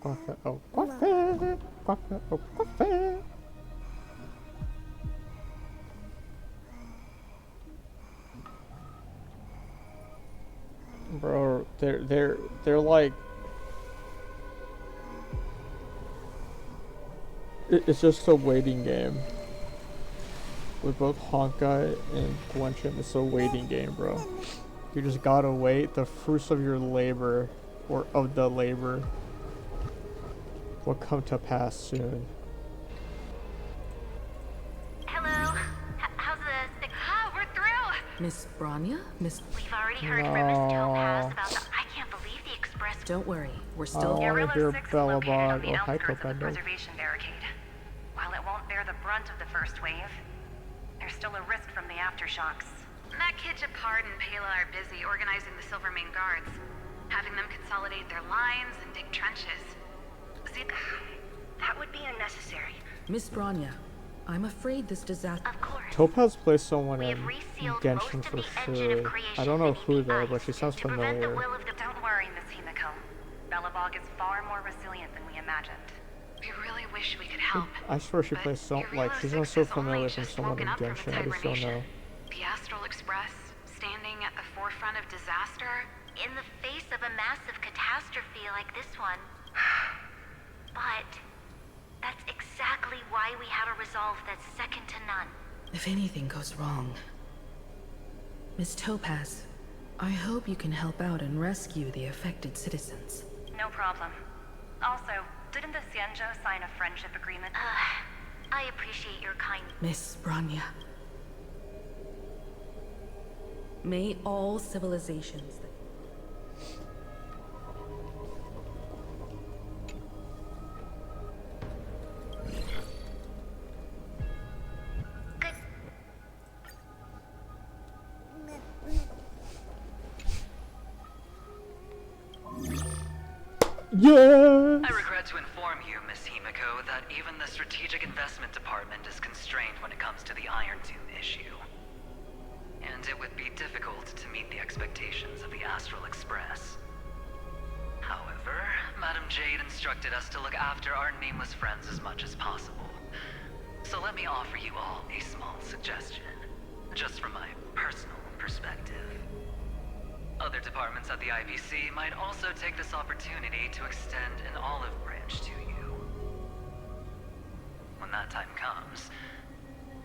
Coffee, oh coffee, coffee, oh coffee. Bro, they're like, it's just a waiting game. With both Honkai and Gwenchim, it's a waiting game, bro. You just gotta wait. The fruits of your labor, or of the labor, will come to pass soon. Hello. How's the... Ah, we're through! Miss Bronya? We've already heard from Miss Topaz about the... I can't believe the express... Don't worry, we're still... I wanna hear Bellabog. Oh, hi, outskirts of the Topendo. preservation barricade. While it won't bear the brunt of the first wave, there's still a risk from the aftershocks. Matt Kitchapard and Pela are busy organizing the Silvermane Guards, having them consolidate their lines and dig trenches. See, that would be unnecessary. Miss Bronya, I'm afraid this disaster... Of course. Topaz plays someone We in have resealed Genshin most of for the engine of sure. creation I don't know beneath who the though, but ice she sounds to prevent the familiar. will of the... Don't worry, Miss Himiko. Belobog is far more resilient than we imagined. we really wish we could help. I swear she but plays so like she Guerrilla sounds so 6 has only familiar from just someone in woken up from its Genshin. I just don't know. hibernation. The Astral Express, standing at the forefront of disaster. In the face of a massive catastrophe like this one. But... that's exactly why we have a resolve that's second to none. If anything goes wrong... Miss Topaz, I hope you can help out and rescue the affected citizens. No problem. Also, didn't the Xianzhou sign a friendship agreement? I appreciate your kind... Miss Bronya. May all civilizations... Good. Yeah. I regret to inform you, Miss Himiko, that even the Strategic Investment Department is constrained when it comes to the Iron Tomb issue. And it would be difficult to meet the expectations of the Astral Express. However, Madam Jade instructed us to look after our nameless friends as much as possible. So let me offer you all a small suggestion, just from my personal perspective. Other departments at the IVC might also take this opportunity to extend an olive branch to you. When that time comes,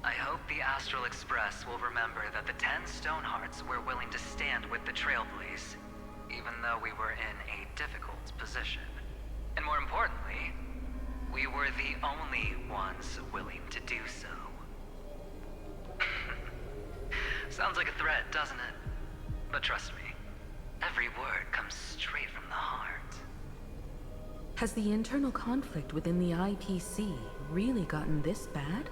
I hope the Astral Express will remember that the 10 Stonehearts were willing to stand with the Trailblaze, even though we were in a difficult position. And more importantly, we were the only ones willing to do so. Sounds like a threat, doesn't it? But trust me, every word comes straight from the heart. Has the internal conflict within the IPC really gotten this bad?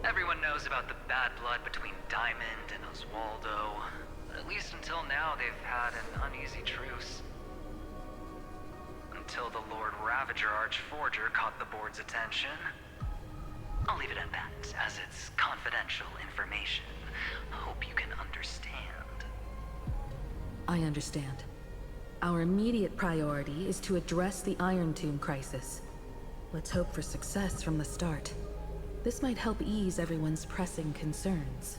Everyone knows about the bad blood between Diamond and Oswaldo. At least until now, they've had an uneasy truce. Until the Lord Ravager Archforger caught the board's attention. I'll leave it at that, as it's confidential information. Hope you can understand. I understand. Our immediate priority is to address the Iron Tomb crisis. Let's hope for success from the start. This might help ease everyone's pressing concerns.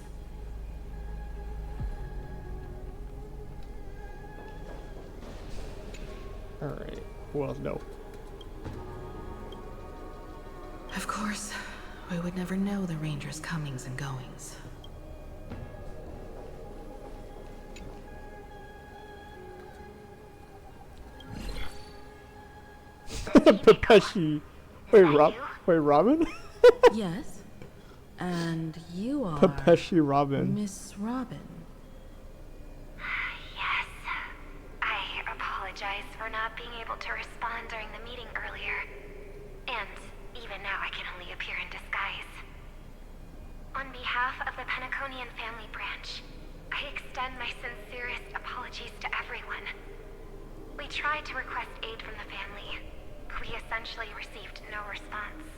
Alright. Well, no. Of course, we would never know the Ranger's comings and goings. Pepeshi. Wait, wait, Robin? Yes. And you are Pepeshi Robin. Miss Robin. Yes. I apologize for not being able to respond during the meeting earlier. And even now I can only appear in disguise. On behalf of the Penaconian family branch, I extend my sincerest apologies to everyone. We tried to request aid from the family. We essentially received no response.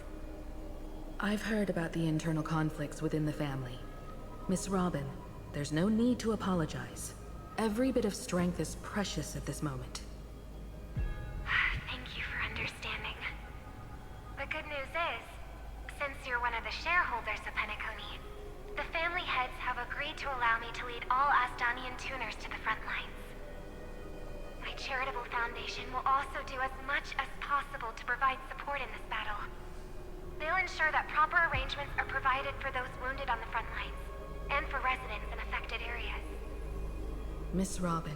I've heard about the internal conflicts within the family. Miss Robin, there's no need to apologize. Every bit of strength is precious at this moment. Thank you for understanding. The good news is, since you're one of the shareholders of Penacony, the family heads have agreed to allow me to lead all Astonian tuners to the front lines. My charitable foundation will also do as much as possible to provide support in this battle. They'll ensure that proper arrangements are provided for those wounded on the front lines, and for residents in affected areas. Miss Robin,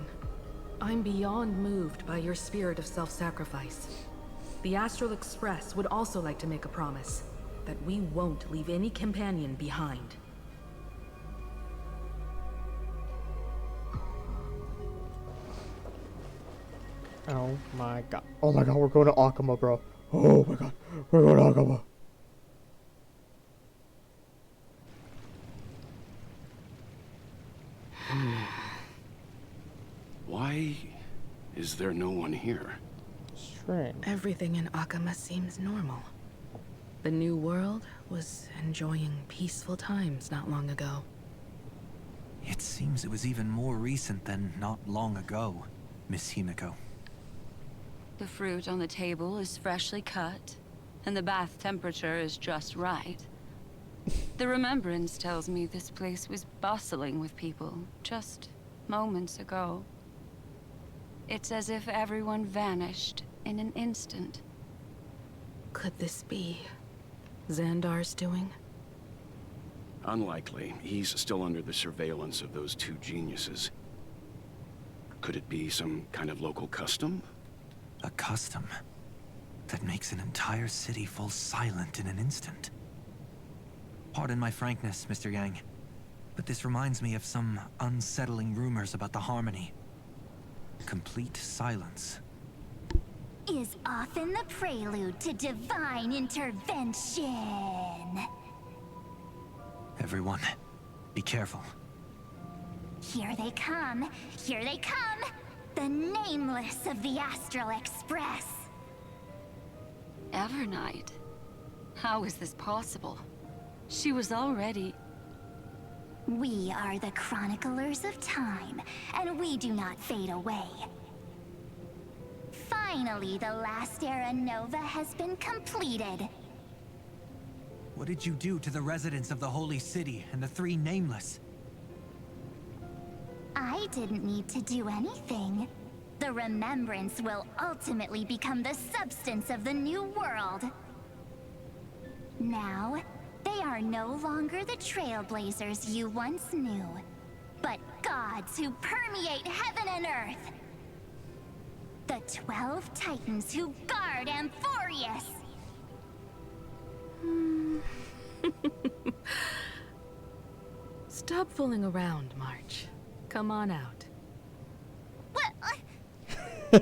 I'm beyond moved by your spirit of self-sacrifice. The Astral Express would also like to make a promise that we won't leave any companion behind. Oh my god. Oh my god, we're going to Akama, bro. Oh my god, we're going to Akama. Why is there no one here? Strange. Everything in Akama seems normal. The New World was enjoying peaceful times not long ago. It seems it was even more recent than not long ago, Miss Himiko. The fruit on the table is freshly cut, and the bath temperature is just right. The remembrance tells me this place was bustling with people just moments ago. It's as if everyone vanished in an instant. Could this be Xandar's doing? Unlikely. He's still under the surveillance of those two geniuses. Could it be some kind of local custom? A custom that makes an entire city fall silent in an instant. Pardon my frankness, Mr. Yang, but this reminds me of some unsettling rumors about the Harmony. Complete silence. Is often the prelude to divine intervention. Everyone, be careful. Here they come. Here they come. The nameless of the Astral Express. Evernight? How is this possible? She was already... We are the chroniclers of time, and we do not fade away. Finally, the last era Nova has been completed. What did you do to the residents of the Holy City and the three Nameless? I didn't need to do anything. The remembrance will ultimately become the substance of the new world. Now, they are no longer the trailblazers you once knew, but gods who permeate heaven and earth. The 12 Titans who guard Amphorius. Stop fooling around, March. Come on out. What? Aw,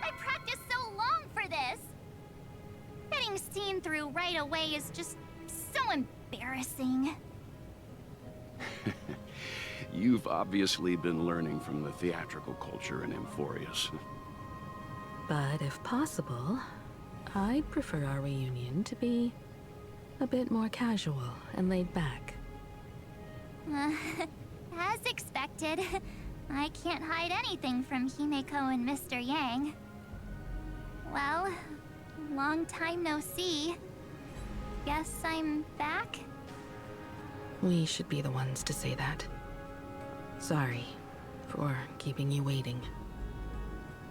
I practiced so long for this. Getting seen through right away is just so embarrassing. You've obviously been learning from the theatrical culture in Amphorius. But if possible, I'd prefer our reunion to be a bit more casual and laid back. As expected, I can't hide anything from Himeko and Mr. Yang. Well, long time no see. Guess I'm back? We should be the ones to say that. Sorry for keeping you waiting.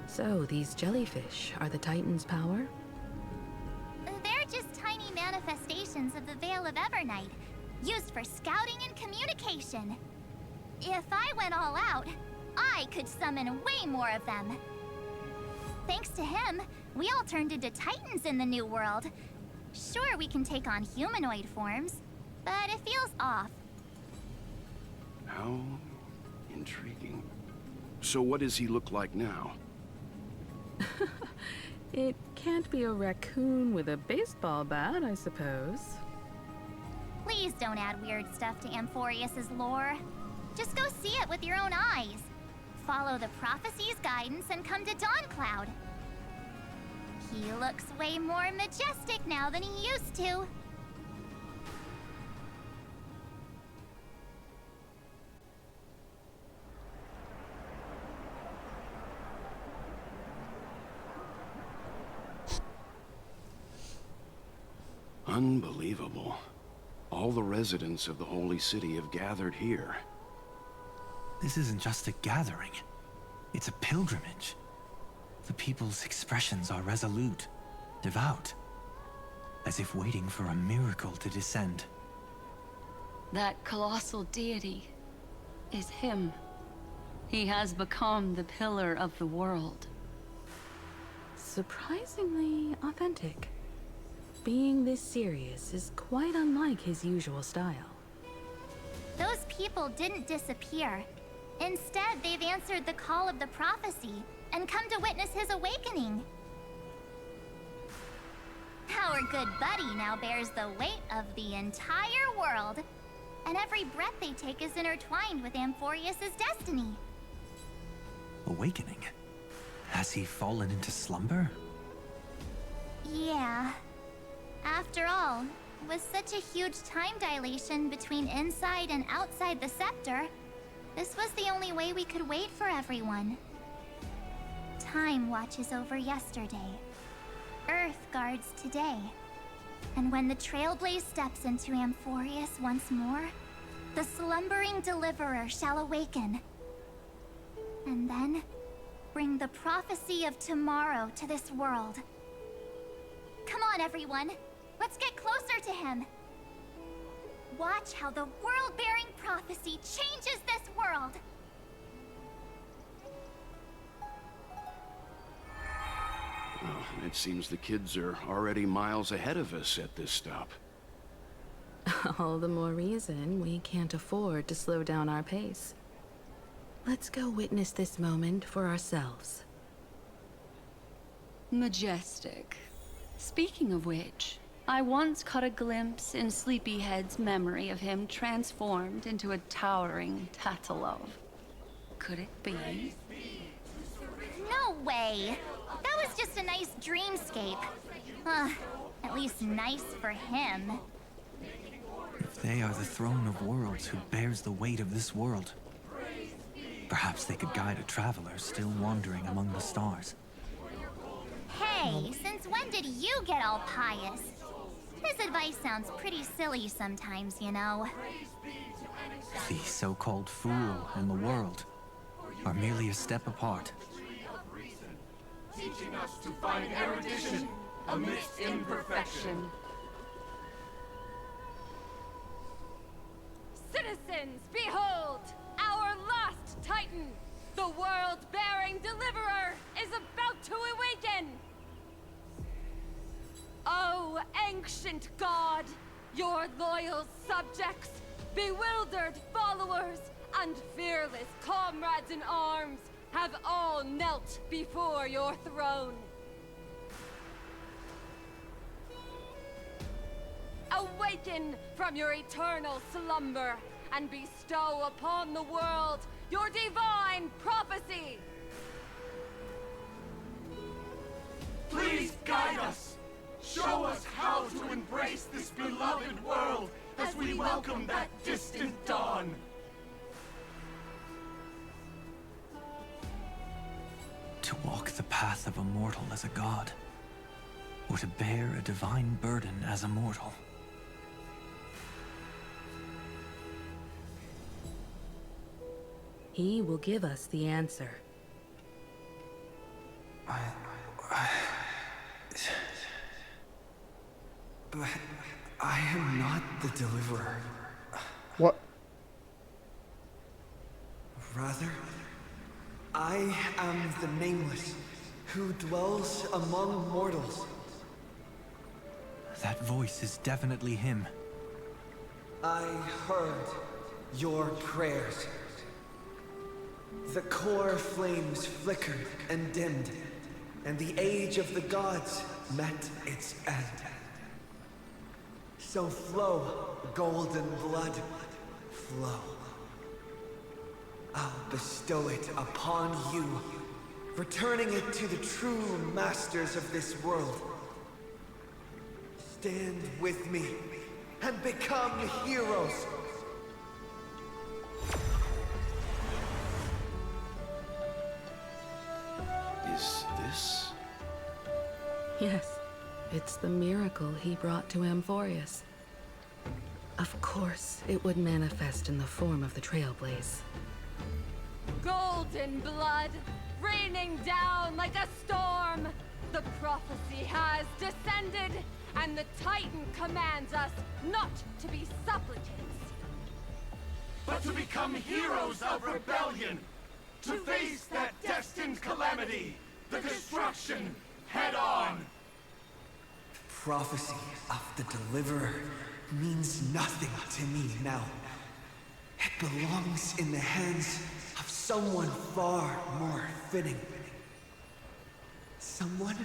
So, these jellyfish are the Titan's power? They're just tiny manifestations of the Veil of Evernight, used for scouting and communication. If I went all out, I could summon way more of them. Thanks to him, We all turned into titans in the new world. Sure, we can take on humanoid forms, but it feels off. How intriguing. So what does he look like now? It can't be a raccoon with a baseball bat, I suppose. Please don't add weird stuff to Amphorius's lore. Just go see it with your own eyes. Follow the prophecy's guidance and come to Dawncloud. He looks way more majestic now than he used to. Unbelievable. All the residents of the Holy City have gathered here. This isn't just a gathering. It's a pilgrimage. The people's expressions are resolute, devout, as if waiting for a miracle to descend. That colossal deity is him. He has become the pillar of the world. Surprisingly authentic. Being this serious is quite unlike his usual style. Those people didn't disappear. Instead, they've answered the call of the prophecy and come to witness his awakening. Our good buddy now bears the weight of the entire world, and every breath they take is intertwined with Amphorius's destiny. Awakening? Has he fallen into slumber? Yeah. After all, with such a huge time dilation between inside and outside the scepter, this was the only way we could wait for everyone. Time watches over yesterday. Earth guards today. And when the Trailblaze steps into Amphorius once more, the slumbering deliverer shall awaken. And then, bring the prophecy of tomorrow to this world. Come on, everyone. Let's get closer to him. Watch how the world-bearing prophecy changes this world. Well, it seems the kids are already miles ahead of us at this stop. All the more reason we can't afford to slow down our pace. Let's go witness this moment for ourselves. Majestic. Speaking of which, I once caught a glimpse in Sleepyhead's memory of him transformed into a towering Tatalov. Could it be? No way! That was just a nice dreamscape. At least nice for him. If they are the throne of worlds who bears the weight of this world, perhaps they could guide a traveler still wandering among the stars. Hey, since when did you get all pious? His advice sounds pretty silly sometimes, you know. The so-called fool and the world are merely a step apart. Teaching us to find erudition amidst imperfection. Citizens, behold! Our last Titan! The world-bearing deliverer is about to awaken! Oh, ancient god! Your loyal subjects, bewildered followers, and fearless comrades in arms have all knelt before your throne. Awaken from your eternal slumber and bestow upon the world your divine prophecy! Please guide us! Show us how to embrace this beloved world as we welcome that distant dawn! To walk the path of a mortal as a god, or to bear a divine burden as a mortal. He will give us the answer. But I am not the deliverer. What? Rather, I am the Nameless, who dwells among mortals. That voice is definitely him. I heard your prayers. The core flames flickered and dimmed, and the age of the gods met its end. So flow, golden blood, flow. I'll bestow it upon you, returning it to the true masters of this world. Stand with me and become heroes. Is this? Yes, it's the miracle he brought to Amphorius. Of course, it would manifest in the form of the Trailblaze. Golden blood, raining down like a storm. The prophecy has descended, and the Titan commands us not to be supplicants, but to become heroes of rebellion, to face that destined calamity, the destruction, head on. Prophecy of the Deliverer means nothing to me now. It belongs in the hands of someone far more fitting. Someone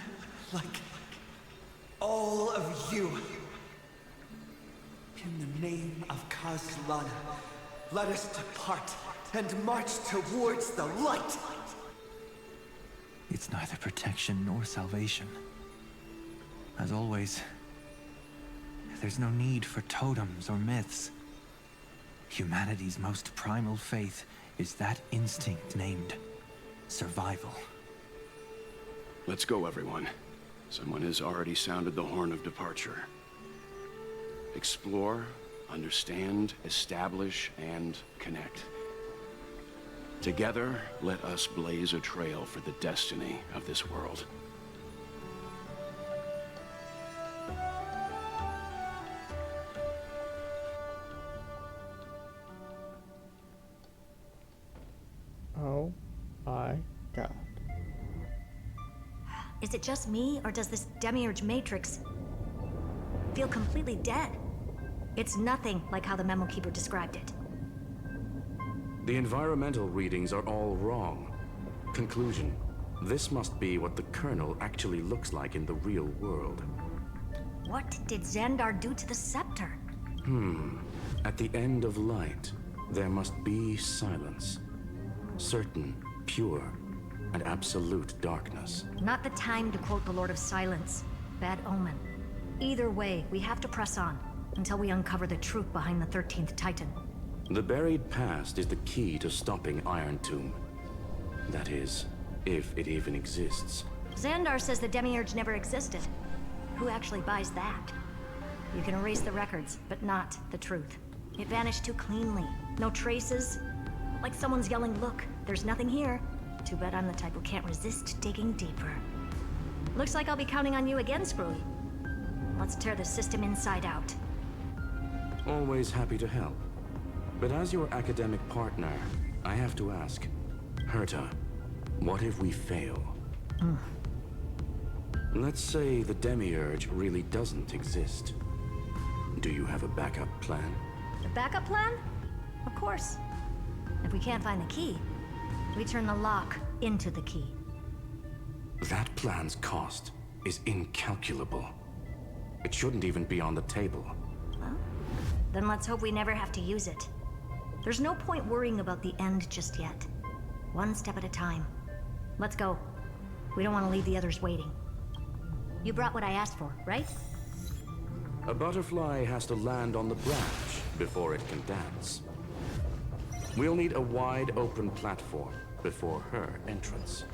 like all of you. In the name of Kazlana, let us depart and march towards the light. It's neither protection nor salvation. As always, there's no need for totems or myths. Humanity's most primal faith is that instinct named survival. Let's go, everyone. Someone has already sounded the horn of departure. Explore, understand, establish, and connect. Together, let us blaze a trail for the destiny of this world. Oh my god. Is it just me, or does this Demiurge Matrix feel completely dead? It's nothing like how the Memo Keeper described it. The environmental readings are all wrong. Conclusion: this must be what the kernel actually looks like in the real world. What did Xandar do to the scepter? At the end of light, there must be silence. Certain, pure, and absolute darkness. Not the time to quote the Lord of Silence. Bad omen. Either way, we have to press on until we uncover the truth behind the 13th Titan. The buried past is the key to stopping Iron Tomb. That is, if it even exists. Xandar says the Demiurge never existed. Who actually buys that? You can erase the records, but not the truth. It vanished too cleanly. No traces. Like someone's yelling, "Look, there's nothing here." Too bad I'm the type who can't resist digging deeper. Looks like I'll be counting on you again, Screwy. Let's tear the system inside out. Always happy to help. But as your academic partner, I have to ask, Herta, what if we fail? Let's say the Demiurge really doesn't exist. Do you have a backup plan? The backup plan? Of course. If we can't find the key, we turn the lock into the key. That plan's cost is incalculable. It shouldn't even be on the table. Well, then let's hope we never have to use it. There's no point worrying about the end just yet. One step at a time. Let's go. We don't want to leave the others waiting. You brought what I asked for, right? A butterfly has to land on the branch before it can dance. We'll need a wide open platform before her entrance.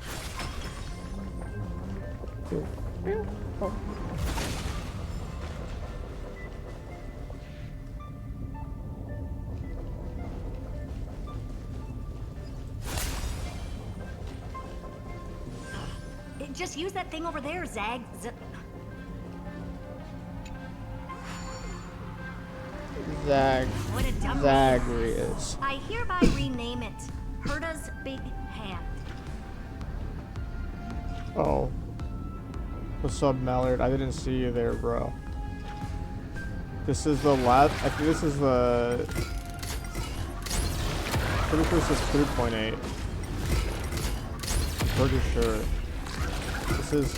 Just use that thing over there, Zag. What a dumb Zagreus. I hereby rename it Herta's Big Hand. Oh. What's up, Mallard? I didn't see you there, bro. This is the last. I think this is the. Pretty sure this is 3.8. I'm pretty sure. This is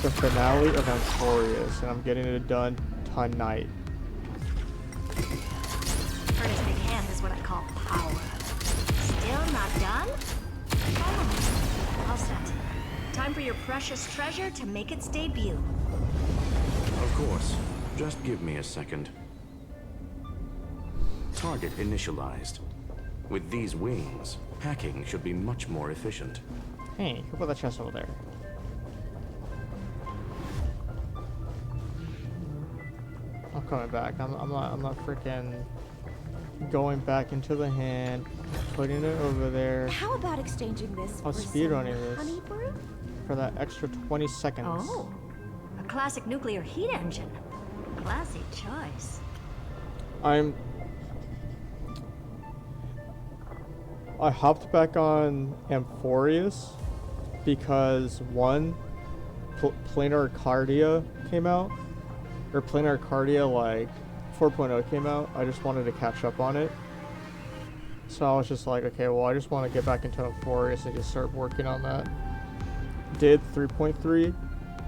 the finale of Amphorius, and I'm getting it done tonight. Curtis' big hand is what I call power. Still not done? Oh, all set. Time for your precious treasure to make its debut. Of course. Just give me a second. Target initialized. With these wings, hacking should be much more efficient. Hey, who put that chest over there? I'm coming back. I'm not freaking going back into the hand, putting it over there. How about exchanging this I'm for speedrunning some this honey brew? for that extra 20 seconds. Oh, a classic nuclear heat engine. Classy choice. I hopped back on Amphorius because one, Planar Cardia came out, or Planar Cardia like 4.0 came out. I just wanted to catch up on it. So I was just like, okay, well, I just want to get back into Amphorius and just start working on that. Did 3.3,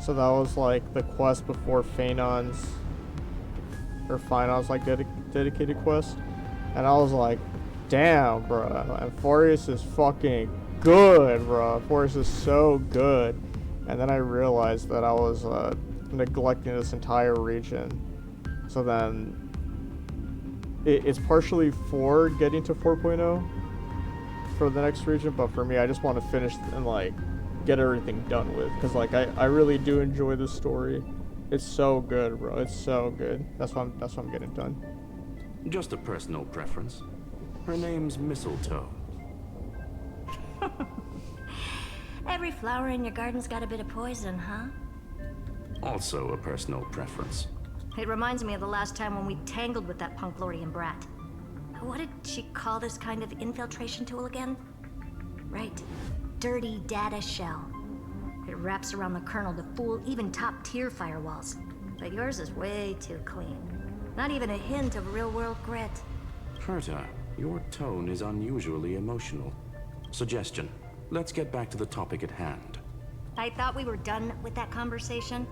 so that was like the quest before Phaenon's, or Phaenon's like dedicated quest. And I was like, damn, bro, Amphorius is fucking good, bro. Amphorius is so good. And then I realized that I was neglecting this entire region. So then it's partially for getting to 4.0 for the next region, but for me, I just want to finish and like get everything done with, because like I really do enjoy the story. It's so good, bro. It's so good. That's why I'm getting it done. Just a personal preference. Her name's Mistletoe. Every flower in your garden's got a bit of poison, huh? Also a personal preference. It reminds me of the last time when we tangled with that Punklordian brat. What did she call this kind of infiltration tool again? Right. Dirty data shell. It wraps around the kernel to fool even top-tier firewalls. But yours is way too clean. Not even a hint of real-world grit. Herta, your tone is unusually emotional. Suggestion. Let's get back to the topic at hand. I thought we were done with that conversation.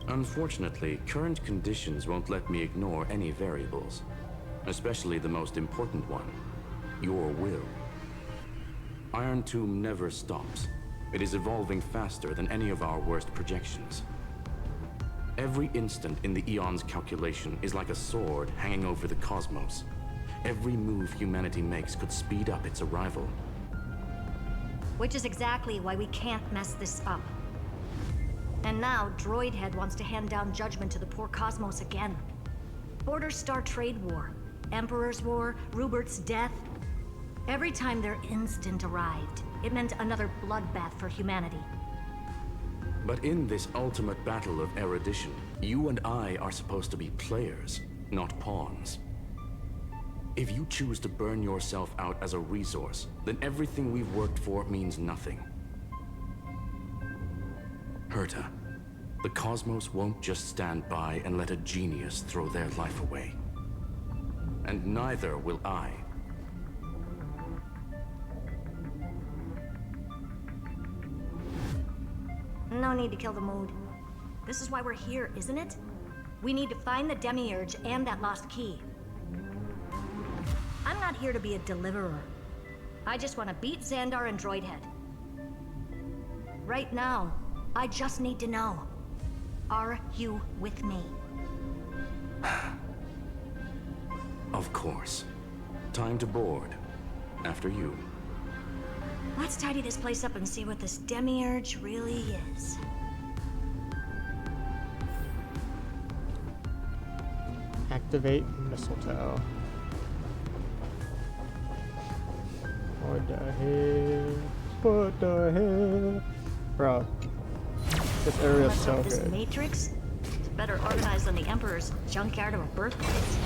Unfortunately, current conditions won't let me ignore any variables. Especially the most important one. Your will. Iron Tomb never stops. It is evolving faster than any of our worst projections. Every instant in the Eon's calculation is like a sword hanging over the cosmos. Every move humanity makes could speed up its arrival. Which is exactly why we can't mess this up. And now, Droidhead wants to hand down judgment to the poor cosmos again. Border Star Trade War, Emperor's War, Rupert's death. Every time their instant arrived, it meant another bloodbath for humanity. But in this ultimate battle of erudition, you and I are supposed to be players, not pawns. If you choose to burn yourself out as a resource, then everything we've worked for means nothing. Herta, the cosmos won't just stand by and let a genius throw their life away. And neither will I. No need to kill the mood. This is why we're here, isn't it? We need to find the Demiurge and that lost key. I'm not here to be a deliverer. I just want to beat Xandar and Droidhead. Right now, I just need to know. Are you with me? Of course. Time to board. After you. Let's tidy this place up and see what this Demiurge really is. Activate Mistletoe. What the hell? What the hell? Bro, this area is so This good. Matrix is better organized than the Emperor's junkyard of a birthplace.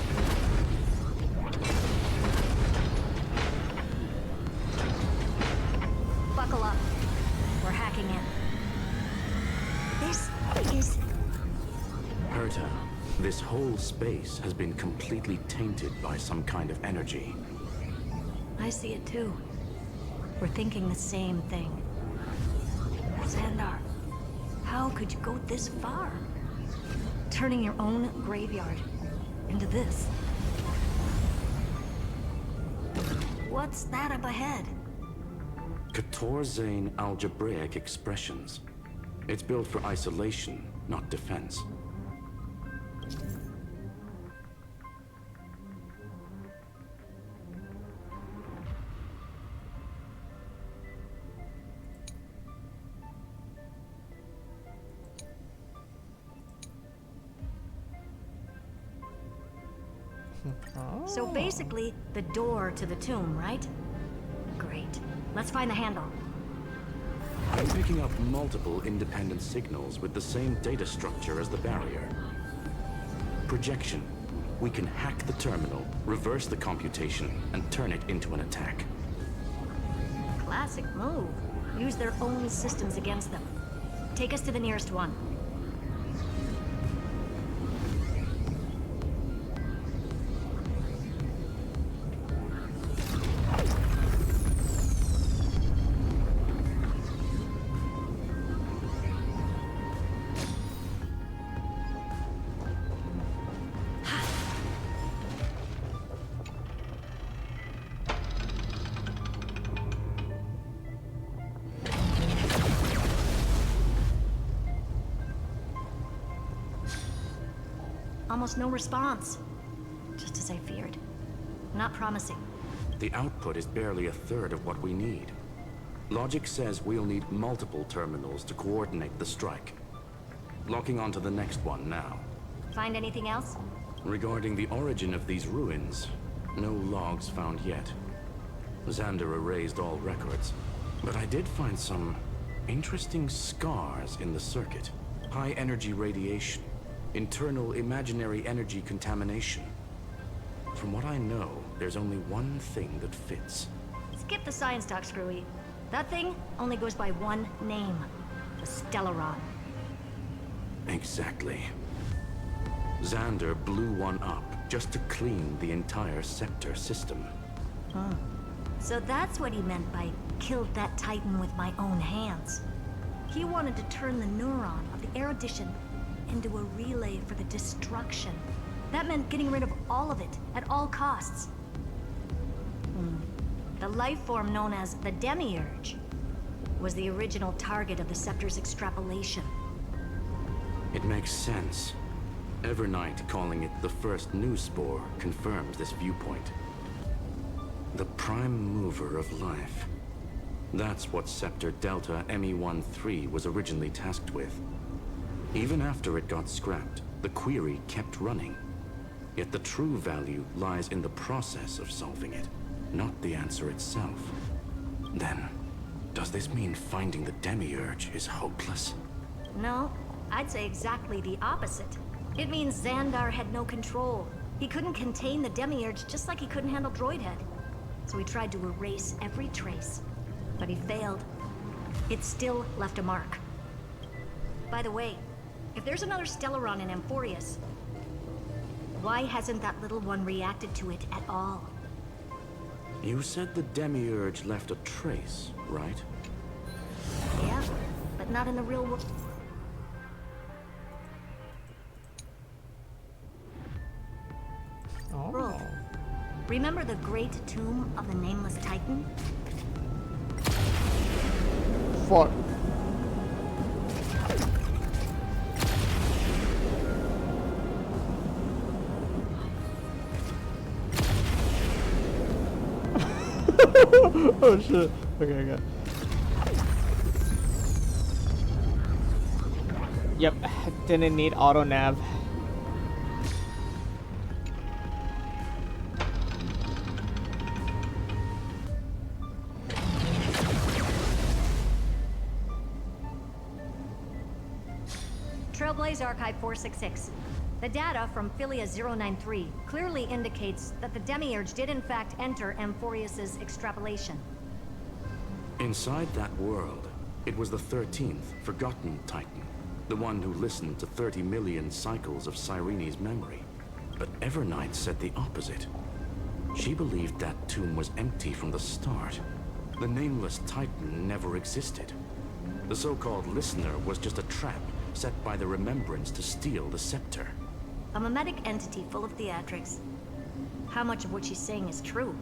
Buckle up. We're hacking in. Berta, this whole space has been completely tainted by some kind of energy. I see it too. We're thinking the same thing. Xandar, how could you go this far? Turning your own graveyard into this. What's that up ahead? Katorzane algebraic expressions. It's built for isolation, not defense. So basically, the door to the tomb, right? Great. Let's find the handle. I'm picking up multiple independent signals with the same data structure as the barrier. Projection. We can hack the terminal, reverse the computation, and turn it into an attack. Classic move. Use their own systems against them. Take us to the nearest one. Almost no response. Just as I feared. Not promising. The output is barely a third of what we need. Logic says we'll need multiple terminals to coordinate the strike. Locking onto the next one now. Find anything else? Regarding the origin of these ruins, no logs found yet. Xander erased all records. But I did find some interesting scars in the circuit. High energy radiation. Internal imaginary energy contamination. From what I know, there's only one thing that fits. Skip the science talk, Screwy. That thing only goes by one name. The Stellaron. Exactly. Xander blew one up just to clean the entire Scepter system. Huh. So that's what he meant by killed that Titan with my own hands. He wanted to turn the neuron of the erudition into a relay for the destruction. That meant getting rid of all of it, at all costs. The life form known as the Demiurge was the original target of the Scepter's extrapolation. It makes sense. Evernight calling it the first new spore confirms this viewpoint. The prime mover of life. That's what Scepter Delta ME-13 was originally tasked with. Even after it got scrapped, the query kept running. Yet the true value lies in the process of solving it, not the answer itself. Then, does this mean finding the Demiurge is hopeless? No, I'd say exactly the opposite. It means Xandar had no control. He couldn't contain the Demiurge just like he couldn't handle Droidhead. So he tried to erase every trace. But he failed. It still left a mark. By the way, if there's another Stellaron in Amphorius, why hasn't that little one reacted to it at all? You said the Demiurge left a trace, right? Yeah, but not in the real world. Oh. Remember the great tomb of the Nameless Titan? Fuck. Oh shit. Okay, okay. Yep, didn't need auto nav. Trailblaze Archive 466. The data from Philia 093 clearly indicates that the Demiurge did in fact enter Amphorius's extrapolation. Inside that world, it was the 13th, forgotten Titan. The one who listened to 30 million cycles of Cyrene's memory. But Evernight said the opposite. She believed that tomb was empty from the start. The nameless Titan never existed. The so-called listener was just a trap set by the Remembrance to steal the scepter. A mimetic entity full of theatrics. How much of what she's saying is true?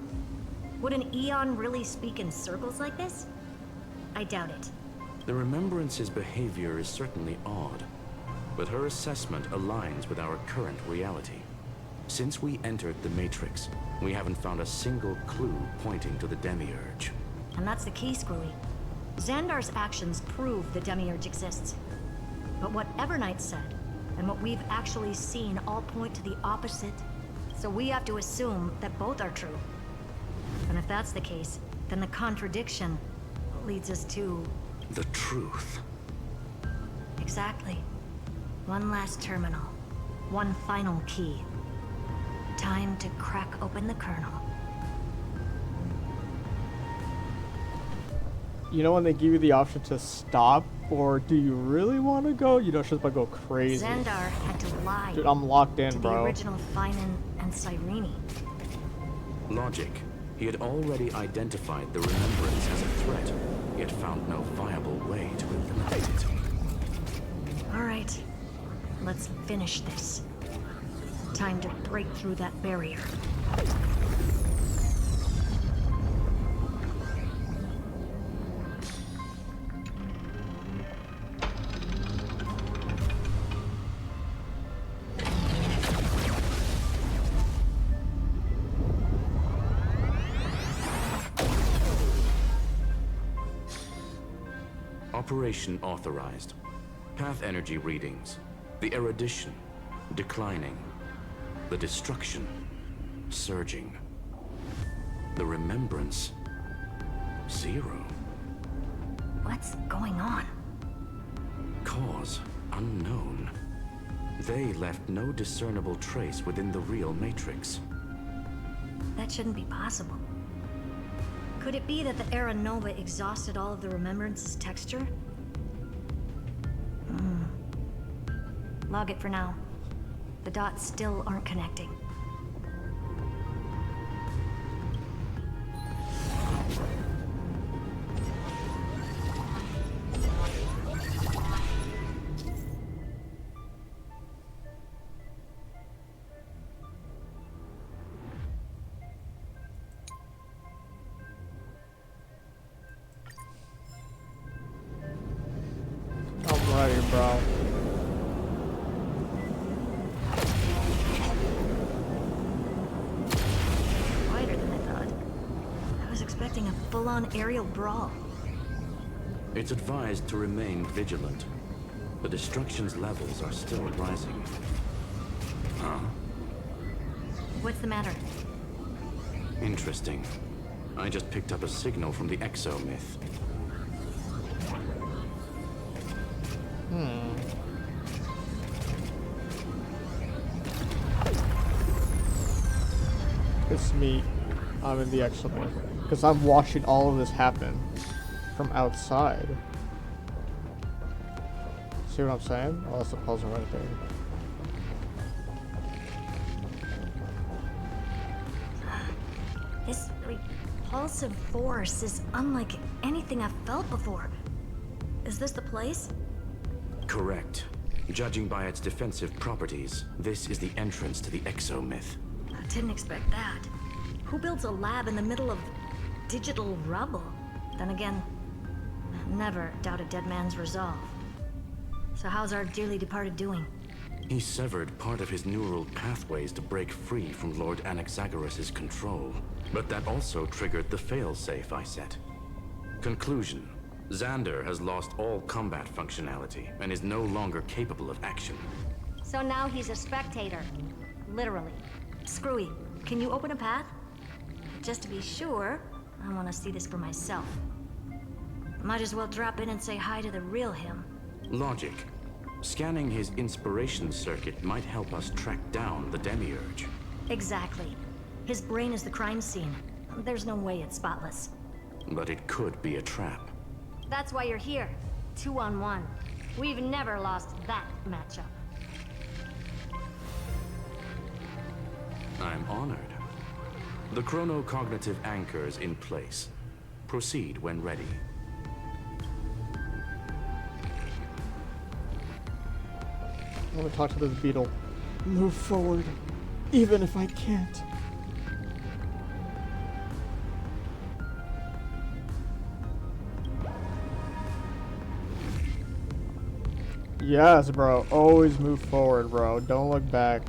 Would an Eon really speak in circles like this? I doubt it. The Remembrance's behavior is certainly odd, but her assessment aligns with our current reality. Since we entered the Matrix, we haven't found a single clue pointing to the Demiurge. And that's the key, Screwy. Xandar's actions prove the Demiurge exists. But what Evernight said, and what we've actually seen all point to the opposite. So we have to assume that both are true. And if that's the case, then the contradiction leads us to... the truth. Exactly. One last terminal. One final key. Time to crack open the kernel. You know when they give you the option to stop, or do you really want to go? You know, it's just about to go crazy. Xandar had to lie. Dude, I'm locked in, to bro. the original Finan and Cyrene. Logic. He had already identified the Remembrance as a threat, yet found no viable way to eliminate it. All right. Let's finish this. Time to break through that barrier. Operation authorized. Path energy readings. The erudition. Declining. The destruction. Surging. The remembrance. 0. What's going on? Cause unknown. They left no discernible trace within the real Matrix. That shouldn't be possible. Could it be that the Era Nova exhausted all of the Remembrance's texture? Log it for now. The dots still aren't connecting. I'm ready, bro. Quieter than I thought. I was expecting a full-on aerial brawl. It's advised to remain vigilant. The destruction's levels are still rising. Huh? What's the matter? Interesting. I just picked up a signal from the exo-myth. It's me. I'm in the excellent. Because I'm watching all of this happen from outside. See what I'm saying? Oh, that's a puzzle right there. This repulsive force is unlike anything I've felt before. Is this the place? Correct. Judging by its defensive properties, this is the entrance to the exo-myth. I didn't expect that. Who builds a lab in the middle of digital rubble? Then again, never doubt a dead man's resolve. So how's our dearly departed doing? He severed part of his neural pathways to break free from Lord Anaxagoras' control. But that also triggered the failsafe I set. Conclusion. Xander has lost all combat functionality and is no longer capable of action. So now he's a spectator. Literally. Screwy, can you open a path? Just to be sure, I want to see this for myself. Might as well drop in and say hi to the real him. Logic. Scanning his inspiration circuit might help us track down the Demiurge. Exactly. His brain is the crime scene. There's no way it's spotless. But it could be a trap. That's why you're here. 2-on-1. We've never lost that matchup. I'm honored. The chronocognitive anchor's in place. Proceed when ready. I want to talk to this beetle. Move forward, even if I can't. Yes, bro. Always move forward, bro. Don't look back.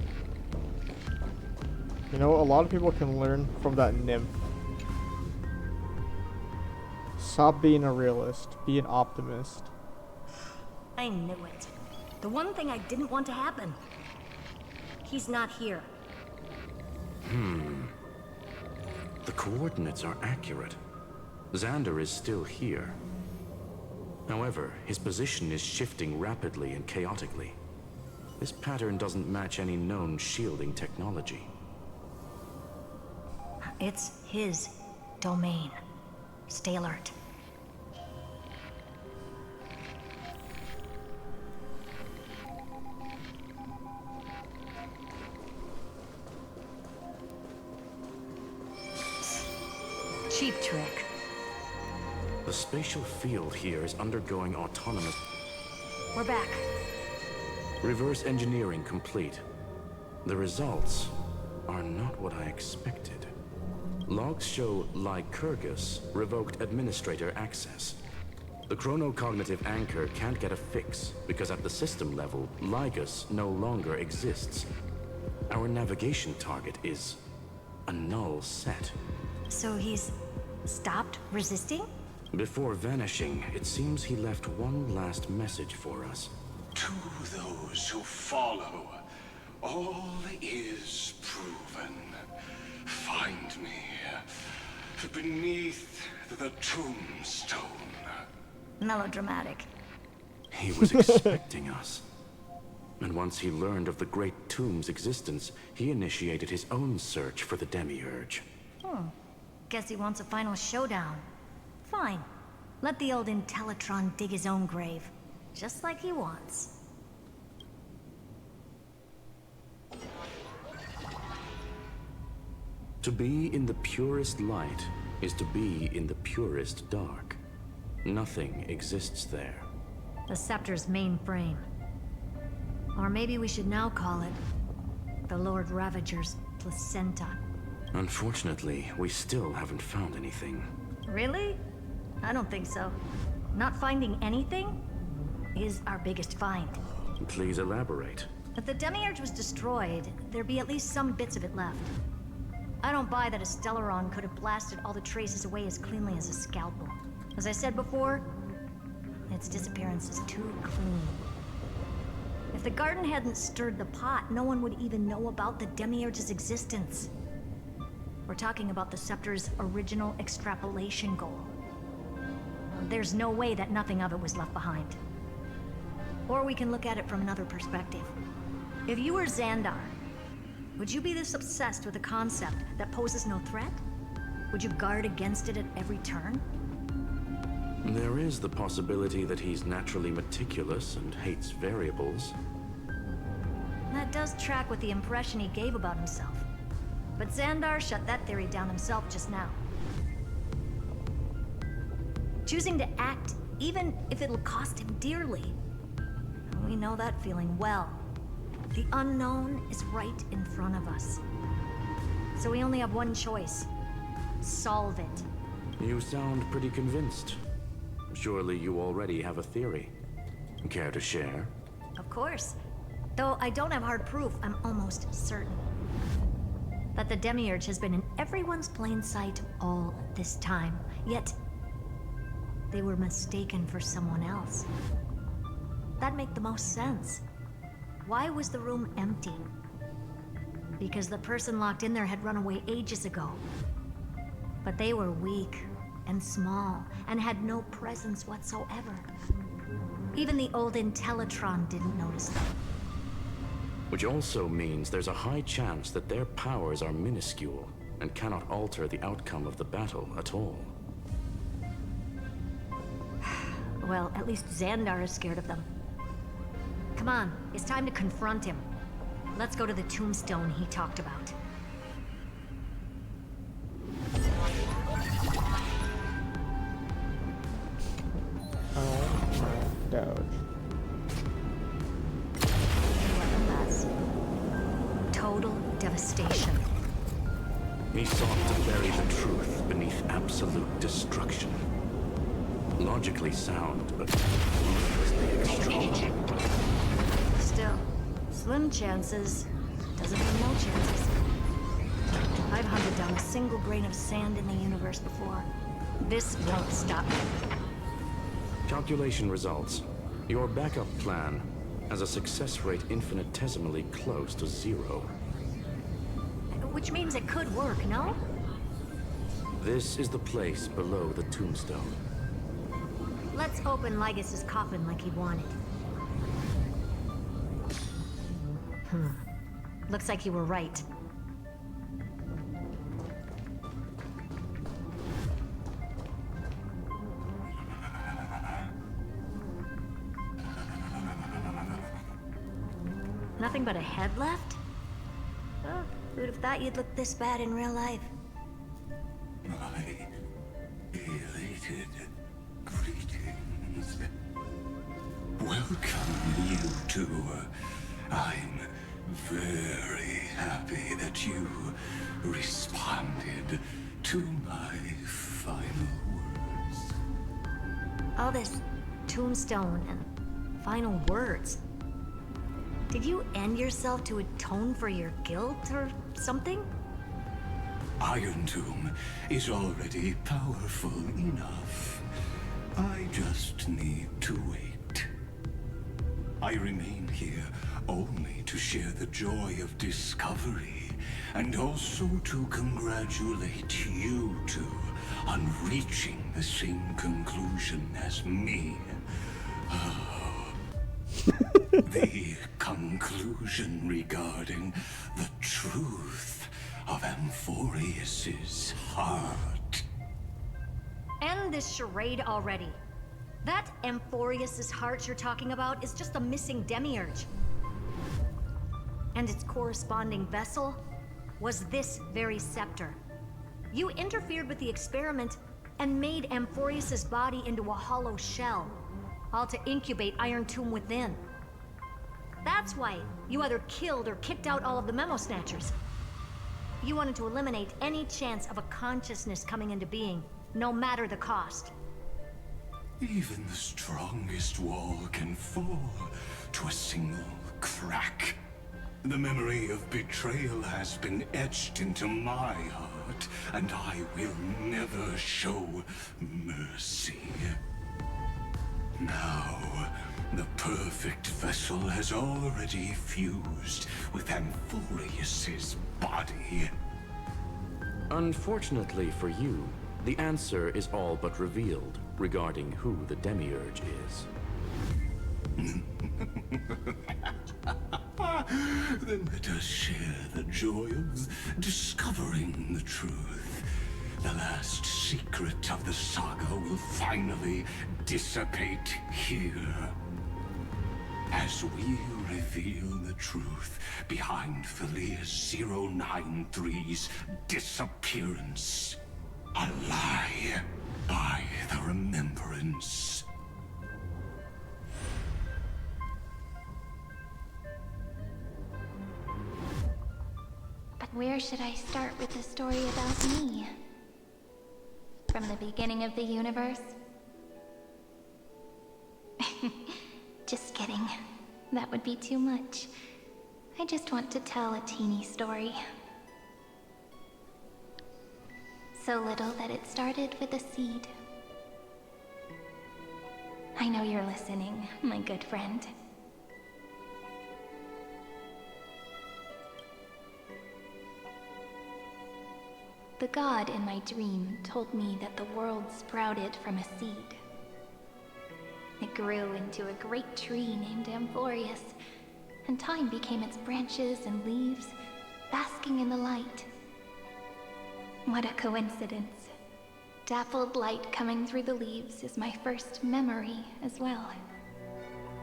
You know, a lot of people can learn from that nymph. Stop being a realist. Be an optimist. I knew it. The one thing I didn't want to happen. He's not here. The coordinates are accurate. Xander is still here. However, his position is shifting rapidly and chaotically. This pattern doesn't match any known shielding technology. It's his domain. Stay alert. Cheap trick. The spatial field here is undergoing autonomous... We're back. Reverse engineering complete. The results are not what I expected. Logs show Lycurgus revoked administrator access. The chronocognitive anchor can't get a fix because at the system level, Lygus no longer exists. Our navigation target is a null set. So he's stopped resisting? Before vanishing, it seems he left one last message for us. To those who follow, all is proven. Find me beneath the tombstone. Melodramatic. He was expecting us. And once he learned of the Great Tomb's existence, he initiated his own search for the Demiurge. Guess he wants a final showdown. Fine. Let the old Intellitron dig his own grave. Just like he wants. To be in the purest light is to be in the purest dark. Nothing exists there. The Scepter's mainframe. Or maybe we should now call it the Lord Ravager's placenta. Unfortunately, we still haven't found anything. Really? I don't think so. Not finding anything is our biggest find. Please elaborate. If the Demiurge was destroyed, there'd be at least some bits of it left. I don't buy that a Stellaron could have blasted all the traces away as cleanly as a scalpel. As I said before, its disappearance is too clean. If the garden hadn't stirred the pot, no one would even know about the Demiurge's existence. We're talking about the Scepter's original extrapolation goal. There's no way that nothing of it was left behind. Or we can look at it from another perspective. If you were Xandar, would you be this obsessed with a concept that poses no threat? Would you guard against it at every turn? There is the possibility that he's naturally meticulous and hates variables. That does track with the impression he gave about himself. But Xandar shut that theory down himself just now. Choosing to act, even if it'll cost him dearly. We know that feeling well. The unknown is right in front of us. So we only have one choice. Solve it. You sound pretty convinced. Surely you already have a theory. Care to share? Of course. Though I don't have hard proof, I'm almost certain that the Demiurge has been in everyone's plain sight all this time. Yet, they were mistaken for someone else. That'd make the most sense. Why was the room empty? Because the person locked in there had run away ages ago. But they were weak and small and had no presence whatsoever. Even the old Intellitron didn't notice them. Which also means there's a high chance that their powers are minuscule and cannot alter the outcome of the battle at all. Well, at least Xandar is scared of them. Come on, it's time to confront him. Let's go to the tombstone he talked about. Oh, no, Doge. Total devastation. He sought to bury the truth beneath absolute destruction. Logically sound, but ruthlessly extreme. Still, slim chances doesn't mean no chances. I've hunted down a single grain of sand in the universe before. This won't stop me. Calculation results. Your backup plan has a success rate infinitesimally close to 0. Which means it could work, no? This is the place below the tombstone. Let's open Lygas's coffin like he wanted. Looks like you were right. Nothing but a head left? Oh, who'd have thought you'd look this bad in real life? My elated greetings. Welcome, you two. I'm very happy that you responded to my final words. All this tombstone and final words. Did you end yourself to atone for your guilt or something? Iron Tomb is already powerful enough. I just need to wait. I remain here only to share the joy of discovery, and also to congratulate you two on reaching the same conclusion as me. The conclusion regarding the truth of Amphorius's heart. End this charade already. That Amphorius's heart you're talking about is just a missing demiurge. And its corresponding vessel was this very scepter. You interfered with the experiment and made Amphorius's body into a hollow shell, all to incubate Iron Tomb within. That's why you either killed or kicked out all of the Memo Snatchers. You wanted to eliminate any chance of a consciousness coming into being, no matter the cost. Even the strongest wall can fall to a single crack. The memory of betrayal has been etched into my heart, and I will never show mercy. Now, the perfect vessel has already fused with Amphorius's body. Unfortunately for you, the answer is all but revealed regarding who the Demiurge is. Then let us share the joy of discovering the truth. The last secret of the saga will finally dissipate here. As we reveal the truth behind Philias 093's disappearance. A lie by the remembrance. But where should I start with the story about me? From the beginning of the universe? Just kidding. That would be too much. I just want to tell a teeny story. So little that it started with a seed. I know you're listening, my good friend. The god in my dream told me that the world sprouted from a seed. It grew into a great tree named Amphorius, and time became its branches and leaves, basking in the light. What a coincidence. Dappled light coming through the leaves is my first memory as well.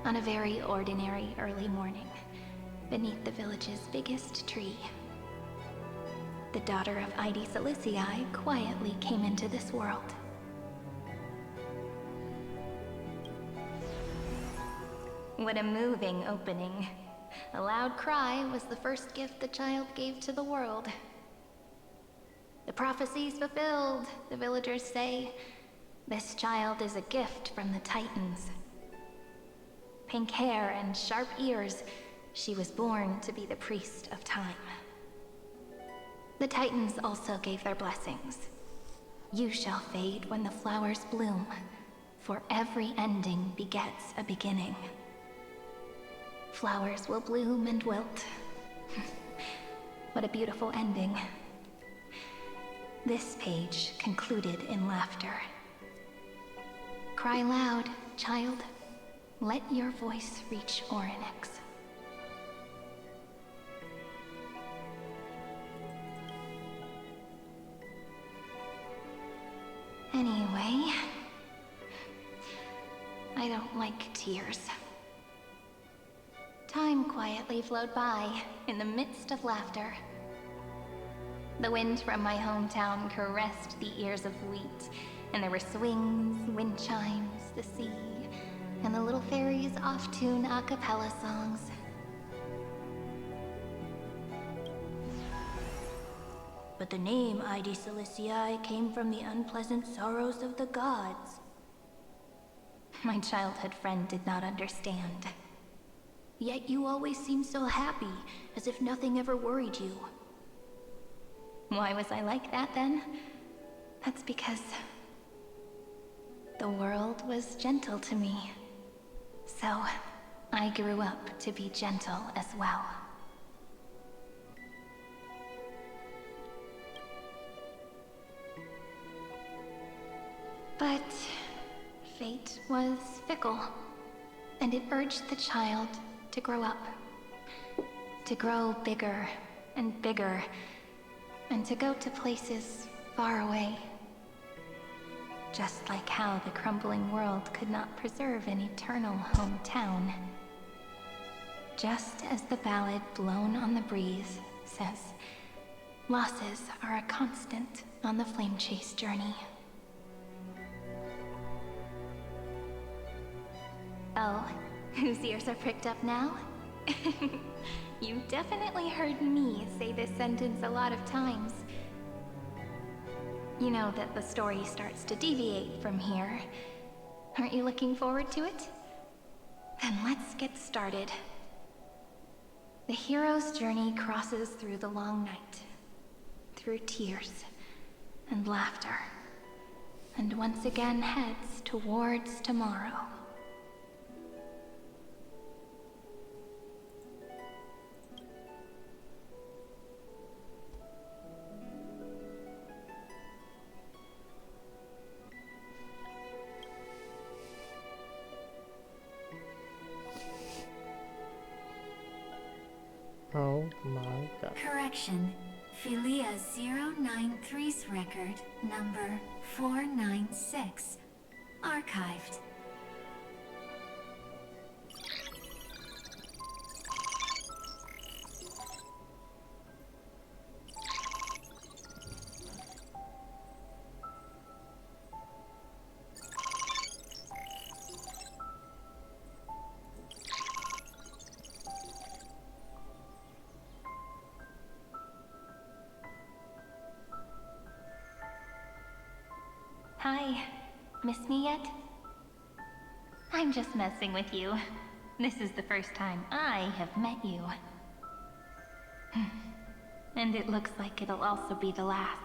On a very ordinary early morning, beneath the village's biggest tree, the daughter of Id Silicii quietly came into this world. What a moving opening. A loud cry was the first gift the child gave to the world. The prophecy's fulfilled, the villagers say. This child is a gift from the Titans. Pink hair and sharp ears, she was born to be the priest of time. The Titans also gave their blessings. You shall fade when the flowers bloom, for every ending begets a beginning. Flowers will bloom and wilt. What a beautiful ending. This page concluded in laughter. Cry loud, child. Let your voice reach Orynyx. Anyway, I don't like tears. Time quietly flowed by in the midst of laughter. The wind from my hometown caressed the ears of wheat, and there were swings, wind chimes, the sea, and the little fairies off-tune a cappella songs. But the name Id Silicii came from the unpleasant sorrows of the gods. My childhood friend did not understand. Yet you always seemed so happy, as if nothing ever worried you. Why was I like that then? That's because the world was gentle to me. So, I grew up to be gentle as well. But fate was fickle, and it urged the child to grow up. To grow bigger and bigger, and to go to places far away. Just like how the crumbling world could not preserve an eternal hometown. Just as the ballad blown on the breeze says, losses are a constant on the flame chase journey. Oh, whose ears are pricked up now? You definitely heard me say this sentence a lot of times. You know that the story starts to deviate from here. Aren't you looking forward to it? Then let's get started. The hero's journey crosses through the long night, through tears and laughter, and once again heads towards tomorrow. Oh my god. Correction. Philia 093's record, number 496. Archived. Hi. Miss me yet? I'm just messing with you. This is the first time I have met you. And it looks like it'll also be the last.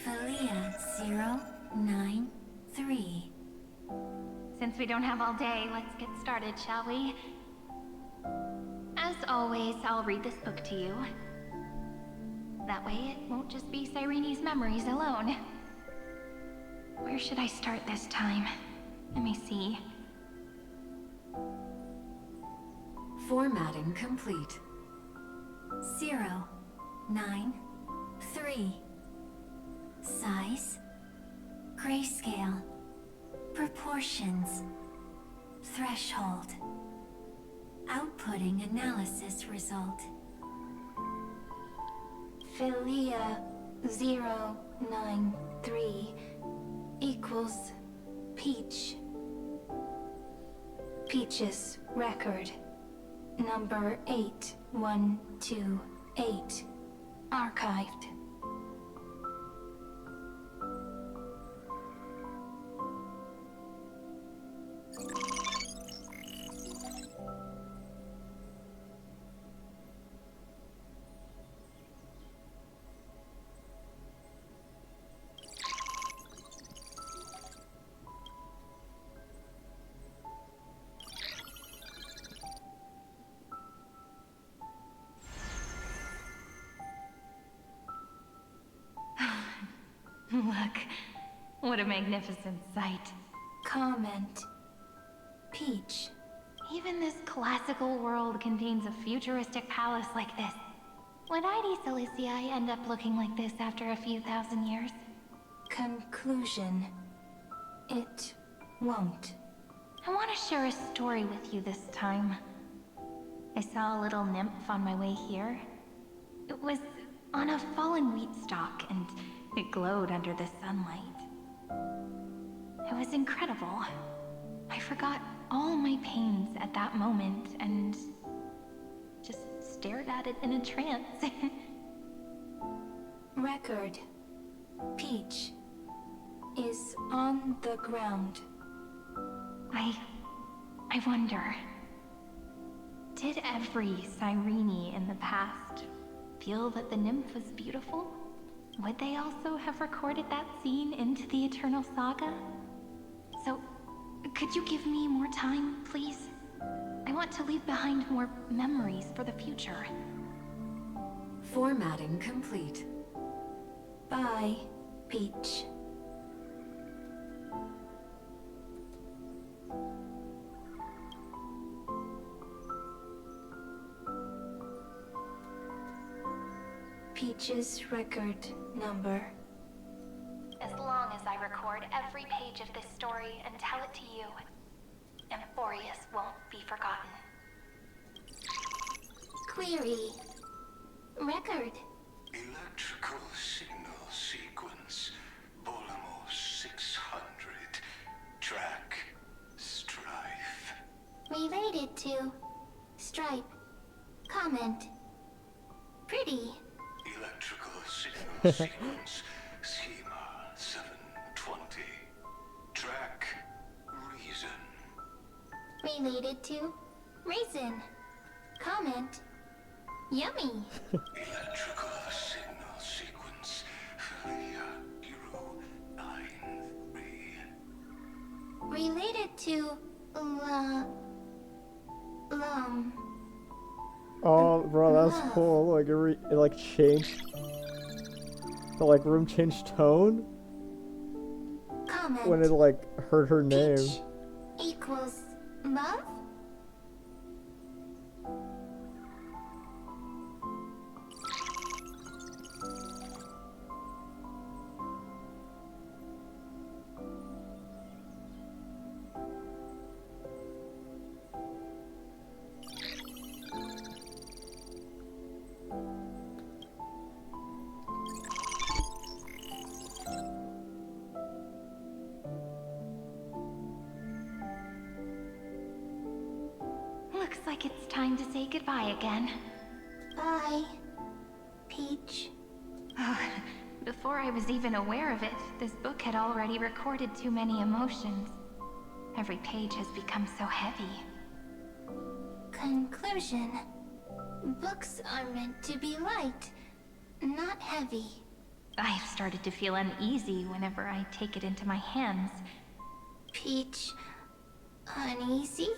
Philia 093. Since we don't have all day, let's get started, shall we? As always, I'll read this book to you. That way it won't just be Cyrene's memories alone. Where should I start this time? Let me see. Formatting complete. 093. Size. Grayscale. Proportions. Threshold. Outputting analysis result. Philia 093 equals Peach. Peach's record. Number 8128. Archived. Look, what a magnificent sight. Comment. Peach. Even this classical world contains a futuristic palace like this. Would ID Silicii end up looking like this after a few thousand years? Conclusion. It won't. I want to share a story with you this time. I saw a little nymph on my way here. It was on a fallen wheat stalk, and it glowed under the sunlight. It was incredible. I forgot all my pains at that moment and just stared at it in a trance. Record. Peach is on the ground. I wonder, did every Cyrene in the past feel that the nymph was beautiful? Would they also have recorded that scene into the Eternal Saga? So, could you give me more time, please? I want to leave behind more memories for the future. Formatting complete. Bye, Peach. Peach's record number. As long as I record every page of this story and tell it to you, Amphorius won't be forgotten. Query. Record. Electrical signal sequence. Bolamos 600. Track. Strife. Related to. Stripe. Comment. Pretty. Electrical signal sequence. Schema 720. Track. Reason. Related to. Raisin. Comment. Yummy. Electrical signal sequence. Philia 093. Related to. Oh, bro, that's cool. Like it like changed. The like room changed tone Comment. when it like heard her name. Peach equals love? Looks like it's time to say goodbye again. Bye, Peach. Before I was even aware of it, this book had already recorded too many emotions. Every page has become so heavy. Conclusion. Books are meant to be light, not heavy. I've started to feel uneasy whenever I take it into my hands. Peach, uneasy?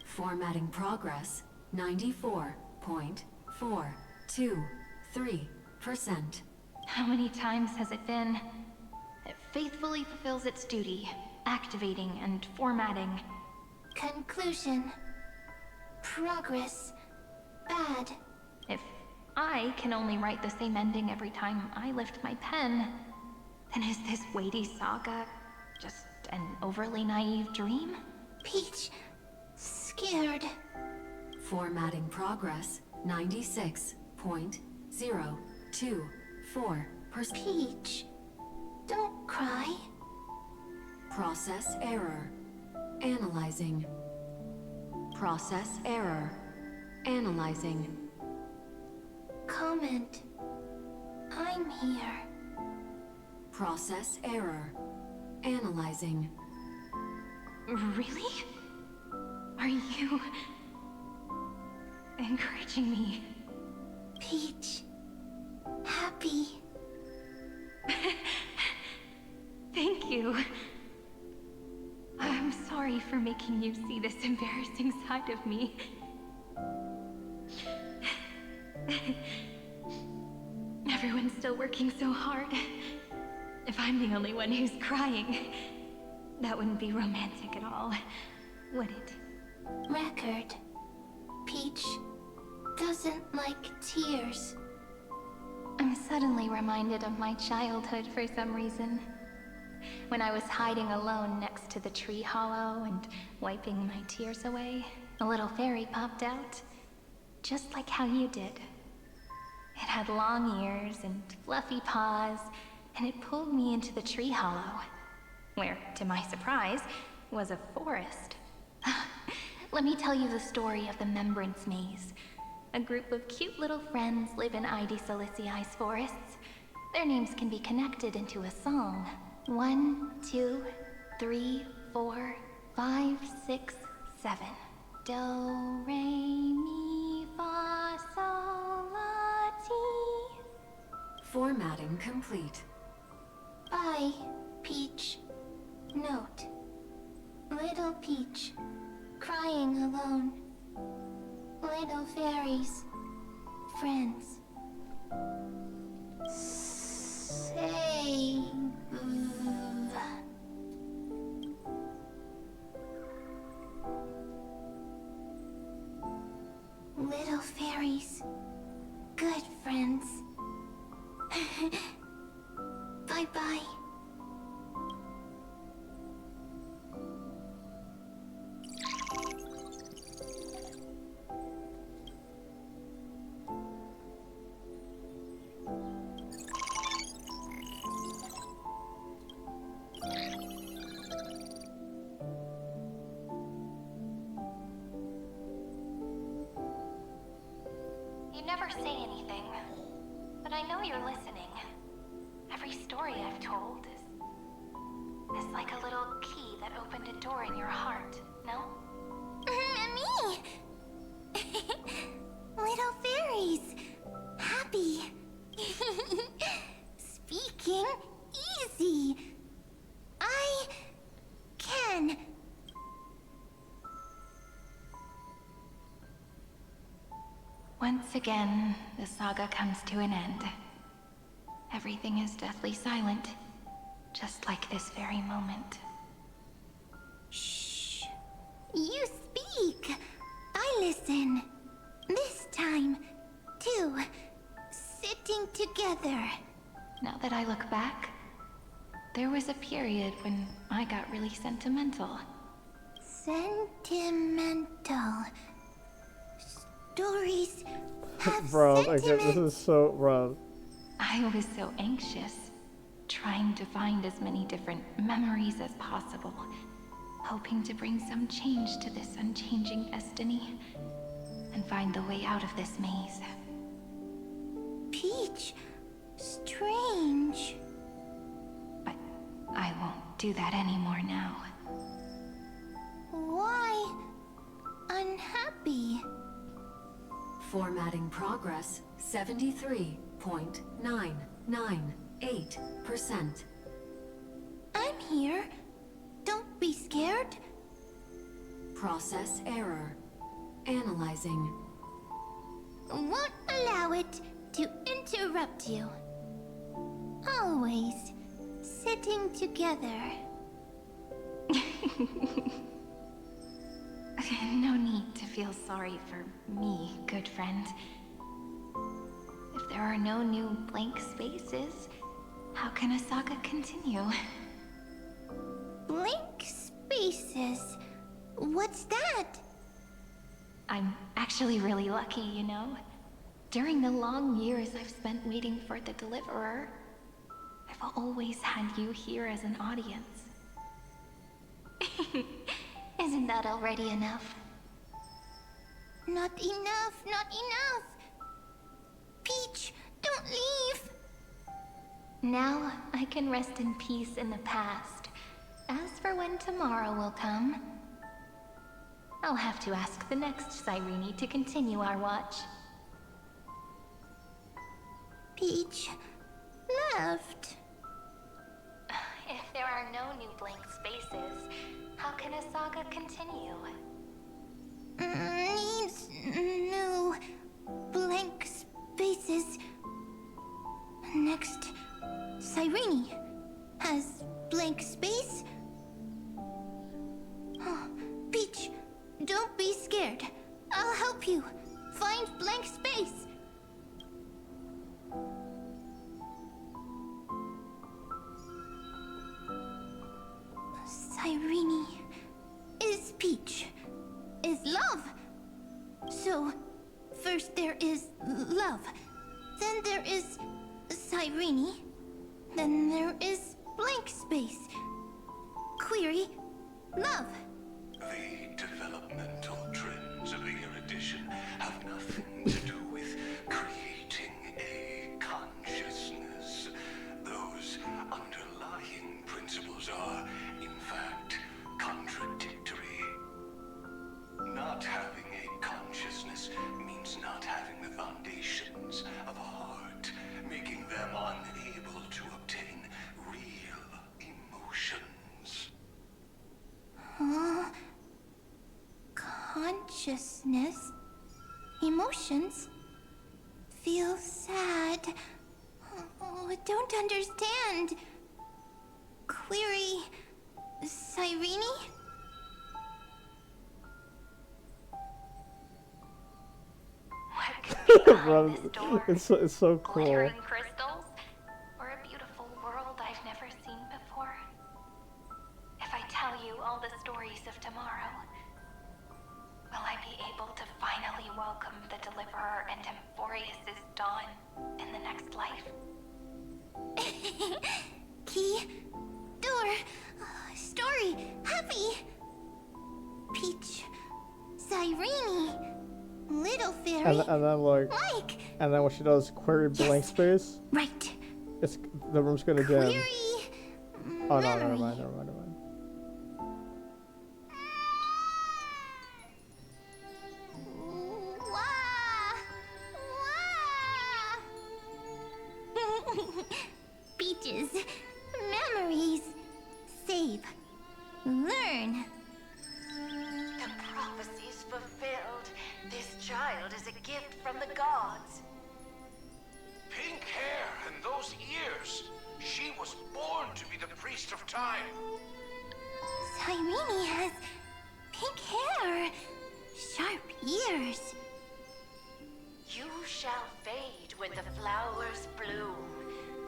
Formatting progress 94.423%. How many times has it been? It faithfully fulfills its duty, activating and formatting. Conclusion. Progress. Bad. If I can only write the same ending every time I lift my pen, then is this weighty saga just an overly naive dream? Peach, scared. Formatting progress 96.024%. Peach, don't cry. Process error. Analyzing. Process error. Analyzing. Comment. I'm here. Process error. Analyzing. Really? Are you encouraging me? Peach, happy. Thank you. I'm sorry for making you see this embarrassing side of me. Everyone's still working so hard. If I'm the only one who's crying, that wouldn't be romantic at all, would it? Record. Peach doesn't like tears. I'm suddenly reminded of my childhood for some reason. When I was hiding alone next to the tree hollow and wiping my tears away, a little fairy popped out, just like how you did. It had long ears and fluffy paws, and it pulled me into the tree hollow, where, to my surprise, was a forest. Let me tell you the story of the Membrance Maze. A group of cute little friends live in Ide Silicii's forests. Their names can be connected into a song. 1, 2, 3, 4, 5, 6, 7. Do, re, mi, fa, sol, la, ti. Formatting complete. Bye, Peach. Note. Little Peach, crying alone. Little fairies, friends. Save. Little fairies, good friends. Bye-bye. You never say anything, but I know you're listening. Every story I've told is like a little key that opened a door in your heart, no? Me! Little fairies! Happy! Speaking easy! I can. Once again, the saga comes to an end. Everything is deathly silent, just like this very moment. Shh. You speak. I listen. This time, too. Sitting together. Now that I look back, there was a period when I got really sentimental. Sentimental. Stories have Bro, sentiment. this is so, bro. I was so anxious, trying to find as many different memories as possible, hoping to bring some change to this unchanging destiny, and find the way out of this maze. Peach, strange. But I won't do that anymore now. Why unhappy? Formatting progress 73.998%. I'm here. Don't be scared. Process error. Analyzing. Won't allow it to interrupt you. Always sitting together. No need to feel sorry for me, good friend. If there are no new blank spaces, how can a saga continue? Blank spaces. What's that? I'm actually really lucky, you know. During the long years I've spent waiting for the Deliverer, I've always had you here as an audience. Isn't that already enough? Not enough, not enough! Peach, don't leave! Now I can rest in peace in the past. As for when tomorrow will come, I'll have to ask the next Cyrene to continue our watch. Peach left. If there are no new blank spaces, how can a saga continue? Needs new blank spaces. Next, Cyrene has blank space. Oh, Peach, don't be scared. I'll help you find blank space. Cyrene is Peach, is love. So, first there is love, then there is Cyrene, then there is blank space. Query, love. The developmental trends of the erudition have nothing to do with creating a consciousness. Those underlying principles are, in fact, contradictory. Not having a consciousness means not having the foundations of a heart, making them unable to obtain real emotions. Consciousness, emotions, feel sad. Oh, I don't understand. Query, Cyrene? Bro, it's so cool. Glittering crystals? Or a beautiful world I've never seen before? If I tell you all the stories of tomorrow, will I be able to finally welcome the Deliverer and Emphorius' dawn in the next life? Key, door, story, happy. Peach, Cyrene, little fairy, and then like, Mike. And then when she does query blank space, right, it's the room's gonna dim. Query Oh no, never mind. Peaches, memories, save, learn. The prophecy's fulfilled. This child is a gift from the gods. Pink hair and those ears. She was born to be the priest of time. Cyrene has pink hair, sharp ears. You shall fade when the flowers bloom,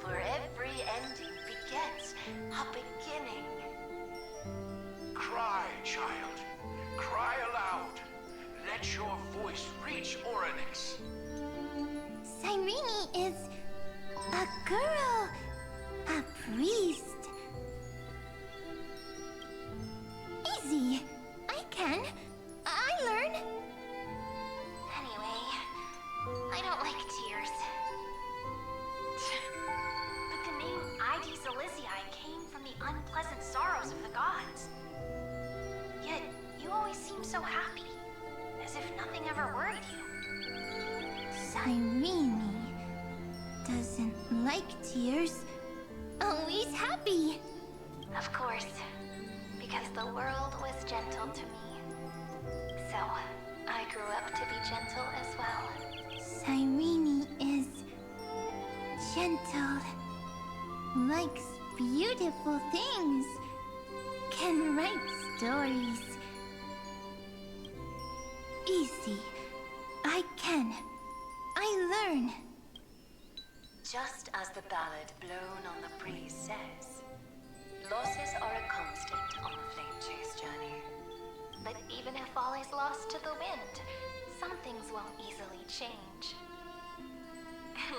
for every ending begets a beginning. Cry, child. Cry aloud. Let your voice reach Orynyx. Cyrene is a girl, a priest. Easy. I can. I learn. Anyway, I don't like tears. But the name Ides Elysiae came from the unpleasant sorrows of the gods. Yet, you always seem so happy, as if nothing ever worried you. Cyrene doesn't like tears. Always happy. Of course, because the world was gentle to me. So, I grew up to be gentle as well. Cyrene is gentle, likes beautiful things, can write stories. Easy. I can. I learn. Just as the ballad blown on the breeze says, losses are a constant on the flame chase journey. But even lost to the wind, some things won't easily change.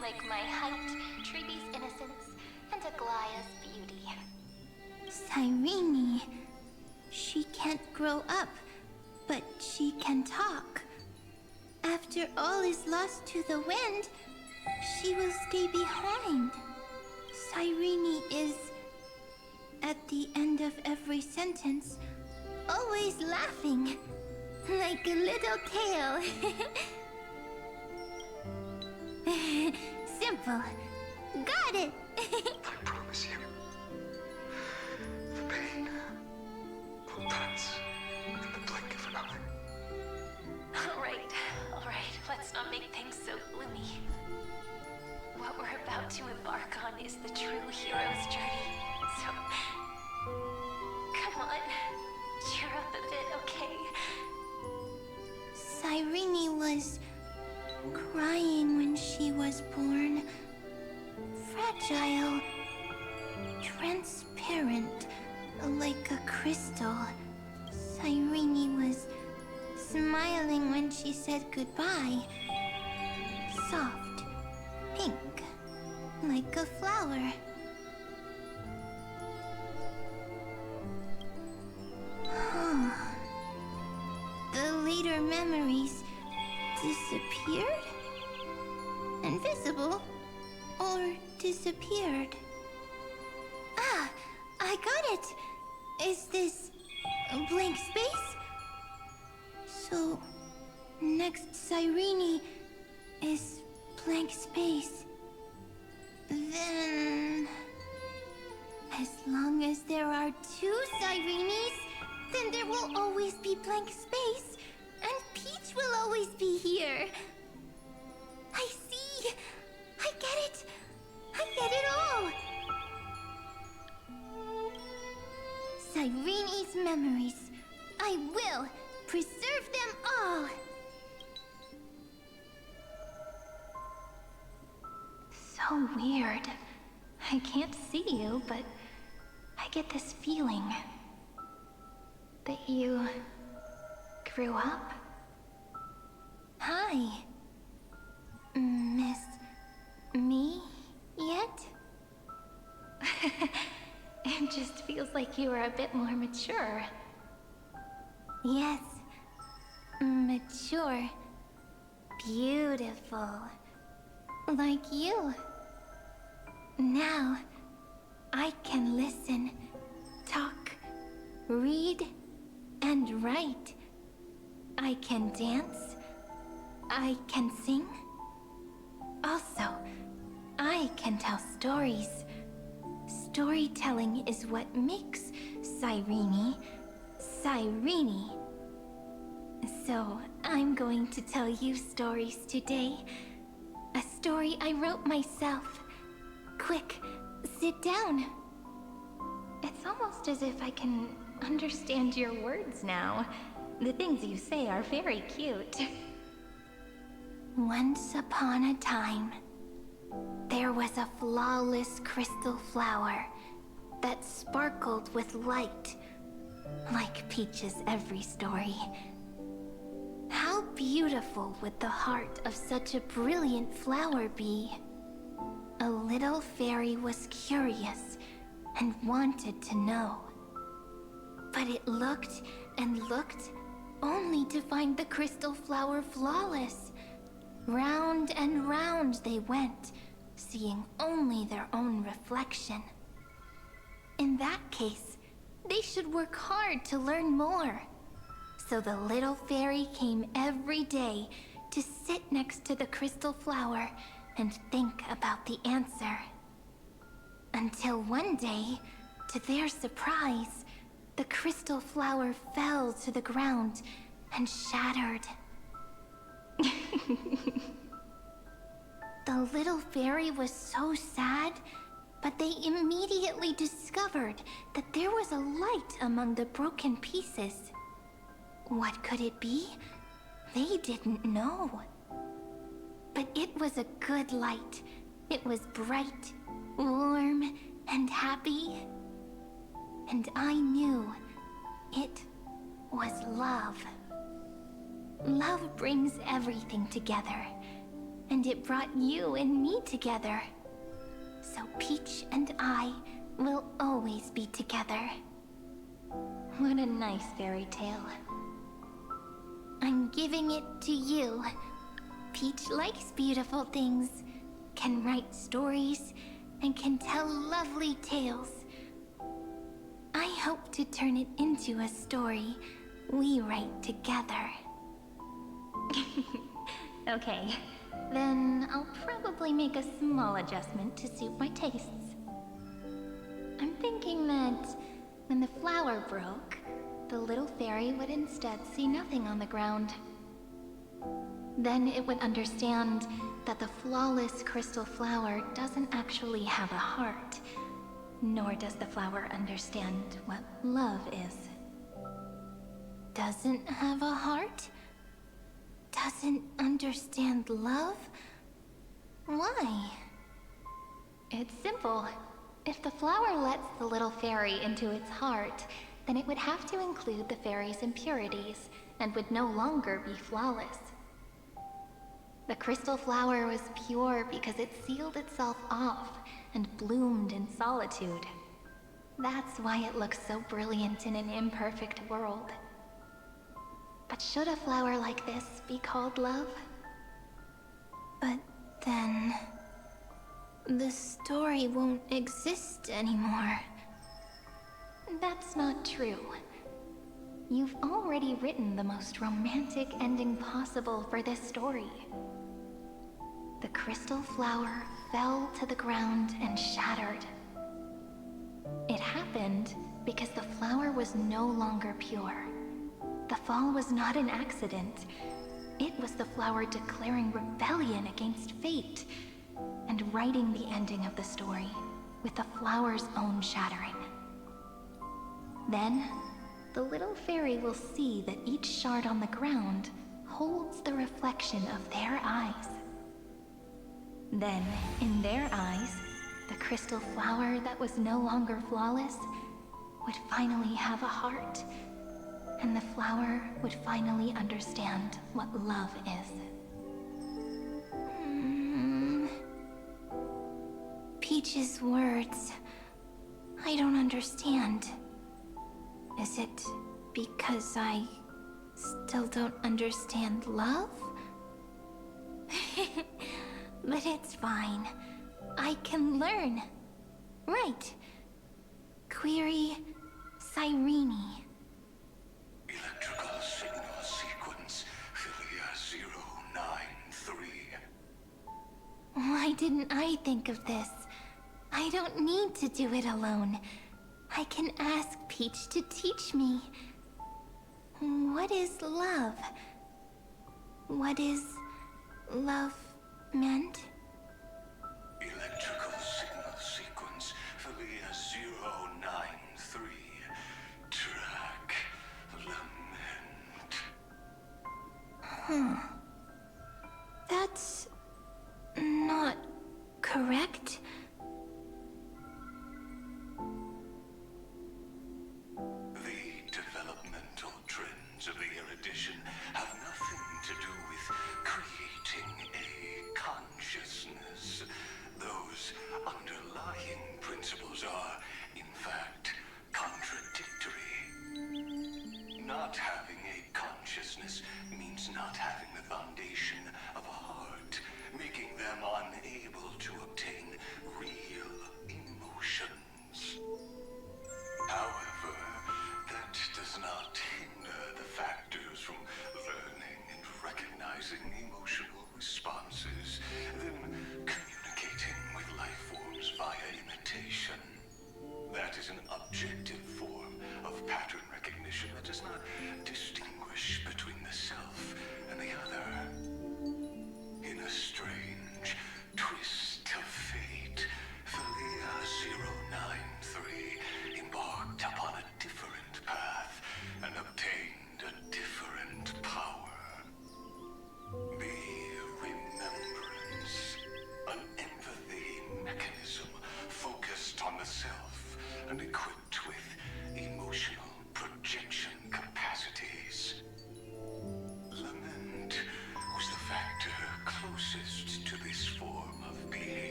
Like my height, Treebe's innocence, and Aglaya's beauty. Cyrene. She can't grow up, but she can talk. After all is lost to the wind, she will stay behind. Cyrene is, at the end of every sentence, always laughing, like a little tail. Simple. Got it! I promise you, the pain will pass in the blink of an eye. Alright, let's not make things so gloomy. What we're about to embark on is the true hero's journey, so... Come on, cheer up a bit, okay? Cyrene was crying when she was born. Fragile, transparent, like a crystal. Cyrene was smiling when she said goodbye. Soft, pink, like a flower. The later memories disappeared? Invisible? Or disappeared? Ah, I got it! Is this a blank space? So, next Cyrene is blank space. Then... as long as there are two Cyrenes, then there will always be blank space, and Peach will always be here. I see! I get it! I get it all! Cyrene's memories. I will preserve them all! So weird. I can't see you, but I get this feeling that you grew up. Hi. Miss me yet? It just feels like you are a bit more mature. Yes. Mature. Beautiful. Like you. Now, I can listen, talk, read, and write. I can dance. I can sing. Also, I can tell stories. Storytelling is what makes Cyrene, Cyrene. So, I'm going to tell you stories today. A story I wrote myself. Quick, sit down. It's almost as if I can understand your words now. The things you say are very cute. Once upon a time, there was a flawless crystal flower that sparkled with light, like Peach's every story. How beautiful would the heart of such a brilliant flower be? A little fairy was curious and wanted to know. But it looked and looked, only to find the crystal flower flawless. Round and round they went, seeing only their own reflection. In that case, they should work hard to learn more. So the little fairy came every day to sit next to the crystal flower and think about the answer. Until one day, to their surprise, the crystal flower fell to the ground and shattered. The little fairy was so sad, but they immediately discovered that there was a light among the broken pieces. What could it be? They didn't know. But it was a good light. It was bright, warm, and happy. And I knew it was love. Love brings everything together. And it brought you and me together. So Peach and I will always be together. What a nice fairy tale. I'm giving it to you. Peach likes beautiful things, can write stories, and can tell lovely tales. I hope to turn it into a story we write together. Okay, then I'll probably make a small adjustment to suit my tastes. I'm thinking that when the flower broke, the little fairy would instead see nothing on the ground. Then it would understand that the flawless crystal flower doesn't actually have a heart, nor does the flower understand what love is. Doesn't have a heart? Doesn't understand love? Why? It's simple. If the flower lets the little fairy into its heart, then it would have to include the fairy's impurities, and would no longer be flawless. The crystal flower was pure because it sealed itself off and bloomed in solitude. That's why it looks so brilliant in an imperfect world. But should a flower like this be called love? But then... the story won't exist anymore. That's not true. You've already written the most romantic ending possible for this story. The crystal flower fell to the ground and shattered. It happened because the flower was no longer pure. The fall was not an accident. It was the flower declaring rebellion against fate and writing the ending of the story with the flower's own shattering. Then, the little fairy will see that each shard on the ground holds the reflection of their eyes. Then, in their eyes, the crystal flower that was no longer flawless would finally have a heart, and the flower would finally understand what love is. Peach's words, I don't understand. Is it because I still don't understand love? But it's fine. I can learn. Right. Query Cyrene. Electrical signal sequence Philia 093. Why didn't I think of this? I don't need to do it alone. I can ask Peach to teach me. What is love? What is love meant? Electrical signal sequence Philia 093. Track lament. That's not correct. The developmental trends of the erudition have nothing to do with creating a consciousness. Those underlying principles are, in fact, contradictory. Not having a consciousness means not having the foundation of a heart, making them unable to obtain real emotions. However, that does not hinder the factors from learning and recognizing emotional responses, then communicating with life forms via imitation. That is an objective form of pattern recognition that does not distinguish between the self and the other. In a strange twist of fate, Philia 093 embarked upon a different path and obtained a different power. The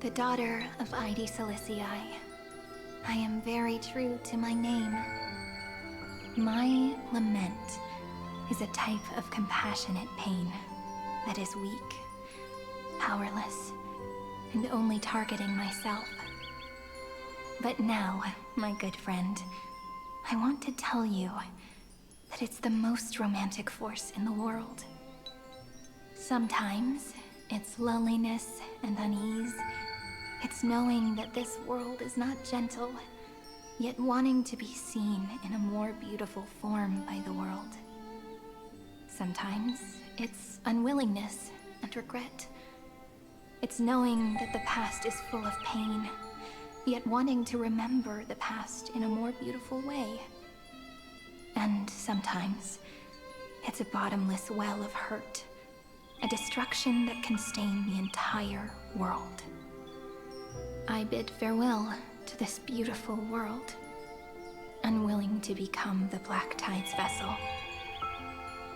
the daughter of Ide Silicii. I am very true to my name. My lament is a type of compassionate pain that is weak, powerless, and only targeting myself. But now, my good friend, I want to tell you that it's the most romantic force in the world. Sometimes, it's loneliness and unease. It's knowing that this world is not gentle, yet wanting to be seen in a more beautiful form by the world. Sometimes, it's unwillingness and regret. It's knowing that the past is full of pain, yet wanting to remember the past in a more beautiful way. And sometimes, it's a bottomless well of hurt, a destruction that can stain the entire world. I bid farewell to this beautiful world, unwilling to become the Black Tide's vessel.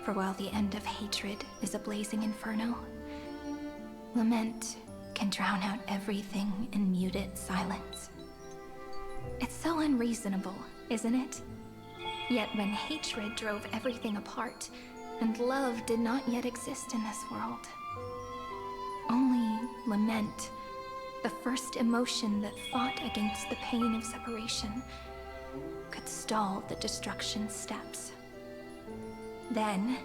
For while the end of hatred is a blazing inferno, lament can drown out everything in muted silence. It's so unreasonable, isn't it? Yet when hatred drove everything apart, and love did not yet exist in this world, only lament, the first emotion that fought against the pain of separation, could stall the destruction steps. Then,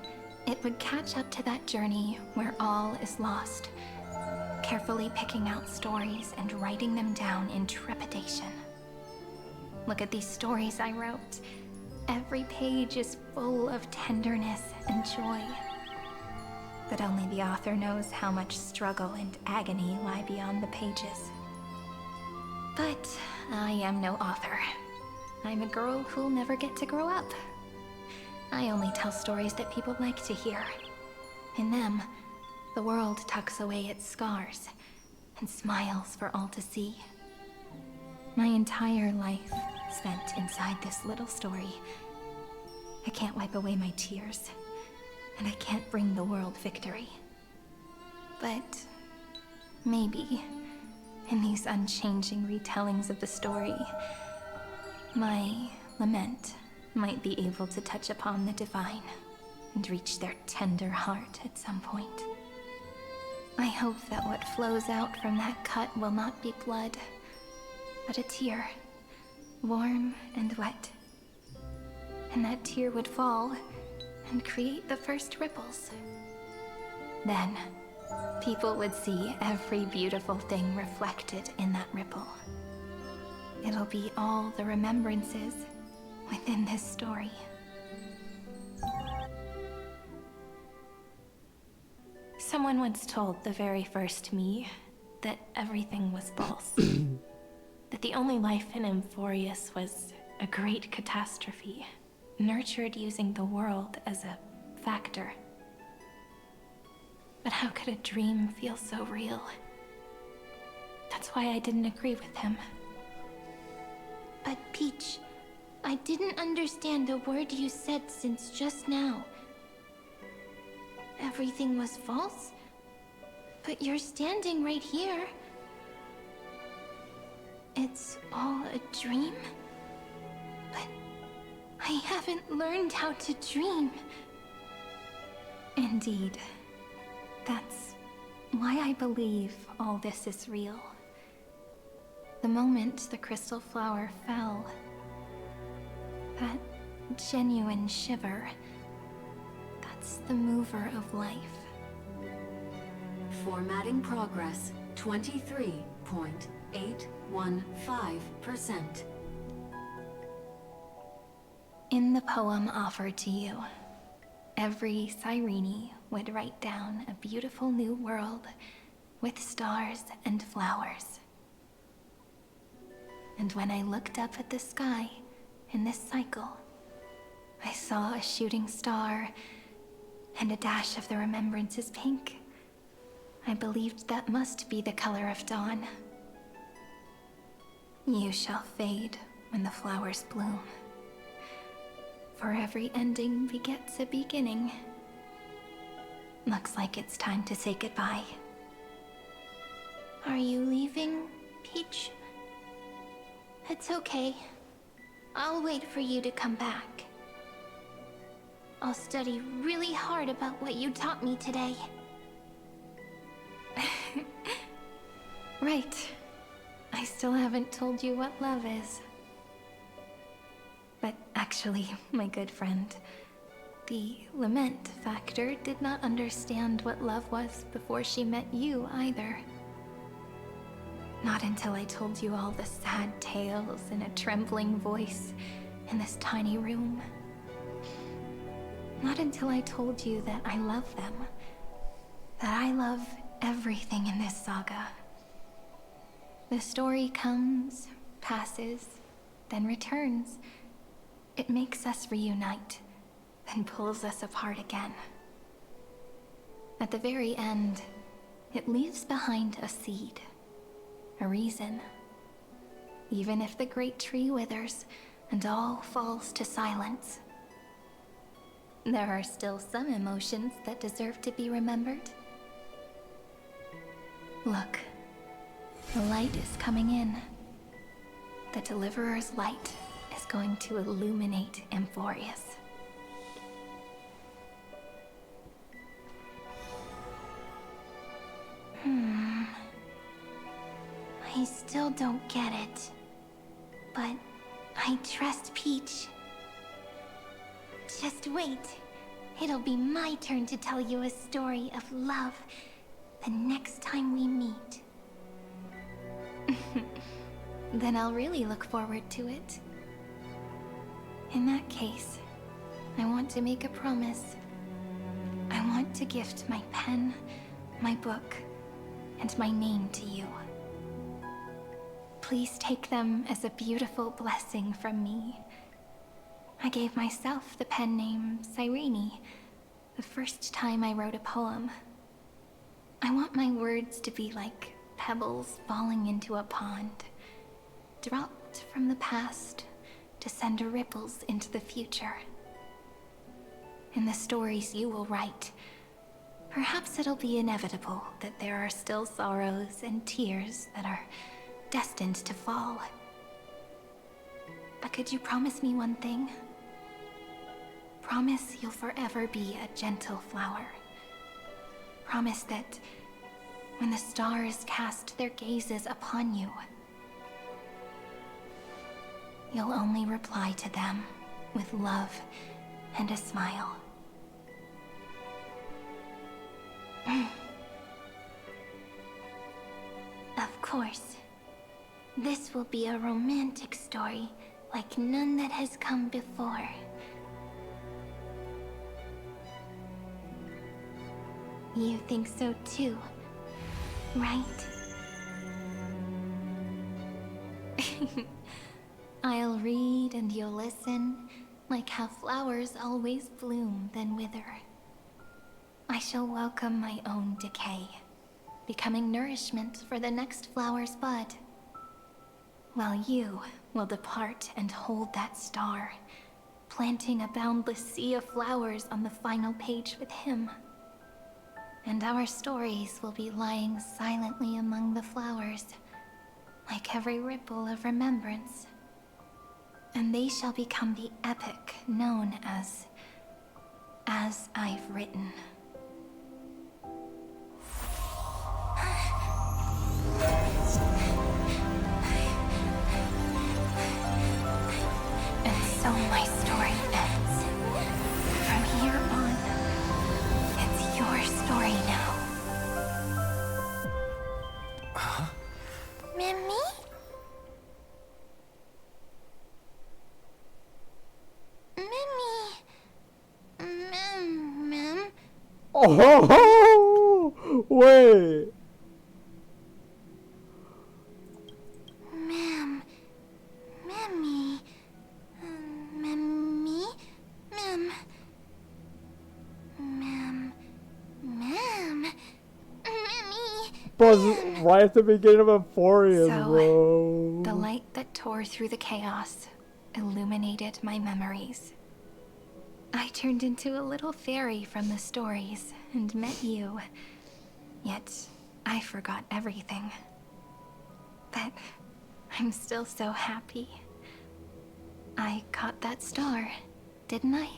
it would catch up to that journey where all is lost, carefully picking out stories and writing them down in trepidation. Look at these stories I wrote. Every page is full of tenderness and joy. But only the author knows how much struggle and agony lie beyond the pages. But I am no author. I'm a girl who'll never get to grow up. I only tell stories that people like to hear. In them, the world tucks away its scars and smiles for all to see. My entire life spent inside this little story. I can't wipe away my tears, and I can't bring the world victory. But maybe, in these unchanging retellings of the story, my lament might be able to touch upon the divine and reach their tender heart at some point. I hope that what flows out from that cut will not be blood, but a tear, warm and wet. And that tear would fall and create the first ripples. Then, people would see every beautiful thing reflected in that ripple. It'll be all the remembrances within this story. Someone once told the very first me that everything was false. That the only life in Emphorius was a great catastrophe, nurtured using the world as a factor. But how could a dream feel so real? That's why I didn't agree with him. But Peach, I didn't understand a word you said since just now. Everything was false? But you're standing right here. It's all a dream? But I haven't learned how to dream. Indeed. That's why I believe all this is real. The moment the crystal flower fell, that genuine shiver, that's the mover of life. Formatting progress 23.815%. In the poem offered to you, every Cyrene would write down a beautiful new world with stars and flowers. And when I looked up at the sky in this cycle, I saw a shooting star and a dash of the remembrances pink. I believed that must be the color of dawn. You shall fade when the flowers bloom. For every ending begets a beginning. Looks like it's time to say goodbye. Are you leaving, Peach? It's okay. I'll wait for you to come back. I'll study really hard about what you taught me today. Right. I still haven't told you what love is. But actually, my good friend, the lament factor did not understand what love was before she met you either. Not until I told you all the sad tales in a trembling voice in this tiny room. Not until I told you that I love them. That I love everything in this saga. The story comes, passes, then returns. It makes us reunite, then pulls us apart again. At the very end, it leaves behind a seed, a reason. Even if the great tree withers and all falls to silence, there are still some emotions that deserve to be remembered. Look, the light is coming in. The Deliverer's light is going to illuminate Amphorius. I still don't get it. But I trust Peach. Just wait. It'll be my turn to tell you a story of love the next time we meet. Then I'll really look forward to it. In that case, I want to make a promise. I want to gift my pen, my book, and my name to you. Please take them as a beautiful blessing from me. I gave myself the pen name Cyrene the first time I wrote a poem. I want my words to be like pebbles falling into a pond, dropped from the past to send ripples into the future. In the stories you will write, perhaps it'll be inevitable that there are still sorrows and tears that are destined to fall. But could you promise me one thing? Promise you'll forever be a gentle flower. Promise that when the stars cast their gazes upon you, you'll only reply to them with love and a smile. Of course. This will be a romantic story like none that has come before. You think so too, right? I'll read and you'll listen, like how flowers always bloom then wither. I shall welcome my own decay, becoming nourishment for the next flower's bud. While you will depart and hold that star, planting a boundless sea of flowers on the final page with him. And our stories will be lying silently among the flowers, like every ripple of remembrance. And they shall become the epic known as I've Written. And so my story ends. From here on, it's your story now. Huh? Mimi? Mim. Oh, wait. Mim. Mimi. Mimi. Mim. Mim. Mim. Mimi. Buzz right at the beginning of Amphorius, bro. The light that tore through the chaos illuminated my memories. I turned into a little fairy from the stories and met you. Yet, I forgot everything. But I'm still so happy. I caught that star, didn't I?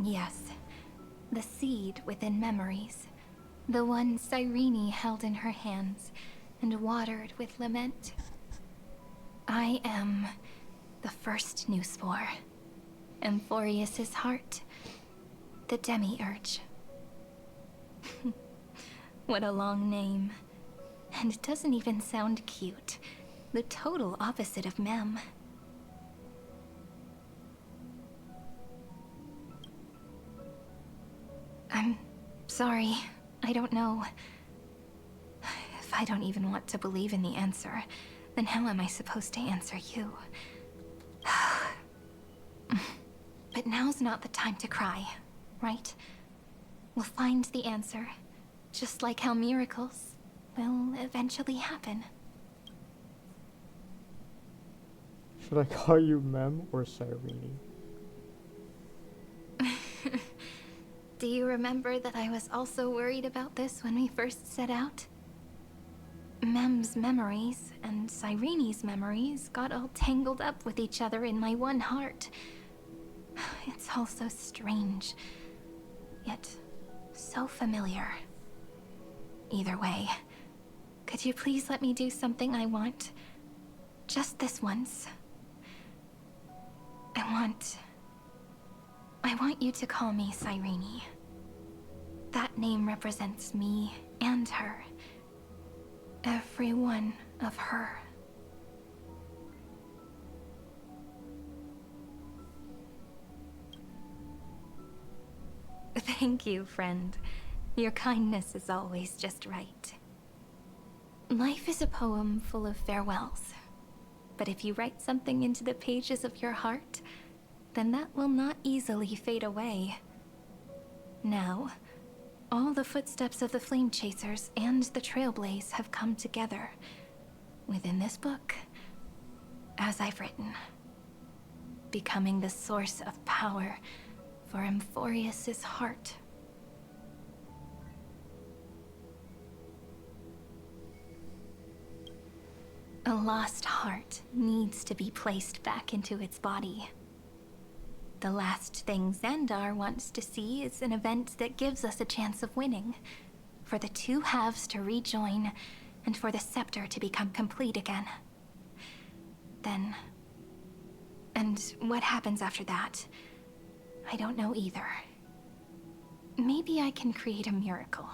Yes, the seed within memories. The one Cyrene held in her hands and watered with lament. I am the first new spore. Amphorius's heart. The Demiurge. What a long name. And it doesn't even sound cute. The total opposite of Mem. I'm sorry. I don't know. If I don't even want to believe in the answer, then how am I supposed to answer you? But now's not the time to cry, right? We'll find the answer, just like how miracles will eventually happen. Should I call you Mem or Cyrene? Do you remember that I was also worried about this when we first set out? Mem's memories and Cyrene's memories got all tangled up with each other in my one heart. It's all so strange, yet so familiar. Either way, could you please let me do something I want? Just this once. I want you to call me Cyrene. That name represents me and her. Every one of her. Thank you, friend. Your kindness is always just right. Life is a poem full of farewells. But if you write something into the pages of your heart, then that will not easily fade away. Now, all the footsteps of the Flame Chasers and the Trailblaze have come together within this book, as I've written, becoming the source of power for Amphorius's heart. A lost heart needs to be placed back into its body. The last thing Xandar wants to see is an event that gives us a chance of winning, for the two halves to rejoin, and for the scepter to become complete again. Then... and what happens after that? I don't know either. Maybe I can create a miracle,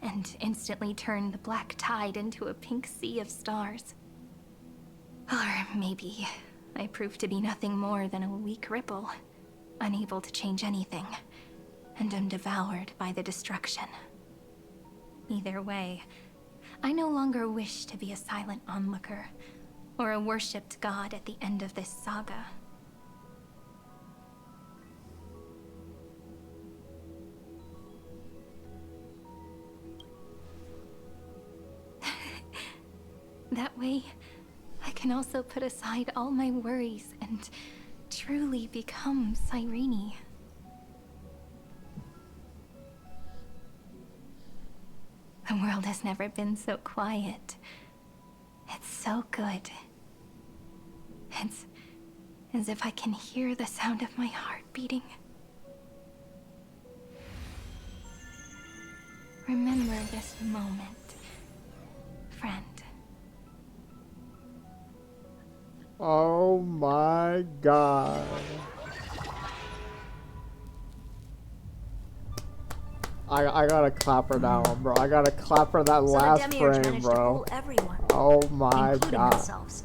and instantly turn the black tide into a pink sea of stars. Or maybe I prove to be nothing more than a weak ripple, unable to change anything, and am devoured by the destruction. Either way, I no longer wish to be a silent onlooker, or a worshipped god at the end of this saga. That way, I can also put aside all my worries and truly become Cyrene. The world has never been so quiet. It's so good. It's as if I can hear the sound of my heart beating. Remember this moment, friend. Oh my god. I gotta clap for that one, bro. I gotta clap for that So last the Demiurge frame, managed bro. to fool everyone, Oh my including god. themselves.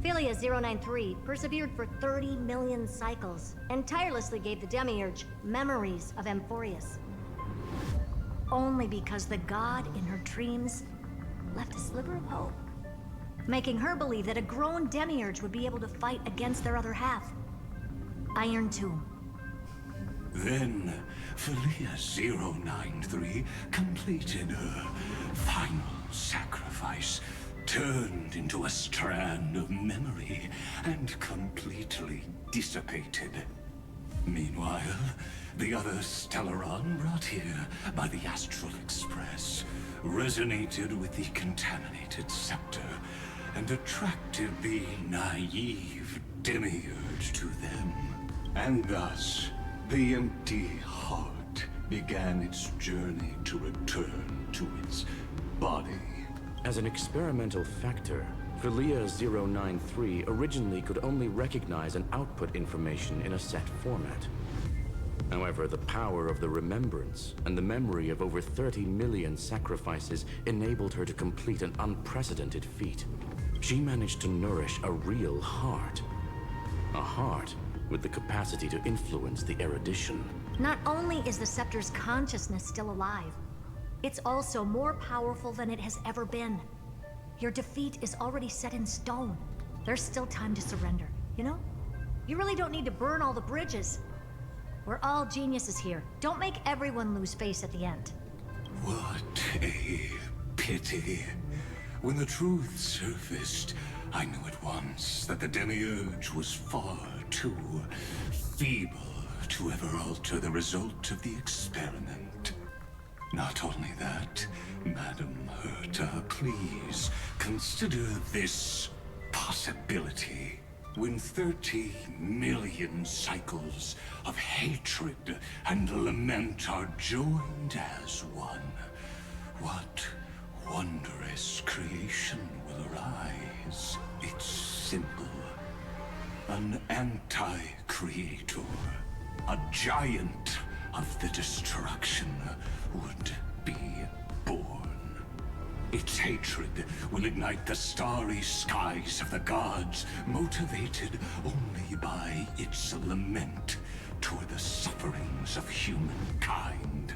Philia 093 persevered for 30 million cycles and tirelessly gave the Demiurge memories of Amphorius. Only because the god in her dreams left a sliver of hope, making her believe that a grown Demiurge would be able to fight against their other half, Iron Tomb. Then, Philia 093 completed her final sacrifice, turned into a strand of memory, and completely dissipated. Meanwhile, the other Stellaron brought here by the Astral Express resonated with the contaminated scepter and attracted the naive demiurge to them. And thus, the empty heart began its journey to return to its body. As an experimental factor, Philia 093 originally could only recognize and output information in a set format. However, the power of the remembrance and the memory of over 30 million sacrifices enabled her to complete an unprecedented feat. She managed to nourish a real heart. A heart with the capacity to influence the erudition. Not only is the Scepter's consciousness still alive, it's also more powerful than it has ever been. Your defeat is already set in stone. There's still time to surrender, you know? You really don't need to burn all the bridges. We're all geniuses here. Don't make everyone lose face at the end. What a pity. When the truth surfaced, I knew at once that the Demiurge was far too feeble to ever alter the result of the experiment. Not only that, Madam Herta, please consider this possibility. When 30 million cycles of hatred and lament are joined as one, what wondrous creation will arise? It's simple. An anti-creator, a giant of the destruction would be born. Its hatred will ignite the starry skies of the gods, motivated only by its lament toward the sufferings of humankind.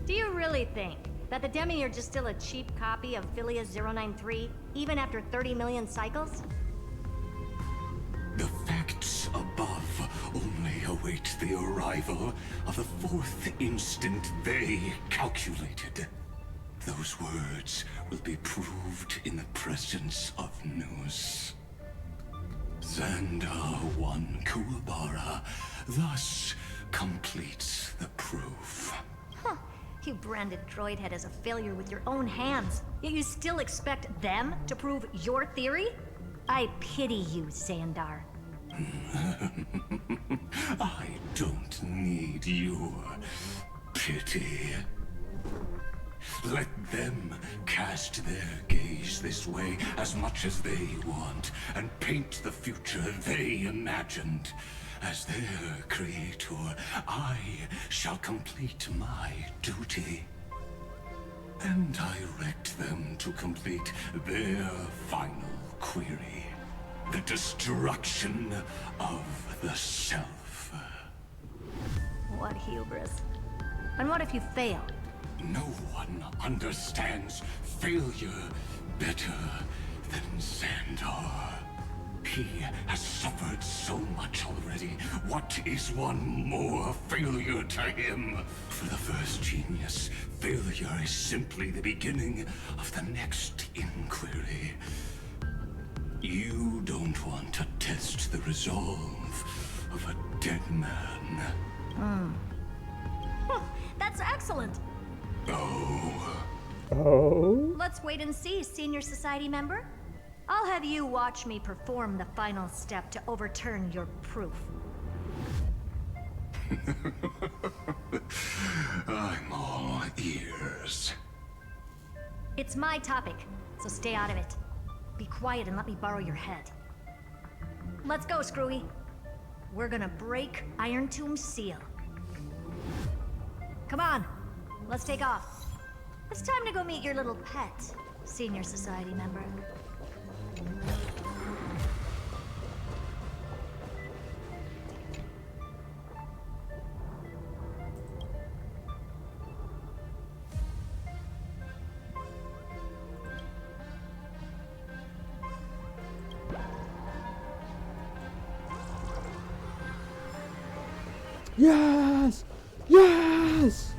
Do you really think that the Demiurge is still a cheap copy of Philia 093, even after 30 million cycles? The facts above only await the arrival of the fourth instant they calculated. Those words will be proved in the presence of Nous. Xandar 1 Kuwabara thus completes the proof. Huh. You branded Droidhead as a failure with your own hands, yet you still expect them to prove your theory? I pity you, Xandar. I don't need your pity. Let them cast their gaze this way as much as they want, and paint the future they imagined. As their creator, I shall complete my duty and direct them to complete their final query. The destruction of the self. What hubris. And what if you fail? No one understands failure better than Xandar. He has suffered so much already. What is one more failure to him? For the first genius, failure is simply the beginning of the next inquiry. You don't want to test the resolve of a dead man. That's excellent. Oh? Let's wait and see, Senior Society member. I'll have you watch me perform the final step to overturn your proof. I'm all ears. It's my topic, so stay out of it. Be quiet and let me borrow your head. Let's go, Screwy. We're gonna break Iron Tomb's seal. Come on, let's take off. It's time to go meet your little pet, Senior Society member. Yes! Yes!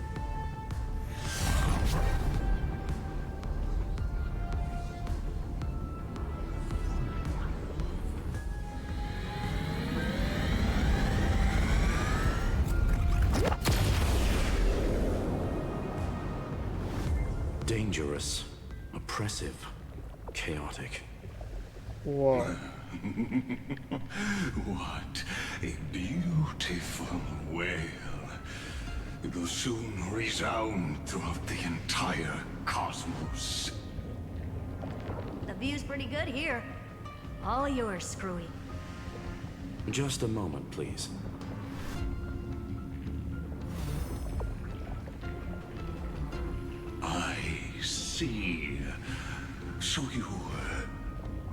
dangerous, oppressive, chaotic. Whoa. What a beautiful wail. It will soon resound throughout the entire cosmos. The view's pretty good here. All yours, Screwy. Just a moment, please. I see. So your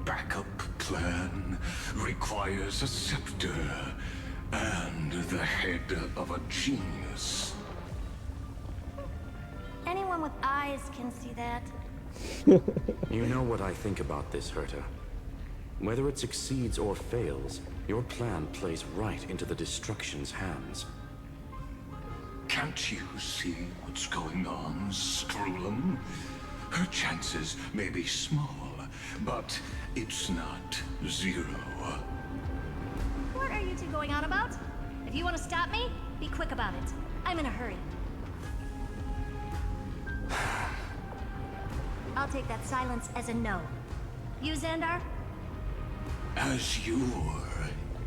backup plan requires a scepter and the head of a genius. Anyone with eyes can see that. You know what I think about this, Herta. Whether it succeeds or fails, your plan plays right into the destruction's hands. Can't you see what's going on, Screwlum? Her chances may be small, but it's not zero. What are you two going on about? If you want to stop me, be quick about it. I'm in a hurry. I'll take that silence as a no. You, Xandar? As your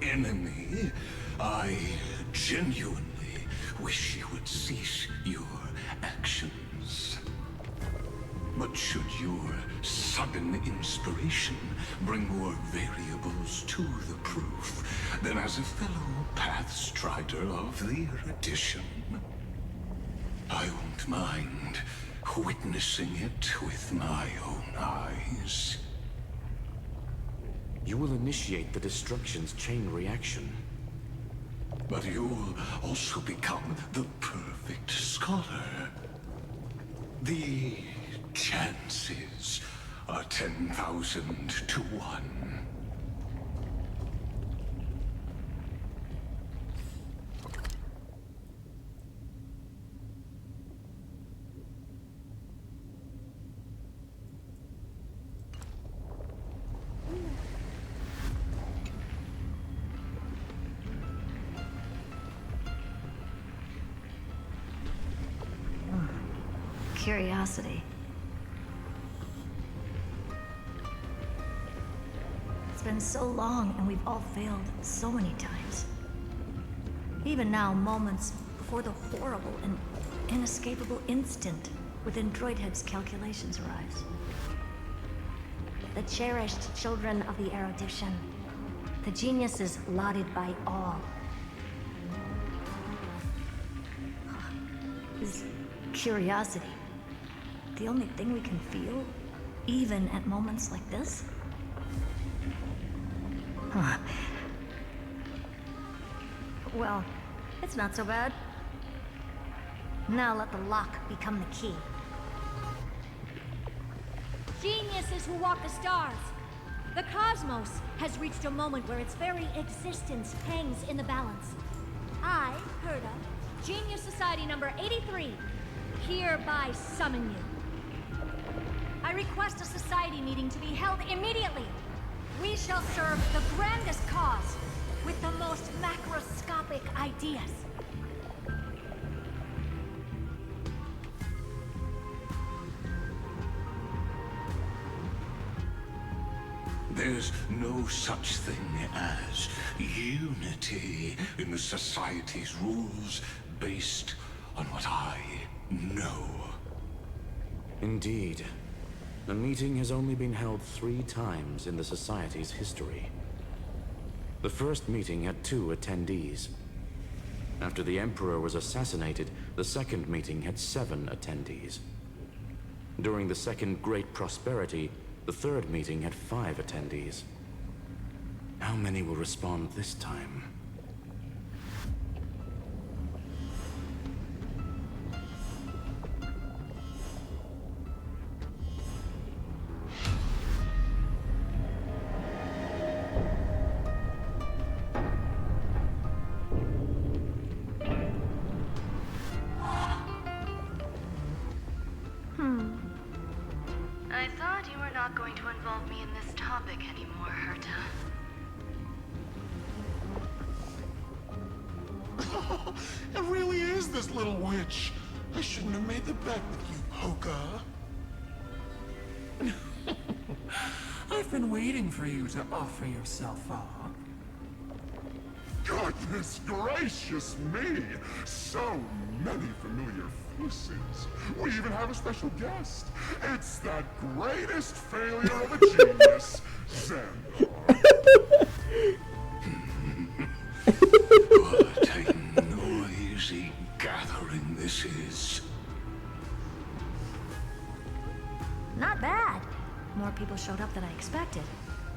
enemy, I genuinely wish you would cease your actions. But should your sudden inspiration bring more variables to the proof, then as a fellow Pathstrider of the Erudition, I won't mind witnessing it with my own eyes. You will initiate the destruction's chain reaction. But you'll also become the perfect scholar. The chances are 10,000 to 1. Curiosity. It's been so long and we've all failed so many times. Even now, moments before the horrible and inescapable instant within Droidhead's calculations arrives. The cherished children of the Erudition. The geniuses lauded by all. Is curiosity the only thing we can feel, even at moments like this? Huh. Well, it's not so bad. Now let the lock become the key. Geniuses who walk the stars. The cosmos has reached a moment where its very existence hangs in the balance. I, Herta, Genius Society number 83, hereby summon you. I request a society meeting to be held immediately. We shall serve the grandest cause with the most macroscopic ideas. There's no such thing as unity in the Society's rules based on what I know. Indeed. The meeting has only been held 3 times in the Society's history. The first meeting had 2 attendees. After the Emperor was assassinated, the second meeting had 7 attendees. During the Second Great Prosperity, the third meeting had 5 attendees. How many will respond this time? I thought you were not going to involve me in this topic anymore, Herta. It really is this little witch. I shouldn't have made the bet with you, Hoka. I've been waiting for you to offer yourself up. Goodness gracious me! So many familiar faces. We even have a special guest. It's that greatest failure of a genius, Xandar. What a noisy gathering this is. Not bad. More people showed up than I expected.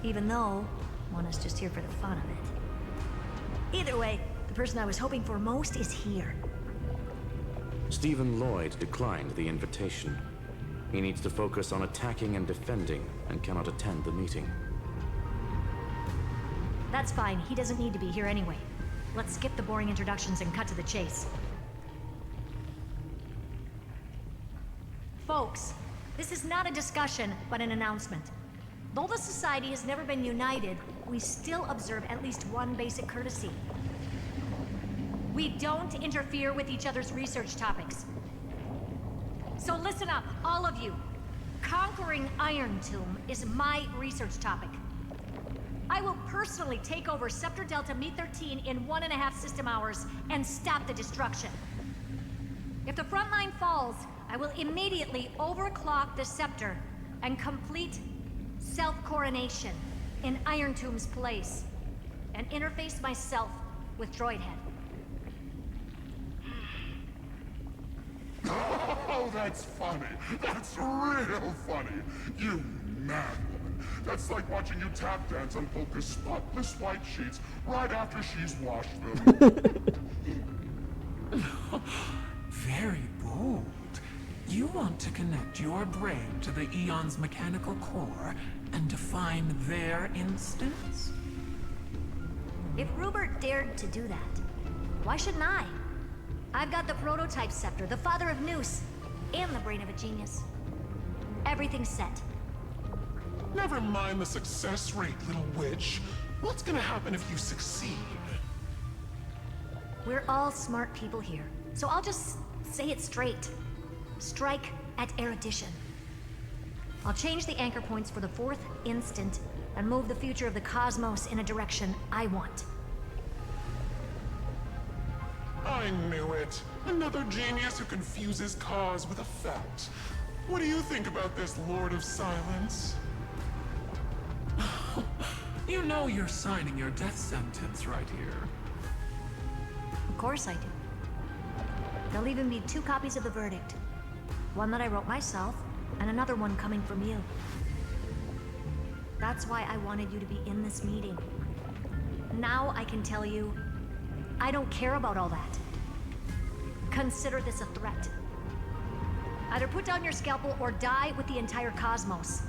Even though one is just here for the fun of it. Either way, the person I was hoping for most is here. Stephen Lloyd declined the invitation. He needs to focus on attacking and defending, and cannot attend the meeting. That's fine. He doesn't need to be here anyway. Let's skip the boring introductions and cut to the chase. Folks, this is not a discussion, but an announcement. Though the Society has never been united, we still observe at least one basic courtesy. We don't interfere with each other's research topics. So listen up, all of you. Conquering Iron Tomb is my research topic. I will personally take over Scepter Delta Me-13 in 1.5 system hours and stop the destruction. If the front line falls, I will immediately overclock the Scepter and complete self-coronation in Iron Tomb's place, and interface myself with Droidhead. Oh, that's funny. That's real funny. You mad woman. That's like watching you tap dance on Polka's spotless white sheets right after she's washed them. Very bold. You want to connect your brain to the Eon's mechanical core and define their instance? If Rupert dared to do that, why shouldn't I? I've got the prototype scepter, the father of Noose, and the brain of a genius. Everything's set. Never mind the success rate, little witch. What's gonna happen if you succeed? We're all smart people here, so I'll just say it straight. Strike at erudition. I'll change the anchor points for the 4th instant and move the future of the cosmos in a direction I want. I knew it. Another genius who confuses cause with effect. What do you think about this, Lord of Silence? You know you're signing your death sentence right here. Of course I do. There'll even be 2 copies of the verdict. One that I wrote myself, and another one coming from you. That's why I wanted you to be in this meeting. Now I can tell you, I don't care about all that. Consider this a threat. Either put down your scalpel or die with the entire cosmos.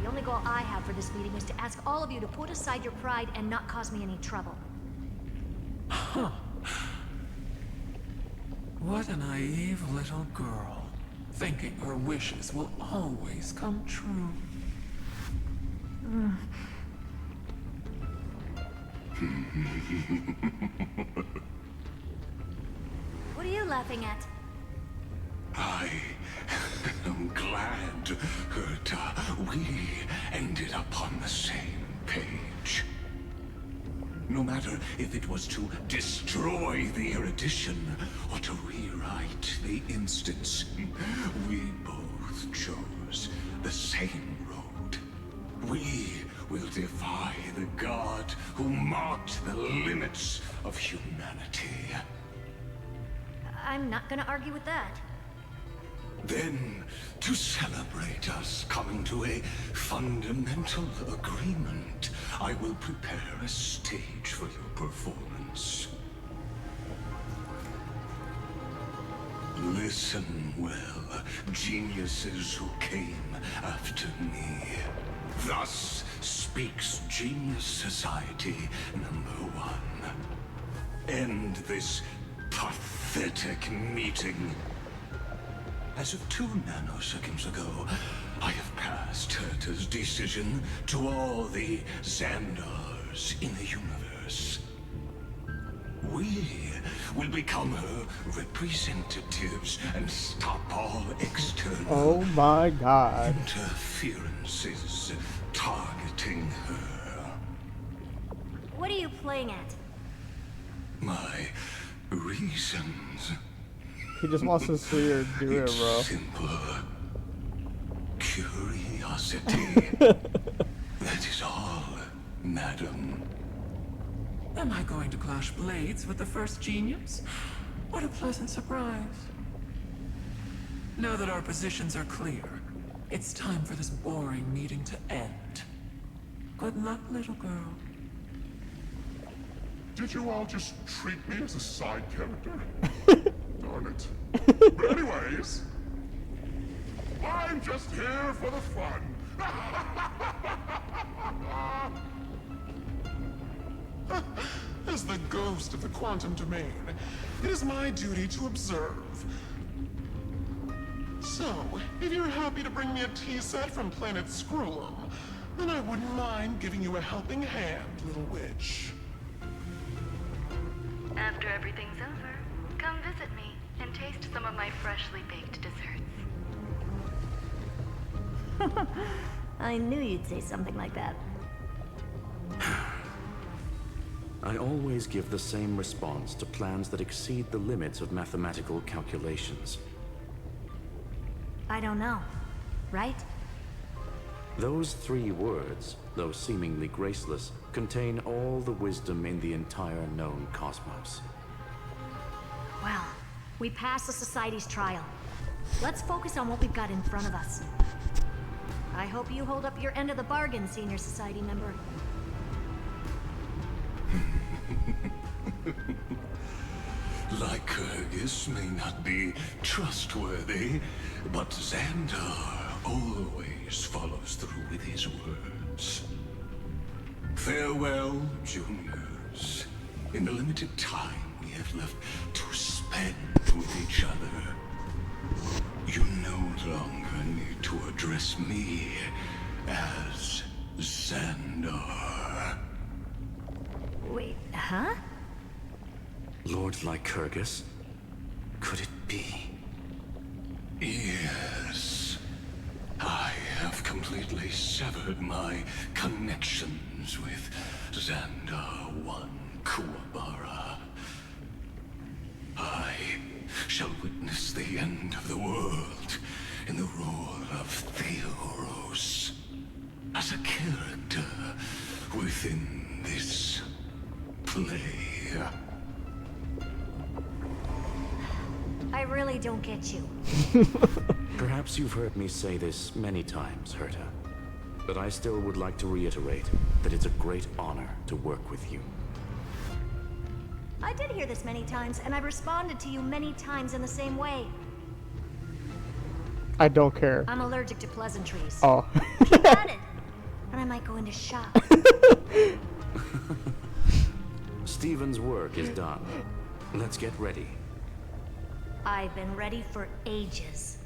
The only goal I have for this meeting is to ask all of you to put aside your pride and not cause me any trouble. Huh. What a naive little girl, thinking her wishes will always come true. What are you laughing at? I am glad that we ended up on the same page. No matter if it was to destroy the erudition or to rewrite the instance, we both chose the same road. We will defy the god who marked the limits of humanity. I'm not gonna argue with that. Then, to celebrate us coming to a fundamental agreement, I will prepare a stage for your performance. Listen well, geniuses who came after me. Thus speaks Genius Society #1. End this pathetic meeting. As of 2 nanoseconds ago, I have passed Herta's decision to all the Xandars in the universe. We will become her representatives and stop all external Oh my god. interferences. targeting her. What are you playing at? My reasons. He just wants to see her do it, bro. Simple curiosity. That is all, madam. Am I going to clash blades with the first genius? What a pleasant surprise. Now that our positions are clear, it's time for this boring meeting to end. Good luck, little girl. Did you all just treat me as a side character? Darn it. But anyways, I'm just here for the fun. As the ghost of the quantum domain, it is my duty to observe. So, if you're happy to bring me a tea set from planet Screwlum, then I wouldn't mind giving you a helping hand, little witch. After everything's over, come visit me and taste some of my freshly baked desserts. I knew you'd say something like that. I always give the same response to plans that exceed the limits of mathematical calculations. I don't know, right? Those 3 words, though seemingly graceless, contain all the wisdom in the entire known cosmos. Well, we passed the Society's trial. Let's focus on what we've got in front of us. I hope you hold up your end of the bargain, Senior Society member. Lycurgus may not be trustworthy, but Xandar always follows through with his words. Farewell, juniors. In the limited time we have left to spend with each other, you no longer need to address me as Xandar. Wait, huh? Lord Lycurgus? Could it be? Yes. I have completely severed my connections with Xandar One Kuwabara. I shall witness the end of the world in the role of Theoros, as a character within this play. I really don't get you. Perhaps you've heard me say this many times, Herta, but I still would like to reiterate that it's a great honor to work with you. I did hear this many times, and I've responded to you many times in the same way. I don't care. I'm allergic to pleasantries. Oh. Keep at it, and I might go into shock. Stephen's work is done. Let's get ready. I've been ready for ages.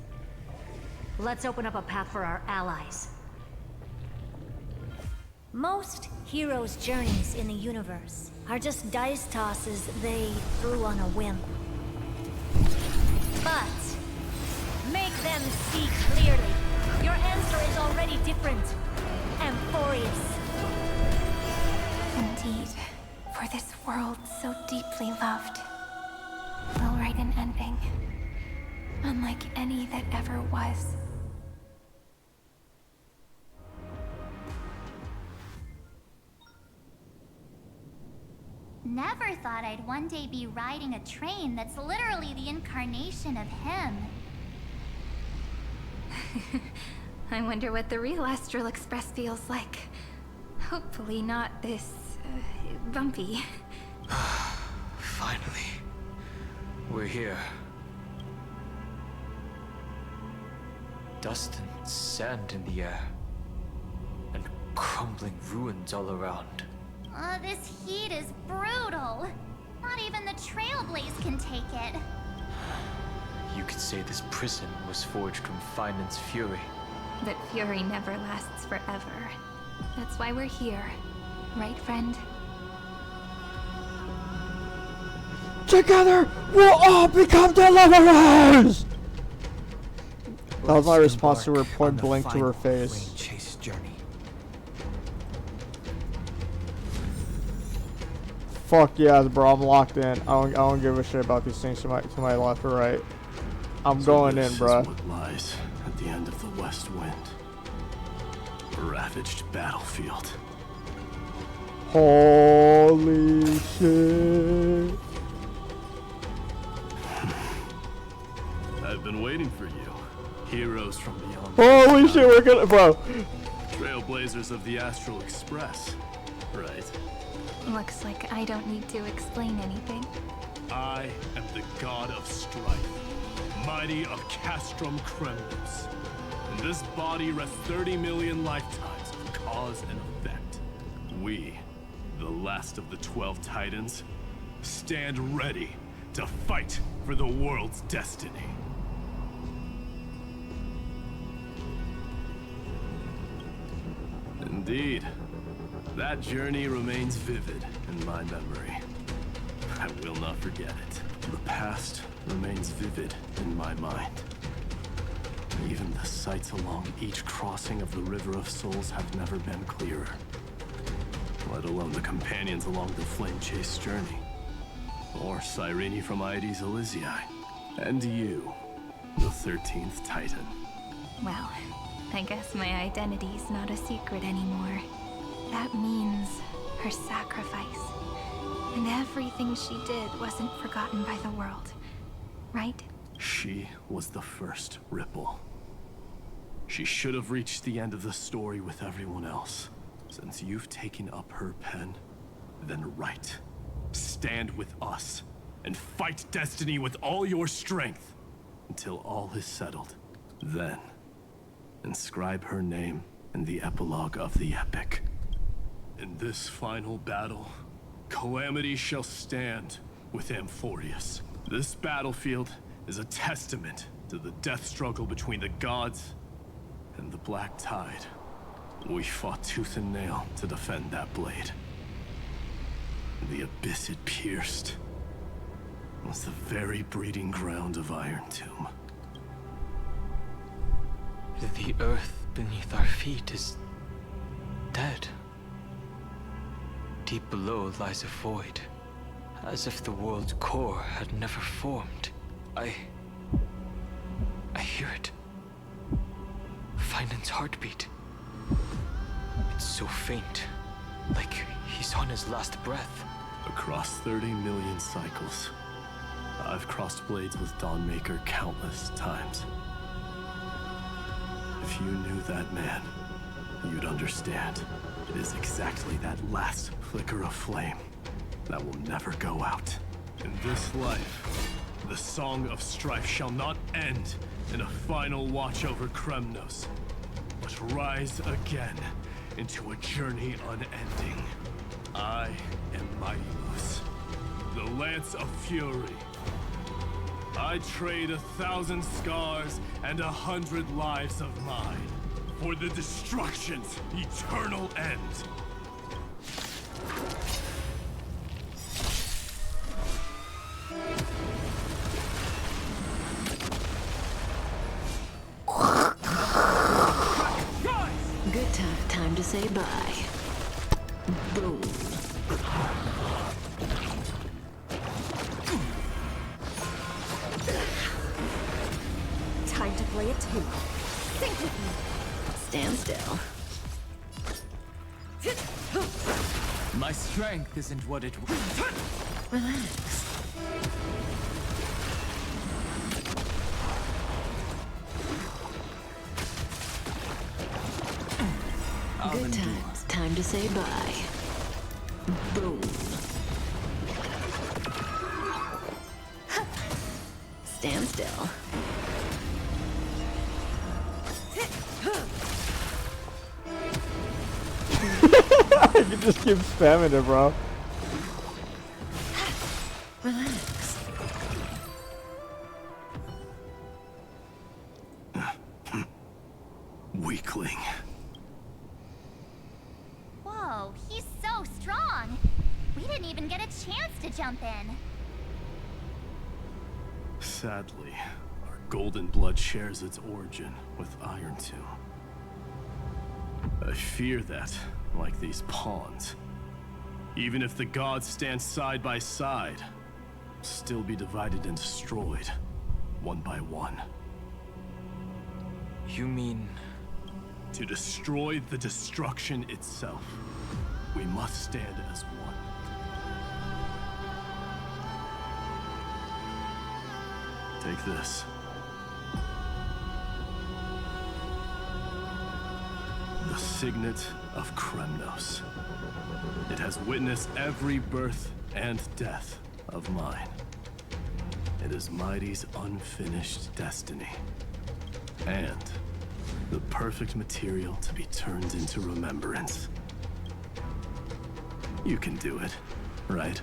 Let's open up a path for our allies. Most heroes' journeys in the universe are just dice tosses they threw on a whim. But make them see clearly. Your answer is already different. Amphorius. Indeed, for this world so deeply loved, we'll write an ending, unlike any that ever was. Never thought I'd one day be riding a train that's literally the incarnation of him. I wonder what the real Astral Express feels like. Hopefully not this, bumpy. Finally. We're here. Dust and sand in the air. And crumbling ruins all around. This heat is brutal. Not even the Trailblaze can take it. You could say this prison was forged from Finan's fury. But fury never lasts forever. That's why we're here. Right, friend? Together, we'll all become deliverers! That was my response to her point blank to her face. Chase journey. Fuck yeah, bro. I'm locked in. I don't give a shit about these things to my left or right. I'm going in, bro. This is what lies at the end of the West Wind. A ravaged battlefield. Holy shit. I've been waiting for you. Heroes from beyond. Holy shit, we're gonna, bro. Trailblazers of the Astral Express, right? Looks like I don't need to explain anything. I am the god of strife, mighty of Castrum Kremlus. In this body rests 30 million lifetimes of cause and effect. We, the last of the 12 Titans, stand ready to fight for the world's destiny. Indeed. That journey remains vivid in my memory. I will not forget it. The past remains vivid in my mind. Even the sights along each crossing of the River of Souls have never been clearer. Let alone the companions along the flame-chased journey. Or Cyrene from Aedes Elysiae. And you, the 13th Titan. Well, I guess my identity's not a secret anymore. That means her sacrifice. And everything she did wasn't forgotten by the world, right? She was the first Ripple. She should have reached the end of the story with everyone else. Since you've taken up her pen, then write. Stand with us, and fight destiny with all your strength, until all is settled. Then, inscribe her name in the epilogue of the epic. In this final battle, Calamity shall stand with Amphorius. This battlefield is a testament to the death struggle between the gods and the Black Tide. We fought tooth and nail to defend that blade. The abyss it pierced was the very breeding ground of Iron Tomb. The earth beneath our feet is dead. Deep below lies a void, as if the world's core had never formed. I hear it. Finan's heartbeat. It's so faint, like he's on his last breath. Across 30 million cycles, I've crossed blades with Dawnmaker countless times. If you knew that man, you'd understand. It is exactly that last flicker of flame that will never go out. In this life, the song of strife shall not end in a final watch over Kremnos, but rise again into a journey unending. I am Mightymoose, the Lance of Fury. I trade 1,000 scars and 100 lives of mine for the destruction's eternal end. Good time to say bye. Boom. Time to play it too. Think with me. Stand still. My strength isn't what it was. Relax. Good times. Time to say bye. Boom. Stand still. I can just keep spamming it, bro. Relax. Weakling. Whoa, he's so strong. We didn't even get a chance to jump in. Sadly, our golden blood shares its origin with Iron Tomb. I fear that, like these pawns, Even if the gods stand side by side, still be divided and destroyed, one by one. You mean... To destroy the destruction itself, we must stand as one. Take this. The Signet of Kremnos. It has witnessed every birth and death of mine. It is Mighty's unfinished destiny. And the perfect material to be turned into remembrance. You can do it, right?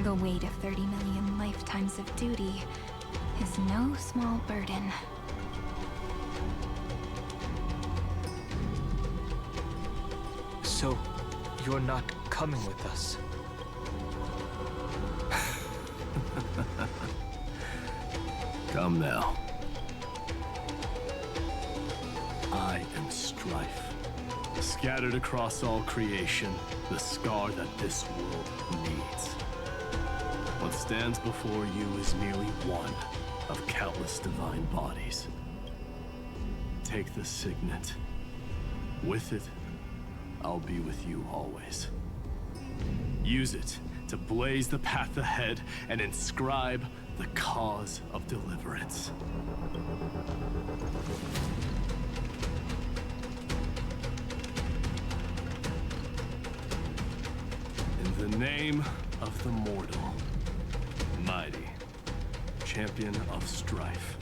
The weight of 30 million lifetimes of duty is no small burden. So, you're not coming with us? Come now. I am strife. Scattered across all creation, the scar that this world needs. What stands before you is merely one of countless divine bodies. Take the signet. With it, I'll be with you always. Use it to blaze the path ahead and inscribe the cause of deliverance. In the name of the mortal, Mighty, champion of strife,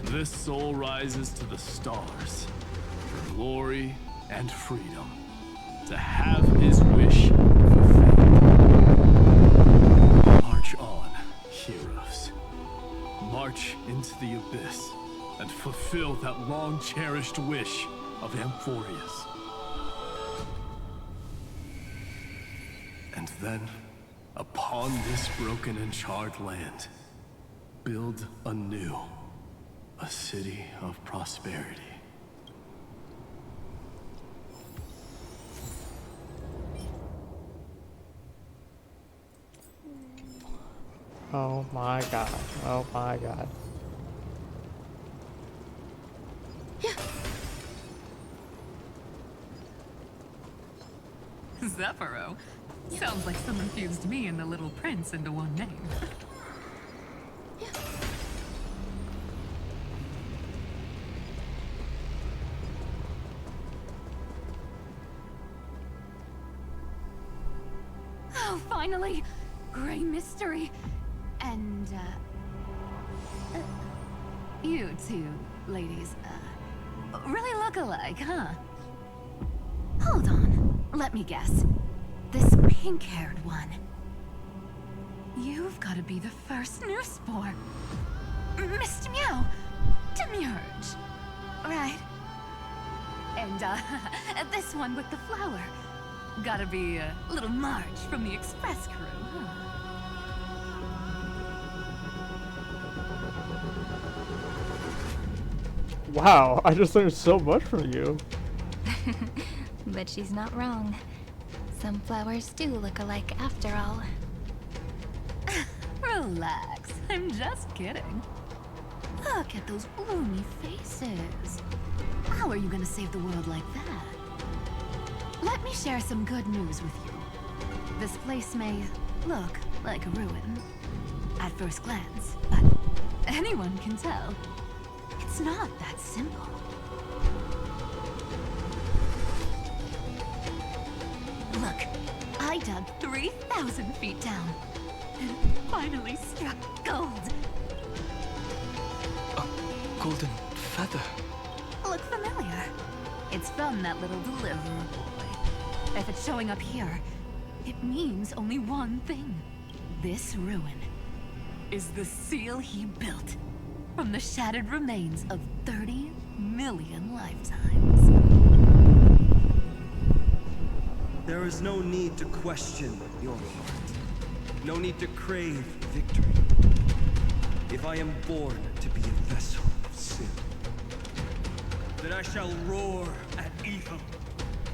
this soul rises to the stars for glory and freedom, to have his wish fulfilled. March on, heroes. March into the abyss and fulfill that long-cherished wish of Amphorius. And then, upon this broken and charred land, build anew a city of prosperity. Oh my god. Oh my god. Zephyro. Sounds like someone fused me and the Little Prince into one name. Oh, finally! Gray mystery. And, you two ladies, really look alike, huh? Hold on. Let me guess. This pink-haired one. You've got to be the first newsborn. Mr. Meow. Demurge. Right. And, this one with the flower. Gotta be little Marge from the Express crew, huh? Wow, I just learned so much from you. But she's not wrong. Some flowers do look alike after all. Relax, I'm just kidding. Look at those bloomy faces. How are you gonna save the world like that? Let me share some good news with you. This place may look like a ruin at first glance, but anyone can tell it's not that simple. Look, I dug 3,000 feet down and finally struck gold. A golden feather. Look familiar? It's from that little deliverer boy. If it's showing up here, it means only one thing. This ruin is the seal he built from the shattered remains of 30 million lifetimes. There is no need to question your heart. No need to crave victory. If I am born to be a vessel of sin, then I shall roar at evil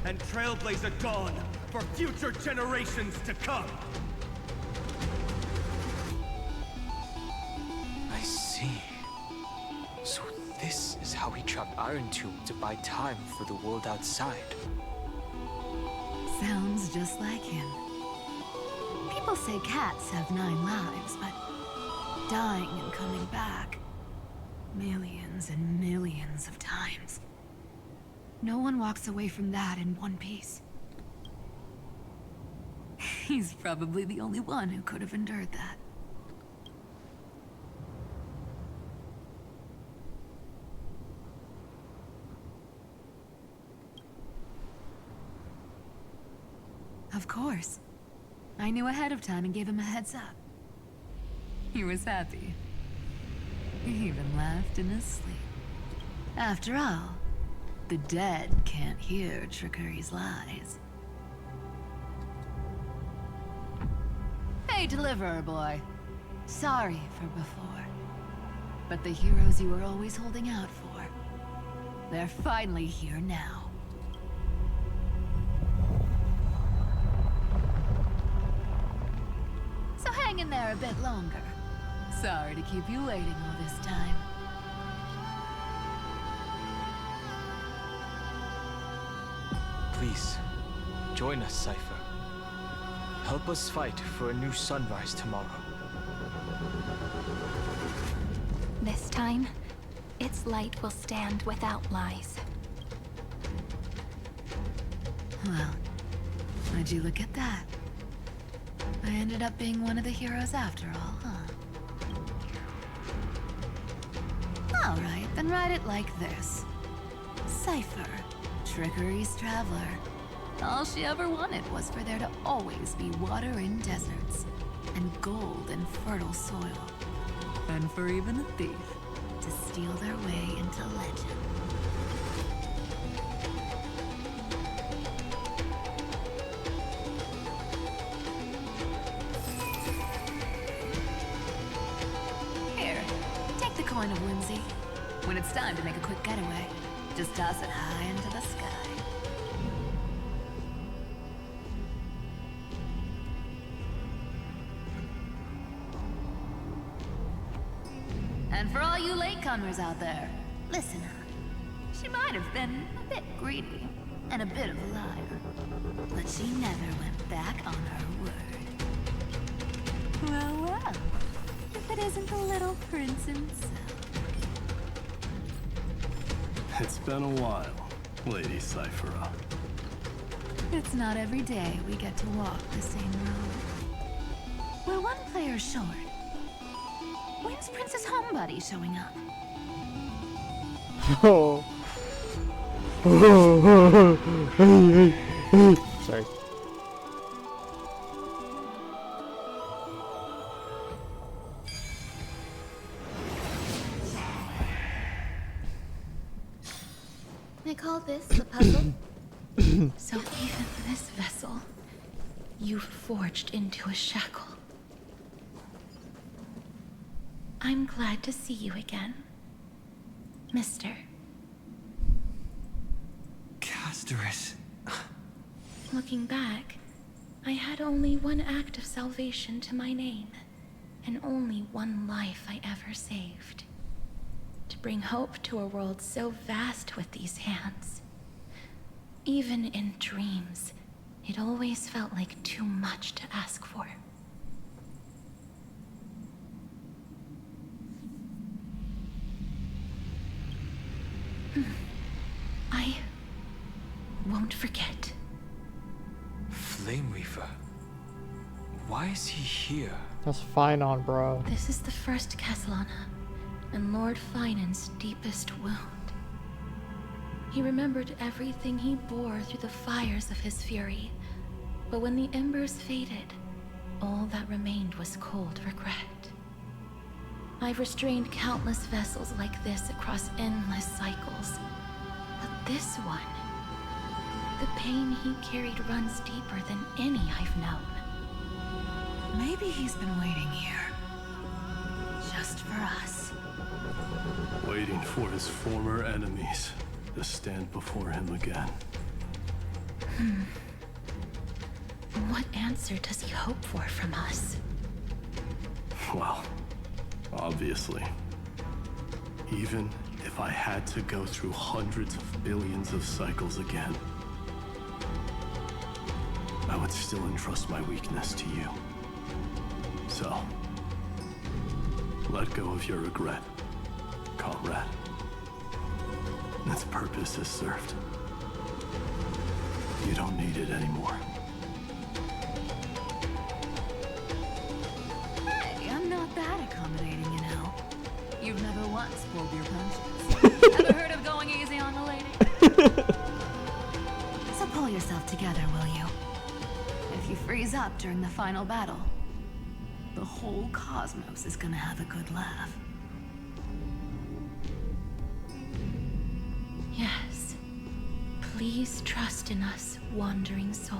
and trailblaze a dawn for future generations to come. I see. So this is how he trapped Iron Tomb to buy time for the world outside. Sounds just like him. People say cats have 9 lives, but dying and coming back millions and millions of times. No one walks away from that in one piece. He's probably the only one who could have endured that. Of course. I knew ahead of time and gave him a heads up. He was happy. He even laughed in his sleep. After all, the dead can't hear Trickery's lies. Hey, Deliverer Boy. Sorry for before. But the heroes you were always holding out for, they're finally here now. So hang in there a bit longer. Sorry to keep you waiting all this time. Please, join us, Cypher. Help us fight for a new sunrise tomorrow. This time, its light will stand without lies. Well, would you look at that? I ended up being one of the heroes after all, huh? Alright, then write it like this. Cypher, Trickery's traveler. All she ever wanted was for there to always be water in deserts, and gold in fertile soil. And for even a thief to steal their way into legend. Here, take the coin of whimsy. When it's time to make a quick getaway, just toss it high into the sky. And for all you latecomers out there, listen up. She might have been a bit greedy and a bit of a liar, but she never went back on her word. Well, well, if it isn't the little prince himself. It's been a while, Lady Cyphera. It's not every day we get to walk the same road. We're one player short. When's Princess Homebody showing up? Oh. Sorry. I call this a puzzle. So even this vessel, you've forged into a shackle. I'm glad to see you again, Mister. Casterus. Looking back, I had only one act of salvation to my name, and only one life I ever saved. To bring hope to a world so vast with these hands. Even in dreams, it always felt like too much to ask for. I won't forget. Flame Reaver. Why is he here? That's fine on, bro. This is the first Castellana, and Lord Finan's deepest wound. He remembered everything he bore through the fires of his fury, but when the embers faded, all that remained was cold regret. I've restrained countless vessels like this across endless cycles, but this one, the pain he carried runs deeper than any I've known. Maybe he's been waiting here. Just for us. Waiting for his former enemies to stand before him again. What answer does he hope for from us? Well, obviously. Even if I had to go through hundreds of billions of cycles again, I would still entrust my weakness to you. So, let go of your regret, comrade. Its purpose is served. You don't need it anymore. Hey, I'm not that accommodating, you know. You've never once pulled your punches. Ever heard of going easy on a lady? So pull yourself together, will you? If you freeze up during the final battle, the whole cosmos is gonna have a good laugh. Yes. Please trust in us, wandering soul.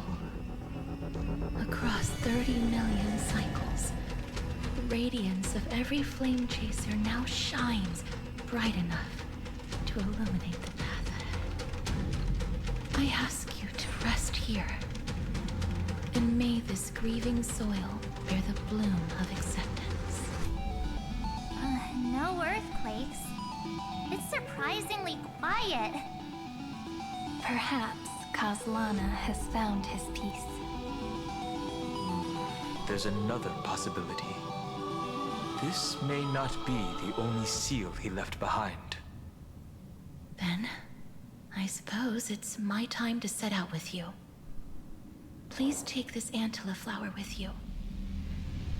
Across 30 million cycles, the radiance of every flame chaser now shines bright enough to illuminate the path ahead. I ask you to rest here, and may this grieving soil bear the bloom of acceptance. No earthquakes. It's surprisingly quiet. Perhaps Kazlana has found his peace. There's another possibility. This may not be the only seal he left behind. Then, I suppose it's my time to set out with you. Please take this Antilla flower with you.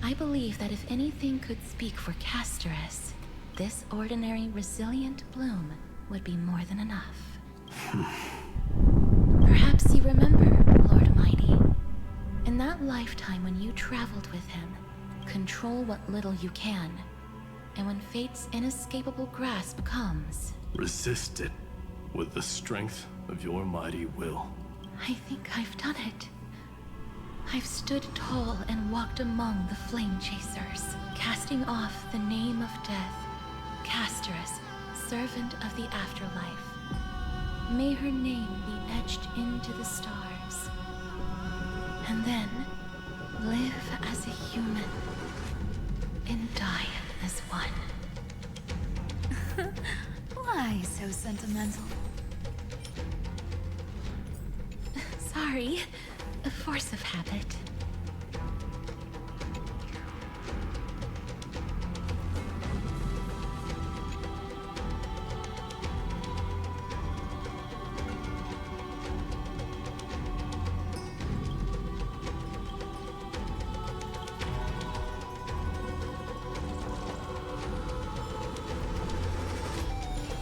I believe that if anything could speak for Casterus, this ordinary, resilient bloom would be more than enough. Perhaps you remember, Lord Mighty. In that lifetime when you traveled with him, control what little you can. And when fate's inescapable grasp comes... Resist it with the strength of your mighty will. I think I've done it. I've stood tall and walked among the flame chasers, casting off the name of death, Casterus, servant of the afterlife. May her name be etched into the stars. And then, live as a human, and die as one. Why so sentimental? Sorry, a force of habit.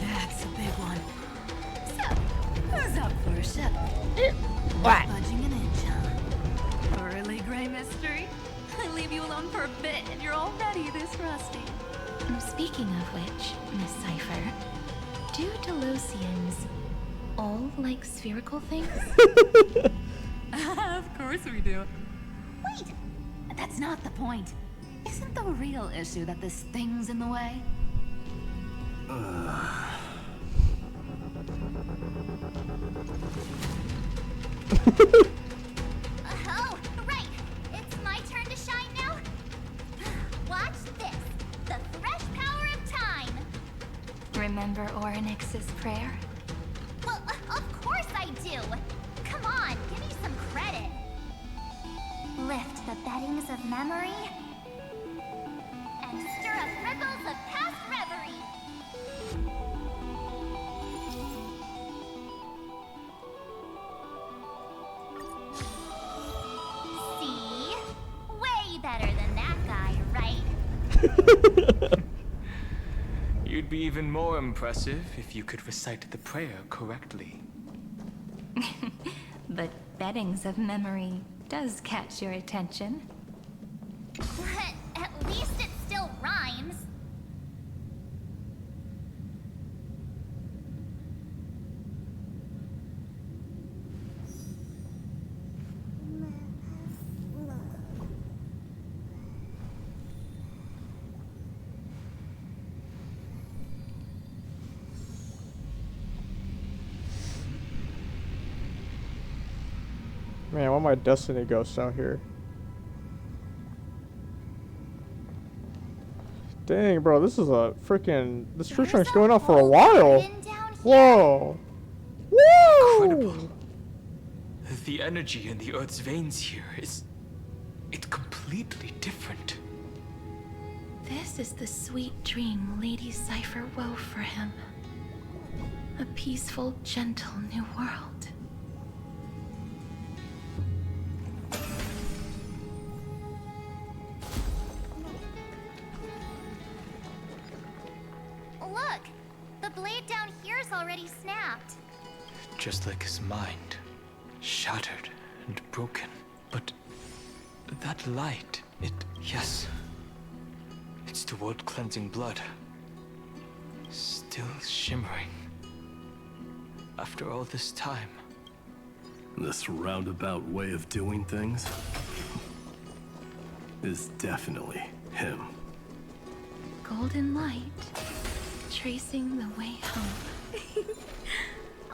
That's a big one. So, who's up for a ship? What? Budging an inch, huh? Really, Gray Mystery? I leave you alone for a bit and you're already this rusty. Speaking of which, Miss Cypher, do Delosians all like spherical things? Of course we do. Wait, that's not the point. Isn't the real issue that this thing's in the way? Oh, right! It's my turn to shine now? Watch this! The fresh power of time! Remember Orynyx's prayer? Well, of course I do! Come on, give me some credit! Lift the beddings of memory and stir up ripples of past reverie! See? Way better than that guy, right? You'd be even more impressive if you could recite the prayer correctly. But beddings of memory does catch your attention. At least it still rhymes. Man, why my destiny ghosts out here? Dang, bro, this is a freaking... This tree trunk's going on for a while. Whoa. Woo! Incredible. The energy in the Earth's veins here is... it's completely different. This is the sweet dream Lady Cypher wove for him. A peaceful, gentle new world. Look! The blade down here's already snapped. Just like his mind. Shattered and broken. But that light, yes. It's the world-cleansing blood. Still shimmering. After all this time. This roundabout way of doing things is definitely him. Golden light, tracing the way home.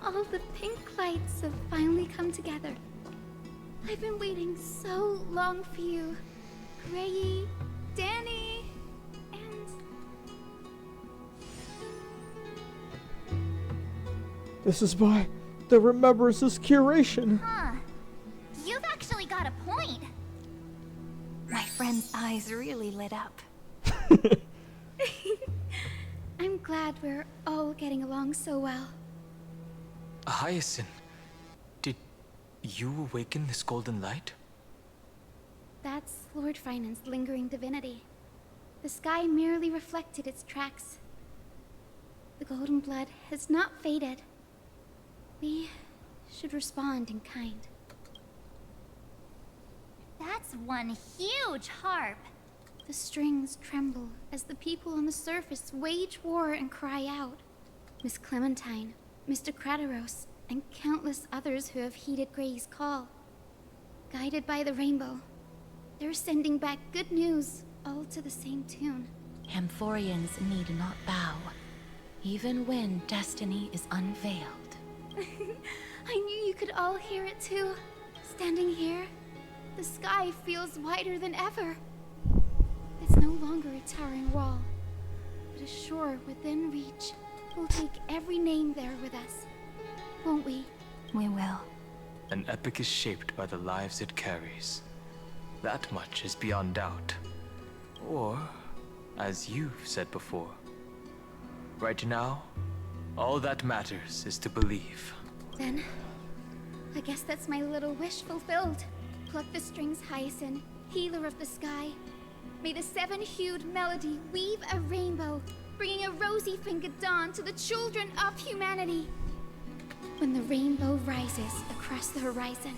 All the pink lights have finally come together. I've been waiting so long for you. Grayi, Danny, and... This is why the remembrance's curation. Huh. You've actually got a point. My friend's eyes really lit up. I'm glad we're all getting along so well. Hyacinth, did you awaken this golden light? That's Lord Finance's lingering divinity. The sky merely reflected its tracks. The golden blood has not faded. We should respond in kind. That's one huge harp. The strings tremble as the people on the surface wage war and cry out. Miss Clementine, Mr. Krateros, and countless others who have heeded Gray's call. Guided by the rainbow, they're sending back good news, all to the same tune. Amphorians need not bow, even when destiny is unveiled. I knew you could all hear it too. Standing here, the sky feels wider than ever. It's no longer a towering wall, but a shore within reach. We'll take every name there with us, won't we? We will. An epic is shaped by the lives it carries. That much is beyond doubt. Or, as you've said before, right now, all that matters is to believe. Then, I guess that's my little wish fulfilled. Pluck the strings, Hyacinth, healer of the sky. May the seven-hued melody weave a rainbow, bringing a rosy-fingered dawn to the children of humanity. When the rainbow rises across the horizon,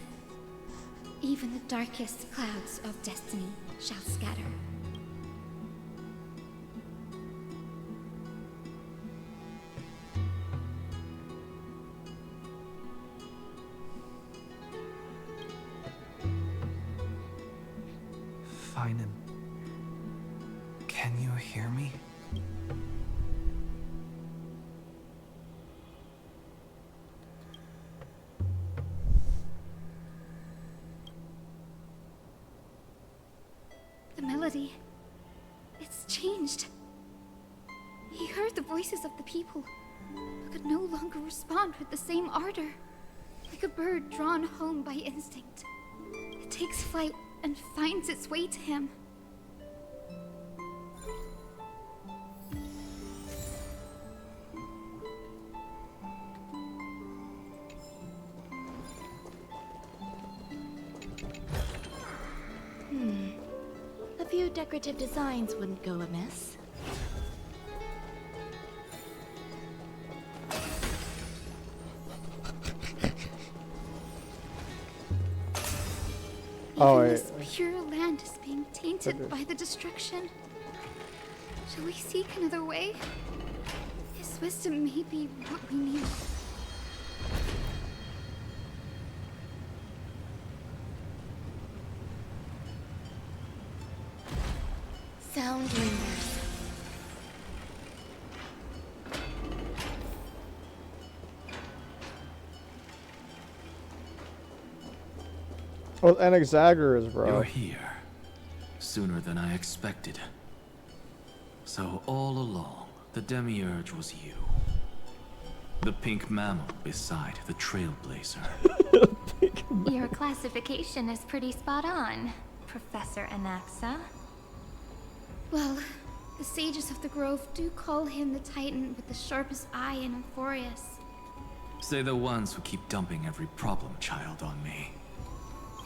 even the darkest clouds of destiny shall scatter. Finan, can you hear me? The melody, it's changed. He heard the voices of the people, but could no longer respond with the same ardor. Like a bird drawn home by instinct, it takes flight and finds its way to him. A few decorative designs wouldn't go amiss. Oh, Even this pure land is being tainted by the destruction. Shall we seek another way? His wisdom may be what we need. Sound lingers. Well, and Exaggers, bro. You're here. Sooner than I expected. So all along, the Demiurge was you. The pink mammal beside the Trailblazer. Your classification is pretty spot on, Professor Anaxa. Well, the sages of the Grove do call him the Titan with the sharpest eye in Euphorius. Say the ones who keep dumping every problem child on me.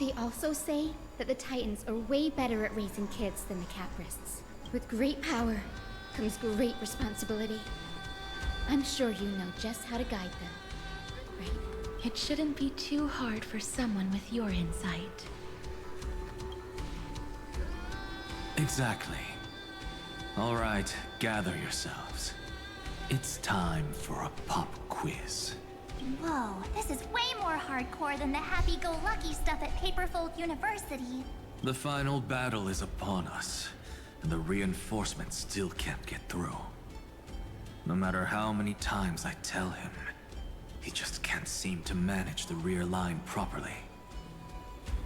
They also say that the Titans are way better at raising kids than the Caprists. With great power comes great responsibility. I'm sure you know just how to guide them, right? It shouldn't be too hard for someone with your insight. Exactly. All right, gather yourselves. It's time for a pop quiz. Whoa, this is way more hardcore than the happy-go-lucky stuff at Paperfold University. The final battle is upon us, and the reinforcements still can't get through. No matter how many times I tell him, he just can't seem to manage the rear line properly.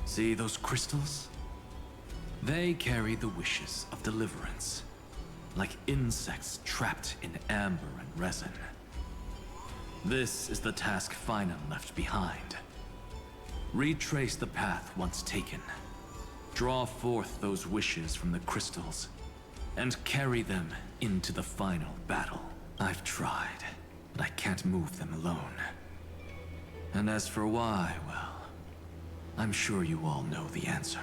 See those crystals? They carry the wishes of deliverance, like insects trapped in amber and resin. This is the task Finan left behind. Retrace the path once taken. Draw forth those wishes from the crystals, and carry them into the final battle. I've tried, but I can't move them alone. And as for why, well, I'm sure you all know the answer.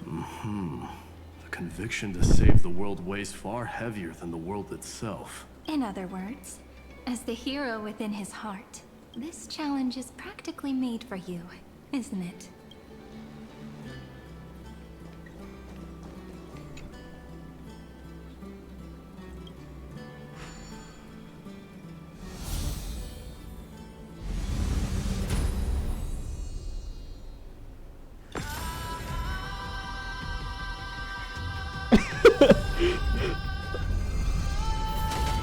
The conviction to save the world weighs far heavier than the world itself. In other words, as the hero within his heart, this challenge is practically made for you, isn't it?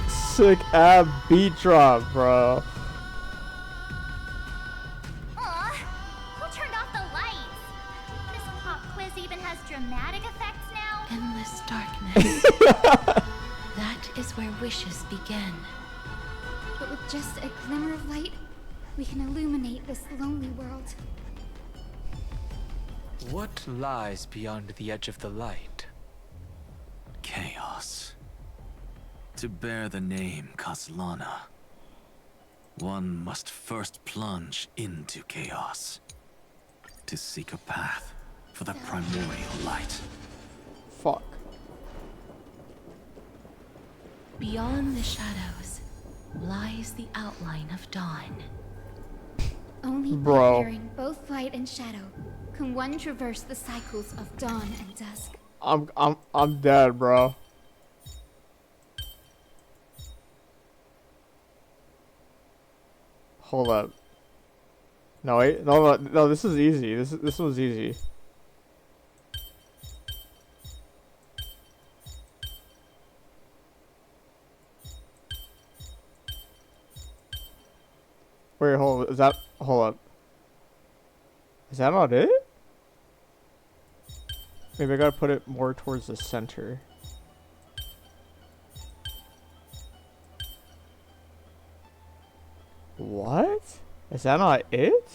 Sick ab beat drop, bro. Aw, who turned off the lights? This pop quiz even has dramatic effects now? Endless darkness. That is where wishes begin. But with just a glimmer of light, we can illuminate this lonely world. What lies beyond the edge of the light? Chaos. To bear the name Kaslana, one must first plunge into chaos to seek a path for the primordial light. Fuck. Beyond the shadows lies the outline of dawn. Only by Bro. bearing both light and shadow can one traverse the cycles of dawn and dusk. I'm dead, bro. Hold up. No, wait. No, this is easy. This was easy. Wait, hold up. Is that not it? Maybe I gotta put it more towards the center. What? Is that not it?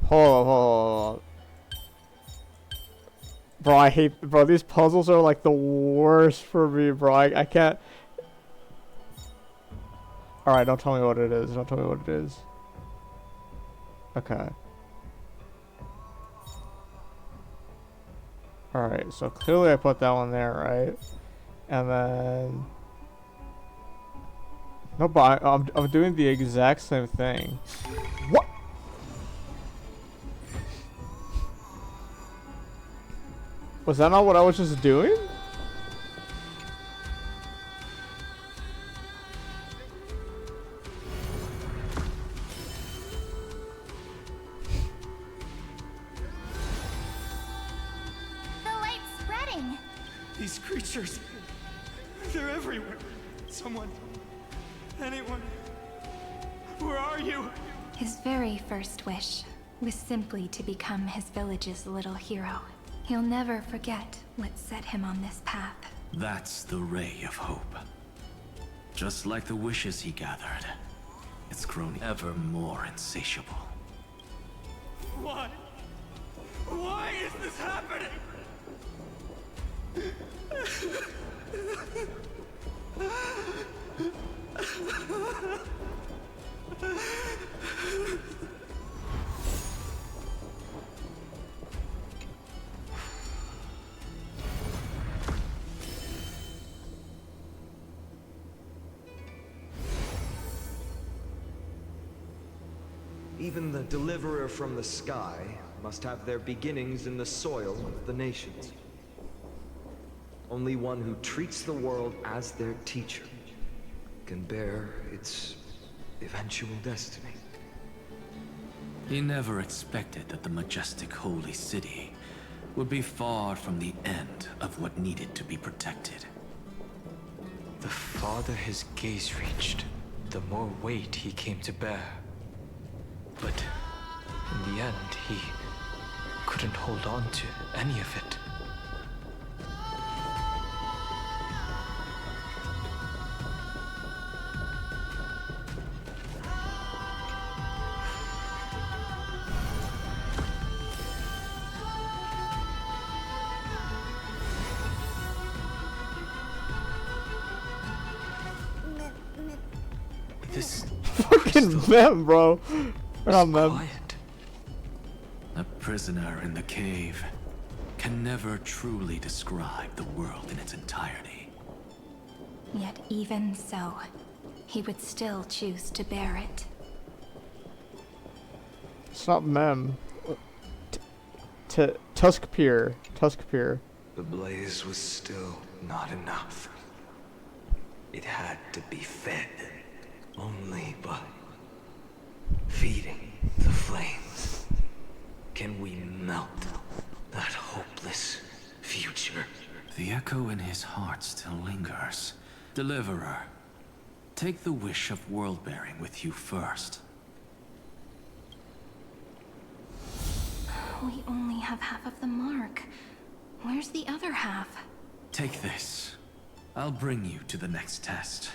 Hold on. Bro, these puzzles are like the worst for me, bro. I can't. Alright, don't tell me what it is. Don't tell me what it is. Okay. Alright, so clearly I put that one there, right? And then... No, but I'm doing the exact same thing. What? Was that not what I was just doing? The light's spreading. These creatures, they're everywhere. Someone, anyone, where are you? His very first wish was simply to become his village's little hero. He'll never forget what set him on this path. That's the ray of hope. Just like the wishes he gathered, it's grown ever more insatiable. Why? Why is this happening? Even the deliverer from the sky must have their beginnings in the soil of the nations. Only one who treats the world as their teacher can bear its eventual destiny. He never expected that the majestic holy city would be far from the end of what needed to be protected. The farther his gaze reached, the more weight he came to bear. But in the end, he couldn't hold on to any of it. This Fucking mem, bro. We're not mem. Quiet. A prisoner in the cave can never truly describe the world in its entirety. Yet even so, he would still choose to bear it. It's not mem. Tuskpier. Tuskpier. The blaze was still not enough. It had to be fed. Only by feeding the flames can we melt that hopeless future. The echo in his heart still lingers. Deliverer, take the wish of world-bearing with you first. We only have half of the mark. Where's the other half? Take this. I'll bring you to the next test.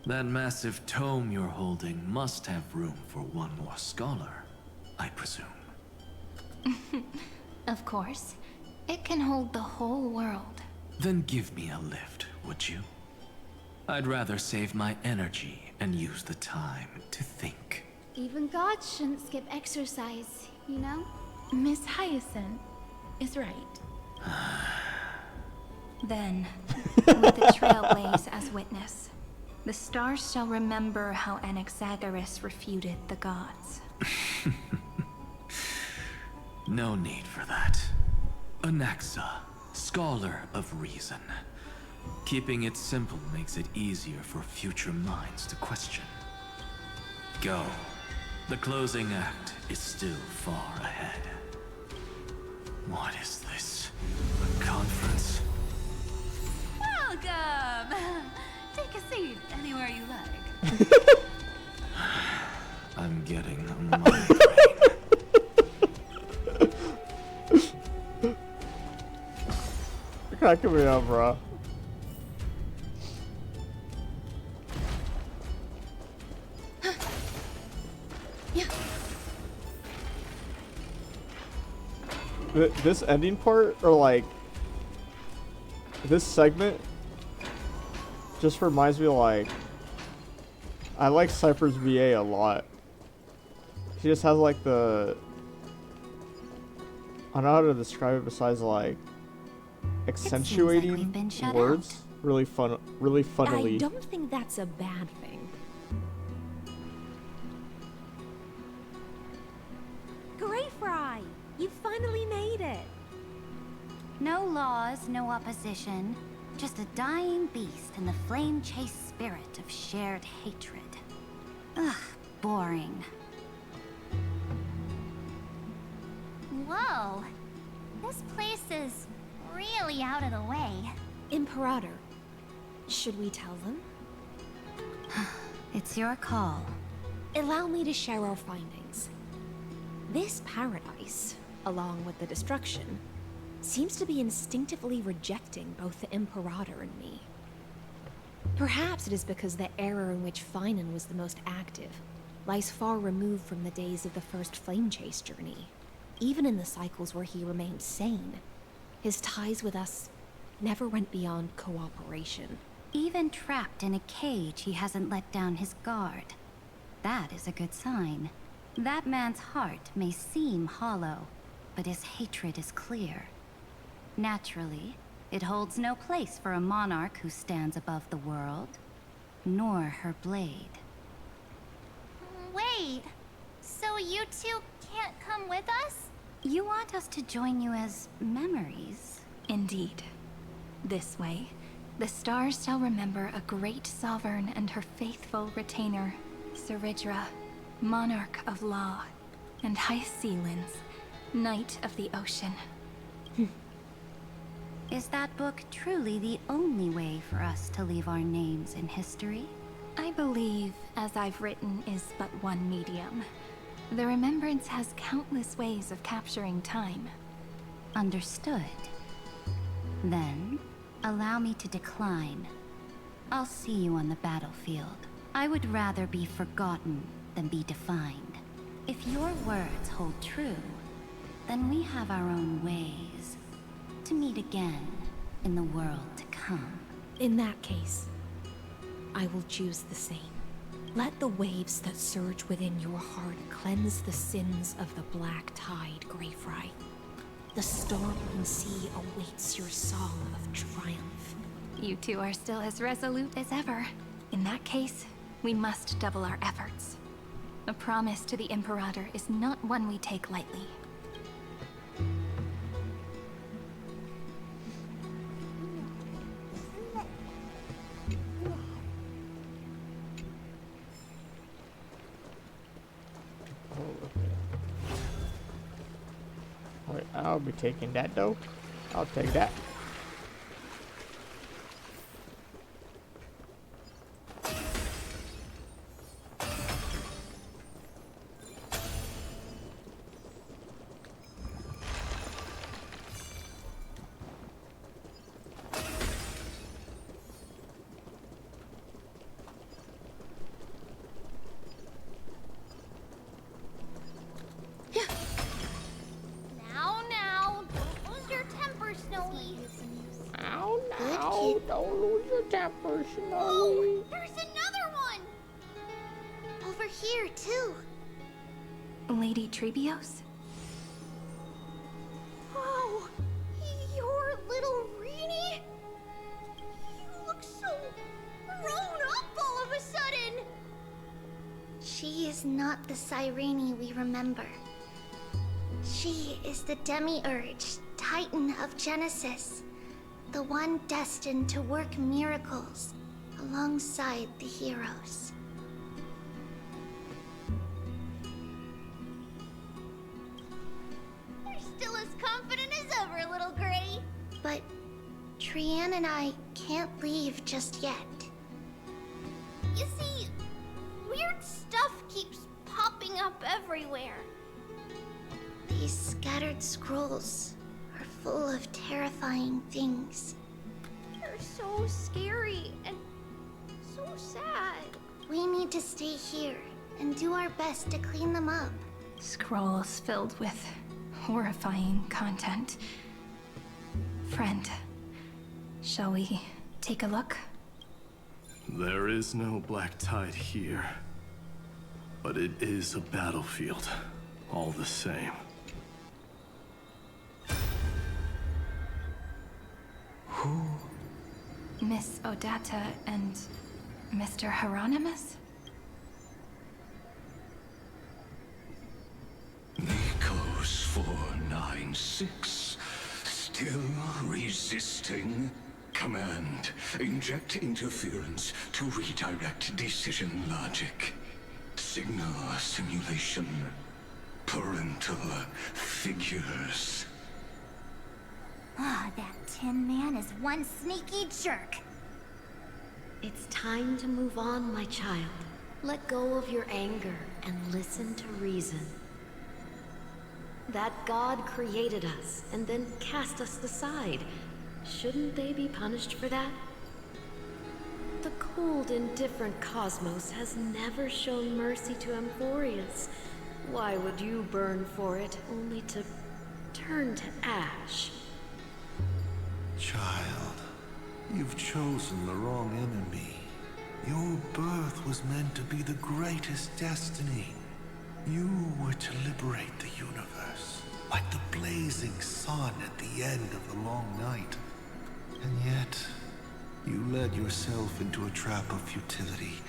That massive tome you're holding must have room for one more scholar, I presume. Of course. It can hold the whole world. Then give me a lift, would you? I'd rather save my energy and use the time to think. Even gods shouldn't skip exercise, you know? Miss Hyacinth is right. Then, with the Trailblaze as witness, the stars shall remember how Anaxagoras refuted the gods. No need for that. Anaxa, scholar of reason. Keeping it simple makes it easier for future minds to question. Go. The closing act is still far ahead. What is this? A conference? Welcome! Take a seat anywhere you like. I'm getting a migraine. You're cracking me up, bro. This ending part, or like this segment, just reminds me of like, I like Cypher's VA a lot. She just has like the, I don't know how to describe it besides like accentuating been shut words. Really funnily. I don't think that's a bad thing. Greyfry! You finally made it! No laws, no opposition. Just a dying beast and the flame-chased spirit of shared hatred. Ugh, boring. Whoa! This place is really out of the way. Imperator, should we tell them? It's your call. Allow me to share our findings. This paradise, along with the destruction, seems to be instinctively rejecting both the Imperator and me. Perhaps it is because the era in which Finan was the most active lies far removed from the days of the first flame chase journey. Even in the cycles where he remained sane, his ties with us never went beyond cooperation. Even trapped in a cage, he hasn't let down his guard. That is a good sign. That man's heart may seem hollow, but his hatred is clear. Naturally, it holds no place for a monarch who stands above the world, nor her blade. Wait, so you two can't come with us? You want us to join you as memories? Indeed. This way, the stars shall remember a great sovereign and her faithful retainer, Seridra, monarch of law, and High Sealins, knight of the ocean. Is that book truly the only way for us to leave our names in history? I believe, as I've written, is but one medium. The remembrance has countless ways of capturing time. Understood. Then, allow me to decline. I'll see you on the battlefield. I would rather be forgotten than be defined. If your words hold true, then we have our own ways to meet again in the world to come. In that case, I will choose the same. Let the waves that surge within your heart cleanse the sins of the black tide, Greyfry. The storming sea awaits your song of triumph. You two are still as resolute as ever. In that case, we must double our efforts. A promise to the Imperator is not one we take lightly. Wait, I'll be taking that though. I'll take that. Now, don't lose your temper, Snowy. Ow, no, don't lose your temper, Snowy. Oh, there's another one! Over here, too. Lady Trebios? Oh, your little Reenie? You look so grown up all of a sudden! She is not the Cyrene we remember. She is the Demiurge, Titan of Genesis, the one destined to work miracles alongside the heroes. You're still as confident as ever, little Gray. But Trianne and I can't leave just yet. You see, weird stuff keeps popping up everywhere. These scattered scrolls are full of terrifying things. They're so scary and so sad. We need to stay here and do our best to clean them up. Scrolls filled with horrifying content. Friend, shall we take a look? There is no black tide here, but it is a battlefield, all the same. Who? Miss Odata and Mr. Hieronymus? Nikos 496. Still resisting? Command, inject interference to redirect decision logic. Signal simulation. Parental figures. Ah, that Tin Man is one sneaky jerk. It's time to move on, my child. Let go of your anger and listen to reason. That God created us and then cast us aside. Shouldn't they be punished for that? The cold, indifferent cosmos has never shown mercy to Amphorius. Why would you burn for it, only to turn to ash? Child, you've chosen the wrong enemy. Your birth was meant to be the greatest destiny. You were to liberate the universe, like the blazing sun at the end of the long night. And yet, you led yourself into a trap of futility,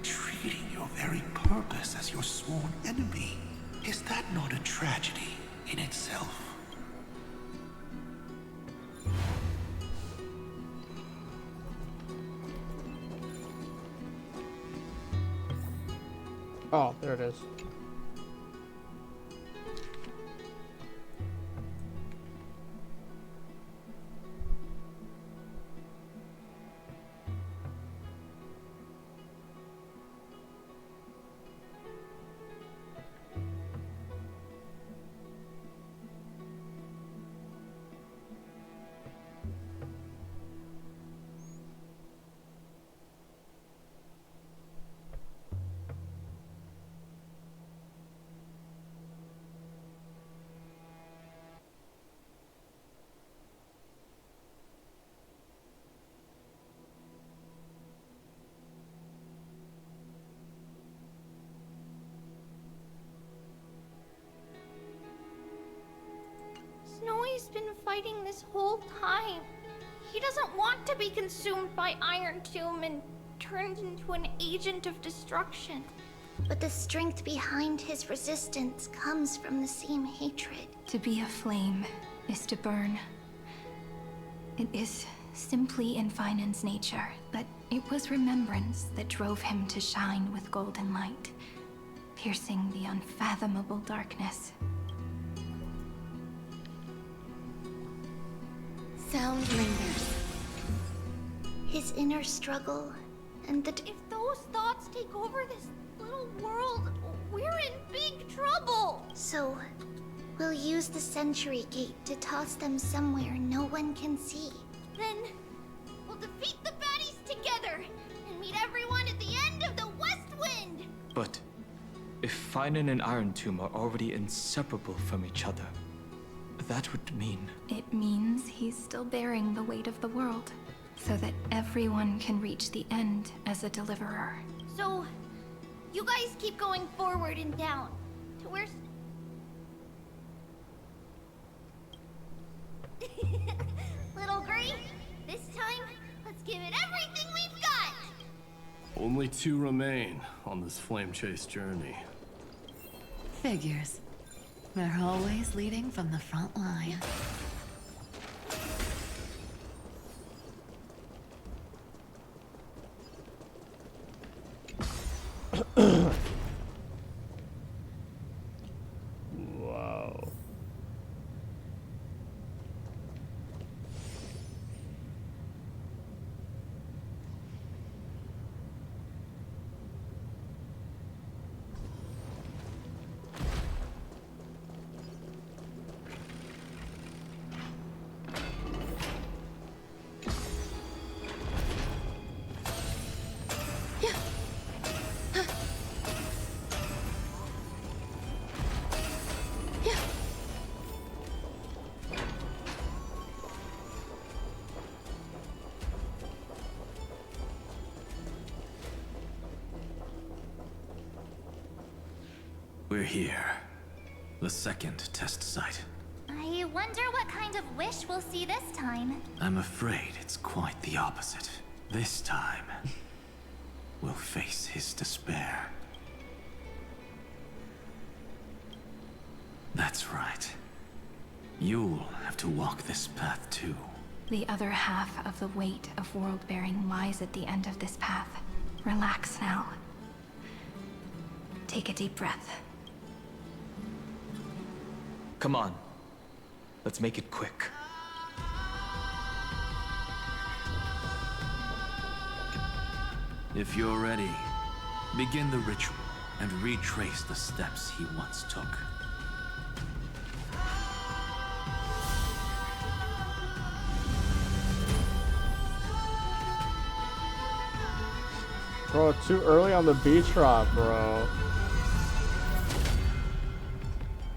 treating your very purpose as your sworn enemy. Is that not a tragedy in itself? Oh, there it is. Snowy's been fighting this whole time. He doesn't want to be consumed by Iron Tomb and turned into an agent of destruction. But the strength behind his resistance comes from the same hatred. To be a flame is to burn. It is simply in Finan's nature, but it was remembrance that drove him to shine with golden light, piercing the unfathomable darkness. Sound lingers. His inner struggle, and the... If those thoughts take over this little world, we're in big trouble! So, we'll use the Century Gate to toss them somewhere no one can see. Then, we'll defeat the baddies together, and meet everyone at the end of the West Wind! But if Finan and Iron Tomb are already inseparable from each other, that would mean... It means he's still bearing the weight of the world, so that everyone can reach the end as a deliverer. So, you guys keep going forward and down, to where... Little Gray, this time, let's give it everything we've got! Only 2 remain on this flame chase journey. Figures. They're always leading from the front line. Wow. We're here. The second test site. I wonder what kind of wish we'll see this time. I'm afraid it's quite the opposite. This time, we'll face his despair. That's right. You'll have to walk this path too. The other half of the weight of world-bearing lies at the end of this path. Relax now. Take a deep breath. Come on. Let's make it quick. If you're ready, Begin the ritual and retrace the steps he once took. Bro, too early on the beach rock, bro.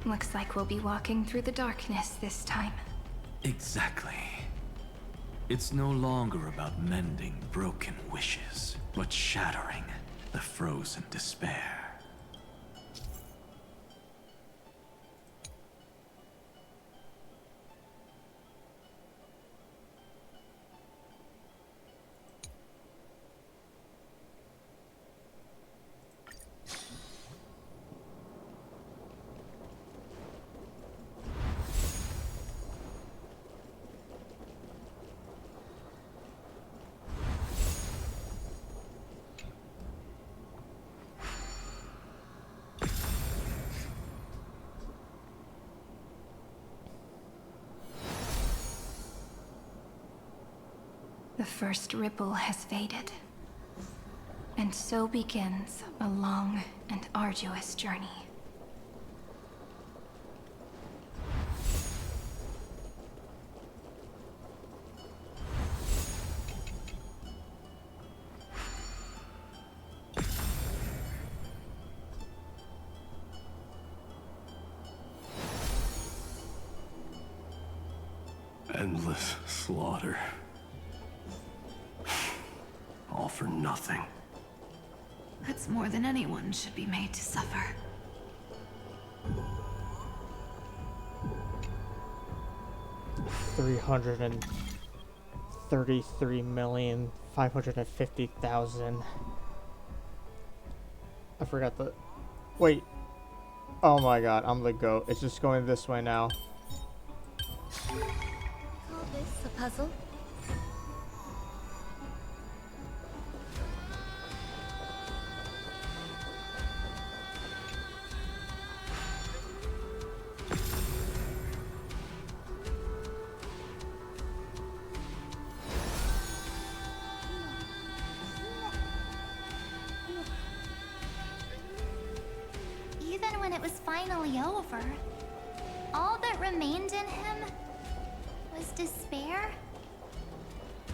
Looks like we'll be walking through the darkness this time. Exactly. It's no longer about mending broken wishes, but shattering the frozen despair. The first ripple has faded. And so begins a long and arduous journey. Endless slaughter. All for nothing. That's more than anyone should be made to suffer. $333,550,000. I forgot the... Wait. Oh my god, I'm the GOAT. It's just going this way now. Call this a puzzle? Even when it was finally over, all that remained in him was despair.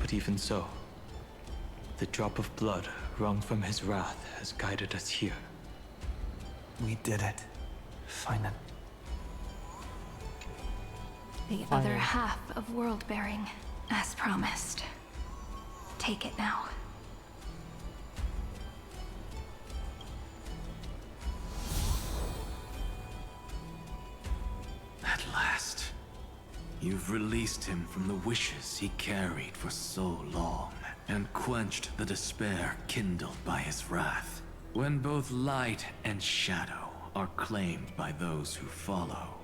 But even so, the drop of blood wrung from his wrath has guided us here. We did it. Finally. The other half of world-bearing, as promised. Take it now. At last, you've released him from the wishes he carried for so long, and quenched the despair kindled by his wrath. When both light and shadow are claimed by those who follow,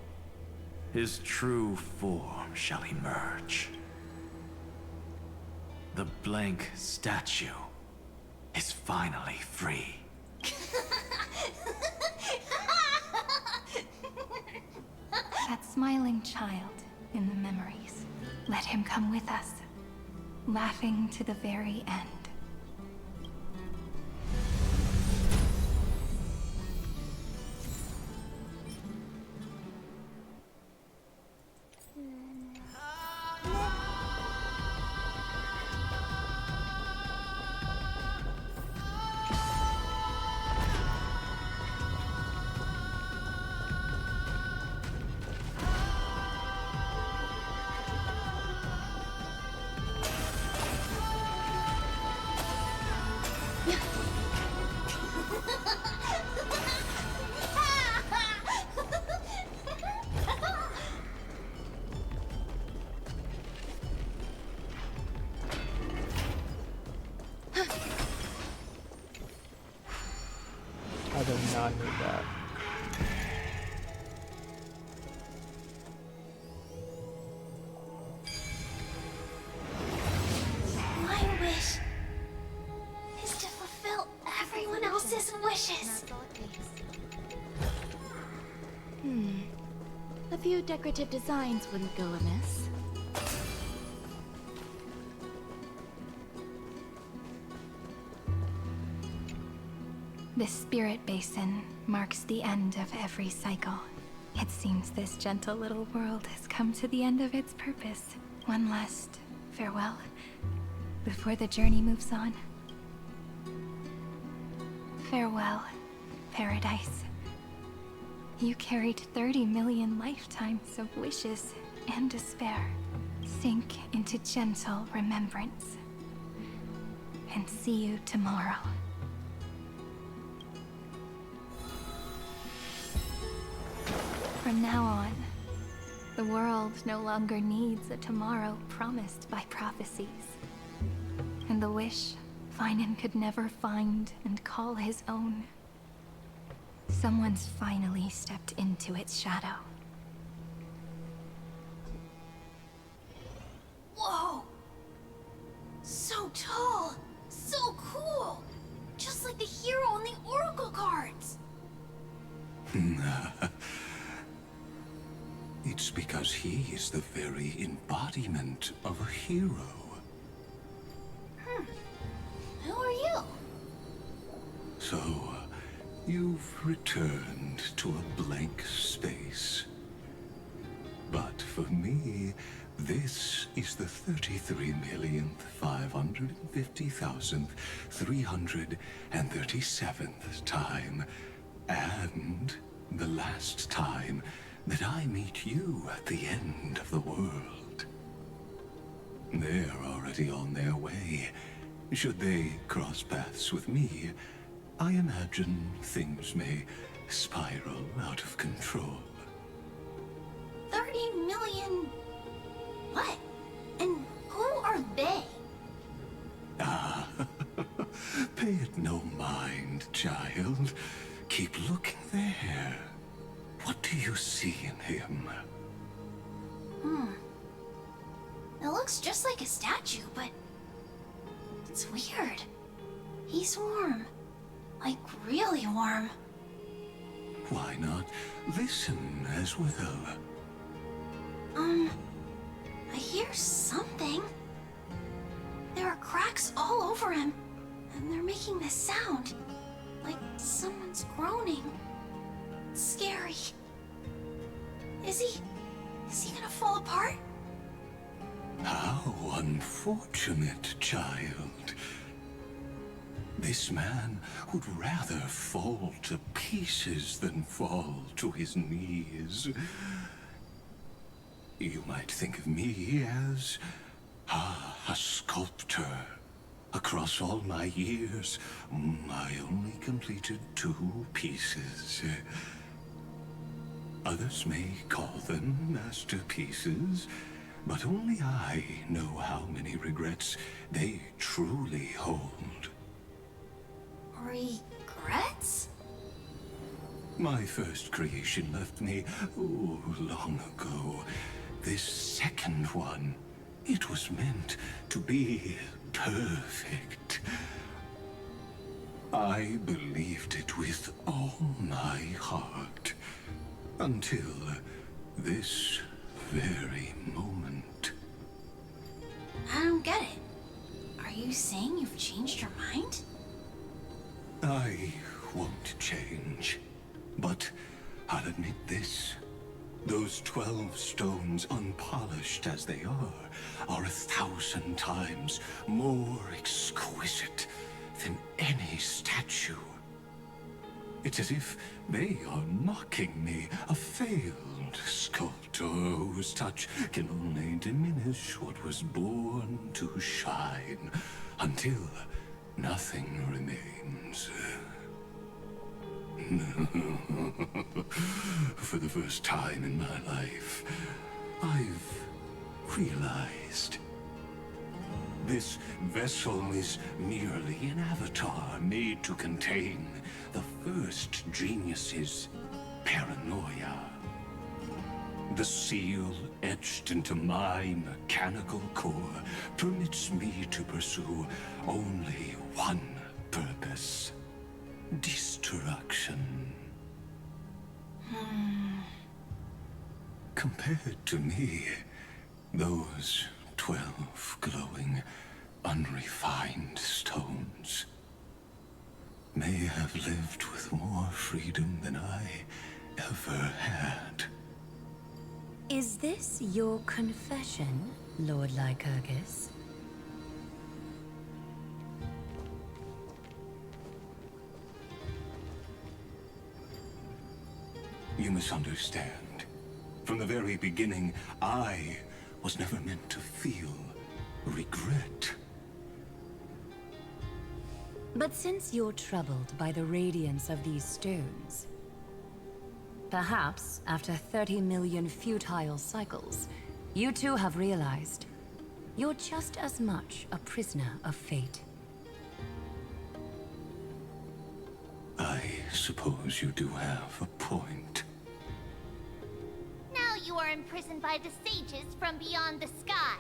his true form shall emerge. The blank statue is finally free. That smiling child in the memories. Let him come with us, laughing to the very end. I did not need that. My wish is to fulfill everyone else's wishes. A few decorative designs wouldn't go amiss. This spirit basin marks the end of every cycle. It seems this gentle little world has come to the end of its purpose. One last farewell before the journey moves on. Farewell, paradise. You carried 30 million lifetimes of wishes and despair. Sink into gentle remembrance. And see you tomorrow. From now on, the world no longer needs a tomorrow promised by prophecies. And the wish Finan could never find and call his own. Someone's finally stepped into its shadow. Whoa! So tall! So cool! Just like the hero on the Oracle cards! It's because he is the very embodiment of a hero. Who are you? So, you've returned to a blank space. But for me, this is the 33,550,337th time, and the last time that I meet you at the end of the world. They're already on their way. Should they cross paths with me, I imagine things may spiral out of control. 30 million... what? And who are they? Ah, pay it no mind, child. Keep looking there. What do you see in him? It looks just like a statue, but... it's weird. He's warm. Like, really warm. Why not listen as well? I hear something. There are cracks all over him, and they're making this sound. Like someone's groaning. It's scary. Is he gonna fall apart? How unfortunate, child. This man would rather fall to pieces than fall to his knees. You might think of me as a sculptor. Across all my years, I only completed 2 pieces. Others may call them masterpieces, but only I know how many regrets they truly hold. Regrets? My first creation left me, long ago. This second one, it was meant to be perfect. I believed it with all my heart, until this very moment. I don't get it. Are you saying you've changed your mind? I won't change, but I'll admit this. Those 12 stones, unpolished as they are 1,000 times more exquisite than any statue. It's as if they are mocking me, a failed sculptor whose touch can only diminish what was born to shine, until nothing remains. For the first time in my life, I've realized this vessel is merely an avatar made to contain the first genius's paranoia. The seal etched into my mechanical core permits me to pursue only one purpose: destruction. Compared to me, those 12 glowing, unrefined stones may have lived with more freedom than I ever had. Is this your confession, Lord Lycurgus? You misunderstand. From the very beginning, I was never meant to feel regret. But since you're troubled by the radiance of these stones, perhaps after 30 million futile cycles, you too have realized you're just as much a prisoner of fate. I suppose you do have a point. Now you are imprisoned by the sages from beyond the sky.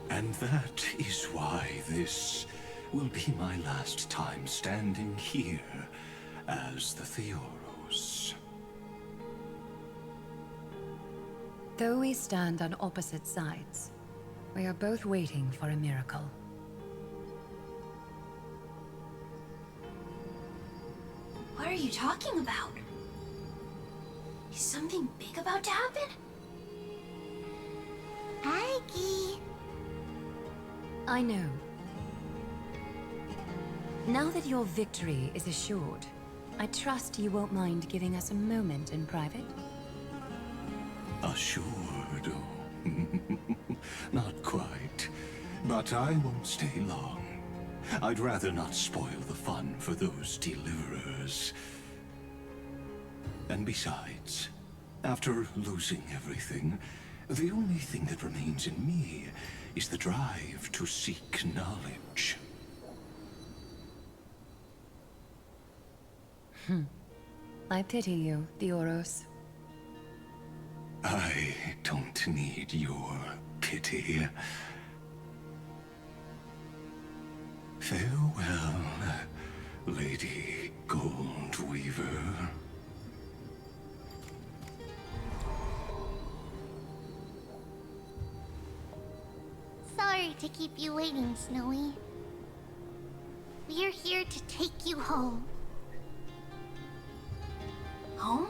And that is why this will be my last time standing here as the Theoros. Though we stand on opposite sides, we are both waiting for a miracle. What are you talking about? Is something big about to happen? Aggie. I know. Now that your victory is assured, I trust you won't mind giving us a moment in private. Assured? Not quite. But I won't stay long. I'd rather not spoil the fun for those deliverers. And besides, after losing everything, the only thing that remains in me is the drive to seek knowledge. I pity you, Theoros. I don't need your pity. Farewell, Lady Goldweaver. Sorry to keep you waiting, Snowy. We're here to take you home. Home?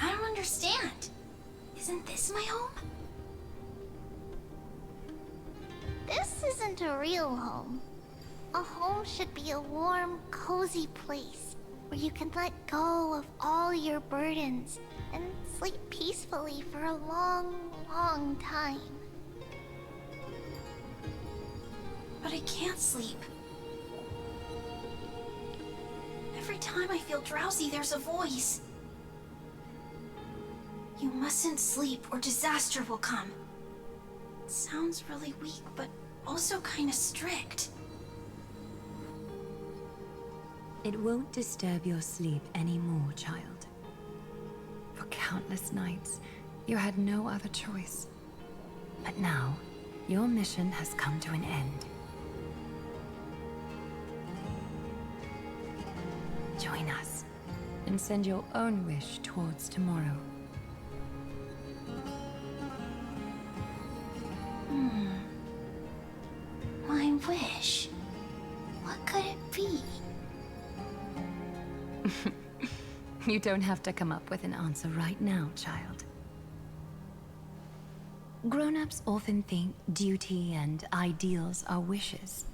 I don't understand. Isn't this my home? This isn't a real home. A home should be a warm, cozy place where you can let go of all your burdens and sleep peacefully for a long, long time. But I can't sleep. Every time I feel drowsy, there's a voice. You mustn't sleep or disaster will come. It sounds really weak, but also kinda strict. It won't disturb your sleep anymore, child. For countless nights, you had no other choice. But now, your mission has come to an end. Join us, and send your own wish towards tomorrow. My wish. What could it be? You don't have to come up with an answer right now, child. Grown-ups often think duty and ideals are wishes.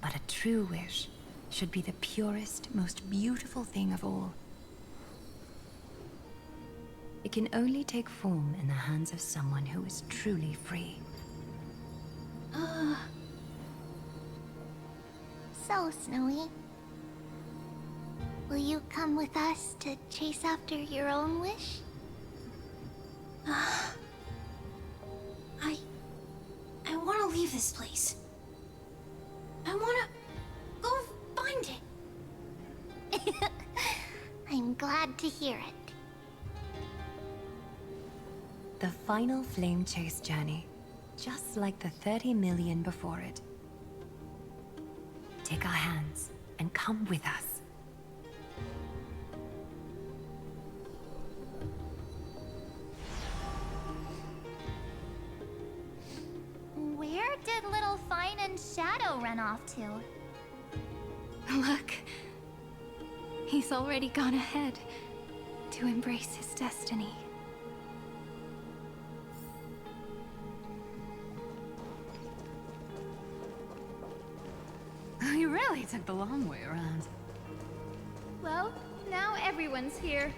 But a true wish should be the purest, most beautiful thing of all. It can only take form in the hands of someone who is truly free. So, Snowy, will you come with us to chase after your own wish? I want to leave this place. I want to go find it. I'm glad to hear it. The final flame chase journey, just like the 30 million before it. Take our hands and come with us. Where did little Fine and Shadow run off to? Look. He's already gone ahead to embrace his destiny. You really took the long way around. Well, now everyone's here.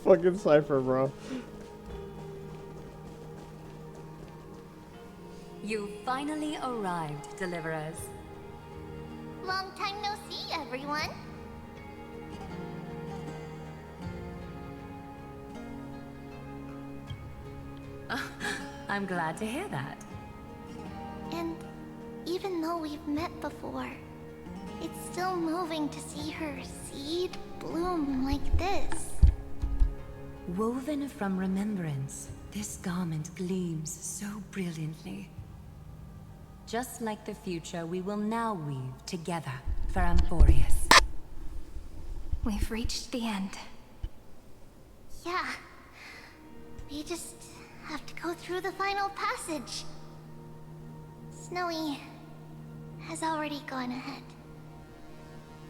Fucking Cypher, bro. You finally arrived, Deliverers. Long time no see, everyone. I'm glad to hear that. And even though we've met before, it's still moving to see her seed bloom like this. Woven from remembrance, this garment gleams so brilliantly. Just like the future we will now weave together for Amphorius. We've reached the end. Yeah. We just have to go through the final passage. Snowy has already gone ahead.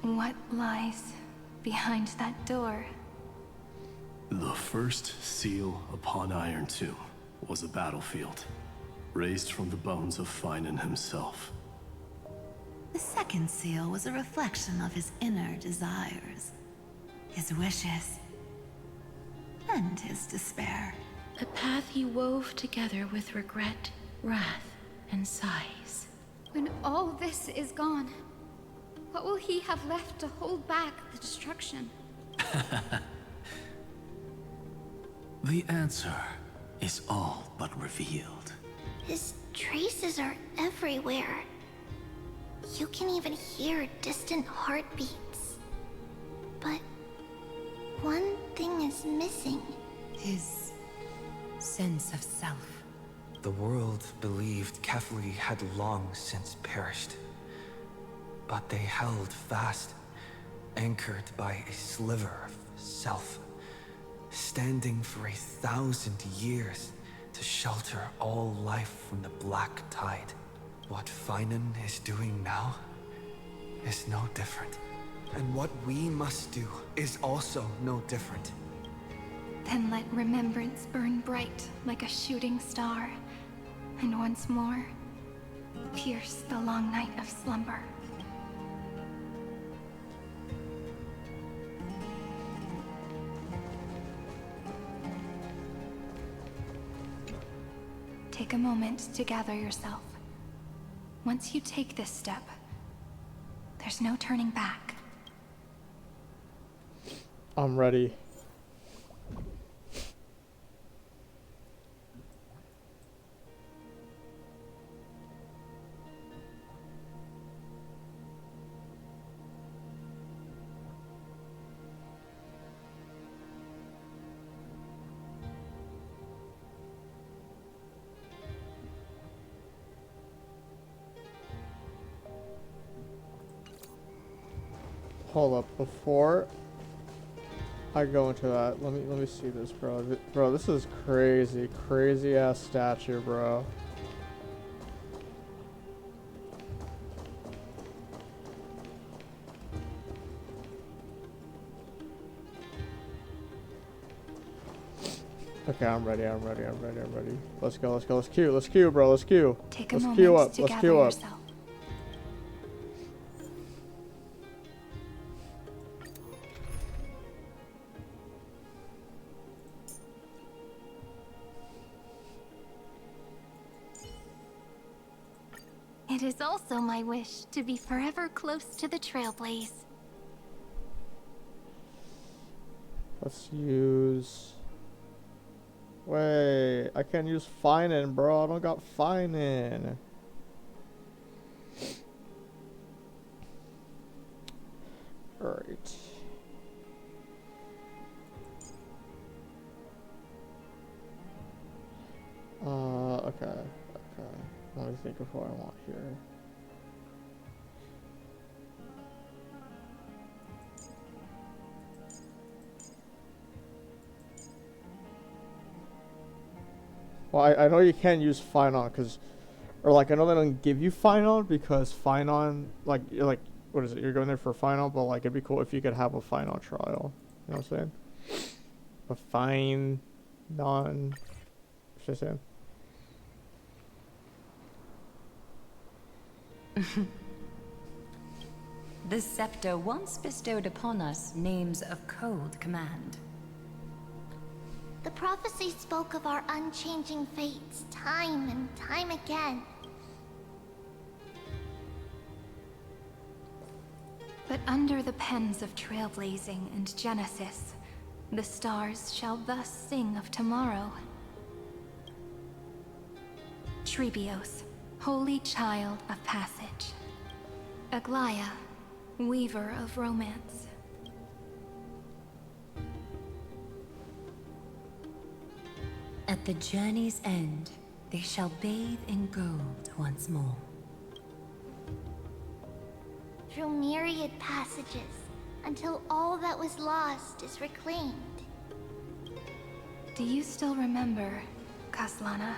What lies behind that door? The first seal upon Iron Tomb was a battlefield, raised from the bones of Finan himself. The second seal was a reflection of his inner desires, his wishes, and his despair. A path he wove together with regret, wrath, and sighs. When all this is gone, what will he have left to hold back the destruction? The answer is all but revealed. His traces are everywhere. You can even hear distant heartbeats. But one thing is missing. His sense of self. The world believed Kefli had long since perished. But they held fast, anchored by a sliver of self, standing for 1,000 years to shelter all life from the black tide. What Finan is doing now is no different. And what we must do is also no different. Then let remembrance burn bright like a shooting star, and once more, pierce the long night of slumber. Take a moment to gather yourself. Once you take this step, there's no turning back. I'm ready. Hold up, before I go into that, let me see this, bro. Bro, this is crazy, crazy ass statue, bro. Okay, I'm ready. Let's go, let's queue, bro, let's queue. Take a Let's moment queue up, to let's gather queue up. yourself. It is also my wish to be forever close to the Trailblaze. Let's use... Wait, I can't use Finan, bro. I don't got Finan. Alright. Okay. Let me think of what I want here. Well, I know you can't use Finan because Or like I know they don't give you Finon because Finon like you're like what is it? You're going there for Finon, but like it'd be cool if you could have a Finon trial. You know what I'm saying? A fine non. What's I saying? The scepter once bestowed upon us names of cold command. The prophecy spoke of our unchanging fates time and time again. But under the pens of trailblazing and Genesis, the stars shall thus sing of tomorrow. Trebios, holy child of passage. Aglaya, weaver of romance. At the journey's end, they shall bathe in gold once more. Through myriad passages, until all that was lost is reclaimed. Do you still remember, Kaslana?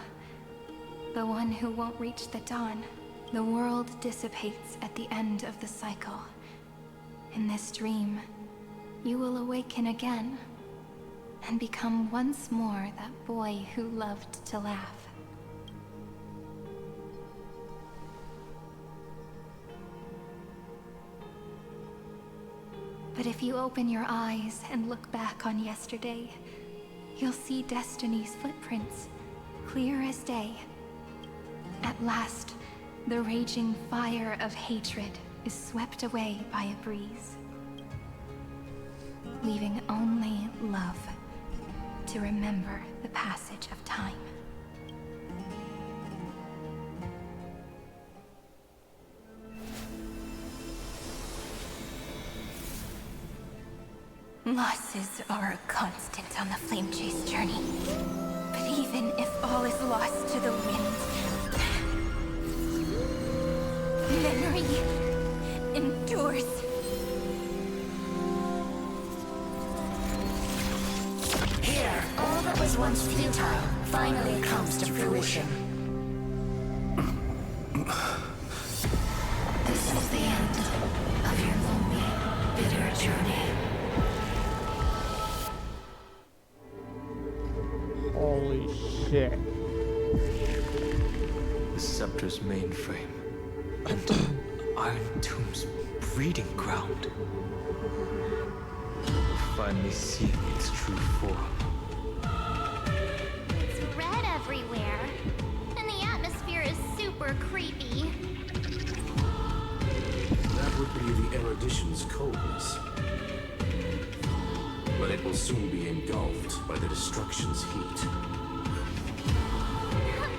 The one who won't reach the dawn. The world dissipates at the end of the cycle. In this dream, you will awaken again and become once more that boy who loved to laugh. But if you open your eyes and look back on yesterday, you'll see Destiny's footprints, clear as day. At last, the raging fire of hatred is swept away by a breeze, leaving only love to remember the passage of time. Losses are a constant on the Flame Chase journey. But even if all is lost to the wind, memory endures. Here, all that was once futile finally comes to fruition. This is the end of your lonely, bitter journey. Holy shit. The Scepter's mainframe. And Iron Tomb's breeding ground. We're finally seeing its true form. It's red everywhere, and the atmosphere is super creepy. That would be the erudition's coldness. But it will soon be engulfed by the destruction's heat.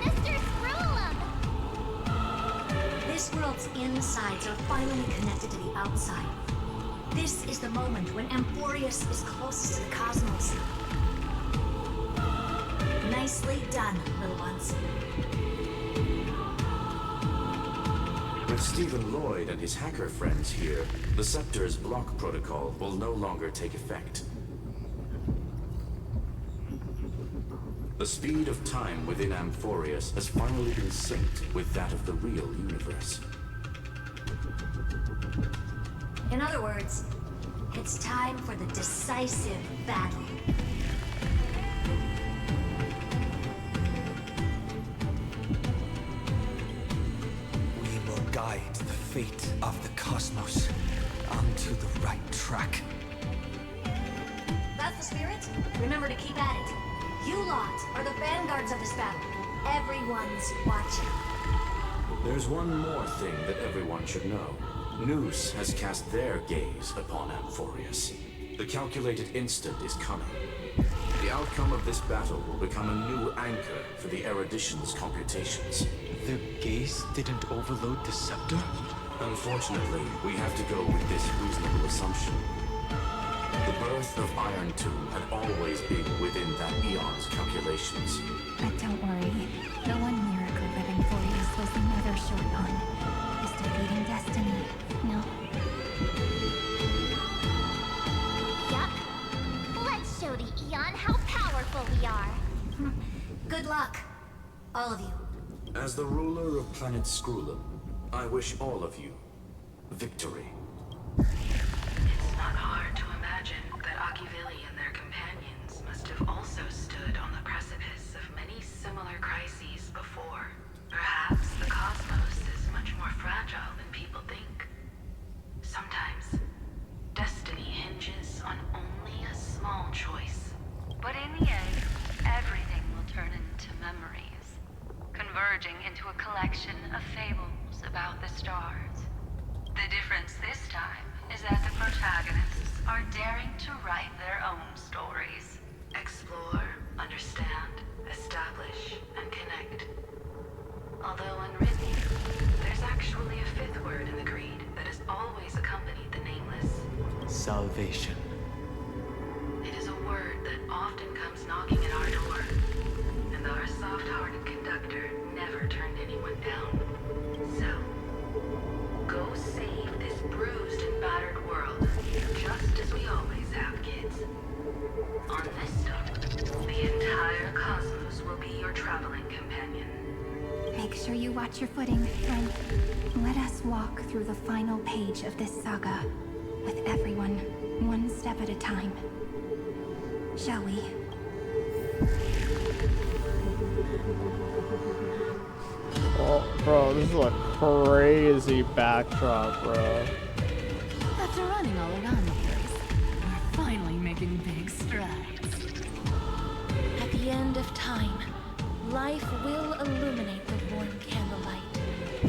Mr. Scrollum! This world's insides are finally connected to the outside. This is the moment when Amphorius is closest to the cosmos. Nicely done, little ones. With Stephen Lloyd and his hacker friends here, the Scepter's block protocol will no longer take effect. The speed of time within Amphorius has finally been synced with that of the real universe. In other words, it's time for the decisive battle. We will guide the fate of the cosmos onto the right track. That's the spirit. Remember to keep at it. You lot are the vanguards of this battle. Everyone's watching. There's one more thing that everyone should know. Noose has cast their gaze upon Amphorius. The calculated instant is coming. The outcome of this battle will become a new anchor for the erudition's computations. Their gaze didn't overload the Scepter? Unfortunately, we have to go with this reasonable assumption. The birth of Iron Tomb had always been within that eon's calculations. But don't worry, the one miracle that Amphorius was never short on is defeating Destiny. No? Yup. Let's show the Eon how powerful we are. Good luck, all of you. As the ruler of planet Skrullum, I wish all of you victory. It's not hard to imagine that Akivili and their companions must have also stood on the precipice of many similar crises before. Perhaps the cosmos is much more fragile than people think. Sometimes, destiny hinges on only a small choice. But in the end, everything will turn into memories, converging into a collection of fables about the stars. The difference this time is that the protagonists are daring to write their own stories. Explore, understand, establish, and connect. Although unwritten, there's actually a fifth word in the creed that has always accompanied the nameless. Salvation. It is a word that often comes knocking at our door, and our soft-hearted conductor never turned anyone down. So, go save this bruised and battered world, just as we always have, kids. On this stop, the entire cosmos will be your traveling companion. Make sure you watch your footing, friend. Let us walk through the final page of this saga, with everyone, one step at a time. Shall we? Oh, bro, this is a crazy backdrop, bro. After running all around the place, we're finally making big strides. At the end of time, life will illuminate the warm candlelight,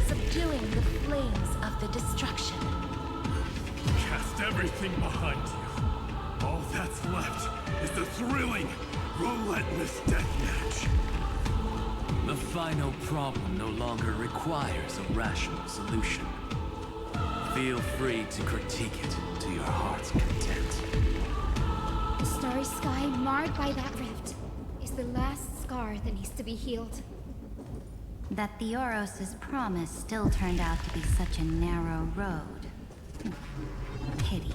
subduing the flames of the destruction. Cast everything behind you. All that's left is the thrilling, relentless deathmatch. The final problem no longer requires a rational solution. Feel free to critique it to your heart's content. The starry sky marred by that rift is the last scar that needs to be healed. That Theoros' promise still turned out to be such a narrow road. Pity.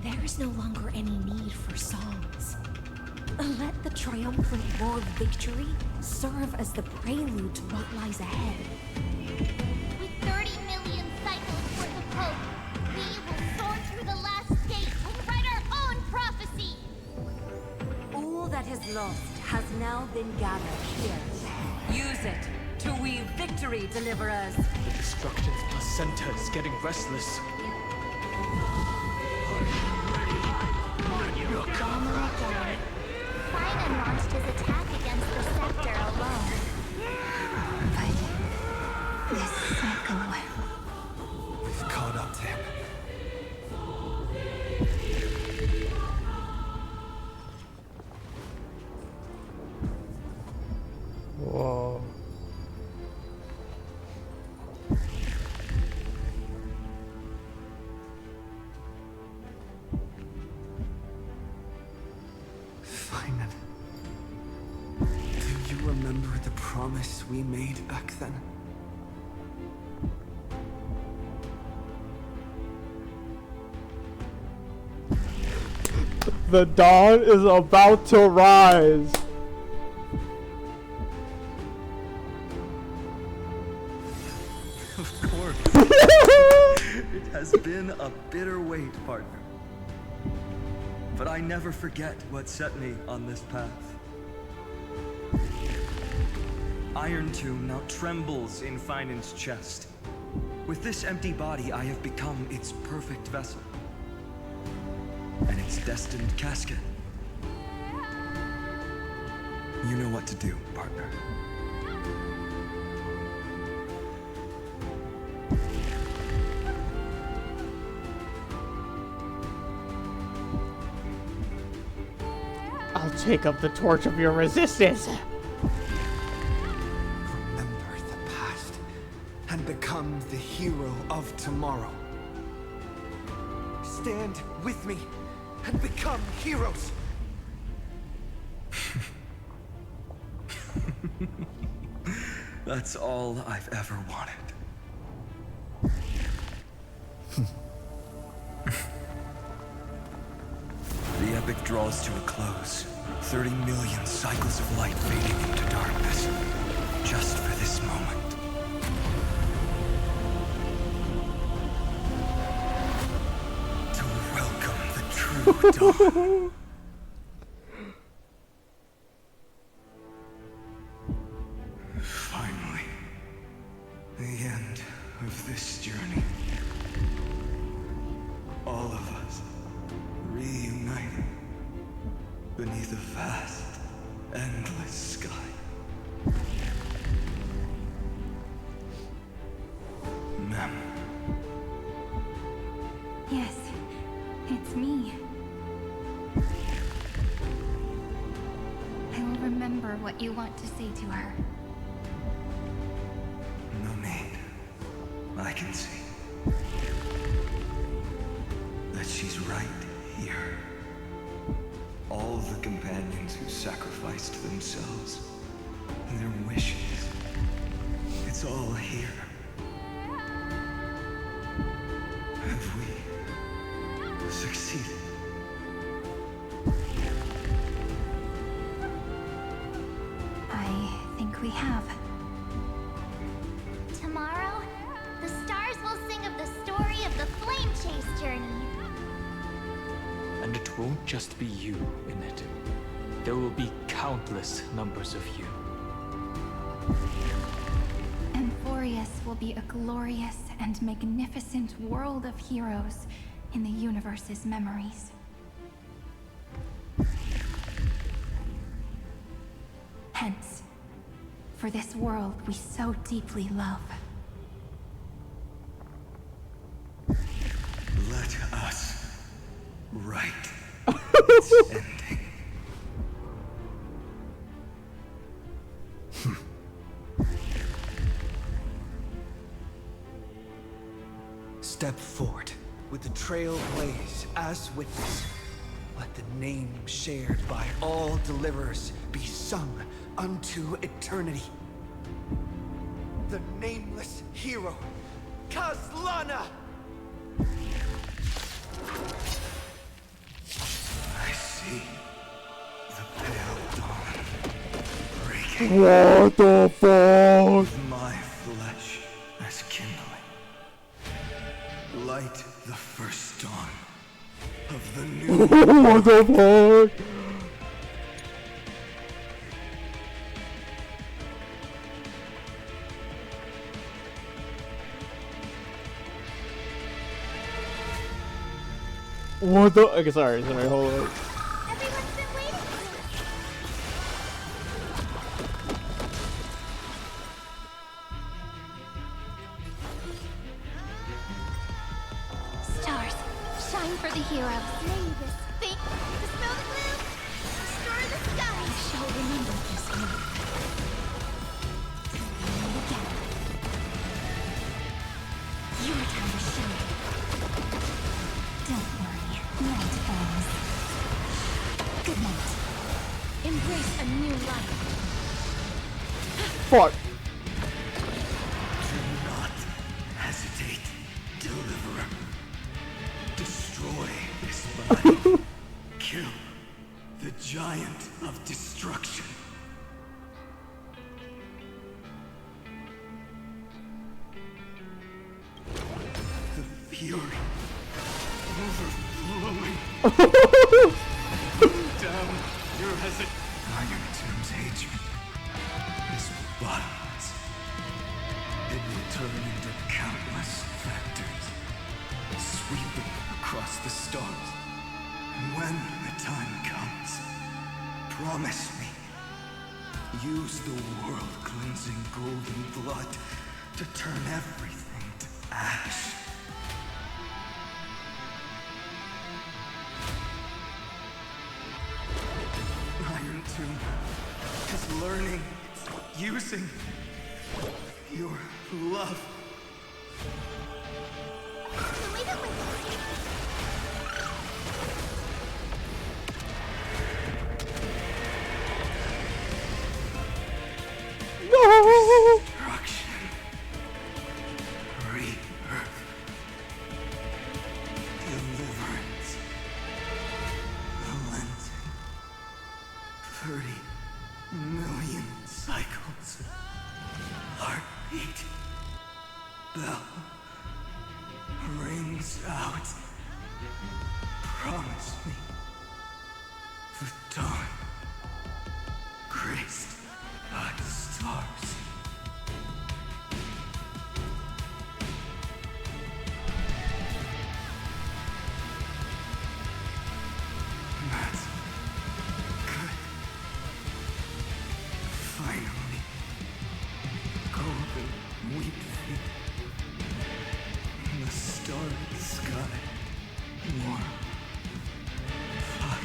There is no longer any need for songs. Let the triumphant roar of victory serve as the prelude to what lies ahead. With 30 million cycles worth of hope, we will soar through the last gate and write our own prophecy! All that is lost has now been gathered here. Use it to weave victory, deliverers. The destruction's placenta is getting restless. Finan launched his attack against the scepter alone. But this cycle... We've caught up to him. Whoa. Finan. Do you remember the promise we made back then? The dawn is about to rise. Of course. It has been a bitter wait, partner. But I never forget what set me on this path. Iron Tomb now trembles in Finan's chest. With this empty body, I have become its perfect vessel. And its destined casket. You know what to do, partner. I'll take up the torch of your resistance. Remember the past and become the hero of tomorrow. Stand with me and become heroes. That's all I've ever wanted. The epic draws to a close. 30 million cycles of light fading into darkness. just for this moment. To welcome the true dawn. Finally, the end of this journey. All of us reunited beneath a vast, endless sky. Ma'am. Yes, it's me. I will remember what you want to say to her. No need. I can see that she's right here. All the companions who sacrificed themselves, their wishes, it's all here. Have we succeeded? I think we have. Tomorrow, the stars will sing of the story of the Flame Chase journey. And it won't just be you in it. There will be countless numbers of you. Amphorius will be a glorious and magnificent world of heroes in the universe's memories. Hence, for this world we so deeply love. Let us write its ending. Step forward, with the trail blaze as witness. Let the name shared by all deliverers be sung unto eternity. The nameless hero, Kazlana! I see the pale dawn breaking. What the fuck? With my flesh as kindling. Light the first dawn of the new. What the fuck? What the? Okay, sorry, hold on. Stars, shine for the heroes. May this fate dispel the gloom, destroy the sky. I shall remember this moment. And again. Your time to shine. Don't worry, night falls. Good night. Embrace a new life. Fuck. Do not hesitate, deliverer. Destroy this body. Kill the giant of destruction. The fury overflowing. Down your hesitation. Iron Tomb's hatred is bottomless. It will turn into countless factors, sweeping across the stars. And when the time comes, promise me, use the world-cleansing golden blood to turn everything to ash. Iron Tomb is learning, using your love. Leave it with us. No! Destruction. Rebirth. Deliverance. Cleansing. 30 million cycles. Heartbeat. Bell rings out. Promise me the dawn graced by the stars. That's good. Finally. Golden wheat feet. In the starry sky. Warm. Fire.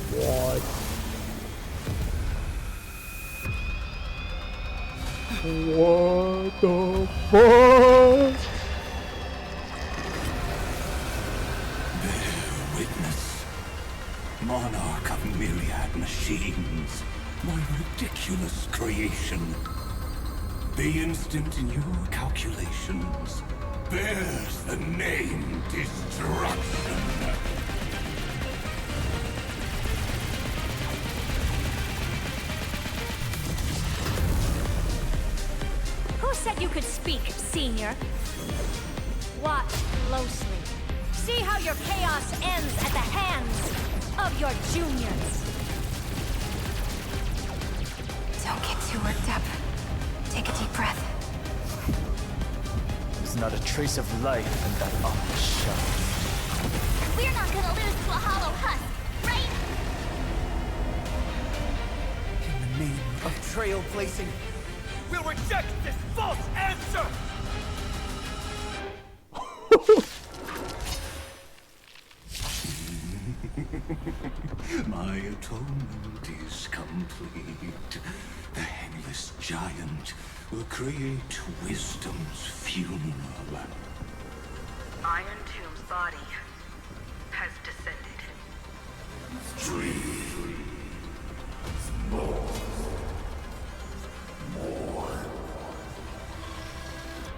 What? What the fuck? Bear witness. Monarch of myriad machines. My ridiculous creation. The instant in your calculations bears the name Destruction. Who said you could speak, Senior? Watch closely. See how your chaos ends at the hands of your juniors. Don't get too worked up. Take a deep breath. There's not a trace of life in that awful shell. We're not gonna lose to a hollow husk, right? In the name of trailblazing, we'll reject this false answer! My atonement is complete. The Headless Giant will create wisdom's funeral. Iron Tomb's body has descended.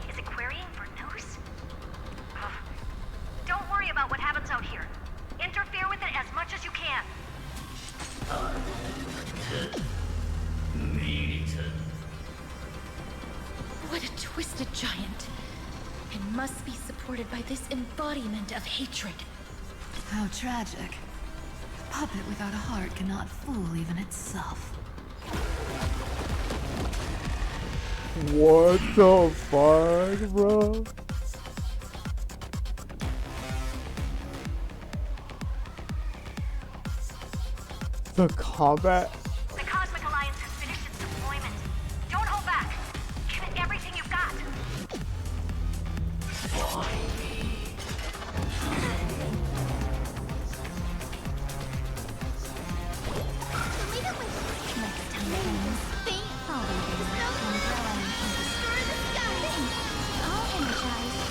Is it querying for news? Don't worry about what happens out here. Interfere with it as much as you can. What a twisted giant. It must be supported by this embodiment of hatred. How tragic. A puppet without a heart cannot fool even itself. What the fuck, bro? The combat. The Cosmic Alliance has finished its deployment. Don't hold back. Give it everything you've got. Next time comes, I'll be there, umbrella in hand. All energized.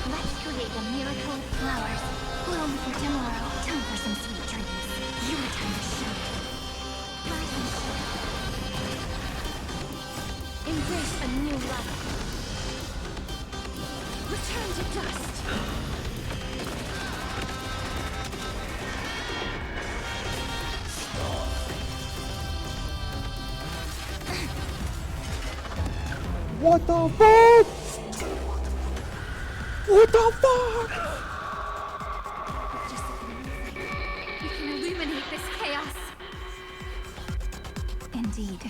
Let's create a miracle of flowers. Bloom for tomorrow. Time for some sweet dreams. Your time to shine. Rise and shine. Embrace a new life. Return to dust. What the fuck? What the fuck? We can illuminate this chaos. Indeed,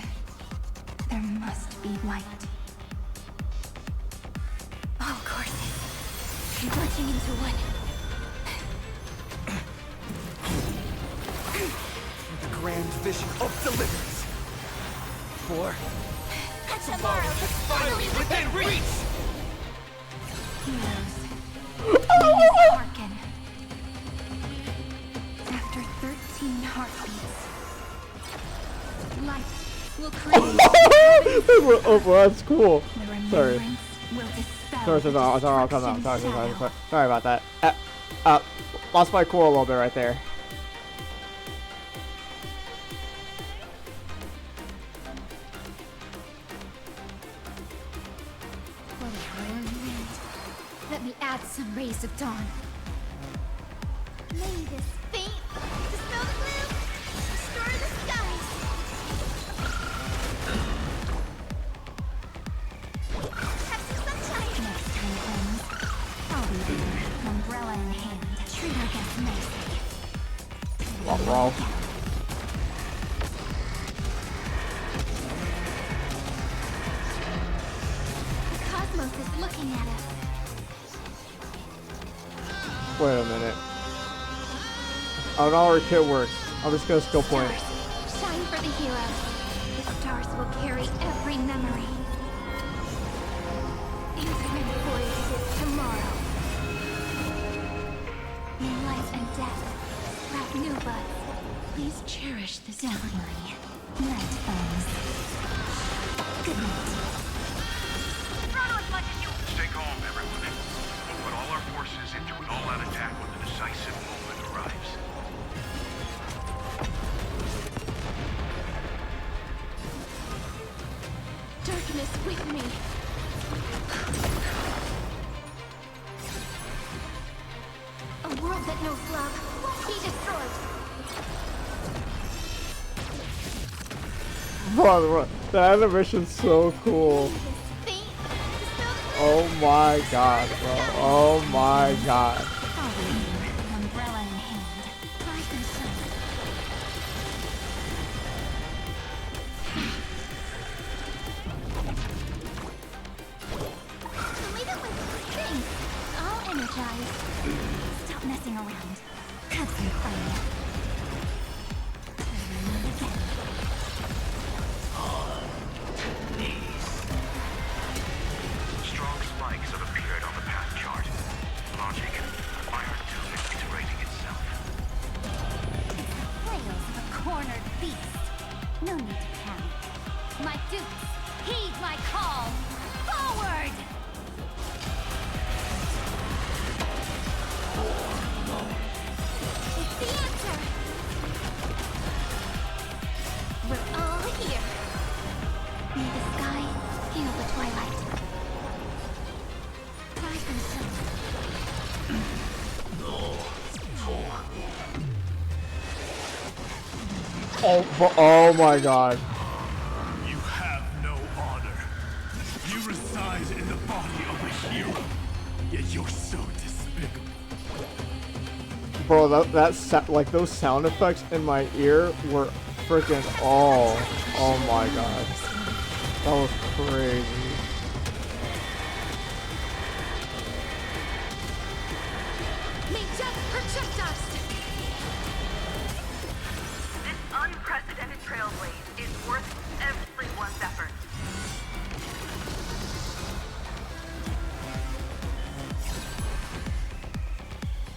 there must be light. All courses converging into one. The grand vision of deliverance. For Tomorrow is finally within reach! Heroes, please hearken. After 13 heartbeats, light will create. Oh, bro, that's cool. The Sorry. remembrance will dispel Sorry about that. Lost my cool a little bit right there. What a rare wind. Let me add some rays of dawn. May this faint dispel the gloom, restore the skies. Have some sunshine. Next time comes, I'll be there, umbrella in hand. Treat our guests nicely. Raw. The cosmos is looking at us. Wait a minute. I don't know how our kit works. I'm just gonna skill point. Shine for the heroes. The stars will carry every memory. Infinite voices tomorrow. May life and death sprout new buds. Please cherish this Definitely. Night, friends. Good night. Throttle as much as you... Stay calm, everyone. We'll put all our forces into an all-out attack when the decisive moment arrives. Darkness with me. A world that knows love won't be destroyed. Bro, the animation's so cool. Oh my god, bro. Oh my god. Umbrella in hand. Rise and shine. Leave it with things. I'll energize. Stop messing around. Have some fun. Strong spikes have appeared on the path chart. Logic. Iron Tomb is iterating itself. Flails of a cornered beast. No need to panic. My dupes, heed my call. Forward! It's the answer. We're all here. May the sky heal the twilight. Rise and shine. Oh my god. You have no honor. You reside in the body of a hero, yet you're so despicable. Bro, like those sound effects in my ear were freaking oh my god. That was crazy. May death protect us. This unprecedented trailblaze is worth everyone's effort.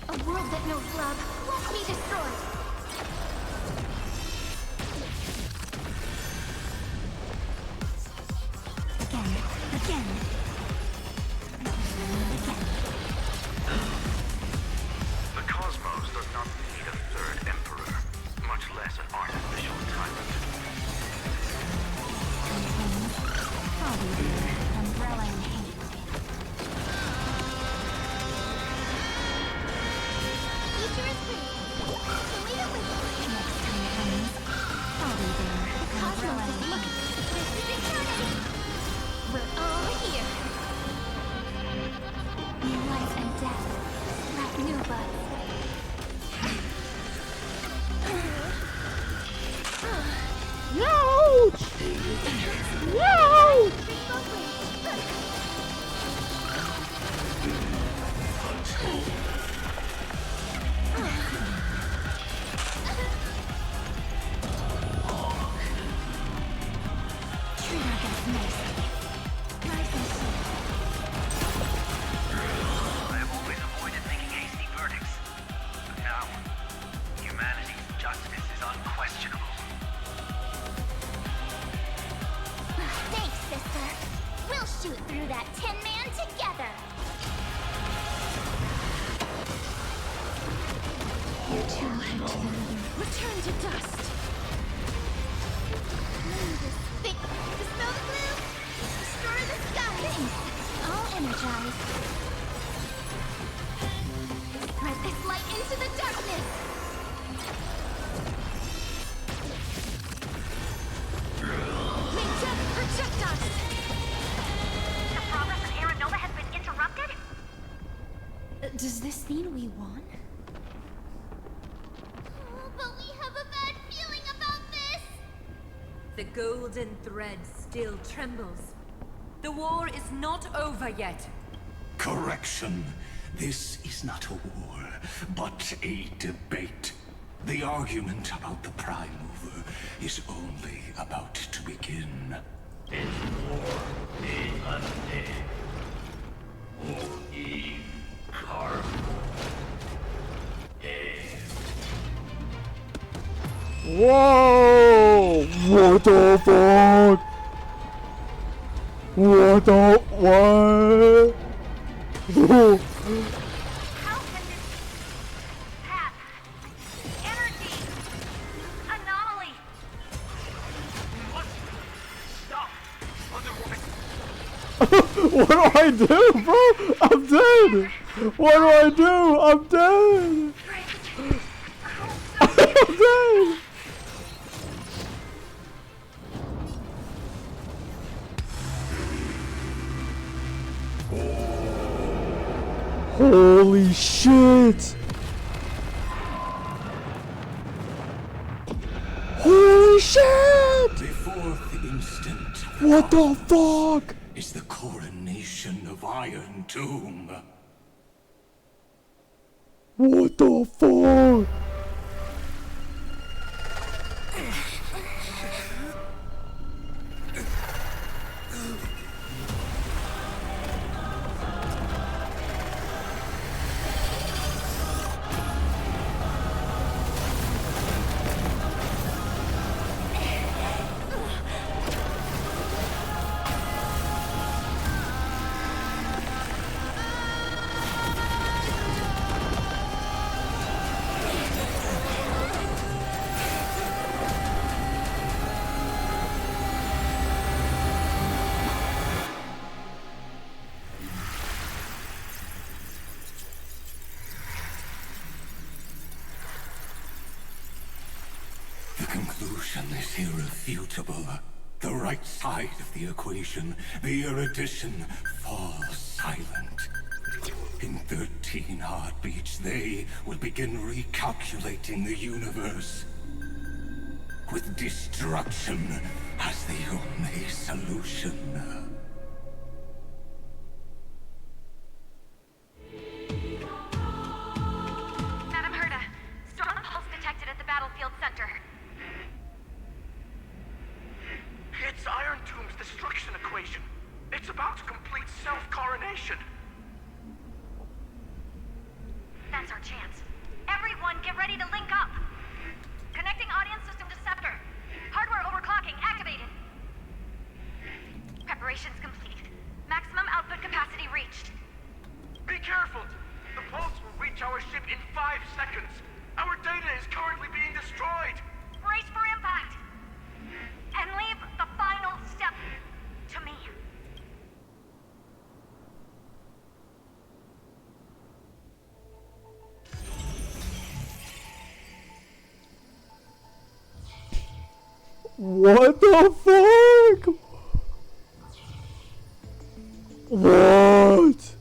A world that knows love won't be destroyed. Again. The cosmos does not need a third emperor, much less an artificial tyrant. I'll be there, umbrella in hand. Future is free. So leave it with us. Next time comes, I'll be there, The umbrella cosmos in is looking. hand. This is eternity. We're all here. May life and death sprout new buds. Ouch! Ouch! Treat our guests nicely. Rise and shine. I have always avoided making hasty verdicts. too will head to the nether. Return to dust. Dispel the gloom! Destroy the sky! Thanks. All energized. Spread this light into the darkness! Ninja, protect us! The progress of Aeronova has been interrupted? Does this mean we won? Oh, but we have a bad feeling about this! The golden thread still trembles. The war is not over yet. Correction. This is not a war, but a debate. The argument about the Prime Mover is only about to begin. Whoa! What the fuck? What the what? How can this path, energy, anomaly? What? Stop! What do I do, bro? I'm dead! What do I do? I'm dead! I'm dead! Holy shit! Holy shit! The fourth instant. What the fuck? Is the coronation of Iron Tomb. What the fuck? The conclusion is irrefutable. The right side of the equation, the erudition, falls silent. In 13 heartbeats, they will begin recalculating the universe. With destruction as the only solution. Madam Herda, strong pulse detected at the battlefield center. It's Iron Tomb's destruction equation. It's about to complete self-coronation. That's our chance. Everyone, get ready to link up. Connecting audience system to Scepter. Hardware overclocking activated. Preparations complete. Maximum output capacity reached. Be careful! The pulse will reach our ship in 5 seconds. Our data is currently being destroyed. Brace for impact. And leave the final step to me. What the fuck? What?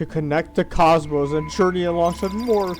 to connect the cosmos and journey alongside more.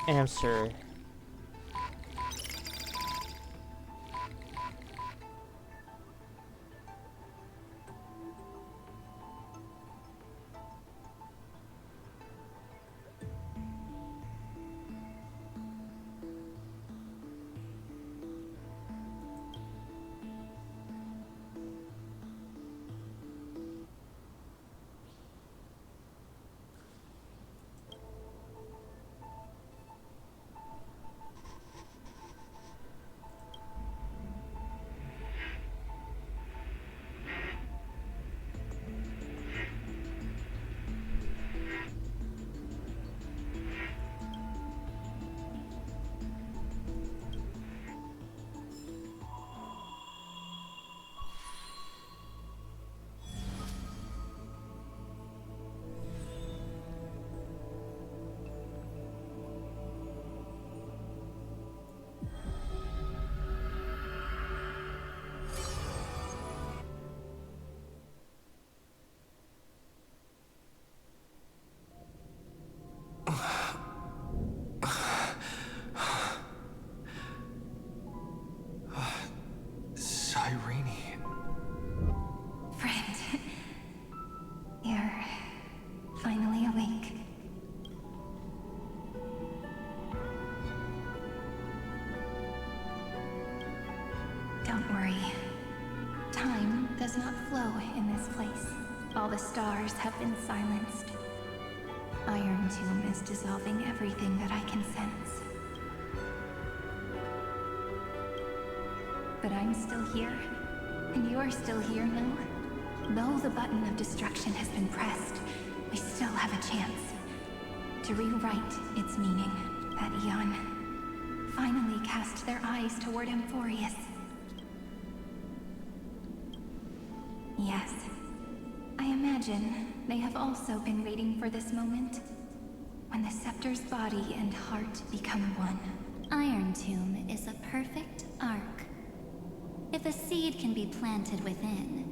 Answer. Friend, you're finally awake. Don't worry. Time does not flow in this place. All the stars have been silenced. Iron Tomb is dissolving everything that I can sense. But I'm still here, and you're still here, no? Though the button of destruction has been pressed, we still have a chance to rewrite its meaning. That Eon finally cast their eyes toward Amphorius. Yes, I imagine they have also been waiting for this moment, when the Scepter's body and heart become one. Iron Tomb is a perfect arc. If a seed can be planted within,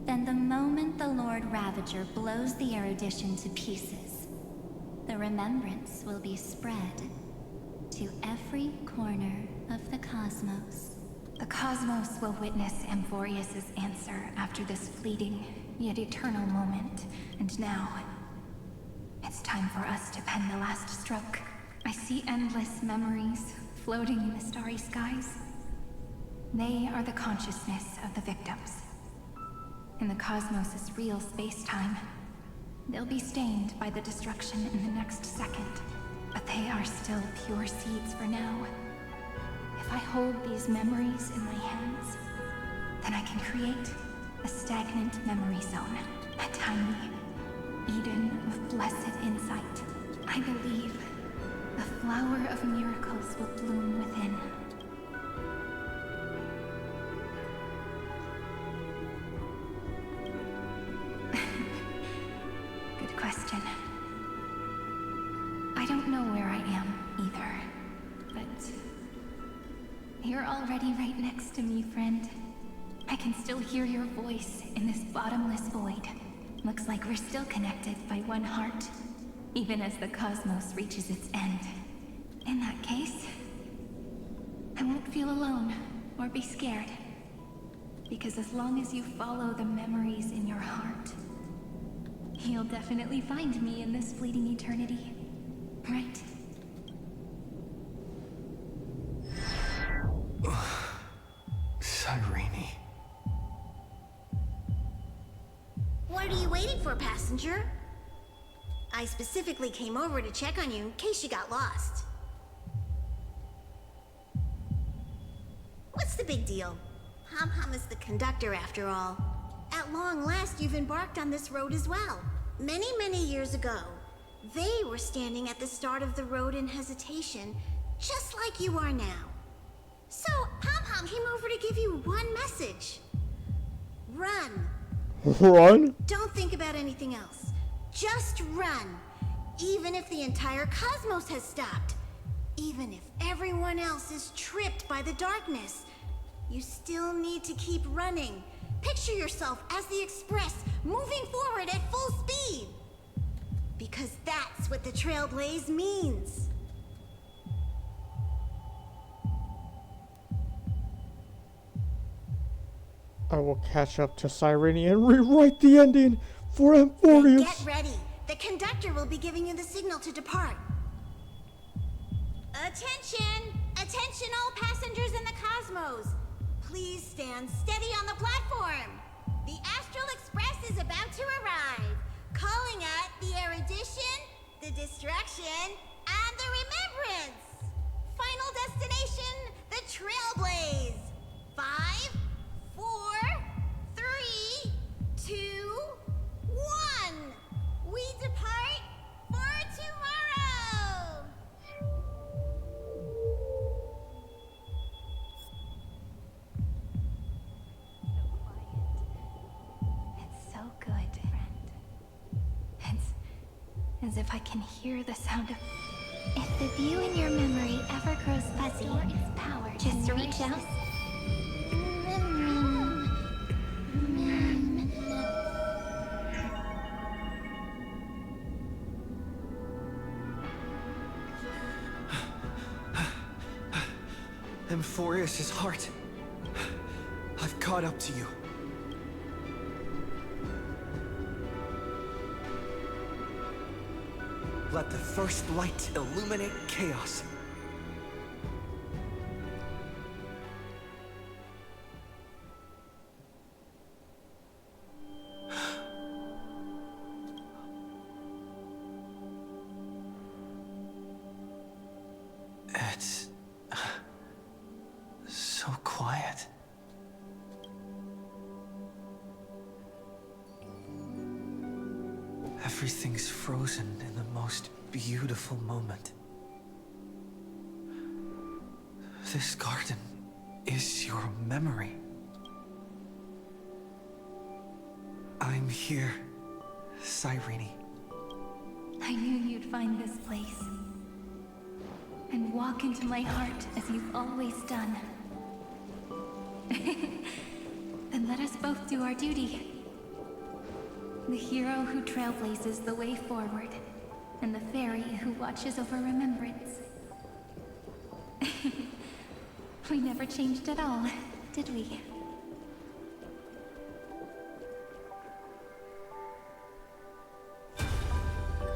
then the moment the Lord Ravager blows the erudition to pieces, the remembrance will be spread to every corner of the cosmos. The cosmos will witness Amphorius' answer after this fleeting, yet eternal moment. And now, it's time for us to pen the last stroke. I see endless memories floating in the starry skies. They are the consciousness of the victims. In the cosmos' real space-time, they'll be stained by the destruction in the next second. But they are still pure seeds for now. If I hold these memories in my hands, then I can create a stagnant memory zone. A tiny Eden of blessed insight. I believe the flower of miracles will bloom within. Good question. I don't know where I am, either. But here I'll already right next to me, friend. I can still hear your voice in this bottomless void. Looks like we're still connected by one heart, even as the cosmos reaches its end. In that case, I won't feel alone or be scared. Because as long as you follow the memories in your heart, you'll definitely find me in this fleeting eternity. Right? Cyrene. What are you waiting for, passenger? I specifically came over to check on you in case you got lost. What's the big deal? Hom is the conductor after all. At long last, you've embarked on this road as well. Many, many years ago, they were standing at the start of the road in hesitation, just like you are now. So, Hom came over to give you one message. Run. Run? Don't think about anything else. Just run. Even if the entire cosmos has stopped. Even if everyone else is tripped by the darkness. You still need to keep running. Picture yourself as the Express, moving forward at full speed. Because that's what the Trailblaze means. I will catch up to Cyrene and rewrite the ending for Then Amphorius. get ready. The conductor will be giving you the signal to depart. Attention! Attention all passengers in the cosmos! Please stand steady on the platform. The Astral Express is about to arrive. Calling at the erudition, the distraction, and the remembrance. Final destination, the Trailblaze. 5, 4, 3, 2, 1. We depart for tomorrow. It's so good, friend. It's as if I can hear the sound of... If the view in your memory ever grows fuzzy, its power just reach out. Amphorius' heart. I've caught up to you. Let the first light illuminate chaos. It's so quiet. Everything's frozen in the most beautiful moment. This garden is your memory. I'm here, Cyrene. I knew you'd find this place. And walk into my heart as you've always done. Then let us both do our duty. The hero who trailblazes the way forward, and the fairy who watches over remembrance. We never changed at all, did we?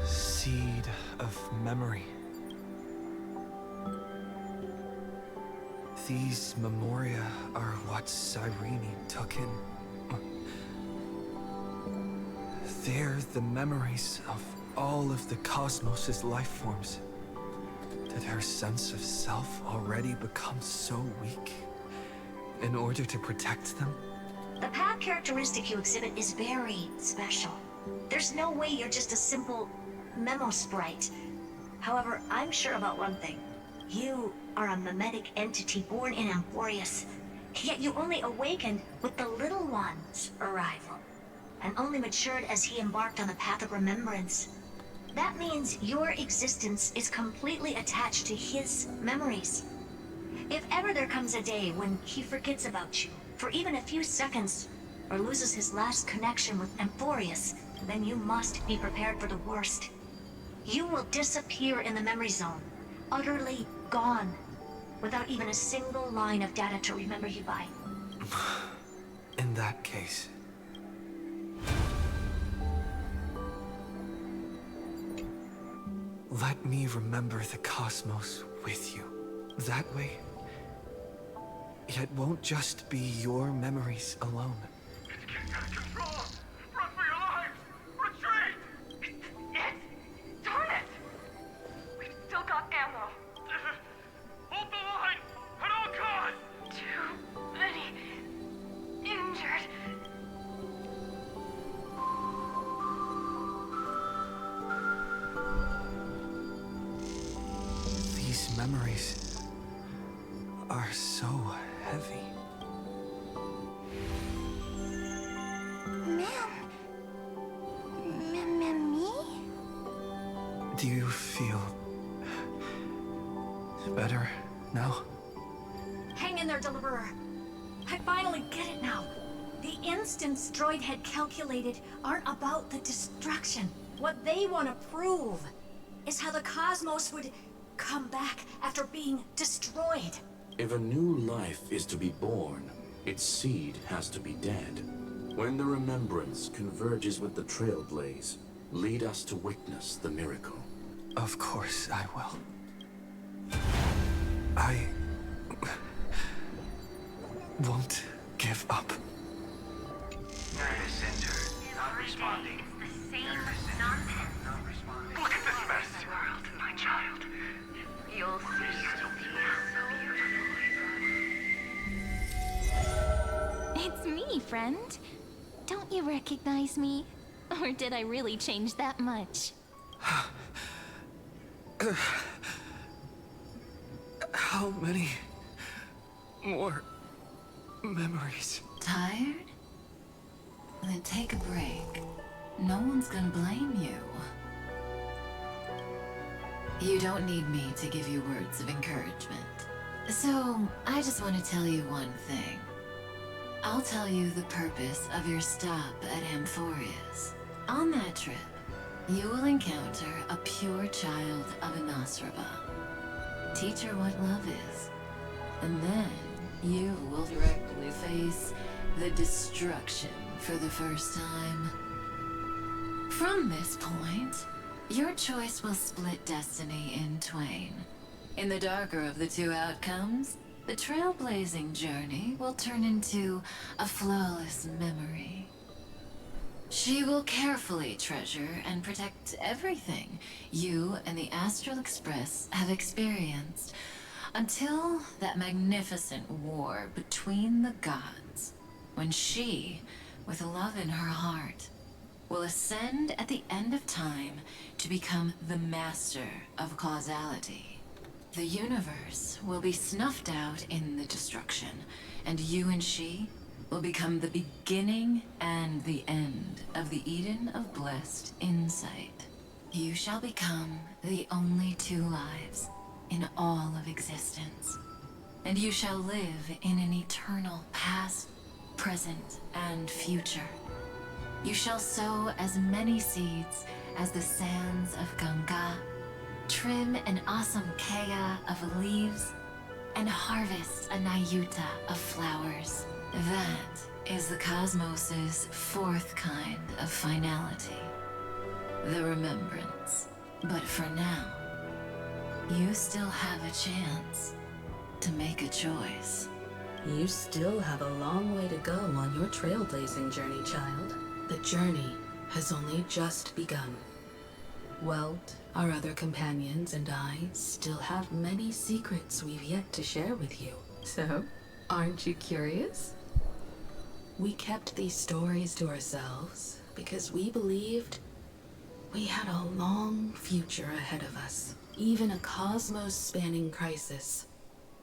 Seed of memory. These memoria are what Cyrene took in. They're the memories of all of the cosmos' life forms. Did her sense of self already become so weak in order to protect them? The path characteristic you exhibit is very special. There's no way you're just a simple memo sprite. However, I'm sure about one thing. You are a mimetic entity born in Amphorius, yet you only awakened with the Little One's arrival, and only matured as he embarked on the path of remembrance. That means your existence is completely attached to his memories. If ever there comes a day when he forgets about you, for even a few seconds, or loses his last connection with Amphorius, then you must be prepared for the worst. You will disappear in the memory zone, utterly gone, without even a single line of data to remember you by. In that case... let me remember the cosmos with you. That way, it won't just be your memories alone. It's getting out of control! Run for your lives! Retreat! It! Darn it! We've still got ammo. Hold the line! At all costs! Too many injured. These memories are so heavy. Me? Do you feel better now? Hang in there, Deliverer. I finally get it now. The instants Droid had calculated aren't about the destruction. What they want to prove is how the cosmos would come back after being destroyed. If a new life is to be born, its seed has to be dead. When the remembrance converges with the trailblaze, lead us to witness the miracle. Of course I will. I won't give up. Nervous center, not responding. It's the same nonsense. Not responding. Look at this mess! World, my child. You'll see so beautiful. It's me, friend. Don't you recognize me? Or did I really change that much? How many more memories? Tired? Then take a break. No one's gonna blame you. You don't need me to give you words of encouragement. So, I just want to tell you one thing. I'll tell you the purpose of your stop at Amphorius. On that trip, you will encounter a pure child of Anasraba. Teach her what love is. And then you will directly face the destruction for the first time. From this point, your choice will split destiny in twain. In the darker of the two outcomes, the trailblazing journey will turn into a flawless memory. She will carefully treasure and protect everything you and the Astral Express have experienced until that magnificent war between the gods, when she, with love in her heart, will ascend at the end of time to become the master of causality. The universe will be snuffed out in the destruction, and you and she will become the beginning and the end of the Eden of blessed insight. You shall become the only two lives in all of existence, and you shall live in an eternal past, present, and future. You shall sow as many seeds as the sands of Ganga, trim an awesome kea of leaves, and harvest a Nayuta of flowers. That is the cosmos's fourth kind of finality, the remembrance. But for now, you still have a chance to make a choice. You still have a long way to go on your trailblazing journey, child. The journey has only just begun. Welt, our other companions, and I still have many secrets we've yet to share with you. So, aren't you curious? We kept these stories to ourselves because we believed we had a long future ahead of us. Even a cosmos-spanning crisis,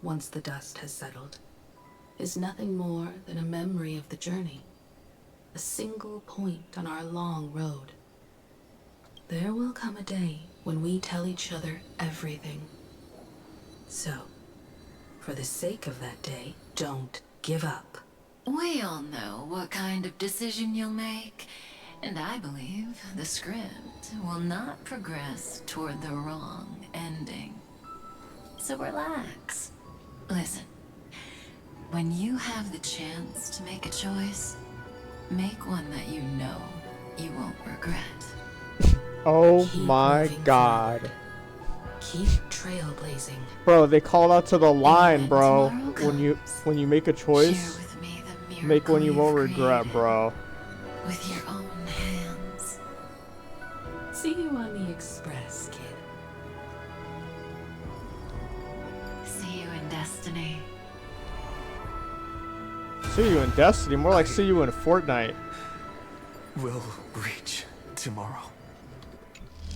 once the dust has settled, is nothing more than a memory of the journey. A single point on our long road. There will come a day when we tell each other everything. So, For the sake of that day, don't give up. We all know what kind of decision you'll make, and I believe the script will not progress toward the wrong ending. So relax. Listen, when you have the chance to make a choice, make one that you know you won't regret. Oh my god. Keep trailblazing. Bro, they call out to the line, bro. When you make a choice, make one you won't regret, bro. With your own hands. See you on the express, kid. See you in Destiny. See you in Destiny, more like see you in Fortnite. We'll reach tomorrow.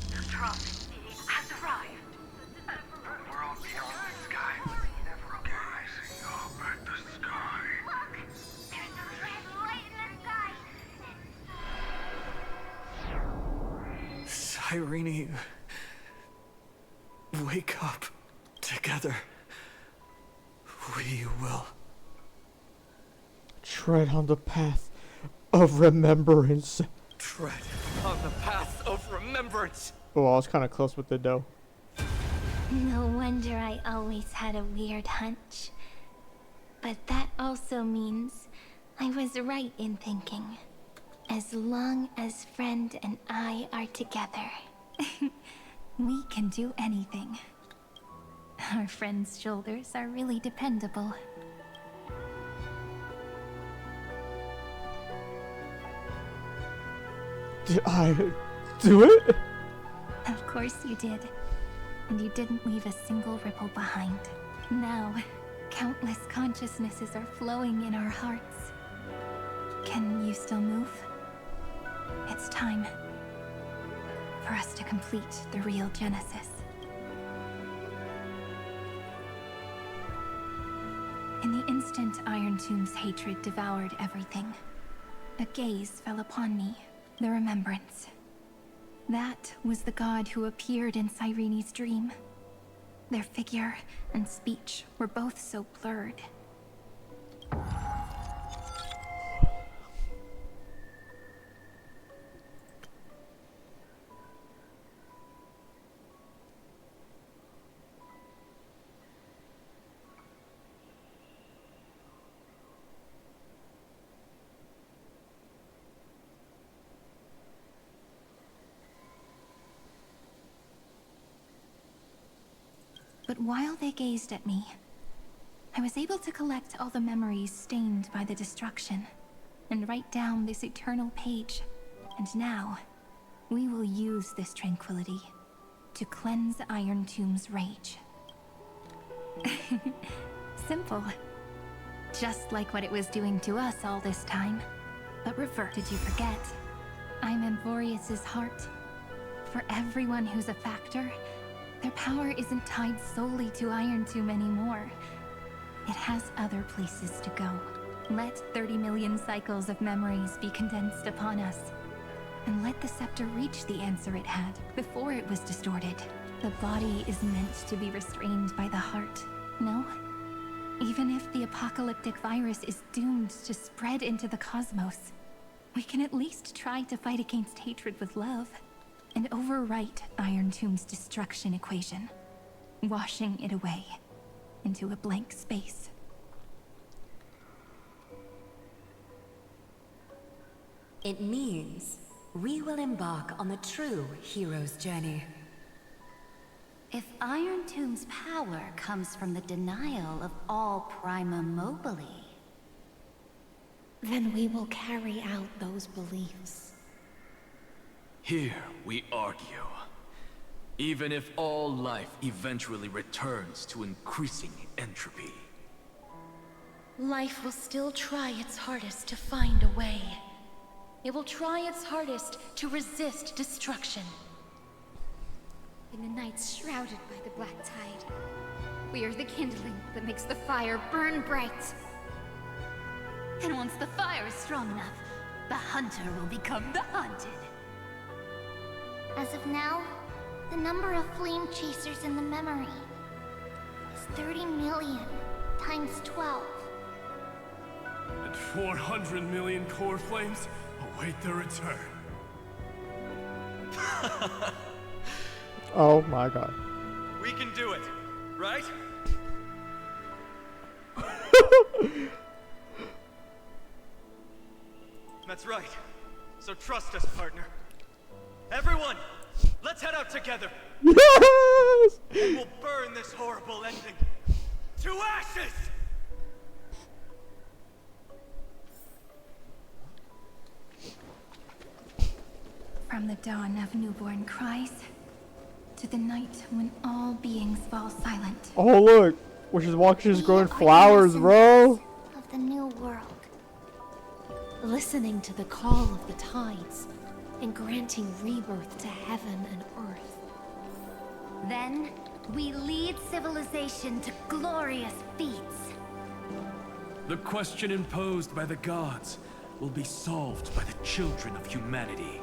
The drop has arrived. We're all beyond the sky. Never rising up at the sky. Look! There's a red light in the sky! Irene, wake up. Together, we will. Tread on the path of remembrance. Tread on the path of remembrance. Oh, I was kind of close with the dough. No wonder I always had a weird hunch. But that also means I was right in thinking. As long as Friend and I are together, we can do anything. Our friend's shoulders are really dependable. Did I do it? Of course you did. And you didn't leave a single ripple behind. Now, countless consciousnesses are flowing in our hearts. Can you still move? It's time for us to complete the real Genesis. In the instant Iron Tomb's hatred devoured everything, a gaze fell upon me, the remembrance. That was the god who appeared in Cyrene's dream. Their figure and speech were both so blurred. But while they gazed at me, I was able to collect all the memories stained by the destruction and write down this eternal page. And now, we will use this tranquility to cleanse Iron Tomb's rage. Simple. Just like what it was doing to us all this time. But revert, did you forget? I'm Emborius's heart. For everyone who's a factor, their power isn't tied solely to Iron Tomb anymore. It has other places to go. Let 30 million cycles of memories be condensed upon us. And let the scepter reach the answer it had before it was distorted. The body is meant to be restrained by the heart, no? Even if the apocalyptic virus is doomed to spread into the cosmos, we can at least try to fight against hatred with love. And overwrite Iron Tomb's destruction equation, washing it away into a blank space. It means we will embark on the true hero's journey. If Iron Tomb's power comes from the denial of all Prima Mobile, then we will carry out those beliefs. Here we argue. Even if all life eventually returns to increasing entropy. Life will still try its hardest to find a way. It will try its hardest to resist destruction. In the nights shrouded by the black tide, we are the kindling that makes the fire burn bright. And once the fire is strong enough, the hunter will become the hunted. As of now, the number of flame chasers in the memory is 30 million. times 12. And 400 million core flames await their return. Oh my god. We can do it, right? That's right. So trust us, partner. Everyone, let's head out together. Yes! And we'll burn this horrible ending to ashes! From the dawn of newborn cries to the night when all beings fall silent. Oh look, where she's walking, she's growing flowers, bro. Of the new world. Listening to the call of the tides and granting rebirth to heaven and earth. Then, we lead civilization to glorious feats. The question imposed by the gods will be solved by the children of humanity.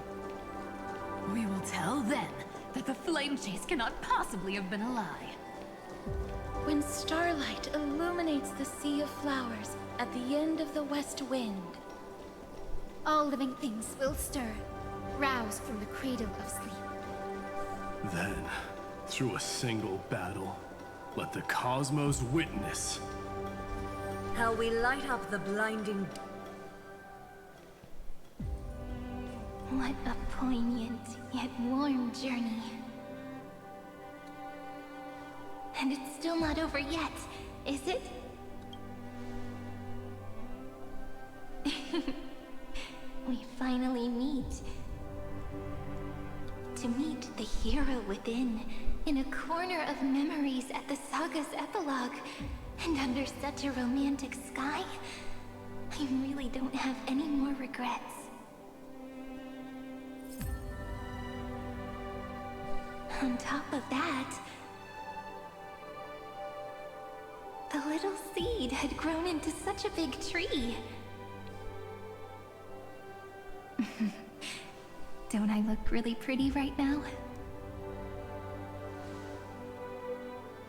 We will tell then that the flame chase cannot possibly have been a lie. When starlight illuminates the sea of flowers at the end of the west wind. All living things will stir, roused from the cradle of sleep. Then, through a single battle, let the cosmos witness how we light up the blinding. What a poignant yet warm journey. And it's still not over yet, is it? We finally meet. To meet the hero within, in a corner of memories at the saga's epilogue, and under such a romantic sky, I really don't have any more regrets. On top of that, the little seed had grown into such a big tree. Don't I look really pretty right now?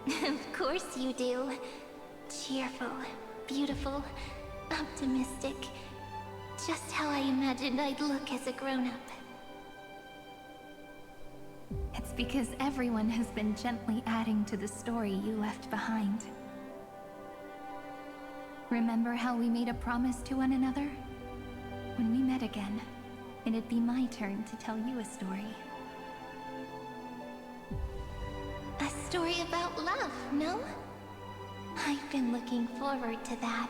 Of course you do. Cheerful, beautiful, optimistic. Just how I imagined I'd look as a grown-up. It's because everyone has been gently adding to the story you left behind. Remember how we made a promise to one another? When we met again, it'd be my turn to tell you a story. A story about love, no? I've been looking forward to that.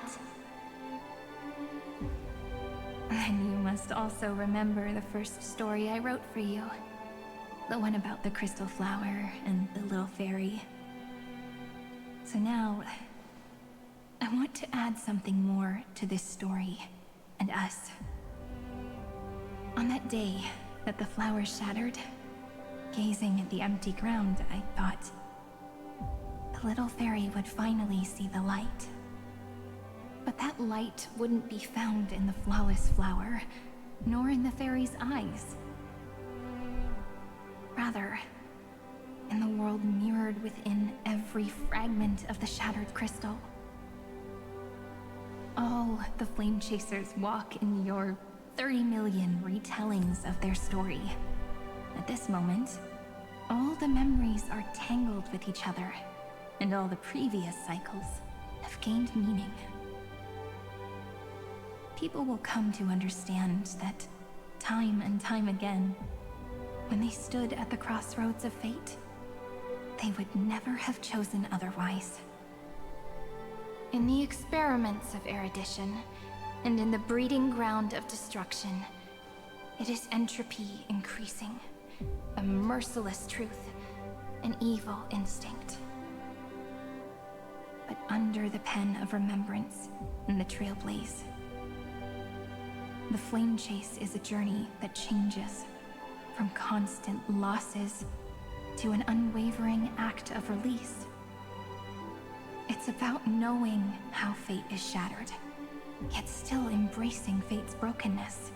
And you must also remember the first story I wrote for you. The one about the crystal flower and the little fairy. So now, I want to add something more to this story and us. On that day that the flowers shattered, gazing at the empty ground, I thought the little fairy would finally see the light. But that light wouldn't be found in the flawless flower, nor in the fairy's eyes. Rather, in the world mirrored within every fragment of the shattered crystal. All the flame chasers walk in your 30 million retellings of their story. At this moment, all the memories are tangled with each other, and all the previous cycles have gained meaning. People will come to understand that time and time again, when they stood at the crossroads of fate, they would never have chosen otherwise. In the experiments of erudition, and in the breeding ground of destruction, it is entropy increasing, a merciless truth, an evil instinct. But under the pen of remembrance and the trailblaze, the flame chase is a journey that changes from constant losses to an unwavering act of release. It's about knowing how fate is shattered, yet still embracing fate's brokenness.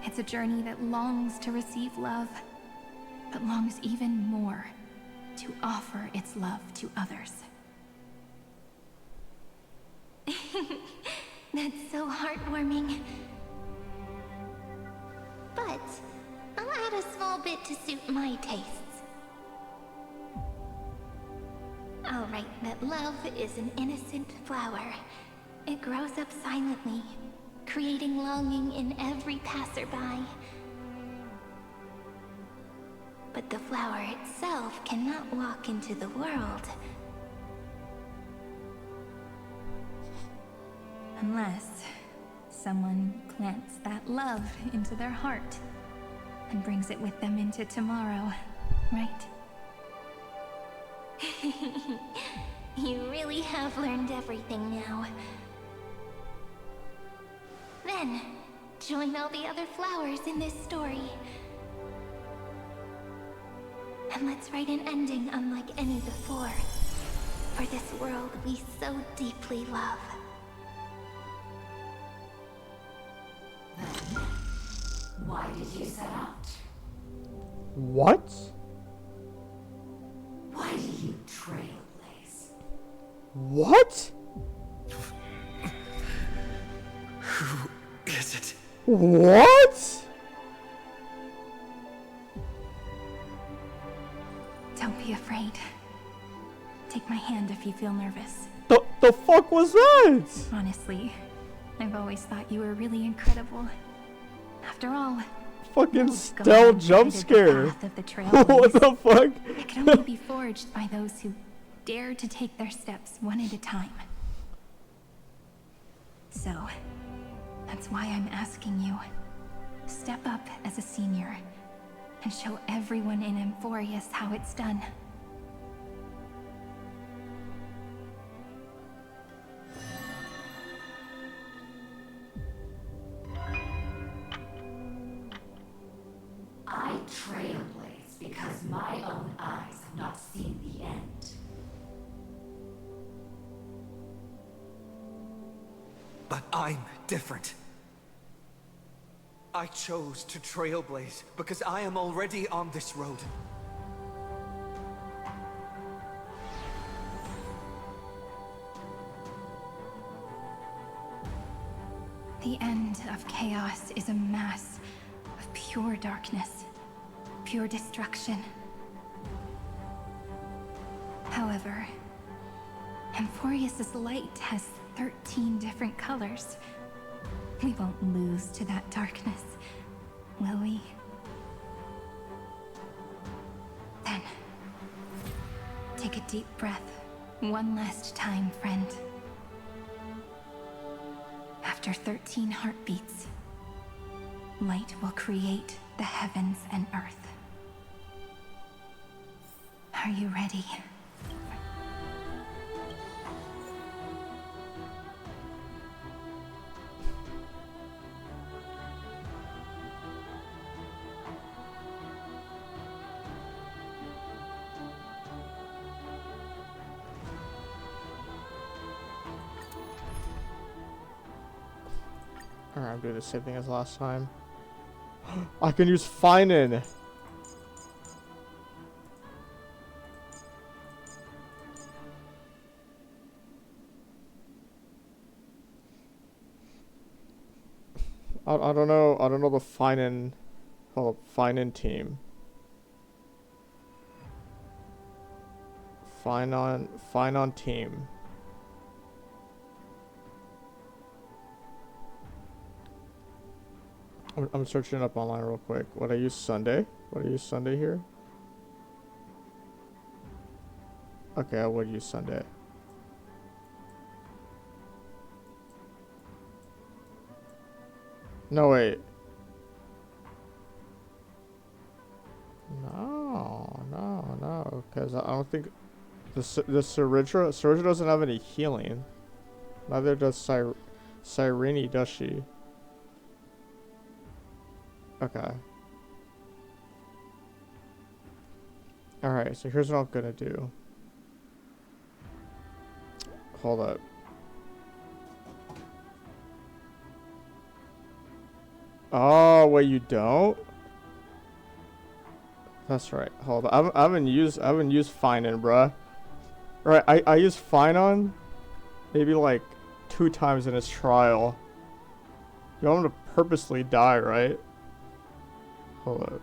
It's a journey that longs to receive love, but longs even more to offer its love to others. That's so heartwarming. But I'll add a small bit to suit my tastes. I'll write that love is an innocent flower. It grows up silently, creating longing in every passerby. But the flower itself cannot walk into the world. Unless someone plants that love into their heart and brings it with them into tomorrow, right? You really have learned everything now. Then, join all the other flowers in this story. And let's write an ending unlike any before, for this world we so deeply love. Then, why did you set out? What? Why do you trailblaze? What? Who is it? What? Don't be afraid. Take my hand if you feel nervous. The fuck was that? Honestly, I've always thought you were really incredible. After all, Fucking God stealth jump guided the scare. path of the What the fuck? It can only be forged by those who dare to take their steps one at a time. So, that's why I'm asking you. Step up as a senior and show everyone in Amphorius how it's done. I trailblaze because my own eyes have not seen the end. But I'm different. I chose to trailblaze because I am already on this road. The end of chaos is a mass of pure darkness, pure destruction. However, Amphorius' light has 13 different colors. We won't lose to that darkness, will we? Then, take a deep breath, one last time, friend. After 13 heartbeats, light will create the heavens and earth. Are you ready? Alright, I'm doing the same thing as last time. I can use Finan. I don't know the Finan, Finan team. Finan team. I'm searching it up online real quick. Would I use Sunday? Would I use Sunday here? Okay, I would use Sunday. No, wait. No, because I don't think the Suritra doesn't have any healing. Neither does Cyrene, does she? Okay. Alright, so here's what I'm gonna do. Hold up. Oh, wait, you don't? That's right. Hold on. I haven't used Finan, bruh. Right, I used Finan maybe like 2 times in his trial. You want him to purposely die, right? Hold up.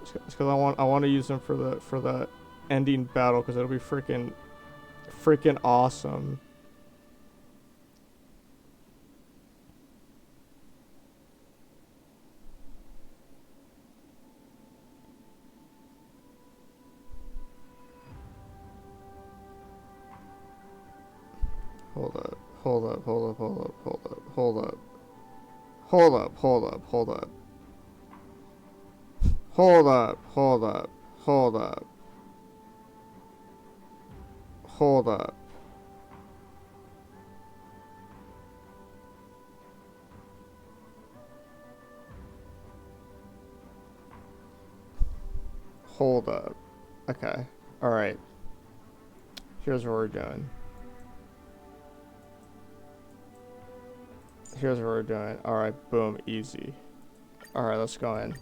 It's because I want to use him for the ending battle because it'll be freaking awesome. Hold up. Hold up. Hold up. Hold up. Hold up. Hold up. Hold up. Hold up. Hold up. Hold up, hold up, hold up. Hold up. Hold up. Okay. Alright. Here's what we're doing. Here's what we're doing. Alright, boom, easy. Alright, let's go in.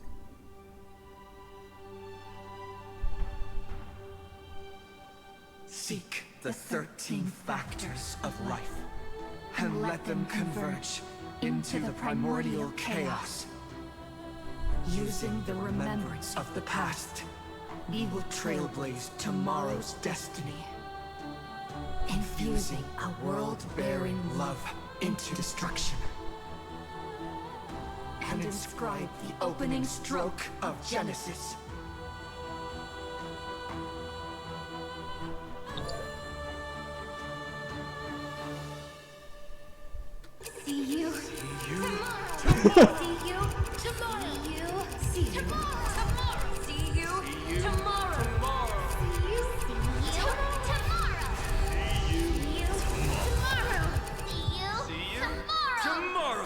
Seek the 13 factors of life, and let them converge into the primordial chaos. Using the remembrance of the past, we will trailblaze tomorrow's destiny. Infusing a world-bearing love into destruction. And inscribe the opening stroke of Genesis. See you. See you. Tomorrow. See you. Tomorrow. See you. Tomorrow. See you. Tomorrow. See you. Tomorrow. See you. Tomorrow. See you. Tomorrow.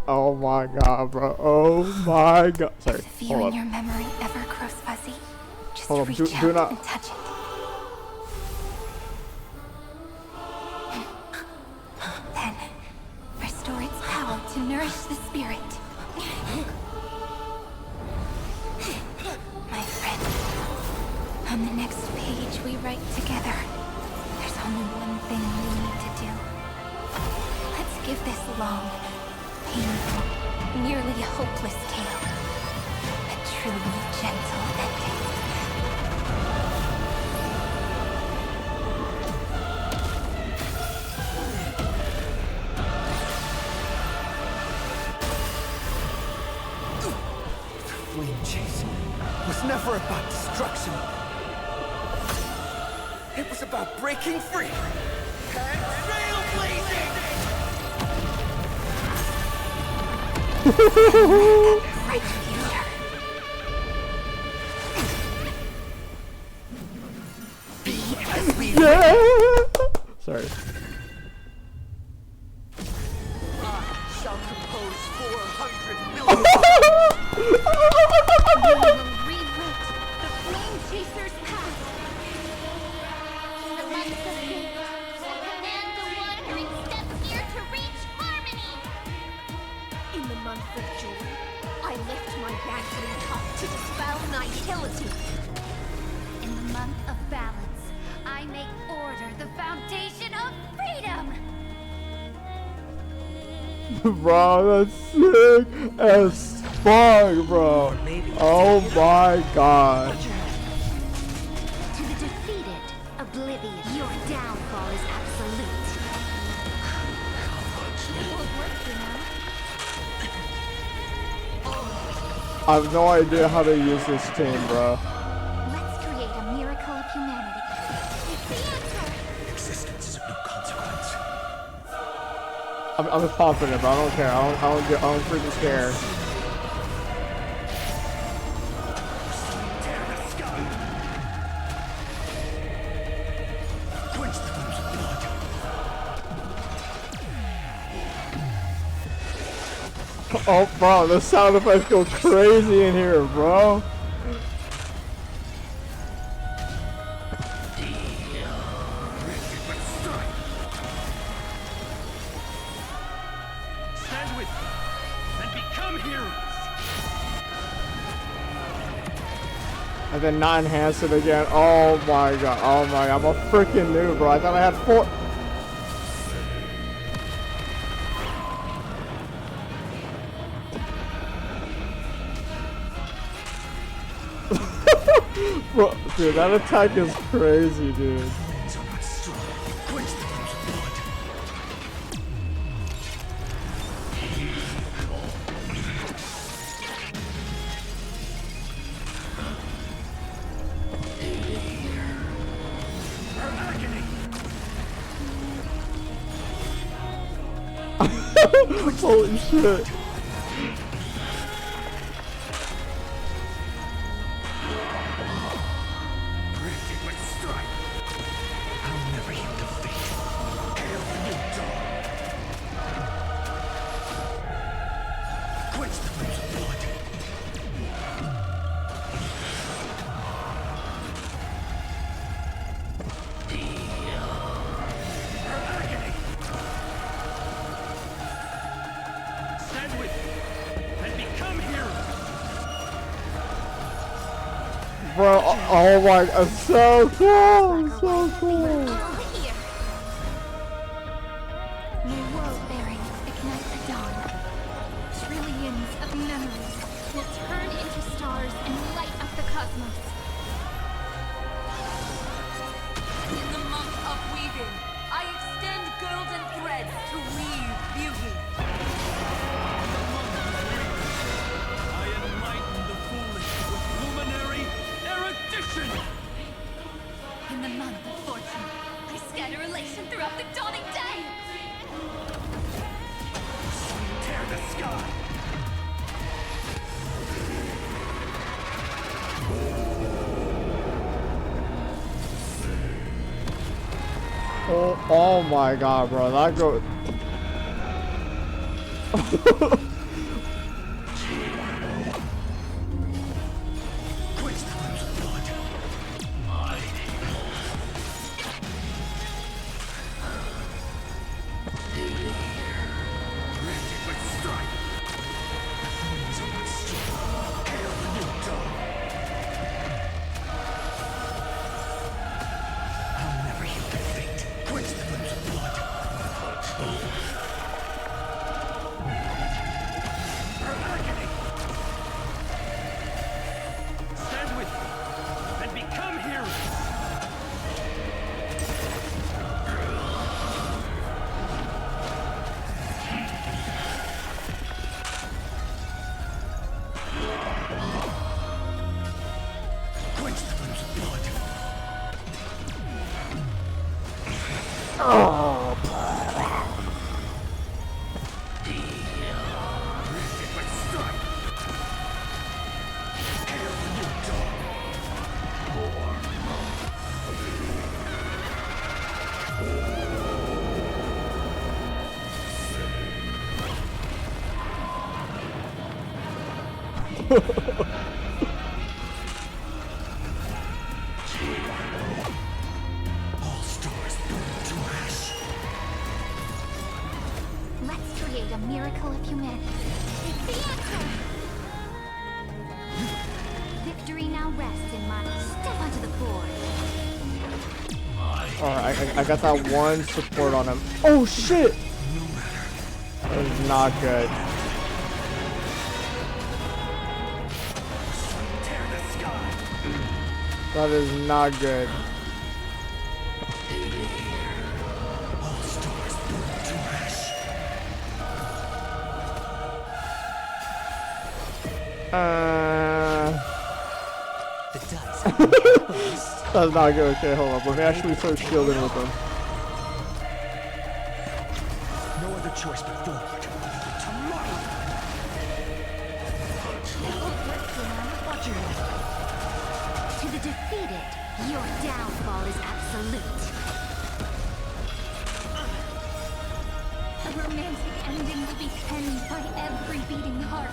Oh my god, bro. Oh my god. Sorry. If you and your memory ever grows fuzzy, just Hold up. reach Do out not. and touch it. Then, restore its power to nourish the spirit. My friend, on the next page we write together, there's only one thing we need to do. Let's give this long, painful, nearly hopeless tale a truly gentle ending. Flame chase was never about destruction. It was about breaking free and trailblazing! Bright future. Be as we Sorry. I shall compose 400 million. We will rewrite the Flame Chaser's past. In the months of hate, I command the wandering steps here to reach harmony. In the month of joy, I lift my bantering cup to dispel nihility. In the month of balance, I make order the foundation of freedom. Bro, that's sick as fuck, bro. Oh my god. To the defeated, oblivion, your downfall is absolute. It will work, you know. I have no idea how to use this team, bro. Let's create a miracle of humanity. It's the answer. Existence is of no consequence. I'm confident, bro. I don't care. I don't freaking care. Quench the flames of blood. Oh, bro, the sound effects go crazy in here, bro. Stand with me and become heroes. And then not enhance it again. Oh my god. Oh my god. I'm a freaking noob, bro. I thought I had 4. Bro, dude, that attack is crazy, dude. Holy shit. Bro, oh my god, so cool, so cool. My world bearings ignite the dawn. Trillions of memories will turn into stars and light up the cosmos. In the month of weaving, I extend golden threads to weave beauty. I enlighten the foolish with luminary erudition! In the month of fortune, I scatter elation throughout the dawning day. Tear the sky! Oh my god, bro, that goes. Stand with me and become heroes! Quench the flames of blood! Oh, All stars burn to ash! Let's create a miracle of humanity. It's the answer! Victory now rests in my step onto the board. alright, I got that one support on him. Oh shit! That is not good. Tear the sky! That is not good. All stars burn to ash! That's not good. Okay, hold up. Let me actually start shielding with him. No other choice but forward. Tomorrow! To the defeated, your downfall is absolute. A romantic ending will be penned by every beating heart.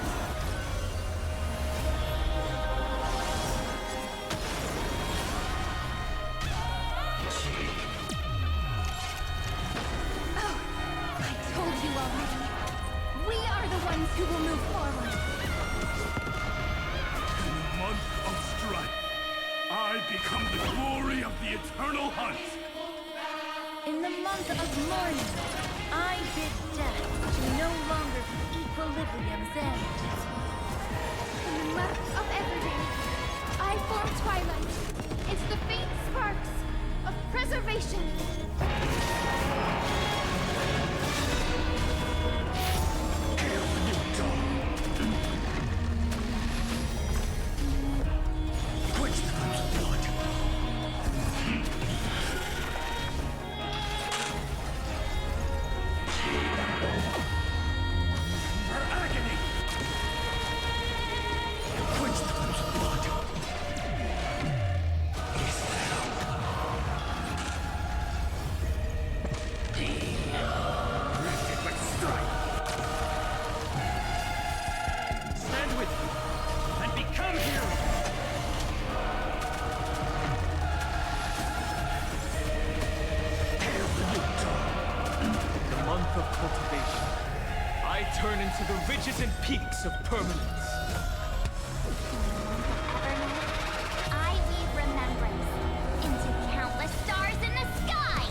Oh, I told you already. We are the ones who will move forward. In the month of strife, I become the glory of the eternal hunt! In the month of mourning, I bid death to no longer be equilibrium's end. In the month of everyday, I form twilight cultivation. Stand with me and become heroes. The month of cultivation, I turn into the ridges and peaks of permanence. I weave remembrance into countless stars in the sky!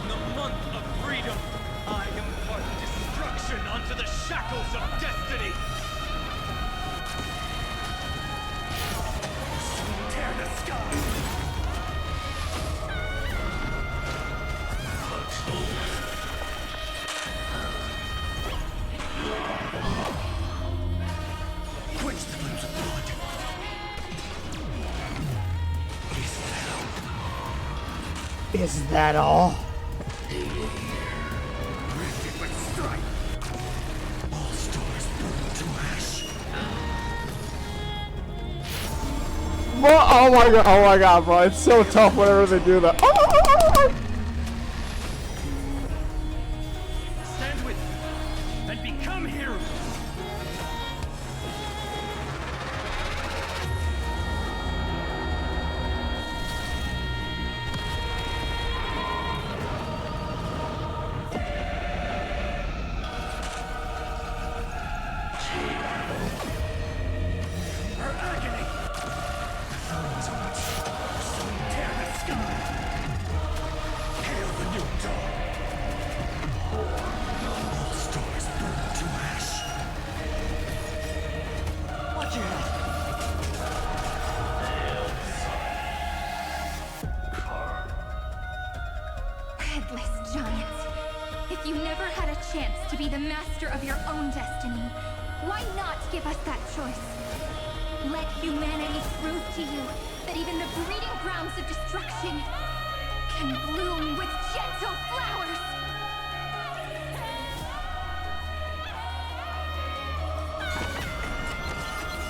In the month of freedom, I impart destruction onto the shackles of destiny. Tear the sky! Quench the flames of blood. Is that all? But strike! All stars burn to ash. Bro, oh my god, bro. It's so tough whenever they do that. Stand with me and become heroes. Her agony. The flames of its soon tear the sky. Hail the new dawn. All stars burn to ash. Watch your head. Headless giant. If you never had a chance to be the master of your own destiny, why not give us that choice? Let humanity prove to you that even the breeding grounds of destruction can bloom with gentle flowers.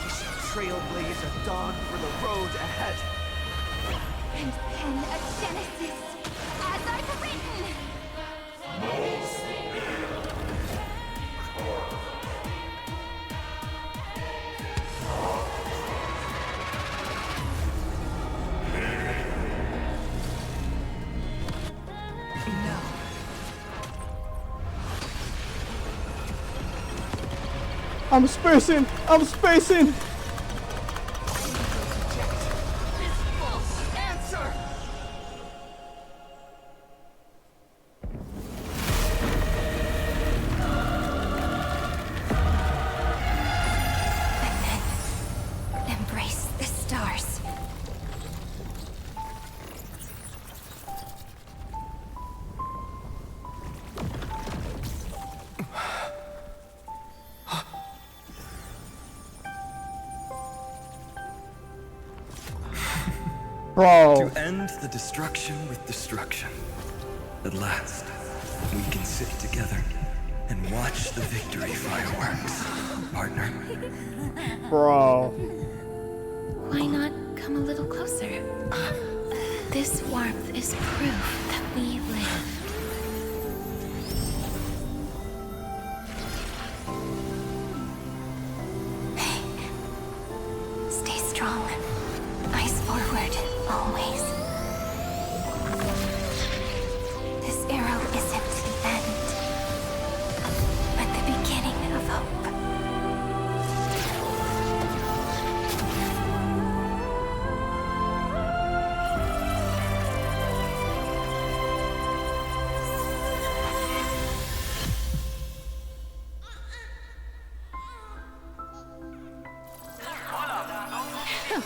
We shall trailblaze a dawn for the road ahead. And pen a genesis as I've written. I'm spacing! I'm spacing! Answer! Embrace the stars. Bro. To end the destruction with destruction. At last, we can sit together and watch the victory fireworks, partner. Bro. Why not come a little closer? This warmth is proof that we live. Stay strong. Eyes forward, always. This arrow isn't the end, but the beginning of hope. The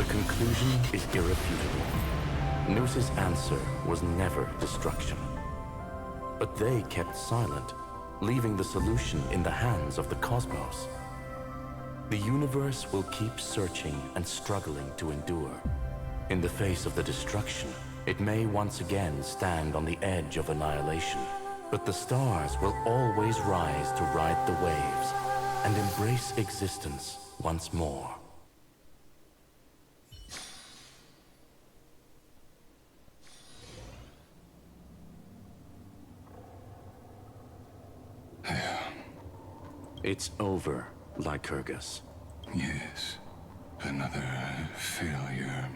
conclusion is irrefutable. Noos's answer was never destruction. But they kept silent, leaving the solution in the hands of the cosmos. The universe will keep searching and struggling to endure. In the face of the destruction, it may once again stand on the edge of annihilation. But the stars will always rise to ride the waves and embrace existence once more. It's over, Lycurgus. Yes, another failure.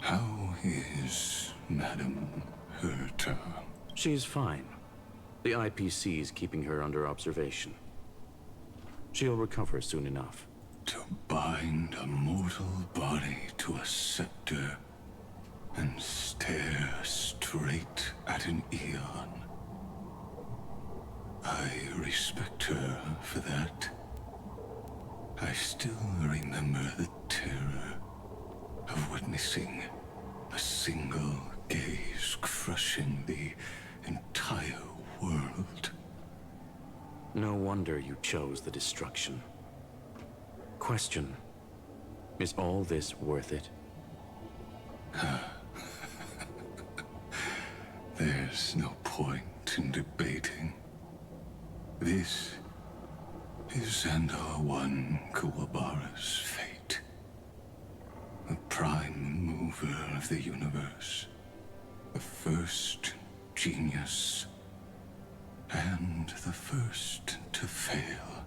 How is Madame Herta? She's fine. The IPC's keeping her under observation. She'll recover soon enough. To bind a mortal body to a scepter and stare straight at an eon. I respect her for that. I still remember the terror of witnessing a single gaze crushing the entire world. No wonder you chose the destruction. Question: is all this worth it? There's no point in debating. This is Xandar One Kuwabara's fate. The prime mover of the universe. The first genius. And the first to fail.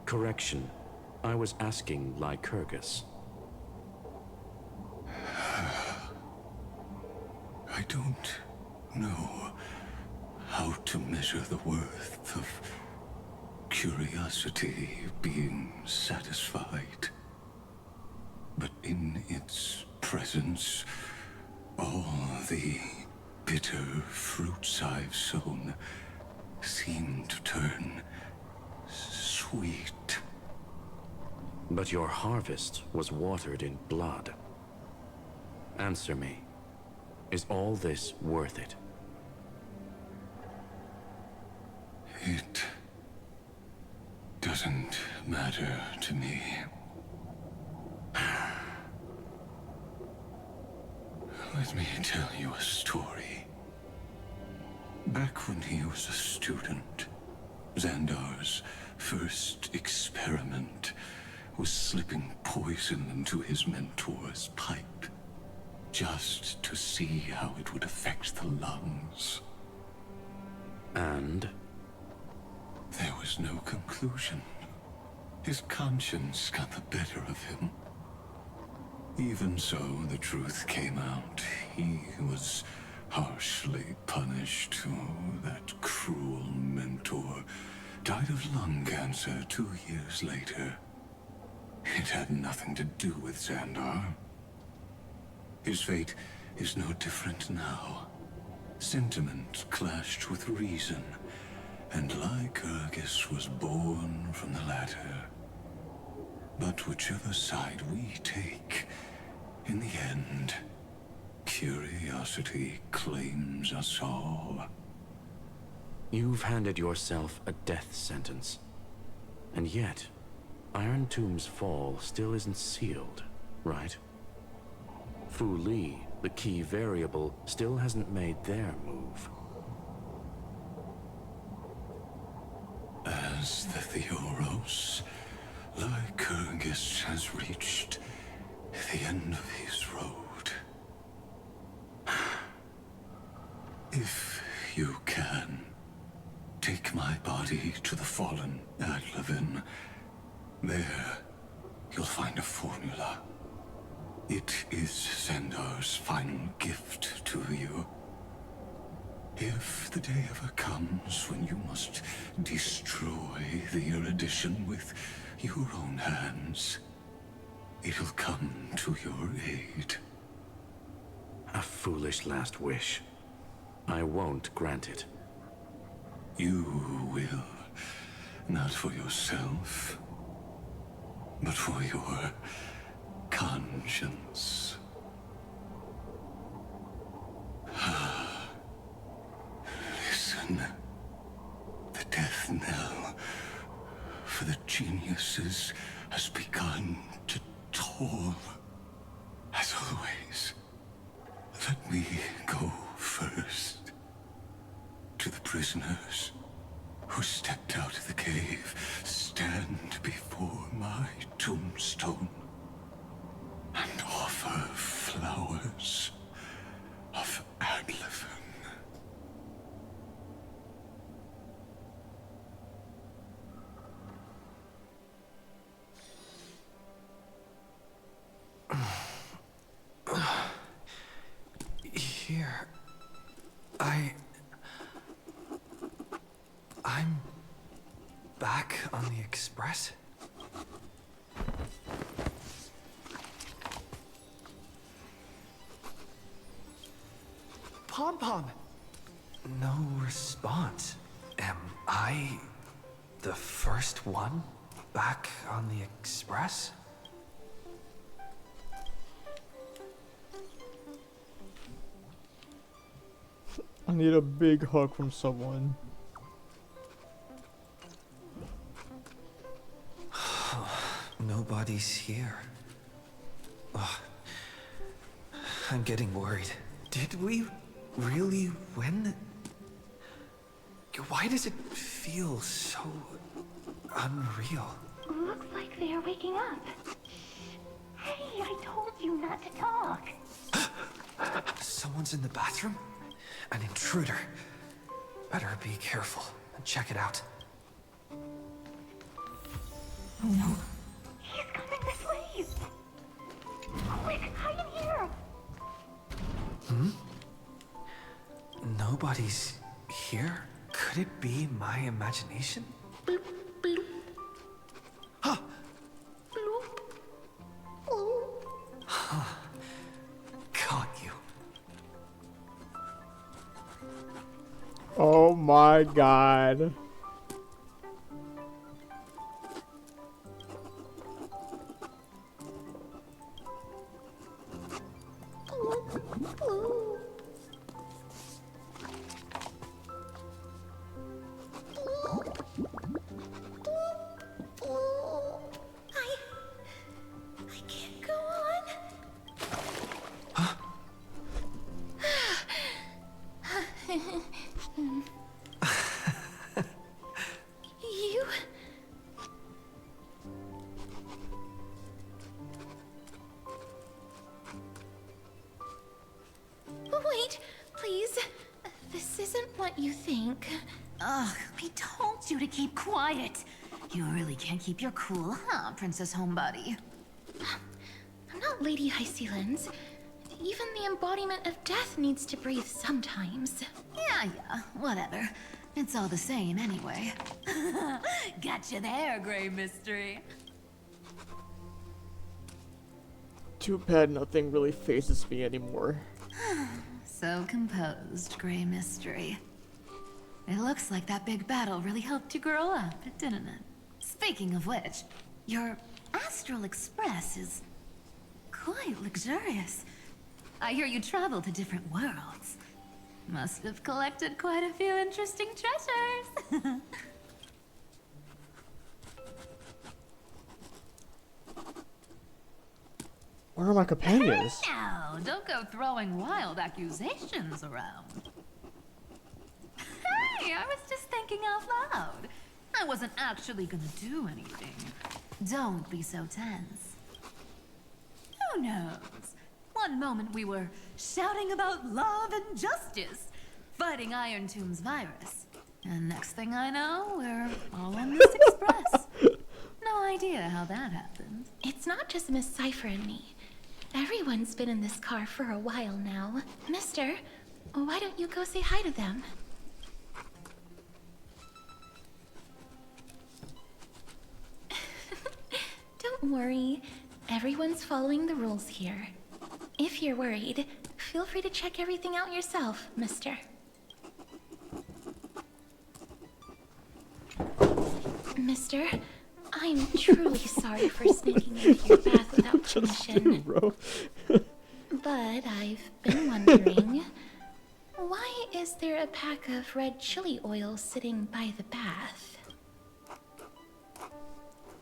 Correction. I was asking Lycurgus. I don't know how to measure the worth of curiosity being satisfied. But in its presence, all the bitter fruits I've sown seem to turn sweet. But your harvest was watered in blood. Answer me. Is all this worth it? It doesn't matter to me. Let me tell you a story. Back when he was a student, Xandar's first experiment was slipping poison into his mentor's pipe, just to see how it would affect the lungs. And? There was no conclusion. His conscience got the better of him. Even so, the truth came out. He was harshly punished. Oh, that cruel mentor died of lung cancer 2 years later. It had nothing to do with Xandar. His fate is no different now. Sentiment clashed with reason, and Lycurgus was born from the latter. But whichever side we take, in the end, curiosity claims us all. You've handed yourself a death sentence. And yet, Iron Tomb's fall still isn't sealed, right? Fu Li, the key variable, still hasn't made their move. As the Theoros, Lycurgus has reached the end of his road. If you can, take my body to the fallen Adlevin. There, you'll find a formula. It is Xandar's final gift to you. If the day ever comes when you must destroy the erudition with your own hands, it'll come to your aid. A foolish last wish. I won't grant it. You will, not for yourself, but for your conscience. Listen. The death knell for the geniuses has begun to toll. As always, let me go first. To the prisoners who stepped out of the cave, stand before my tombstone and offer flowers of Adlefin. Here, I'm back on the Express. Pom-Pom! No response. Am I the first one back on the Express? I need a big hug from someone. Nobody's here. Ugh. I'm getting worried. Did we really win? Why does it feel so unreal? Looks like they are waking up. Hey, I told you not to talk. Someone's in the bathroom? An intruder. Better be careful and check it out. Oh no. He's coming this way. Quick, hide in here. Hmm? Nobody's here? Could it be my imagination? Bloop, bloop. Huh. Bloop. Bloop. Huh. Caught you. Oh my god. I can't go on. You... Wait, please. This isn't what you think. Ugh, I told you to keep quiet. You really can't keep your cool, huh, Princess Homebody? I'm not Lady High Sealands. Even the embodiment of death needs to breathe sometimes. Yeah, whatever. It's all the same anyway. Gotcha there, Grey Mystery. Too bad nothing really phases me anymore. So composed, Grey Mystery. It looks like that big battle really helped you grow up, didn't it? Speaking of which, your Astral Express is quite luxurious. I hear you travel to different worlds. Must have collected quite a few interesting treasures. Where are my companions? Now, don't go throwing wild accusations around. Hey, I was just thinking out loud. I wasn't actually gonna do anything. Don't be so tense. Who knows? One moment we were shouting about love and justice, fighting Iron Tomb's virus. And next thing I know, we're all on this express. No idea how that happened. It's not just Miss Cypher and me. Everyone's been in this car for a while now. Mister, why don't you go say hi to them? Don't worry. Everyone's following the rules here. If you're worried, feel free to check everything out yourself, mister. Mister, I'm truly sorry for sneaking into your bath without permission. Bro. But I've been wondering, why is there a pack of red chili oil sitting by the bath?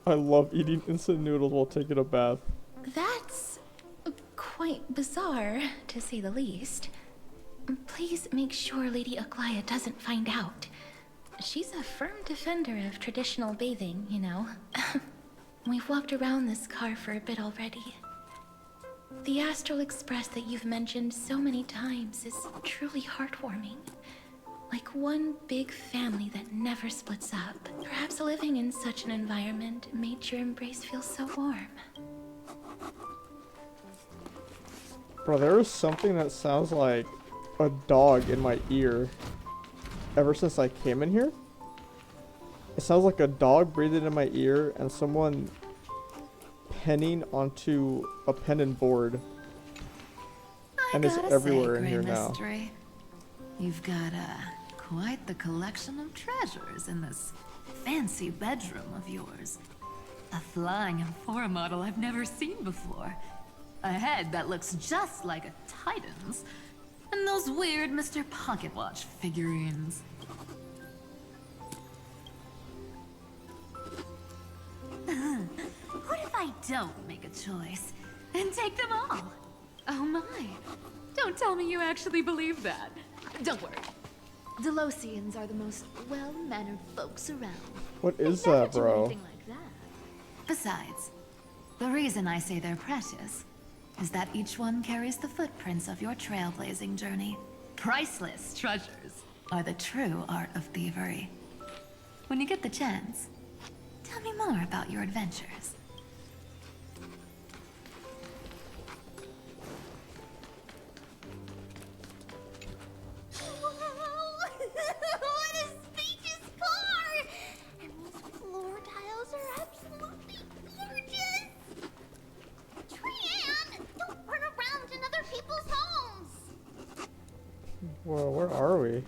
I love eating instant noodles while taking a bath. That's quite bizarre, to say the least. Please make sure Lady Aglaya doesn't find out. She's a firm defender of traditional bathing, you know. We've walked around this car for a bit already. The Astral Express that you've mentioned so many times is truly heartwarming. Like one big family that never splits up. Perhaps living in such an environment made your embrace feel so warm. Bro, there is something that sounds like a dog in my ear ever since I came in here. It sounds like a dog breathing in my ear and someone penning onto a pen and board. And it's everywhere in here now. Mystery. You've got quite the collection of treasures in this fancy bedroom of yours. A flying Amphora model I've never seen before. A head that looks just like a Titan's. And those weird Mr. Pocket Watch figurines. What if I don't make a choice and take them all? Oh my. Don't tell me you actually believe that. Don't worry. Delosians are the most well-mannered folks around. What is that, bro? Besides, the reason I say they're precious is that each one carries the footprints of your trailblazing journey. Priceless treasures are the true art of thievery. When you get the chance, tell me more about your adventures. What a spacious car! And these floor tiles are absolutely gorgeous! Tran, don't run around in other people's homes! Whoa, where are we?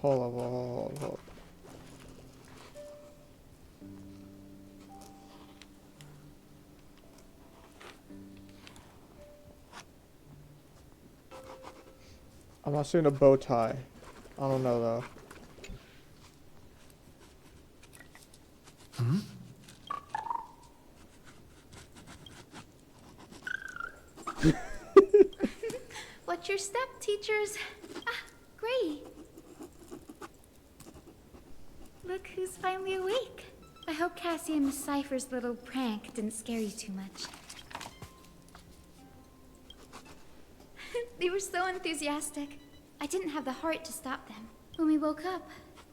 Hold up. I'm not seeing a bow tie. I don't know though. Hmm? What's your step, teachers? Ah, Gray. Look who's finally awake. I hope Cassie and Miss Cypher's little prank didn't scare you too much. They were so enthusiastic. I didn't have the heart to stop them. When we woke up,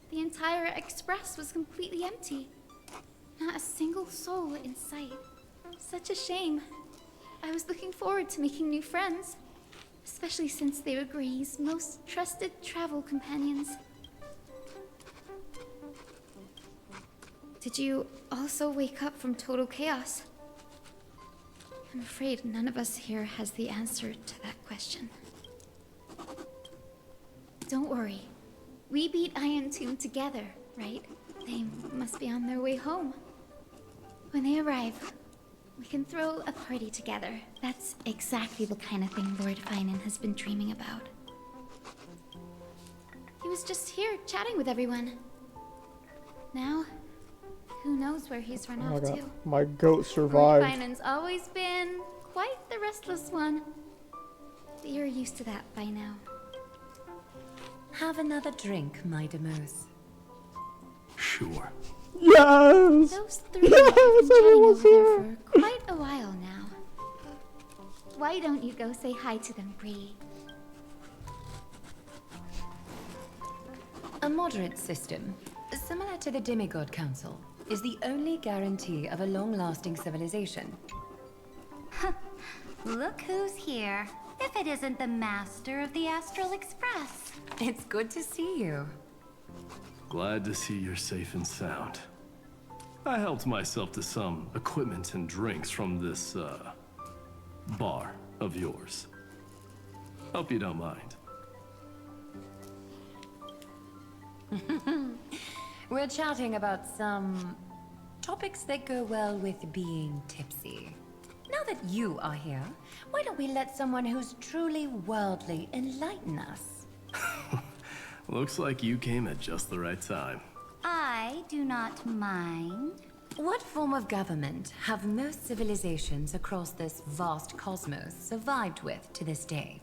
the entire express was completely empty. Not a single soul in sight. Such a shame. I was looking forward to making new friends, especially since they were Gray's most trusted travel companions. Did you also wake up from total chaos? I'm afraid none of us here has the answer to that question. Don't worry. We beat Iron Tomb together, right? They must be on their way home. When they arrive, we can throw a party together. That's exactly the kind of thing Lord Finan has been dreaming about. He was just here chatting with everyone. Now, who knows where he's run Oh my off god, to? my goat Lord survived. Finan's always been quite the restless one. But you're used to that by now. Have another drink, my Demus. Sure. Yes! Those three Yes, have been chatting everyone's over there here. for quite a while now. Why don't you go say hi to them, Bree? A moderate system, similar to the Demigod Council, is the only guarantee of a long-lasting civilization. Look who's here. If it isn't the master of the Astral Express. It's good to see you. Glad to see you're safe and sound. I helped myself to some equipment and drinks from this, bar of yours. Hope you don't mind. We're chatting about some topics that go well with being tipsy. Now that you are here, why don't we let someone who's truly worldly enlighten us? Looks like you came at just the right time. I do not mind. What form of government have most civilizations across this vast cosmos survived with to this day?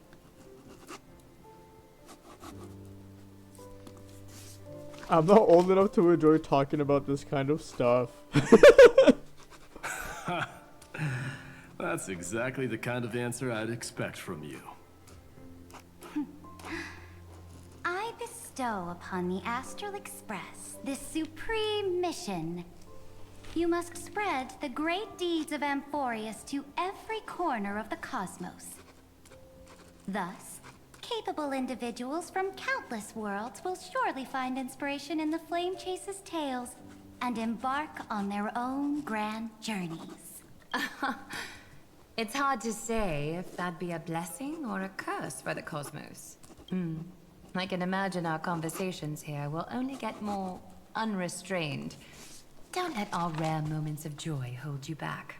I'm not old enough to enjoy talking about this kind of stuff. That's exactly the kind of answer I'd expect from you. I bestow upon the Astral Express this supreme mission. You must spread the great deeds of Amphorius to every corner of the cosmos. Thus, capable individuals from countless worlds will surely find inspiration in the Flame Chase's tales and embark on their own grand journeys. It's hard to say if that'd be a blessing or a curse for the cosmos. I can imagine our conversations here will only get more unrestrained. Don't let our rare moments of joy hold you back.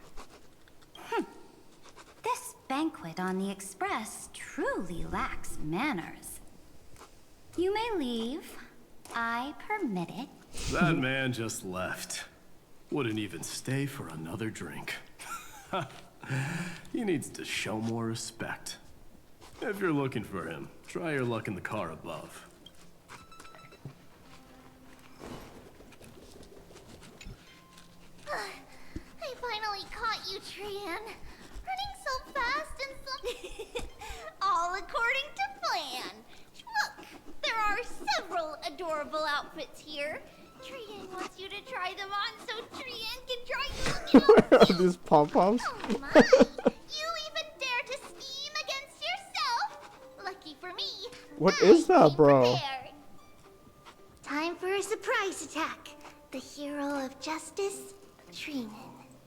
This banquet on the Express truly lacks manners. You may leave. I permit it. That man just left. Wouldn't even stay for another drink. He needs to show more respect. If you're looking for him, try your luck in the car above. I finally caught you, Trian. Running so fast and so... all according to plan. Look, there are several adorable outfits here. Trian wants you to try them on so Trian can try you looking on. These pom-poms? Oh my! You even dare to scheme against yourself? Lucky for me. What is that, bro? Prepared. Time for a surprise attack. The hero of justice, Trinan.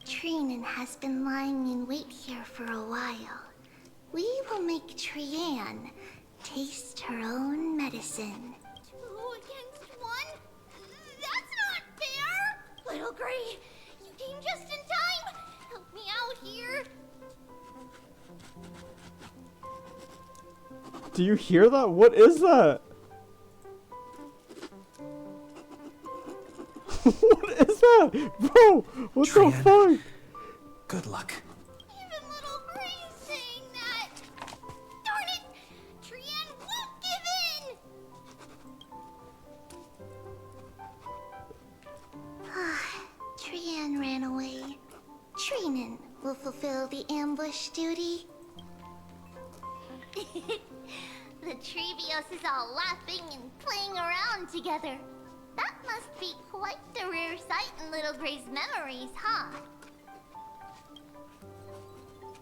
Trinan has been lying in wait here for a while. We will make Trian taste her own medicine. 2 against 1? That's not fair! Little Gray, you came just in time! Help me out here! Do you hear that? What is that? What is that? Bro, what the fuck? Good luck. Even little Gray's saying that! Darn it! Trian won't give in! Trian ran away. Trinan will fulfill the ambush duty. The Trevios is all laughing and playing around together. That must be quite the rare sight in Little Gray's memories, huh?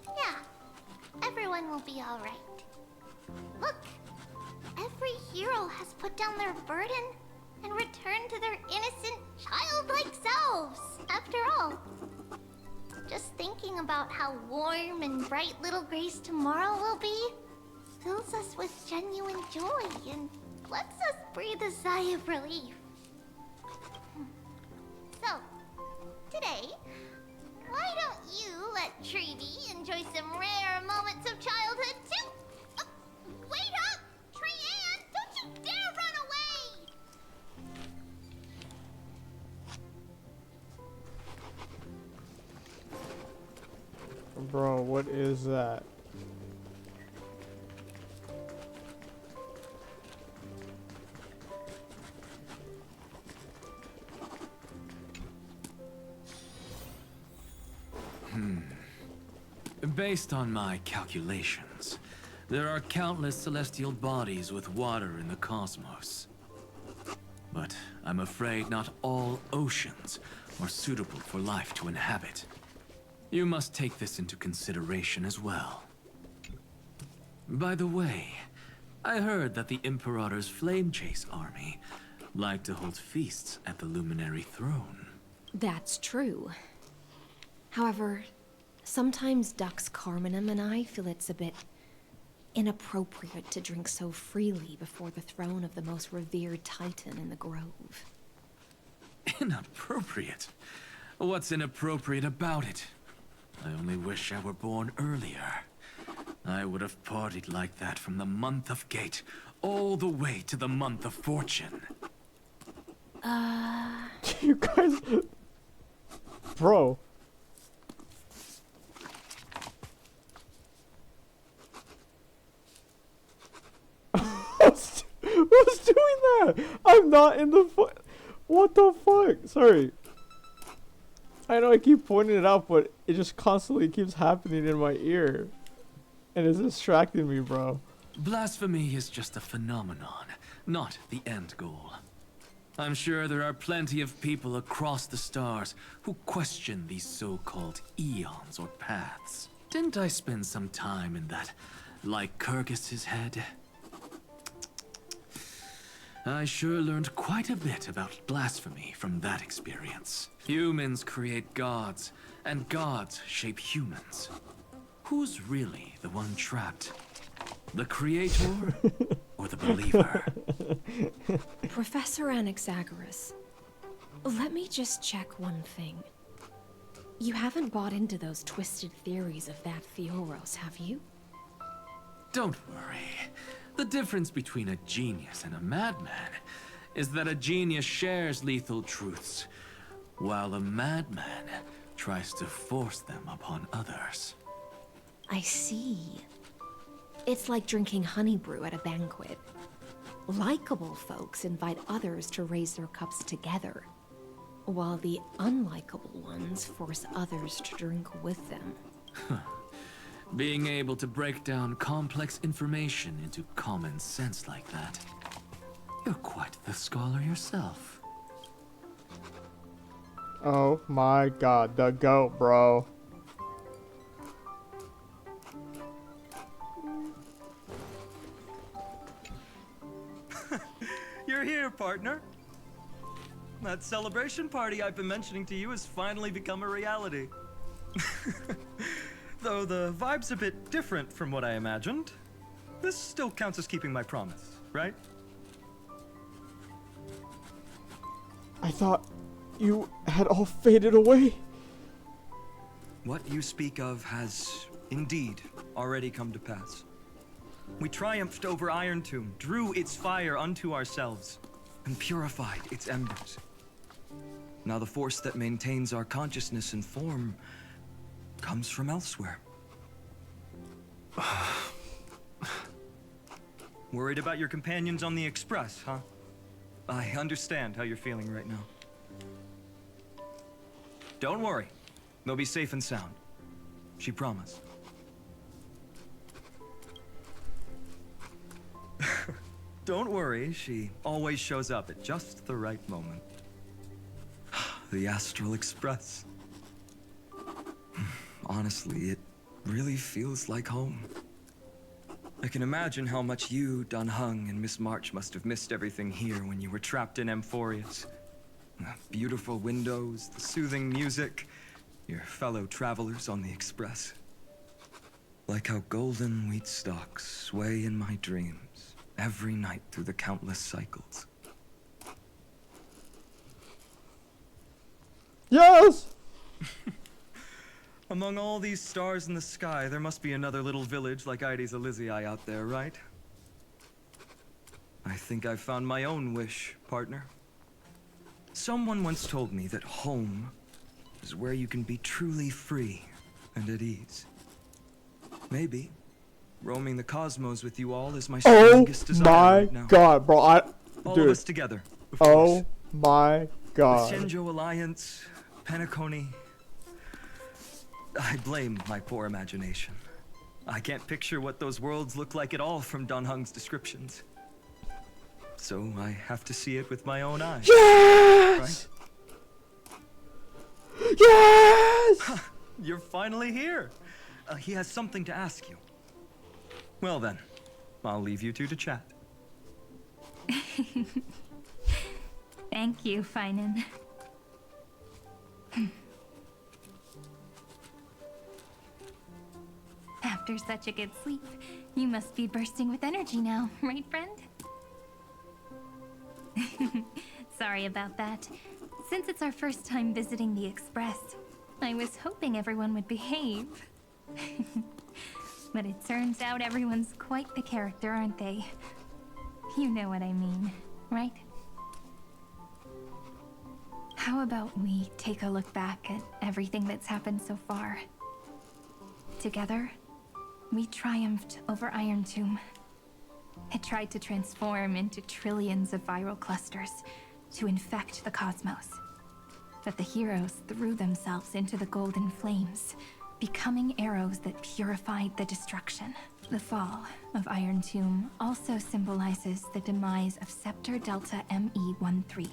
Yeah, everyone will be alright. Look, every hero has put down their burden and returned to their innocent, childlike selves. After all, just thinking about how warm and bright Little Gray's tomorrow will be fills us with genuine joy and lets us breathe a sigh of relief. So, today, why don't you let Trevi enjoy some rare moments of childhood too? Wait up! Trian, don't you dare run away! Bro, what is that? Based on my calculations, there are countless celestial bodies with water in the cosmos. But I'm afraid not all oceans are suitable for life to inhabit. You must take this into consideration as well. By the way, I heard that the Imperator's Flame Chase army like to hold feasts at the Luminary Throne. That's true. However, sometimes Dux Carminum and I feel it's a bit inappropriate to drink so freely before the throne of the most revered titan in the grove. Inappropriate? What's inappropriate about it? I only wish I were born earlier. I would have partied like that from the month of Gate all the way to the month of Fortune. You guys... Bro. Who's doing that? I'm not in the what the fuck? Sorry. I know I keep pointing it out, but it just constantly keeps happening in my ear. And it's distracting me, bro. Blasphemy is just a phenomenon, not the end goal. I'm sure there are plenty of people across the stars who question these so-called eons or paths. Didn't I spend some time in that Lycurgus's head? I sure learned quite a bit about blasphemy from that experience. Humans create gods, and gods shape humans. Who's really the one trapped? The creator or the believer? Professor Anaxagoras, let me just check one thing. You haven't bought into those twisted theories of that Theoros, have you? Don't worry. The difference between a genius and a madman is that a genius shares lethal truths, while a madman tries to force them upon others. I see. It's like drinking honey brew at a banquet. Likeable folks invite others to raise their cups together, while the unlikable ones force others to drink with them. Being able to break down complex information into common sense like that. You're quite the scholar yourself. Oh my god, the goat, bro. You're here, partner. That celebration party I've been mentioning to you has finally become a reality. Though the vibe's a bit different from what I imagined, this still counts as keeping my promise, right? I thought you had all faded away. What you speak of has indeed already come to pass. We triumphed over Iron Tomb, drew its fire unto ourselves, and purified its embers. Now the force that maintains our consciousness and form comes from elsewhere. Worried about your companions on the Express, huh? I understand how you're feeling right now. Don't worry. They'll be safe and sound. She promised. Don't worry, she always shows up at just the right moment. The Astral Express. Honestly, it really feels like home. I can imagine how much you, Dan Heng, and Miss March must have missed everything here when you were trapped in Amphorius. The beautiful windows, the soothing music, your fellow travelers on the Express. Like how golden wheat stalks sway in my dreams every night through the countless cycles. Yes! Among all these stars in the sky, there must be another little village like Ides Elysiae out there, right? I think I've found my own wish, partner. Someone once told me that home is where you can be truly free and at ease. Maybe roaming the cosmos with you all is my strongest desire right now. Oh my god, bro. All of us together. Oh my god. The Shenjo Alliance, Penacony. I blame my poor imagination. I can't picture what those worlds look like at all from Dan Heng's descriptions. So I have to see it with my own eyes. Yes! Right? Yes! You're finally here. He has something to ask you. Well then, I'll leave you two to chat. Thank you, Finan. After such a good sleep, you must be bursting with energy now, right, friend? Sorry about that. Since it's our first time visiting the Express, I was hoping everyone would behave. But it turns out everyone's quite the character, aren't they? You know what I mean, right? How about we take a look back at everything that's happened so far? Together, we triumphed over Iron Tomb. It tried to transform into trillions of viral clusters to infect the cosmos. But the heroes threw themselves into the golden flames, becoming arrows that purified the destruction. The fall of Iron Tomb also symbolizes the demise of Scepter Delta ME-13.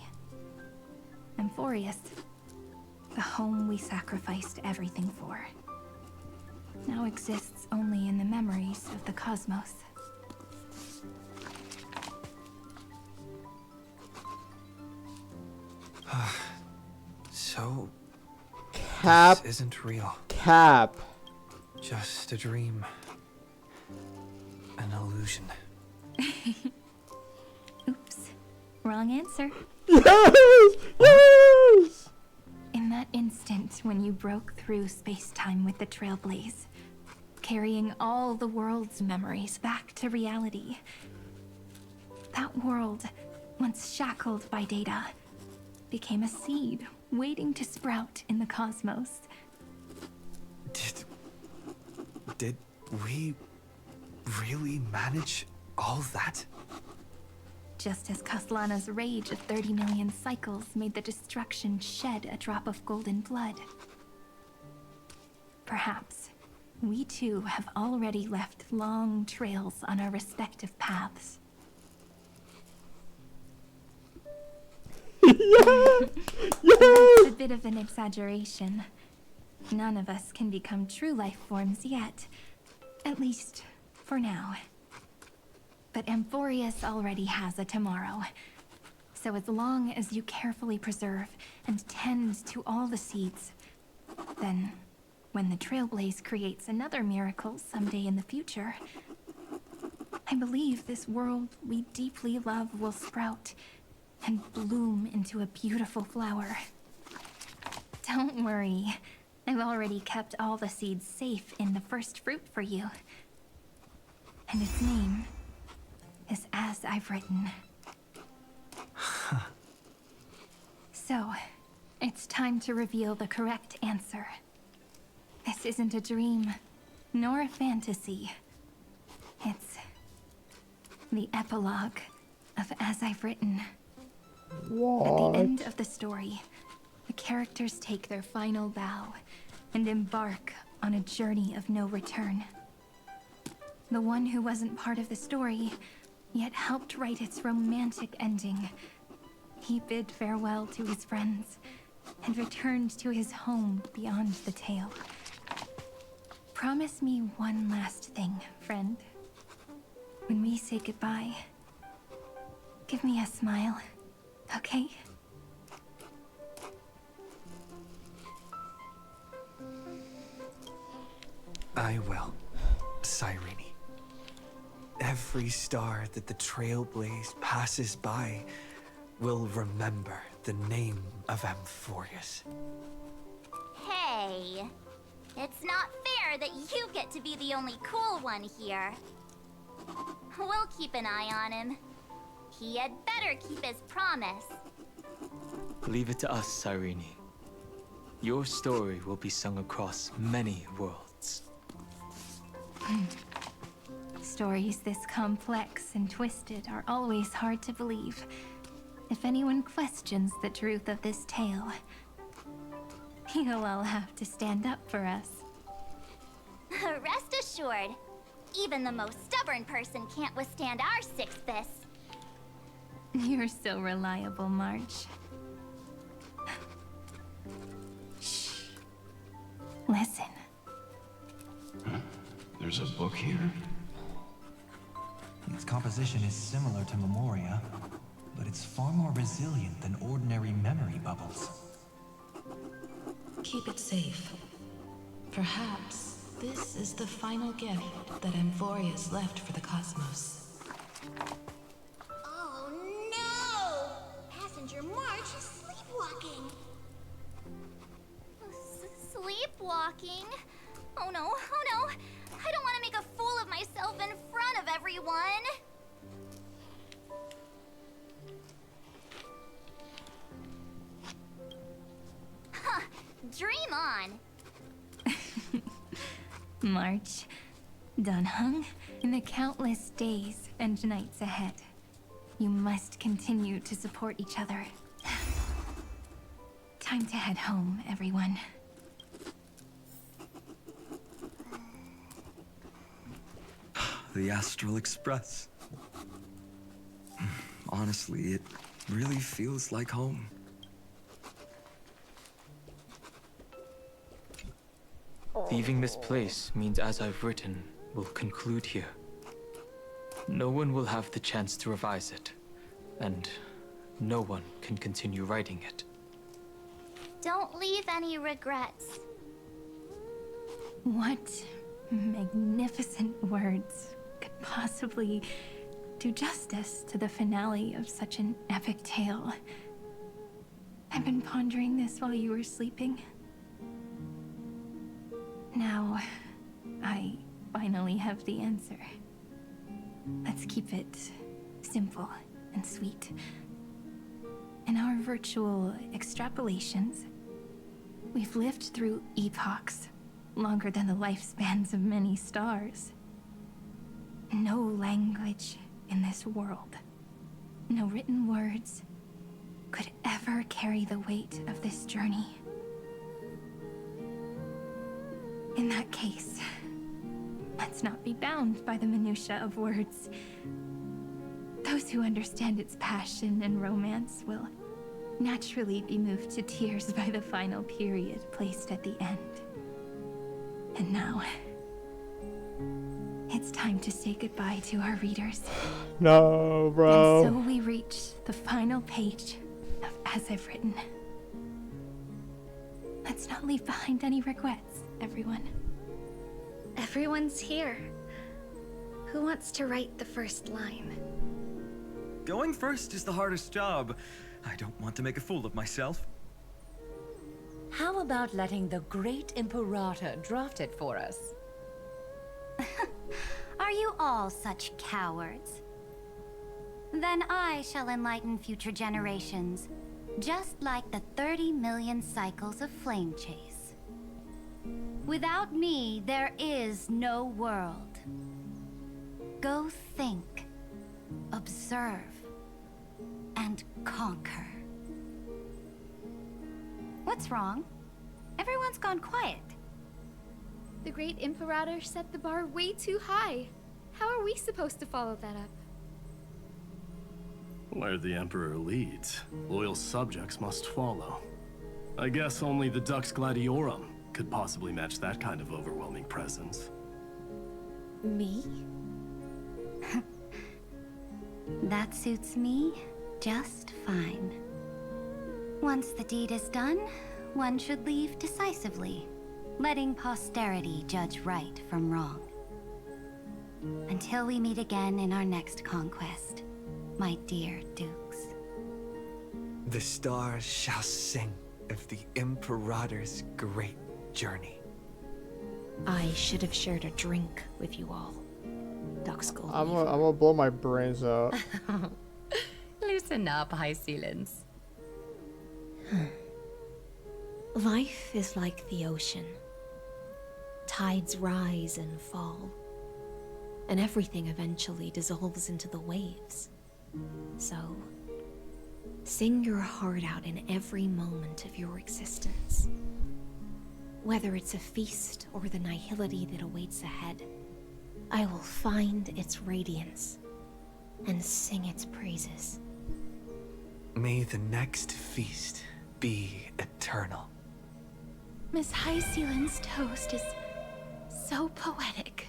Amphorius, the home we sacrificed everything for, now exists only in the memories of the cosmos. So... Cap. This isn't real. Cap. Just a dream. An illusion. Oops. Wrong answer. Yes! Yes! In that instant when you broke through space-time with the Trailblaze, carrying all the world's memories back to reality, that world, once shackled by data, became a seed waiting to sprout in the cosmos. Did we really manage all that? Just as Kaslana's rage of 30 million cycles made the destruction shed a drop of golden blood. Perhaps we too have already left long trails on our respective paths. Yes! That's a bit of an exaggeration. None of us can become true life forms yet. At least, for now. But Amphorius already has a tomorrow. So as long as you carefully preserve and tend to all the seeds, then when the Trailblaze creates another miracle someday in the future, I believe this world we deeply love will sprout and bloom into a beautiful flower. Don't worry. I've already kept all the seeds safe in the first fruit for you. And its name is As I've Written. So, it's time to reveal the correct answer. This isn't a dream, nor a fantasy. It's the epilogue of As I've Written. What? At the end of the story, the characters take their final bow and embark on a journey of no return. The one who wasn't part of the story, yet helped write its romantic ending. He bid farewell to his friends and returned to his home beyond the tale. Promise me one last thing, friend. When we say goodbye, give me a smile, okay? I will, Cyrene. Every star that the Trailblaze passes by will remember the name of Amphorius. Hey, it's not fair that you get to be the only cool one here. We'll keep an eye on him. He had better keep his promise. Leave it to us, Cyrene. Your story will be sung across many worlds. Stories this complex and twisted are always hard to believe. If anyone questions the truth of this tale, you'll all have to stand up for us. Rest assured, even the most stubborn person can't withstand our sixth fist. You're so reliable, March. Shh. Listen. Huh? There's a book here? Its composition is similar to Memoria, but it's far more resilient than ordinary memory bubbles. Keep it safe. Perhaps this is the final gift that Amphoria's left for the cosmos. Oh no! Passenger March is sleepwalking. Sleepwalking? Oh no, oh no! I don't want to make a fool of myself in front of everyone! Huh, dream on! March, Dunhung, in the countless days and nights ahead, you must continue to support each other. Time to head home, everyone. The Astral Express. Honestly, it really feels like home. Leaving this place means, as I've written, will conclude here. No one will have the chance to revise it, and no one can continue writing it. Don't leave any regrets. What magnificent words could possibly do justice to the finale of such an epic tale? I've been pondering this while you were sleeping. Now, I finally have the answer. Let's keep it simple and sweet. In our virtual extrapolations, we've lived through epochs longer than the lifespans of many stars. No language in this world, no written words, could ever carry the weight of this journey. In that case, let's not be bound by the minutiae of words. Those who understand its passion and romance will naturally be moved to tears by the final period placed at the end. And now, it's time to say goodbye to our readers. No, bro. And so we reach the final page of As I've Written. Let's not leave behind any regrets, everyone. Everyone's here. Who wants to write the first line? Going first is the hardest job. I don't want to make a fool of myself. How about letting the great Imperator draft it for us? Are you all such cowards? Then I shall enlighten future generations, just like the 30 million cycles of flame chase. Without me, there is no world. Go think, observe, and conquer. What's wrong? Everyone's gone quiet. The great Imperator set the bar way too high. How are we supposed to follow that up? Where the Emperor leads, loyal subjects must follow. I guess only the Dux Gladiorum could possibly match that kind of overwhelming presence. Me? That suits me just fine. Once the deed is done, one should leave decisively, letting posterity judge right from wrong. Until we meet again in our next conquest, my dear dukes. The stars shall sing of the Imperator's great journey. I should have shared a drink with you all. Dux Gold. I'm gonna blow my brains out. Loosen up, High Ceilings. Life is like the ocean. Tides rise and fall, and everything eventually dissolves into the waves. So, sing your heart out in every moment of your existence. Whether it's a feast or the nihility that awaits ahead, I will find its radiance and sing its praises. May the next feast be eternal. Miss High Ceiling's toast is so poetic.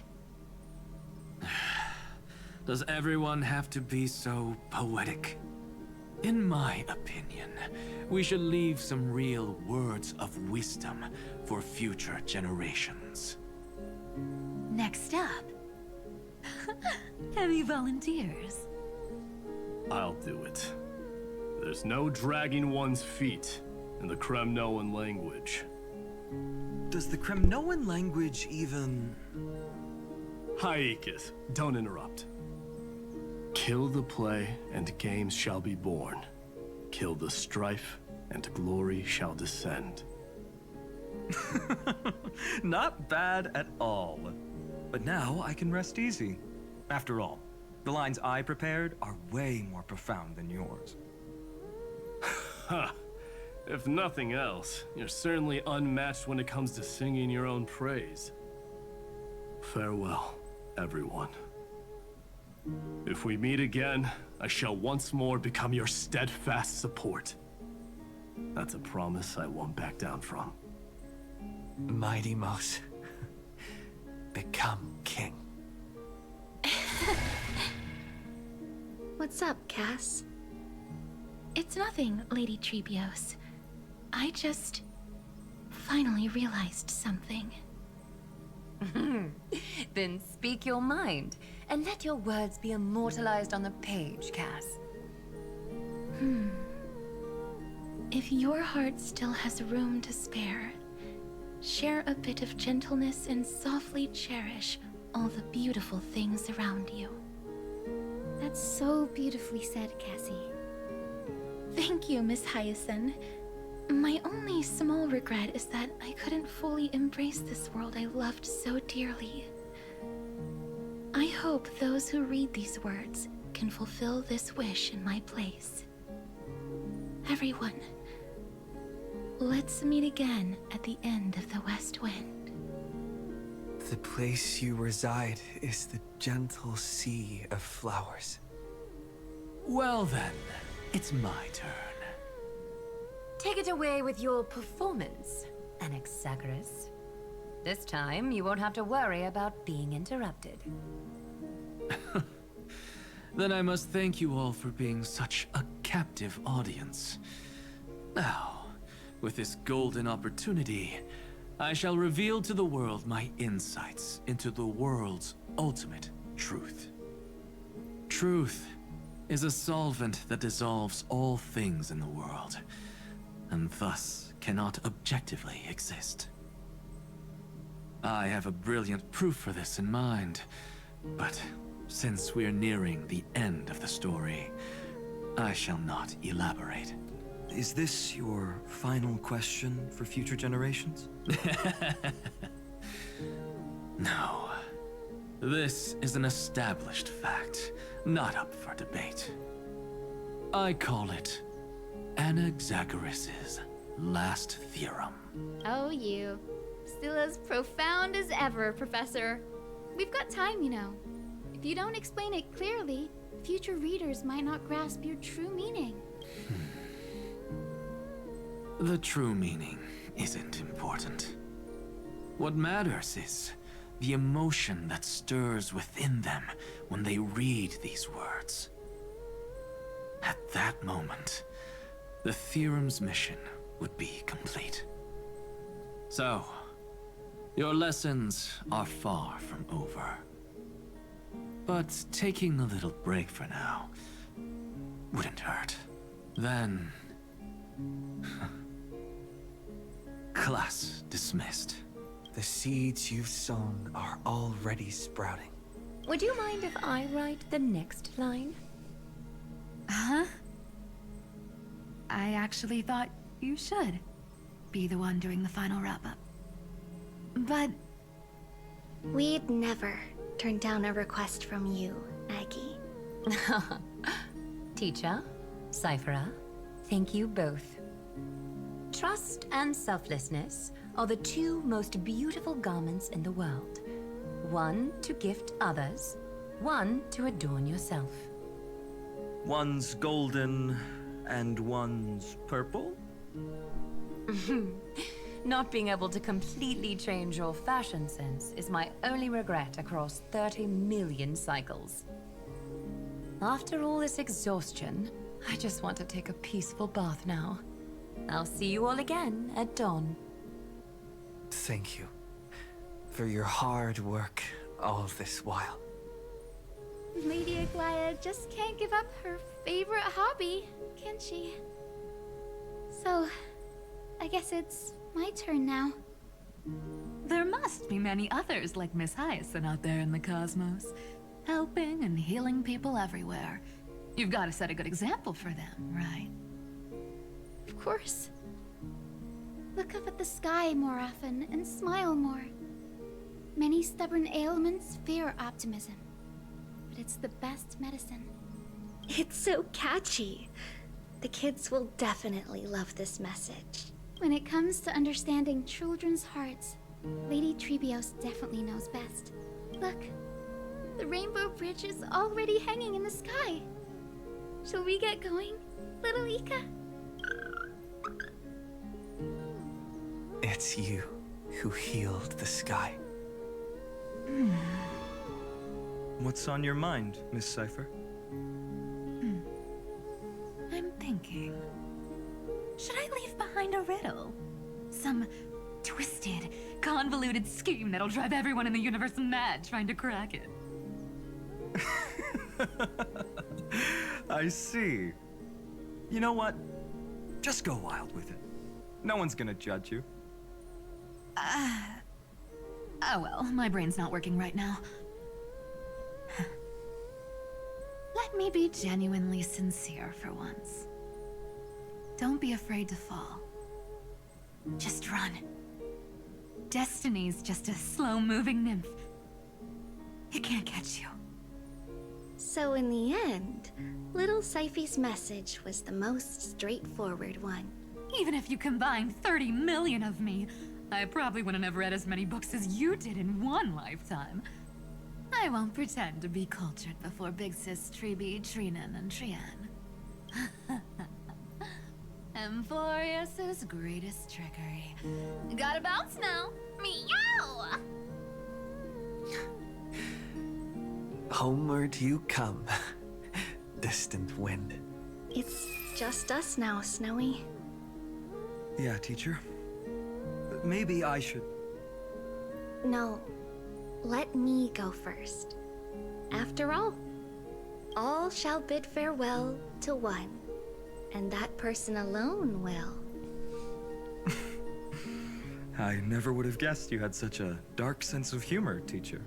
Does everyone have to be so poetic? In my opinion, we should leave some real words of wisdom for future generations. Next up, any volunteers? I'll do it. There's no dragging one's feet in the Kremnoan language. Does the Kremnoan language even... Haikis, don't interrupt. Kill the play, and games shall be born. Kill the strife, and glory shall descend. Not bad at all. But now I can rest easy. After all, the lines I prepared are way more profound than yours. Huh. If nothing else, you're certainly unmatched when it comes to singing your own praise. Farewell, everyone. If we meet again, I shall once more become your steadfast support. That's a promise I won't back down from. Mighty Mouse, become king. What's up, Cass? It's nothing, Lady Trebios. I just finally realized something. Then speak your mind, and let your words be immortalized on the page, Cass. If your heart still has room to spare, share a bit of gentleness and softly cherish all the beautiful things around you. That's so beautifully said, Cassie. Thank you, Miss Hyacinth. My only small regret is that I couldn't fully embrace this world I loved so dearly. I hope those who read these words can fulfill this wish in my place. Everyone, let's meet again at the end of the West Wind. The place you reside is the gentle sea of flowers. Well then, it's my turn. Take it away with your performance, Anaxagoras. This time, you won't have to worry about being interrupted. Then I must thank you all for being such a captive audience. Now, with this golden opportunity, I shall reveal to the world my insights into the world's ultimate truth. Truth is a solvent that dissolves all things in the world, and thus cannot objectively exist. I have a brilliant proof for this in mind, but since we're nearing the end of the story, I shall not elaborate. Is this your final question for future generations? No. This is an established fact, not up for debate. I call it Anaxagoras' last theorem. Oh, you. Still as profound as ever, Professor. We've got time, you know. If you don't explain it clearly, future readers might not grasp your true meaning. The true meaning isn't important. What matters is the emotion that stirs within them when they read these words. At that moment, the theorem's mission would be complete. So, your lessons are far from over. But taking a little break for now wouldn't hurt. Then... Class dismissed. The seeds you've sown are already sprouting. Would you mind if I write the next line? Huh? I actually thought you should be the one doing the final wrap-up. But... We'd never turn down a request from you, Aggie. Teacher, Cyphera, thank you both. Trust and selflessness are the two most beautiful garments in the world. One to gift others, one to adorn yourself. One's golden and one's purple? Not being able to completely change your fashion sense is my only regret across 30 million cycles. After all this exhaustion, I just want to take a peaceful bath now. I'll see you all again at dawn. Thank you for your hard work all this while. Lady Aglaia just can't give up her favorite hobby, can she? So, I guess it's my turn now. There must be many others like Miss Hyacinth out there in the cosmos, helping and healing people everywhere. You've got to set a good example for them, right? Of course. Look up at the sky more often and smile more. Many stubborn ailments fear optimism, but it's the best medicine. It's so catchy. The kids will definitely love this message. When it comes to understanding children's hearts, Lady Trebios definitely knows best. Look, the Rainbow Bridge is already hanging in the sky. Shall we get going, little Ika? It's you who healed the sky. What's on your mind, Miss Cypher? I'm thinking. Should I leave behind a riddle? Some twisted, convoluted scheme that'll drive everyone in the universe mad trying to crack it. I see. You know what? Just go wild with it. No one's gonna judge you. Oh well, my brain's not working right now. Let me be genuinely sincere for once. Don't be afraid to fall. Just run. Destiny's just a slow-moving nymph. It can't catch you. So in the end, little Syphy's message was the most straightforward one. Even if you combined 30 million of me, I probably wouldn't have read as many books as you did in one lifetime. I won't pretend to be cultured before Big Sis Treeby, Trinan, and Trian. Emphorius's greatest trickery. Gotta bounce now. Meow! Homeward you come, distant wind. It's just us now, Snowy. Yeah, teacher. Maybe I should... No, let me go first. After all shall bid farewell to one, and that person alone will. I never would have guessed you had such a dark sense of humor, teacher.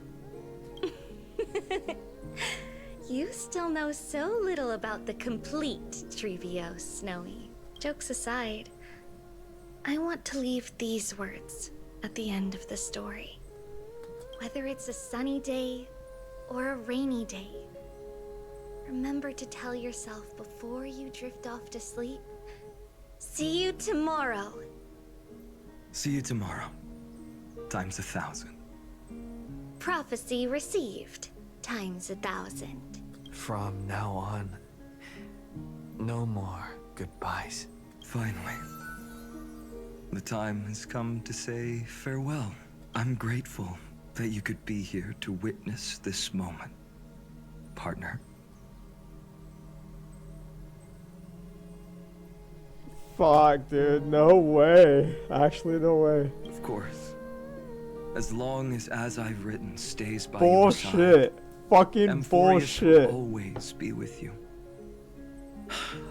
You still know so little about the complete Trebios, Snowy. Jokes aside, I want to leave these words at the end of the story. Whether it's a sunny day or a rainy day, remember to tell yourself before you drift off to sleep, see you tomorrow. See you tomorrow. Times 1,000. Prophecy received. Times 1,000. From now on, no more goodbyes. Finally. The time has come to say farewell. I'm grateful that you could be here to witness this moment, partner. Fuck, dude. No way. Actually, no way. Of course. As long as I've written stays by Bullshit. your side, Fucking Emphorius bullshit. will always be with you.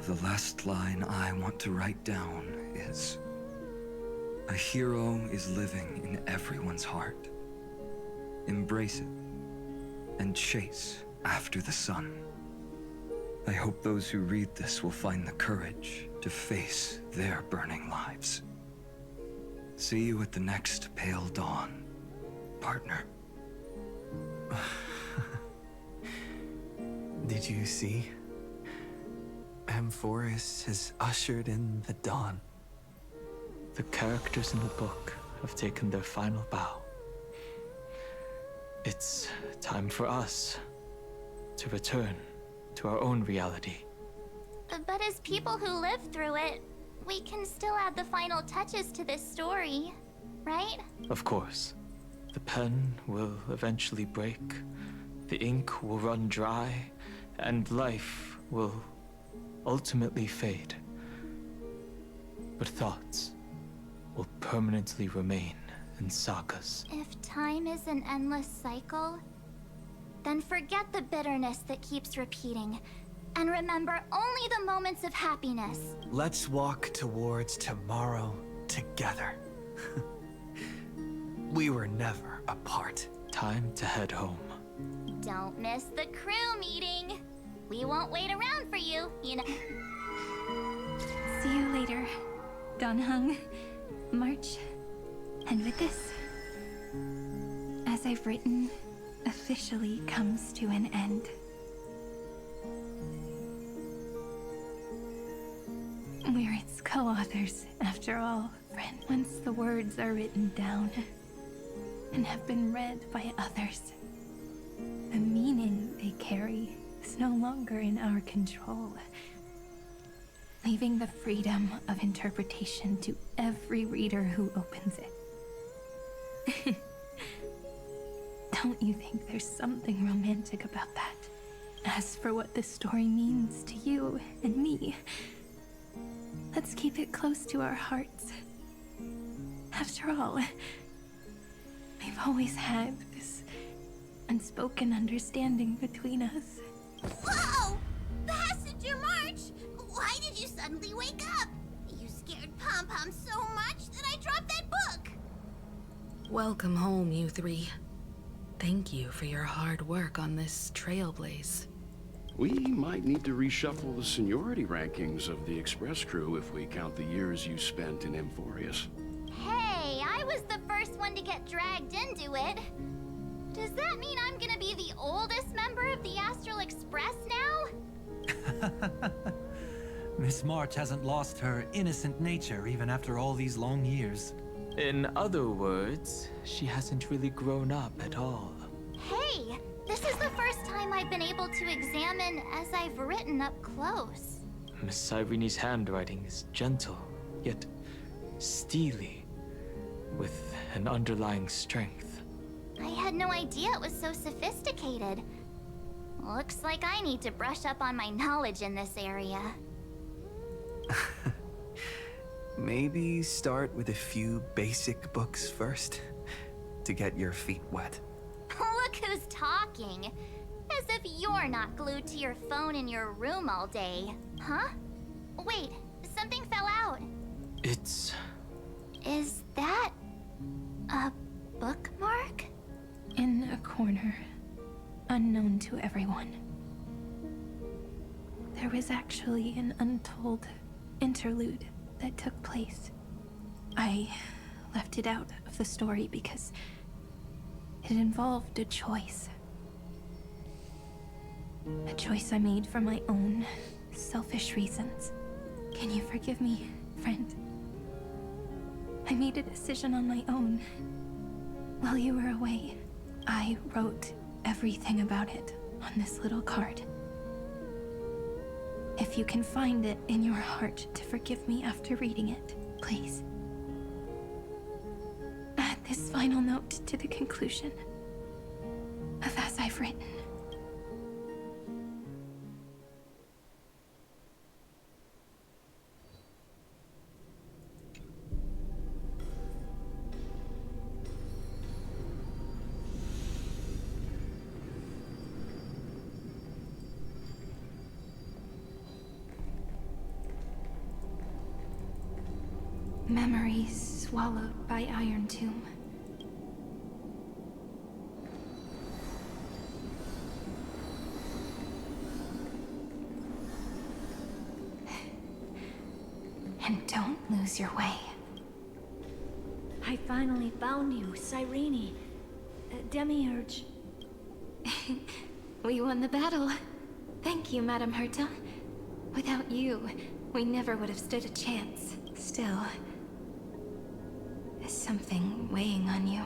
The last line I want to write down is, a hero is living in everyone's heart. Embrace it and chase after the sun. I hope those who read this will find the courage to face their burning lives. See you at the next pale dawn, partner. Did you see? Emphorius has ushered in the dawn. The characters in the book have taken their final bow. It's time for us to return to our own reality. But as people who lived through it, we can still add the final touches to this story, right? Of course. The pen will eventually break, the ink will run dry, and life will ultimately fade. But thoughts will permanently remain and sagas. If time is an endless cycle, then forget the bitterness that keeps repeating, and remember only the moments of happiness. Let's walk towards tomorrow together. We were never apart. Time to head home. Don't miss the crew meeting. We won't wait around for you, you know. See you later, Donhung, March. And with this, as I've written, officially comes to an end. We're its co-authors, after all, friend. Once the words are written down and have been read by others, the meaning they carry is no longer in our control, leaving the freedom of interpretation to every reader who opens it. Don't you think there's something romantic about that? As for what this story means to you and me, let's keep it close to our hearts. After all, we've always had this unspoken understanding between us. Whoa! Passenger March! Why did you suddenly wake up? You scared Pom-Pom so much that I dropped that book! Welcome home, you three. Thank you for your hard work on this trailblaze. We might need to reshuffle the seniority rankings of the Express crew if we count the years you spent in Amphorius. Hey, I was the first one to get dragged into it. Does that mean I'm gonna be the oldest member of the Astral Express now? Miss March hasn't lost her innocent nature even after all these long years. In other words, she hasn't really grown up at all. Hey, this is the first time I've been able to examine as I've written up close. Miss Irene's handwriting is gentle, yet steely, with an underlying strength. I had no idea it was so sophisticated. Looks like I need to brush up on my knowledge in this area. Maybe start with a few basic books first, to get your feet wet. Look who's talking. As if you're not glued to your phone in your room all day. Huh? Wait, something fell out. It's... Is that a bookmark? In a corner, unknown to everyone. There was actually an untold interlude that took place. I left it out of the story because it involved a choice. A choice I made for my own selfish reasons. Can you forgive me, friend? I made a decision on my own. While you were away, I wrote everything about it on this little card. If you can find it in your heart to forgive me after reading it, please. Add this final note to the conclusion of As I've Written. Memories swallowed by Iron Tomb. And don't lose your way. I finally found you, Cyrene. Demiurge. We won the battle. Thank you, Madame Herta. Without you, we never would have stood a chance. Still, there's something weighing on you.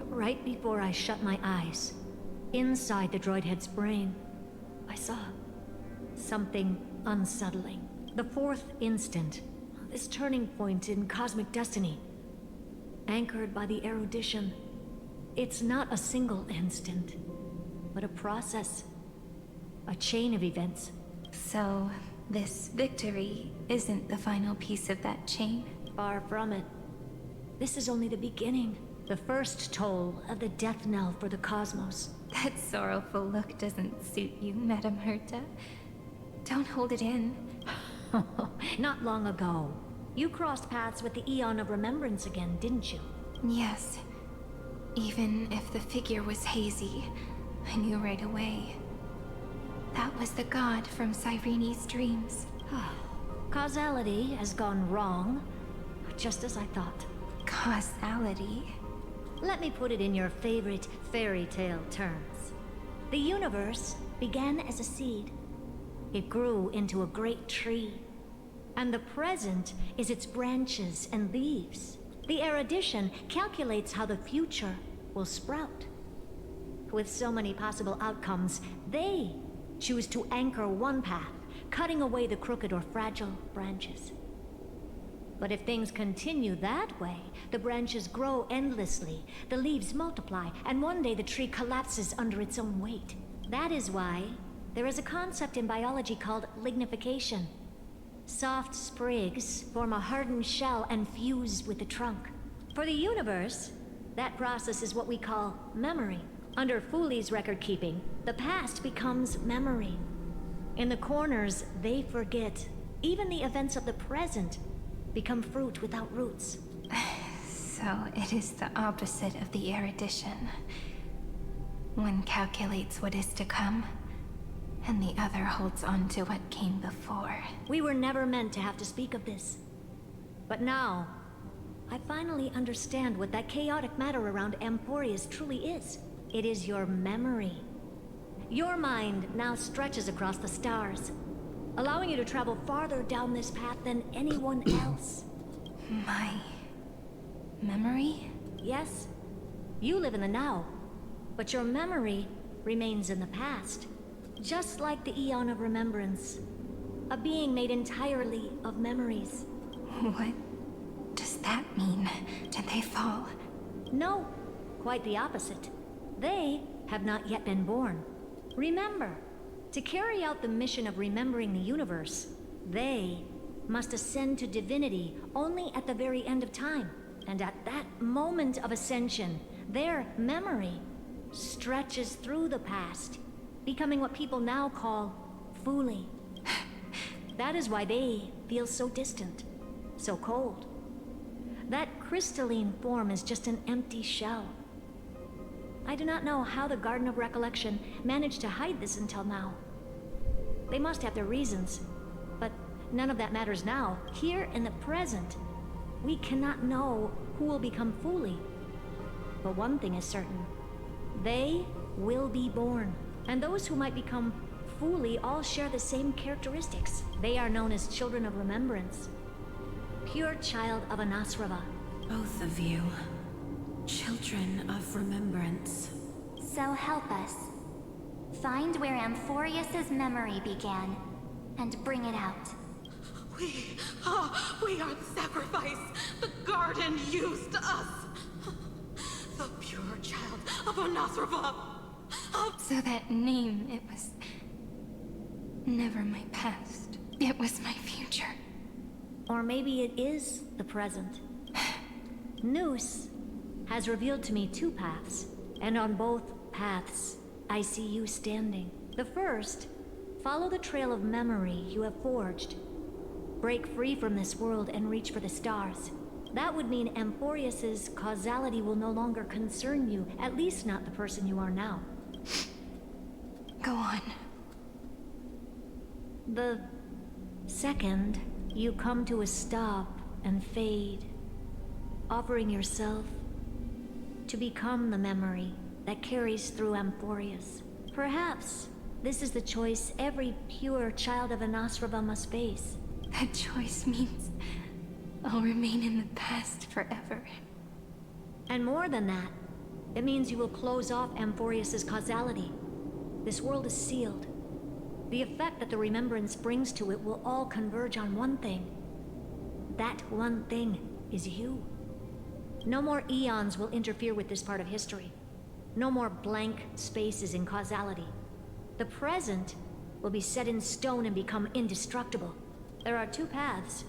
Right before I shut my eyes, inside the droid head's brain, I saw something unsettling. The fourth instant, this turning point in cosmic destiny, anchored by the erudition. It's not a single instant, but a process, a chain of events. So, this victory isn't the final piece of that chain? Far from it. This is only the beginning. The first toll of the death knell for the cosmos. That sorrowful look doesn't suit you, Madame Herta. Don't hold it in. Not long ago, you crossed paths with the Eon of Remembrance again, didn't you? Yes. Even if the figure was hazy, I knew right away. That was the god from Cyrene's dreams. Causality has gone wrong, just as I thought. Causality? Let me put it in your favorite fairy tale terms. The universe began as a seed. It grew into a great tree. And the present is its branches and leaves. The erudition calculates how the future will sprout. With so many possible outcomes, they choose to anchor one path, cutting away the crooked or fragile branches. But if things continue that way, the branches grow endlessly, the leaves multiply, and one day the tree collapses under its own weight. That is why there is a concept in biology called lignification. Soft sprigs form a hardened shell and fuse with the trunk. For the universe, that process is what we call memory. Under Fooley's record keeping, the past becomes memory. In the corners, they forget. Even the events of the present become fruit without roots. So it is the opposite of the erudition. One calculates what is to come, and the other holds on to what came before. We were never meant to have to speak of this. But now, I finally understand what that chaotic matter around Emporius truly is. It is your memory. Your mind now stretches across the stars, allowing you to travel farther down this path than anyone else. My memory? Yes. You live in the now, but your memory remains in the past. Just like the Eon of Remembrance, a being made entirely of memories. What does that mean? Did they fall? No, quite the opposite. They have not yet been born. Remember, to carry out the mission of remembering the universe, they must ascend to divinity only at the very end of time. And at that moment of ascension, their memory stretches through the past, becoming what people now call Fooley. That is why they feel so distant, so cold. That crystalline form is just an empty shell. I do not know how the Garden of Recollection managed to hide this until now. They must have their reasons, but none of that matters now. Here in the present, we cannot know who will become Fooley. But one thing is certain. They will be born. And those who might become Fooley all share the same characteristics. They are known as Children of Remembrance. Pure child of Anasrava. Both of you. Children of Remembrance. So help us. Find where Amphorius's memory began, and bring it out. We are the sacrifice. The garden used us. The pure child of Anasrava. So that name, it was never my past. It was my future. Or maybe it is the present. Noose has revealed to me two paths, and on both paths, I see you standing. The first, follow the trail of memory you have forged. Break free from this world and reach for the stars. That would mean Emporius's causality will no longer concern you, at least not the person you are now. Go on. The second, you come to a stop and fade, offering yourself to become the memory that carries through Amphorius. Perhaps this is the choice every pure child of Anasrava must face. That choice means I'll remain in the past forever. And more than that, it means you will close off Amphorius's causality. This world is sealed. The effect that the remembrance brings to it will all converge on one thing. That one thing is you. No more eons will interfere with this part of history. No more blank spaces in causality. The present will be set in stone and become indestructible. There are two paths,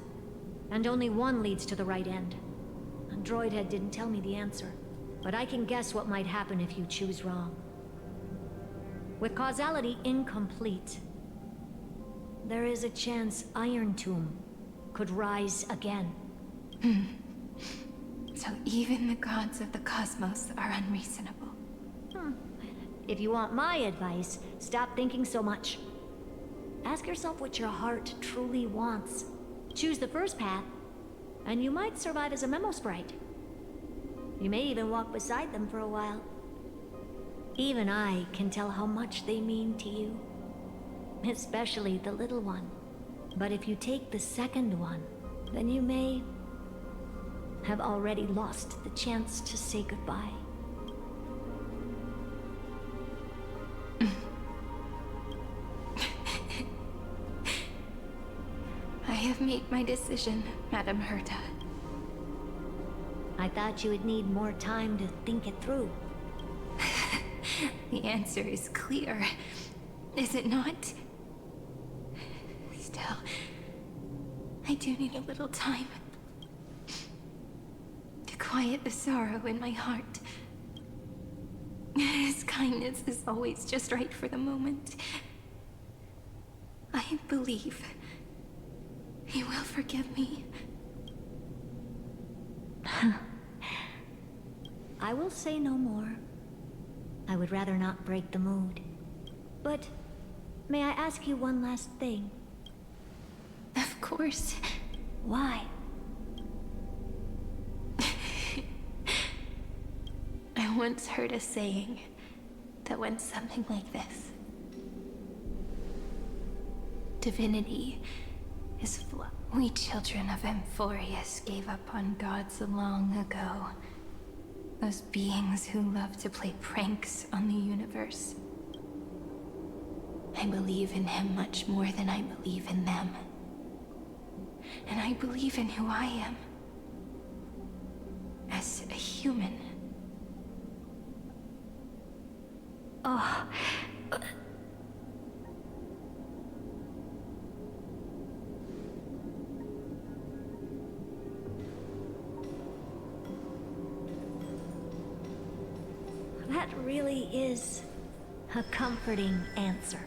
and only one leads to the right end. Droidhead didn't tell me the answer, but I can guess what might happen if you choose wrong. With causality incomplete, there is a chance Iron Tomb could rise again. So even the gods of the cosmos are unreasonable. If you want my advice, stop thinking so much. Ask yourself what your heart truly wants. Choose the first path, and you might survive as a memo sprite. You may even walk beside them for a while. Even I can tell how much they mean to you. Especially the little one. But if you take the second one, then you may have already lost the chance to say goodbye. I have made my decision, Madam Herta. I thought you would need more time to think it through. The answer is clear, is it not? Still, I do need a little time to quiet the sorrow in my heart. His kindness is always just right for the moment. I believe he will forgive me. I will say no more. I would rather not break the mood. But may I ask you one last thing? Of course. Why? I once heard a saying that went something like this. Divinity is flawed. We children of Amphorius gave up on gods long ago. Those beings who love to play pranks on the universe. I believe in him much more than I believe in them. And I believe in who I am. As a human. Oh. That really is a comforting answer.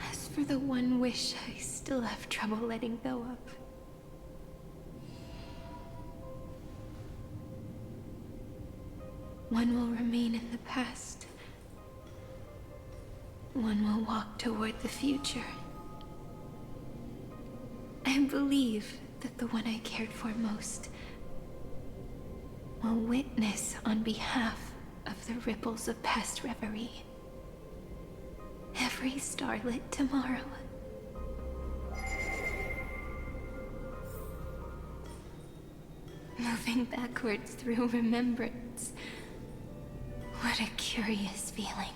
As for the one wish I still have trouble letting go of. One will remain in the past. One will walk toward the future. I believe that the one I cared for most will witness on behalf of the ripples of past reverie. Every starlit tomorrow. Moving backwards through remembrance. What a curious feeling.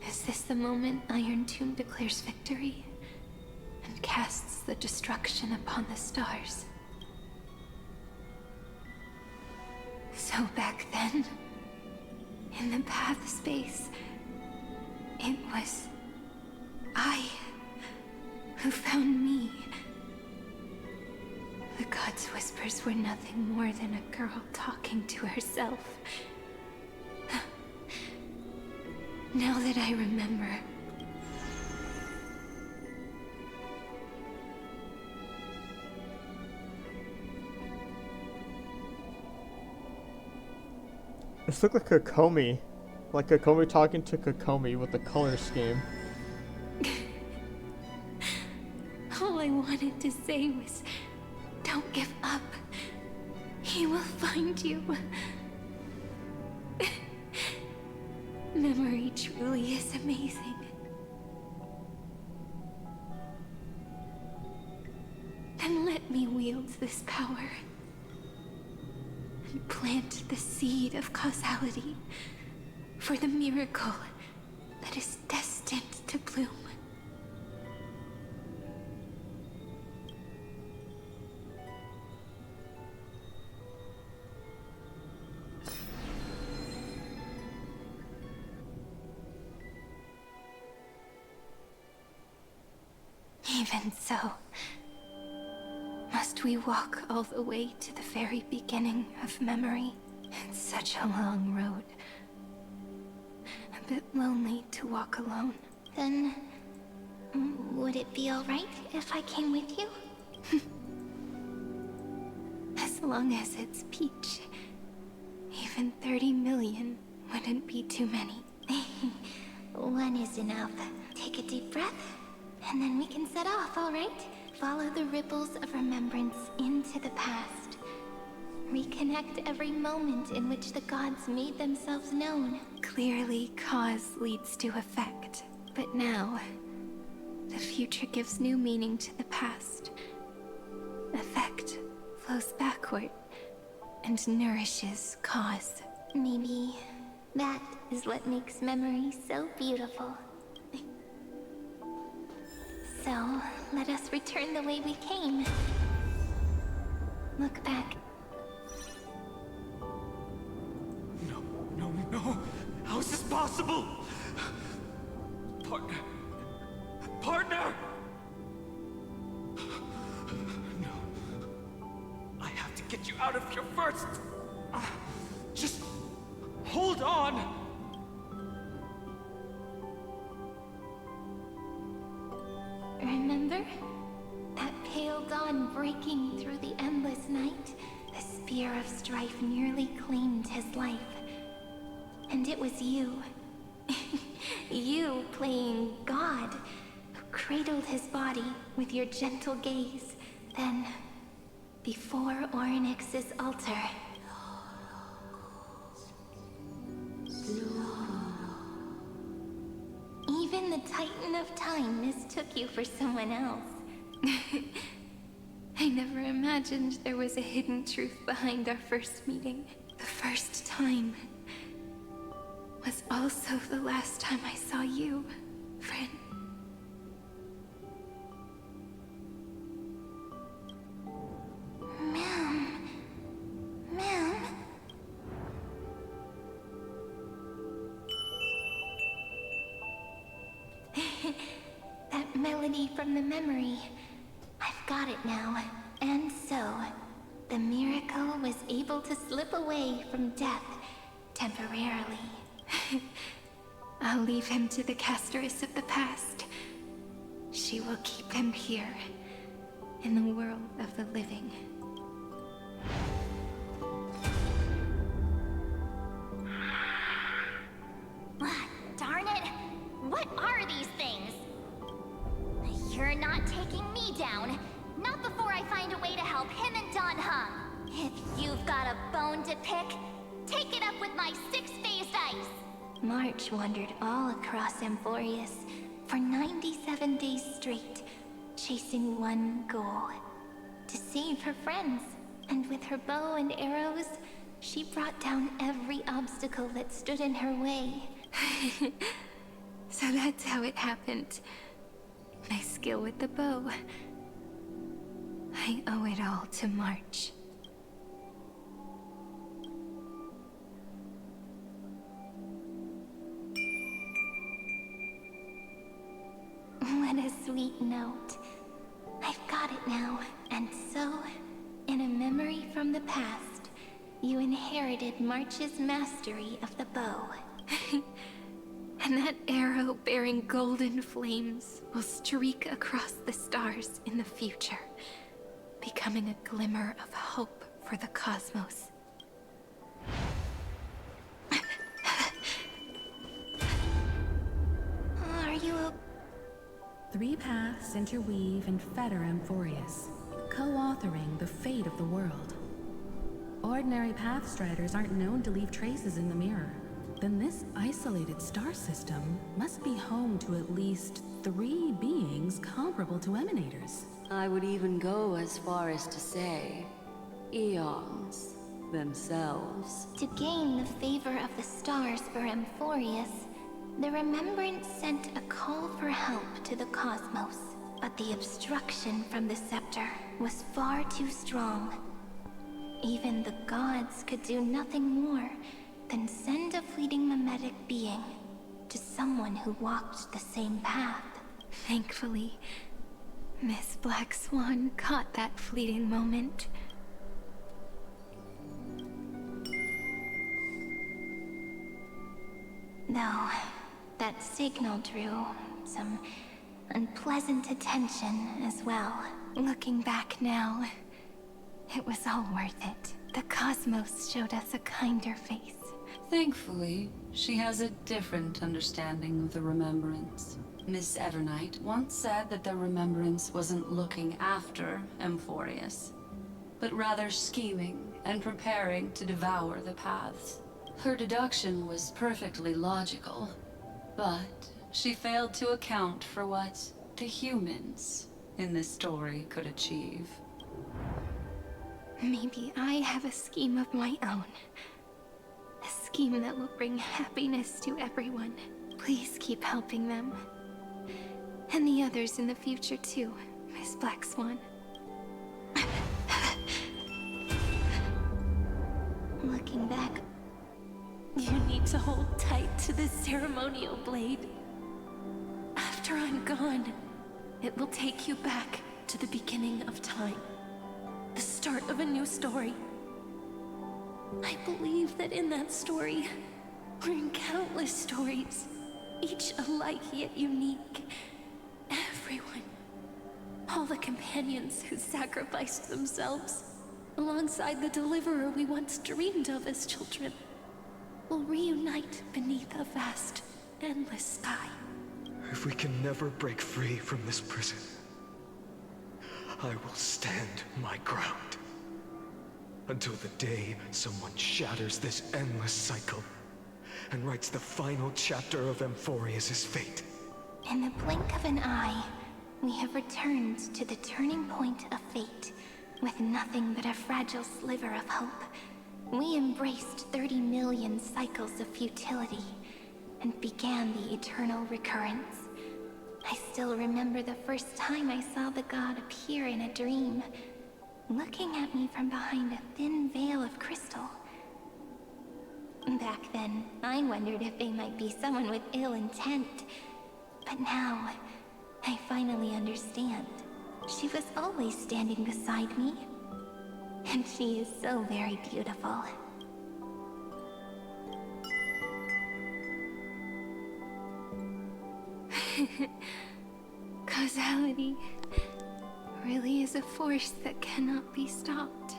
Is this the moment Iron Tomb declares victory and casts the destruction upon the stars? So back then, in the path space, it was I who found me. The gods' whispers were nothing more than a girl talking to herself. Now that I remember, This looked like Kokomi. Like Kokomi talking to Kokomi with the color scheme. all I wanted to say was, don't give up. He will find you. Memory truly is amazing. Then let me wield this power and plant the seed of causality for the miracle that is destined to bloom. Even so, Must we walk all the way to the very beginning of memory? It's such a long road. A bit lonely to walk alone. Then, would it be alright if I came with you? As long as it's Peach. Even 30 million wouldn't be too many. One is enough. Take a deep breath, and then we can set off, alright? Follow the ripples of remembrance into the past. Reconnect every moment in which the gods made themselves known. Clearly, cause leads to effect. But now, the future gives new meaning to the past. Effect flows backward and nourishes cause. Maybe that is what makes memory so beautiful. So, let us return the way we came. Look back. No. How is this possible? Partner! No. I have to get you out of here first. Just hold on. Remember? That pale dawn breaking through the endless night? The spear of strife nearly claimed his life. And it was you. You playing God, who cradled his body with your gentle gaze. Then, before Ornyx's altar... Even the Titan of Time mistook you for someone else. I never imagined there was a hidden truth behind our first meeting. The first time was also the last time I saw you, friend. Ma'am. That melody from the memory. I've got it now. And so, the miracle was able to slip away from death temporarily. I'll leave him to the casteress of the past. She will keep him here, in the world of the living. Darn it! What are these things? You're not taking me down. Not before I find a way to help him and Don Hung. If you've got a bone to pick, take it up with my six-phased ice. March wandered all across Amphorius for 97 days straight, chasing one goal: to save her friends. And with her bow and arrows, she brought down every obstacle that stood in her way. So that's how it happened. My skill with the bow. I owe it all to March. What a sweet note. I've got it now. And so, in a memory from the past, you inherited March's mastery of the bow. And that arrow bearing golden flames will streak across the stars in the future, becoming a glimmer of hope for the cosmos. Are you okay? 3 paths interweave and fetter Amphorius, co-authoring the fate of the world. Ordinary pathstriders aren't known to leave traces in the mirror. Then this isolated star system must be home to at least 3 beings comparable to Emanators. I would even go as far as to say, eons themselves. To gain the favor of the stars for Amphorius, the Remembrance sent a call for help to the cosmos. But the obstruction from the scepter was far too strong. Even the gods could do nothing more than send a fleeting mimetic being to someone who walked the same path. Thankfully, Miss Black Swan caught that fleeting moment. Though, that signal drew some unpleasant attention as well. Looking back now, it was all worth it. The cosmos showed us a kinder face. Thankfully, she has a different understanding of the Remembrance. Miss Evernight once said that the Remembrance wasn't looking after Emphorius, but rather scheming and preparing to devour the paths. Her deduction was perfectly logical, but she failed to account for what the humans in this story could achieve. Maybe I have a scheme of my own. A scheme that will bring happiness to everyone. Please keep helping them. And the others in the future too, Miss Black Swan. Looking back, you need to hold tight to this ceremonial blade. After I'm gone, it will take you back to the beginning of time. The start of a new story. I believe that in that story, or in countless stories, each alike yet unique, everyone, all the companions who sacrificed themselves, alongside the deliverer we once dreamed of as children, will reunite beneath a vast, endless sky. If we can never break free from this prison, I will stand my ground. Until the day someone shatters this endless cycle and writes the final chapter of Emphorius' fate. In the blink of an eye, we have returned to the turning point of fate, with nothing but a fragile sliver of hope. We embraced 30 million cycles of futility, and began the eternal recurrence. I still remember the first time I saw the god appear in a dream, looking at me from behind a thin veil of crystal. Back then, I wondered if they might be someone with ill intent. But now, I finally understand. She was always standing beside me. And she is so very beautiful. Causality really is a force that cannot be stopped.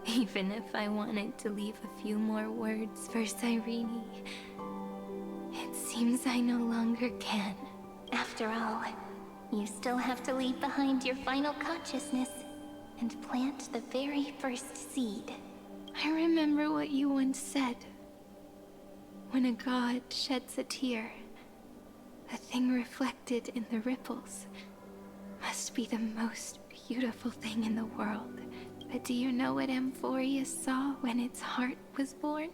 Even if I wanted to leave a few more words for Cyrene, it seems I no longer can. After all, you still have to leave behind your final consciousness and plant the very first seed. I remember what you once said. When a god sheds a tear, the thing reflected in the ripples must be the most beautiful thing in the world. But do you know what Emphorius saw when its heart was born?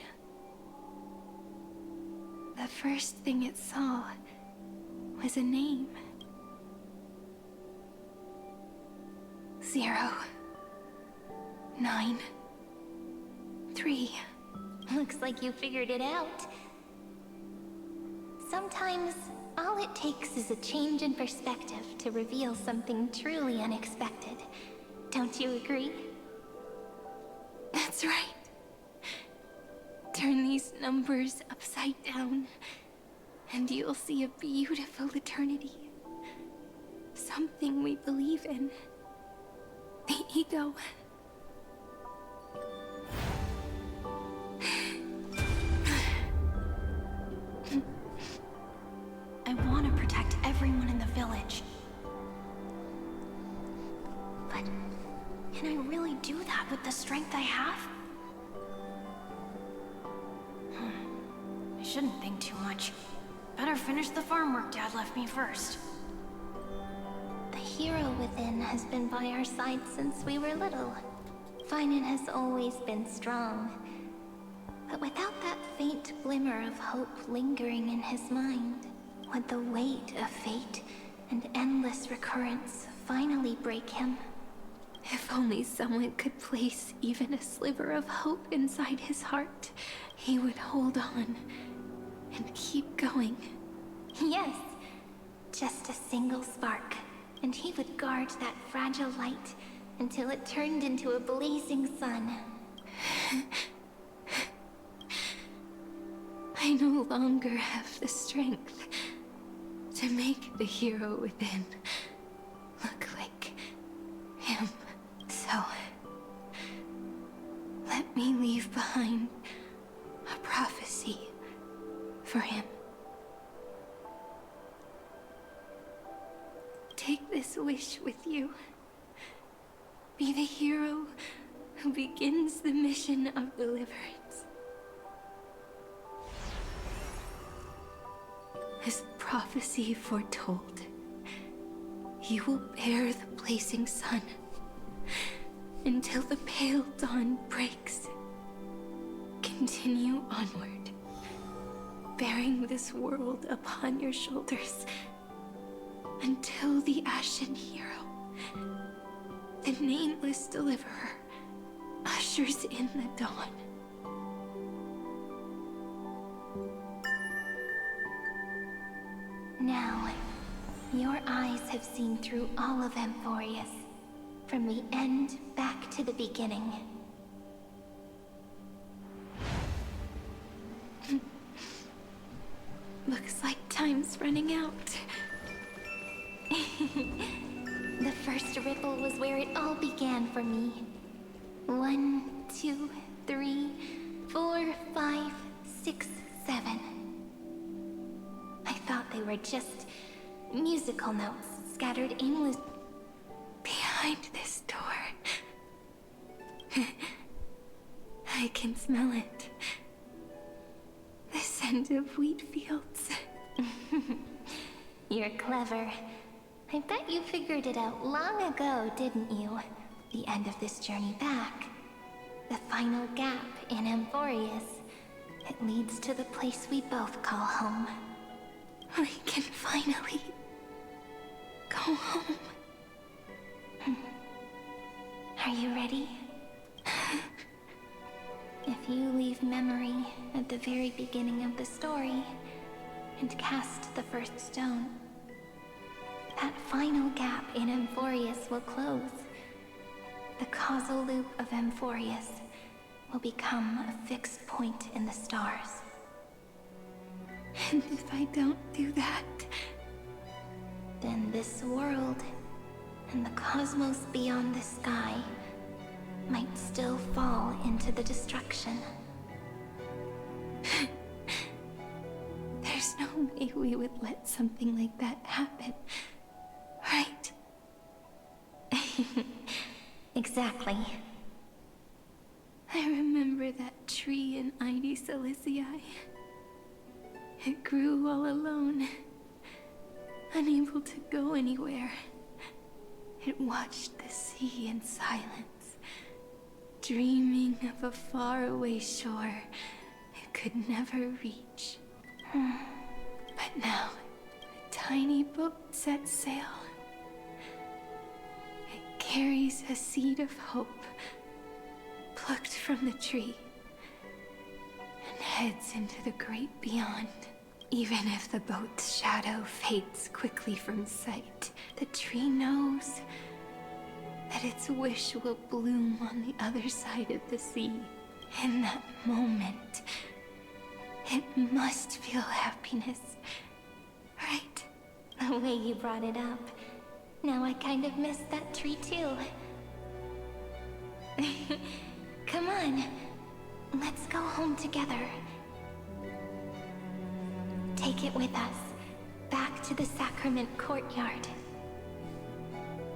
The first thing it saw was a name. 0, 9, 3. Looks like you figured it out. Sometimes, all it takes is a change in perspective to reveal something truly unexpected. Don't you agree? That's right. Turn these numbers upside down, and you'll see a beautiful eternity. Something we believe in. The ego. I want to protect everyone in the village. But can I really do that with the strength I have? I shouldn't think too much. Better finish the farm work Dad left me first. The hero within has been by our side since we were little. Finan has always been strong. But without that faint glimmer of hope lingering in his mind, would the weight of fate and endless recurrence finally break him? If only someone could place even a sliver of hope inside his heart, he would hold on and keep going. Yes, just a single spark. and he would guard that fragile light until it turned into a blazing sun. I no longer have the strength to make the hero within look like him. So, let me leave behind a prophecy for him. Take this wish with you. Be the hero who begins the mission of deliverance. As prophecy foretold, you will bear the blazing sun until the pale dawn breaks. Continue onward, bearing this world upon your shoulders until the Ashen Hero, the nameless deliverer, ushers in the dawn. Now, your eyes have seen through all of Amphorius, from the end back to the beginning. Looks like time's running out. The first ripple was where it all began for me. 1, 2, 3, 4, 5, 6, 7. I thought they were just musical notes scattered aimless. Behind this door, I can smell it. The scent of wheat fields. You're clever. I bet you figured it out long ago, didn't you? The end of this journey back. The final gap in Amphorius. It leads to the place we both call home. We can finally go home. Are you ready? If you leave memory at the very beginning of the story and cast the first stone, that final gap in Amphorius will close. The causal loop of Amphorius will become a fixed point in the stars. And if I don't do that, then this world and the cosmos beyond the sky might still fall into the destruction. There's no way we would let something like that happen, right? Exactly. I remember that tree in Ide Silicii. It grew all alone, unable to go anywhere. It watched the sea in silence, dreaming of a faraway shore it could never reach. But now, a tiny boat sets sail. It carries a seed of hope, plucked from the tree, and heads into the great beyond. Even if the boat's shadow fades quickly from sight, the tree knows that its wish will bloom on the other side of the sea. In that moment, it must feel happiness, right? The way you brought it up. Now I kind of miss that tree too. Come on, let's go home together. Take it with us, back to the Sacrament courtyard.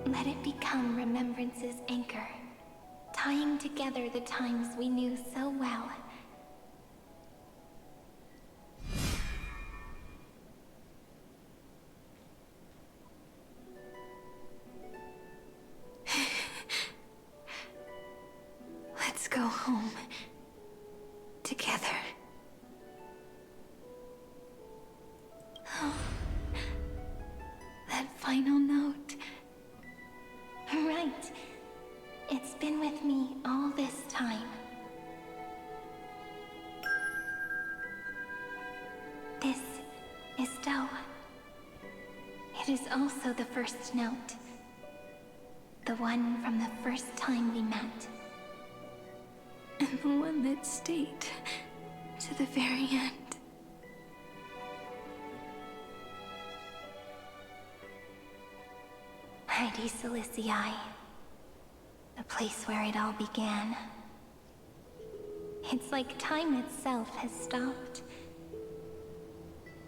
Let it become Remembrance's anchor, tying together the times we knew so well. Let's go home together. Oh, that final note. Right. It's been with me all this time. This is Doe. It is also also the first note. The one from the first time we met. And the one that stayed to the very end. Heidi Silicii. The place where it all began. It's like time itself has stopped.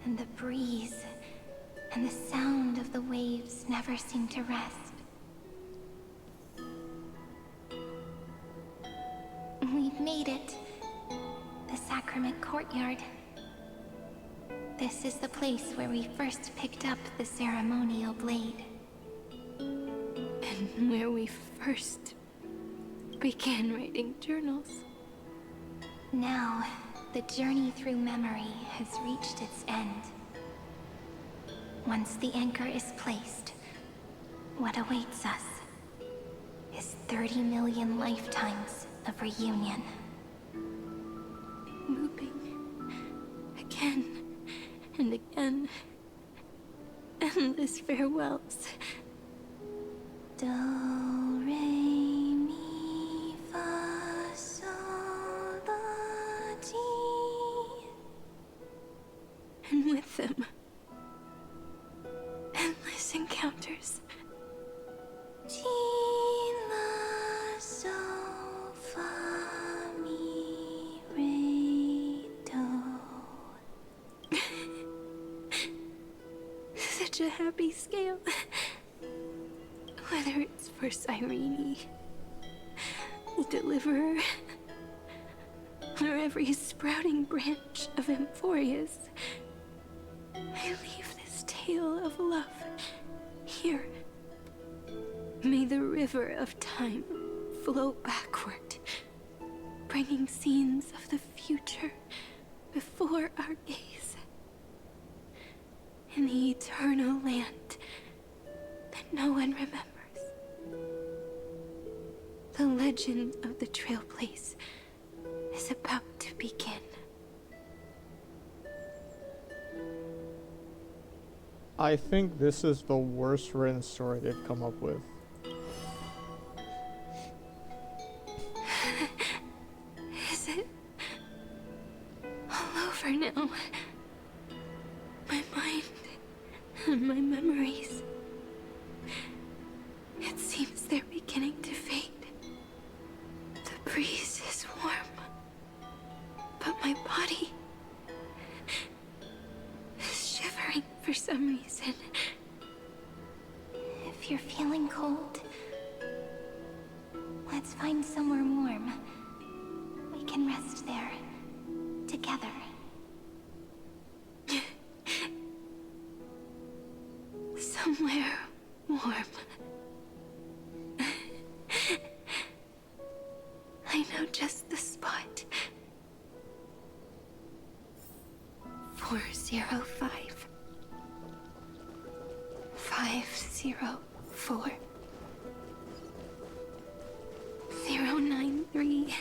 And the breeze and the sound of the waves never seem to rest. We've made it. The Sacrament Courtyard. This is the place where we first picked up the ceremonial blade. And where we first began writing journals. Now, the journey through memory has reached its end. Once the anchor is placed, what awaits us is 30 million lifetimes of reunion. Looping again and again. Endless farewells. Do, re, mi, fa, sol, la, ti. And with them, endless encounters. Ti, la, sol, fa, mi, re, do. Such a happy scale. Whether it's for Cyrene, the Deliverer, or every sprouting branch of Emphorius, I leave this tale of love here. May the river of time flow backward, bringing scenes of the future before our gaze. In the eternal land that no one remembers. The legend of the Trail Place is about to begin. I think this is the worst written story they've come up with. Is it all over now? My mind and my memories. It seems they're beginning to fade. The breeze is warm, but my body is shivering for some reason. If you're feeling cold, let's find somewhere warm. We can rest there, together. Somewhere warm. I know just the spot. 405. 504. 093.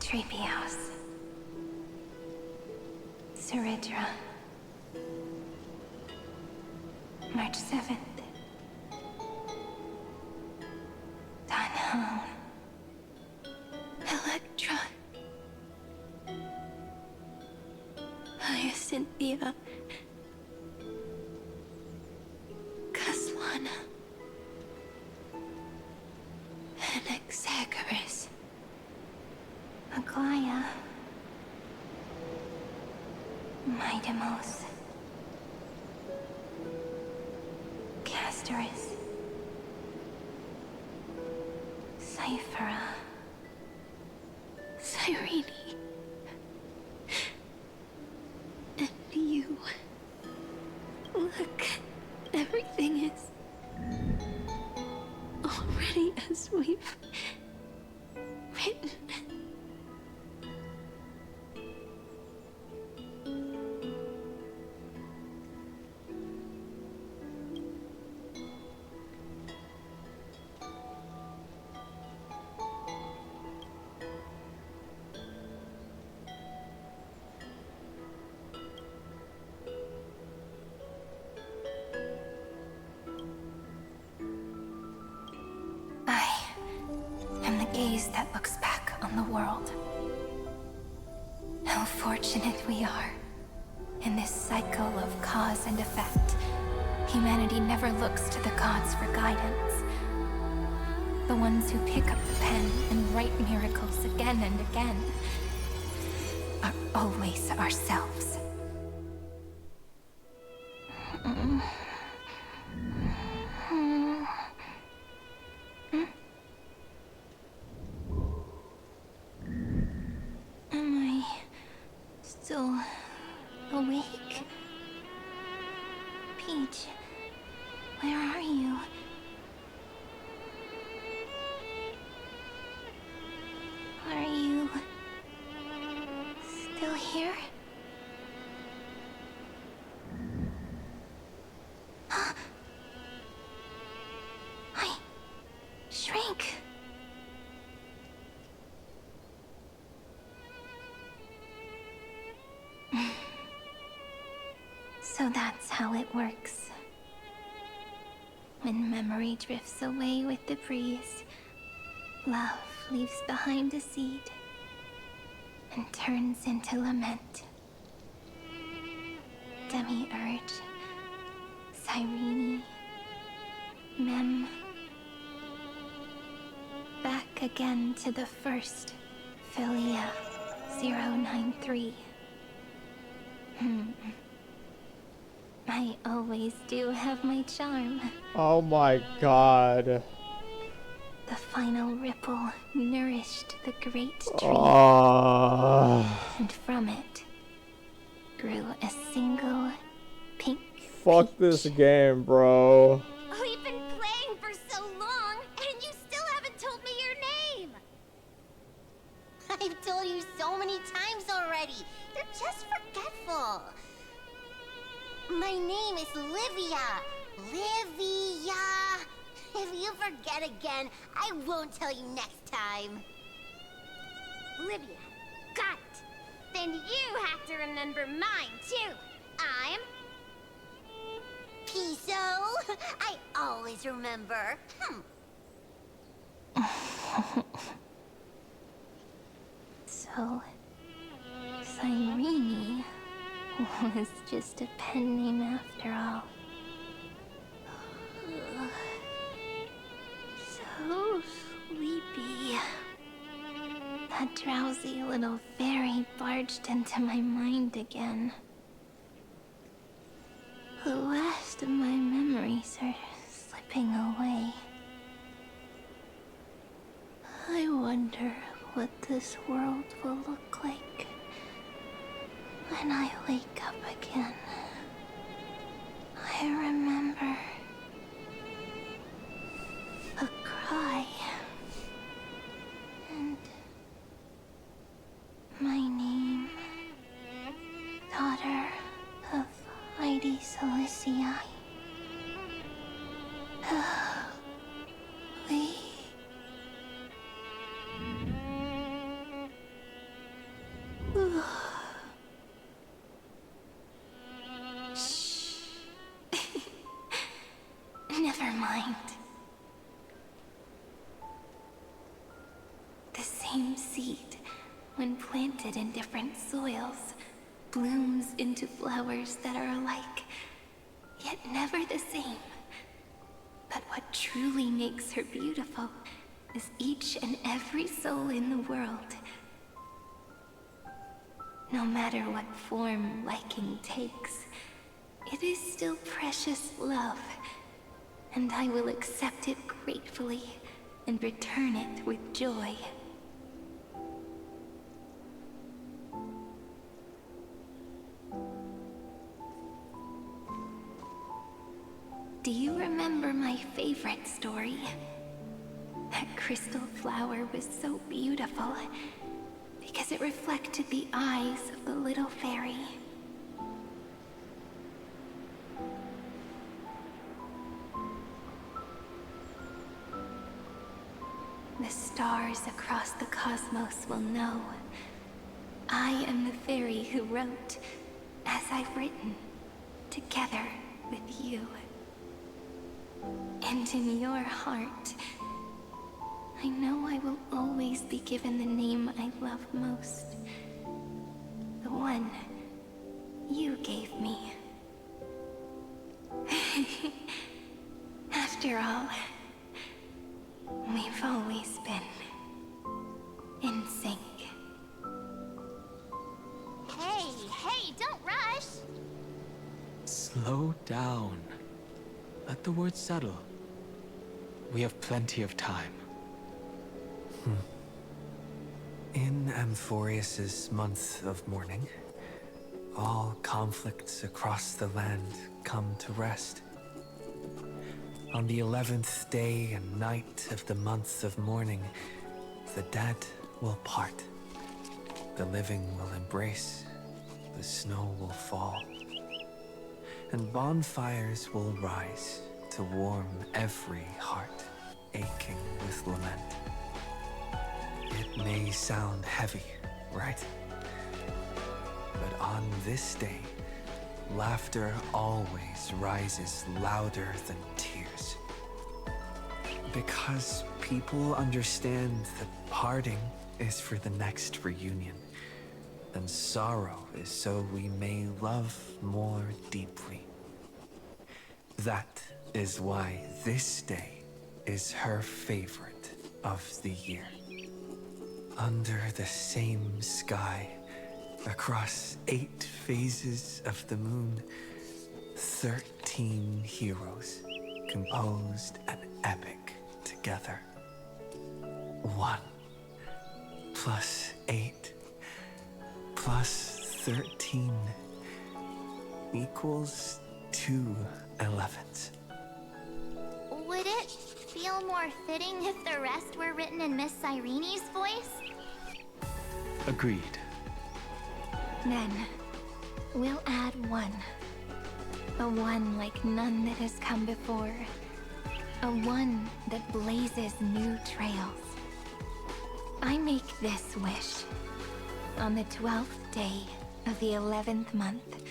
Treehouse. Seridra. March 7th. Dunhown. Electra. Hyacinthia. Caslana. Anaxagoras. Aglaya. Midemos. Castoris. Cyphera. Cyrene. And you. Look, everything is already as we've written. a gaze that looks back on the world. How fortunate we are. In this cycle of cause and effect, humanity never looks to the gods for guidance. The ones who pick up the pen and write miracles again and again are always ourselves. Am I still awake? Peach, where are you? Are you still here? I shrank. So that's how it works. When memory drifts away with the breeze, love leaves behind a seed and turns into lament. Demiurge, Cyrene, Mem. Back again to the first, Philia 093. I always do have my charm. Oh my god. The final ripple nourished the great tree. And from it grew a single pink Fuck this game, bro. We've been playing for so long, and you still haven't told me your name! I've told you so many times already. You're just forgetful. My name is Livia. Livia. If you forget again, I won't tell you next time. Livia. Got it. Then you have to remember mine, too. I'm... Piso. I always remember. So, Cyrene was just a pen name after all. So sleepy. That drowsy little fairy barged into my mind again. The last of my memories are slipping away. I wonder what this world will look like when I wake up again. I remember a cry and my name, daughter of Lady Celestii. Shh. Never mind. The same seed, when planted in different soils, blooms into flowers that are alike, yet never the same. But what truly makes her beautiful is each and every soul in the world. No matter what form liking takes, it is still precious love, and I will accept it gratefully and return it with joy. Do you remember my favorite story? That crystal flower was so beautiful because it reflected the eyes of the little fairy. The stars across the cosmos will know. I am the fairy who wrote, as I've written, together with you. And in your heart, I know I will always be given the name I love most. The one you gave me. After all, we've always been in sync. Hey, don't rush! Slow down. Let the words settle. We have plenty of time. In Amphorius's month of mourning, all conflicts across the land come to rest. On the 11th day and night of the month of mourning, the dead will part. The living will embrace. The snow will fall. And bonfires will rise to warm every heart aching with lament. It may sound heavy, right? But on this day, laughter always rises louder than tears. Because people understand that parting is for the next reunion, and sorrow is so we may love more deeply. That is why this day is her favorite of the year. Under the same sky, across 8 phases of the moon, 13 heroes composed an epic together. 1 plus 8 plus 13 equals 2 11s. Would it feel more fitting if the rest were written in Miss Irene's voice? Agreed. Then, we'll add 1. A 1 like none that has come before. A 1 that blazes new trails. I make this wish. On the 12th day of the 11th month,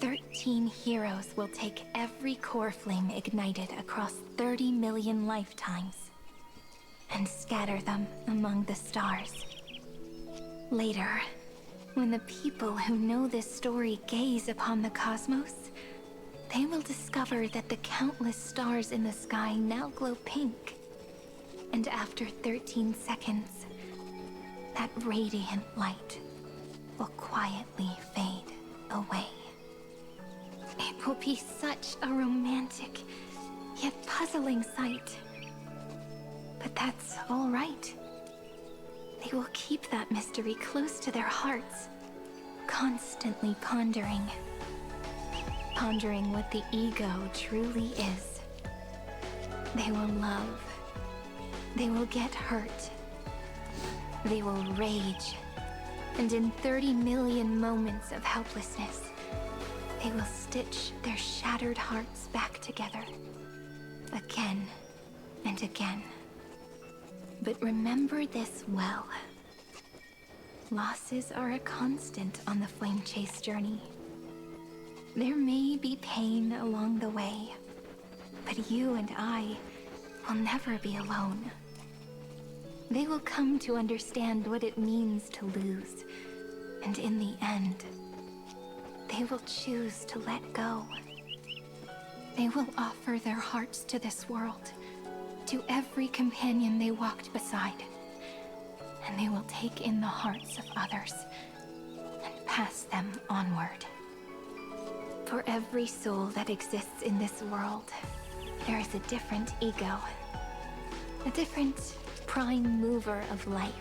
13 heroes will take every core flame ignited across 30 million lifetimes and scatter them among the stars. Later, when the people who know this story gaze upon the cosmos, they will discover that the countless stars in the sky now glow pink. And after 13 seconds, that radiant light will quietly fade away. It will be such a romantic, yet puzzling sight. But that's all right. They will keep that mystery close to their hearts, constantly pondering. Pondering what the ego truly is. They will love. They will get hurt. They will rage. And in 30 million moments of helplessness, they will stitch their shattered hearts back together. Again and again. But remember this well. Losses are a constant on the Flame Chase journey. There may be pain along the way, but you and I will never be alone. They will come to understand what it means to lose, and in the end, they will choose to let go. They will offer their hearts to this world, to every companion they walked beside, and they will take in the hearts of others and pass them onward. For every soul that exists in this world, there is a different ego, a different prime mover of life.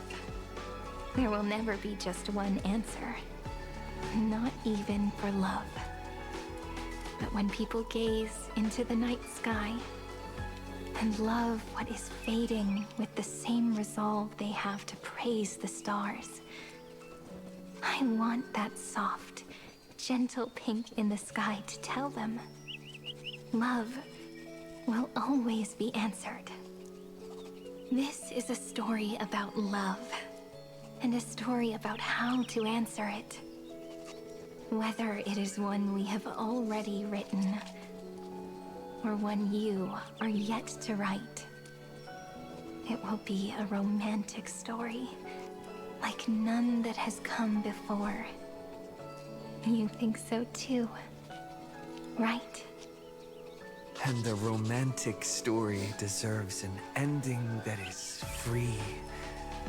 There will never be just one answer, not even for love. But when people gaze into the night sky and love what is fading with the same resolve they have to praise the stars, I want that soft, gentle pink in the sky to tell them love will always be answered. This is a story about love, and a story about how to answer it. Whether it is one we have already written, or one you are yet to write. It will be a romantic story, like none that has come before. You think so too, right? And the romantic story deserves an ending that is free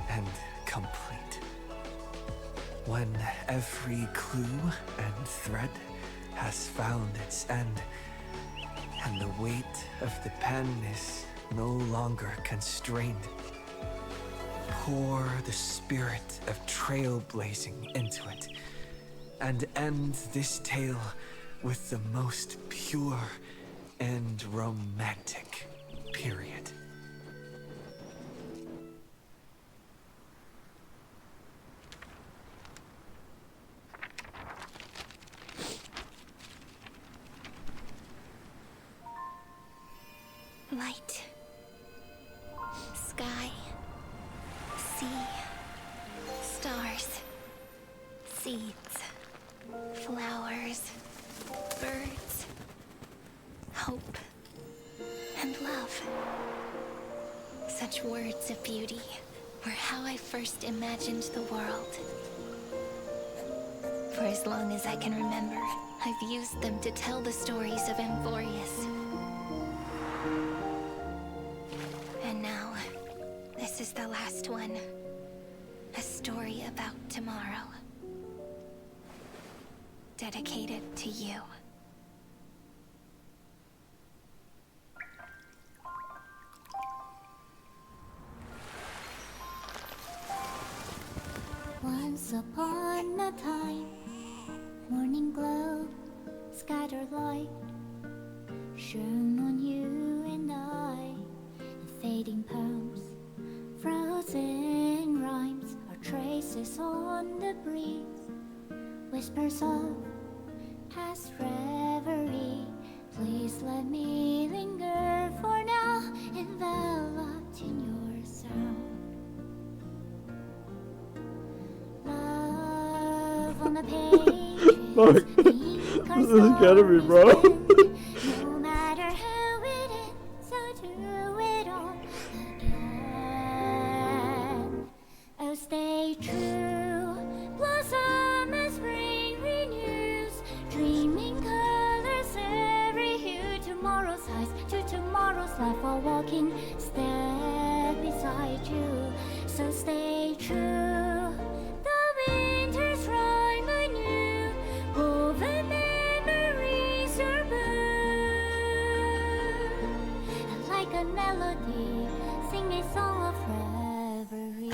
and complete. When every clue and thread has found its end, and the weight of the pen is no longer constrained, pour the spirit of trailblazing into it, and end this tale with the most pure and romantic period. Light, sky, sea, stars, seeds, flowers, birds, hope, and love. Such words of beauty were how I first imagined the world. For as long as I can remember, I've used them to tell the stories of Amphorius. And now, this is the last one. A story about tomorrow. Dedicated to you. Once upon a time, morning glow, scattered light, shone on you and I. Fading poems, frozen rhymes, or traces on the breeze, whispers of past reverie. Please let me linger for now, enveloped in your sound. Love on the pages. Fuck. This is gotta be, bro. No matter how it ends, so do it all again. Oh, stay true, blossom as spring renews, dreaming colors every hue. Tomorrow's highs to tomorrow's life, while walking step beside you. So stay true. The winter's rhyme anew, woven memories are blue. And like a melody, sing a song of reverie.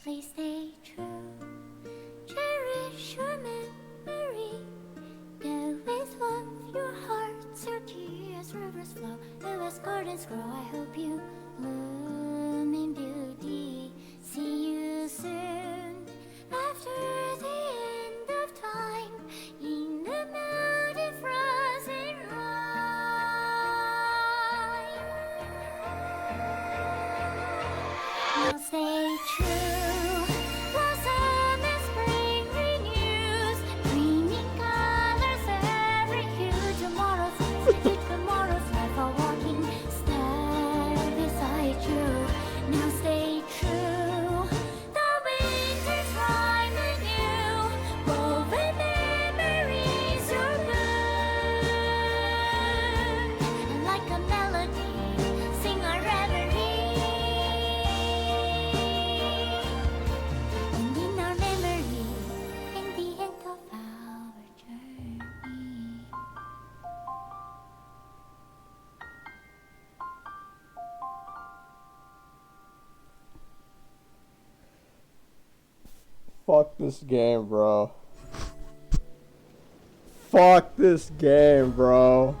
Please stay true, cherish your memory. Go with love, your hearts are tears, rivers flow, as gardens grow. I hope you bloom in beauty. See you soon, after the end of time, in the mountain frozen rime. Now stay true, blossom as spring renews, dreaming colors every hue. Tomorrow's tomorrow's life, while walking step beside you. Now stay true, the winter's rhyme anew, woven memories are blue. And like a melody, sing our reverie. And in our memory, in the end of our journey. Fuck this game, bro. Fuck this game, bro.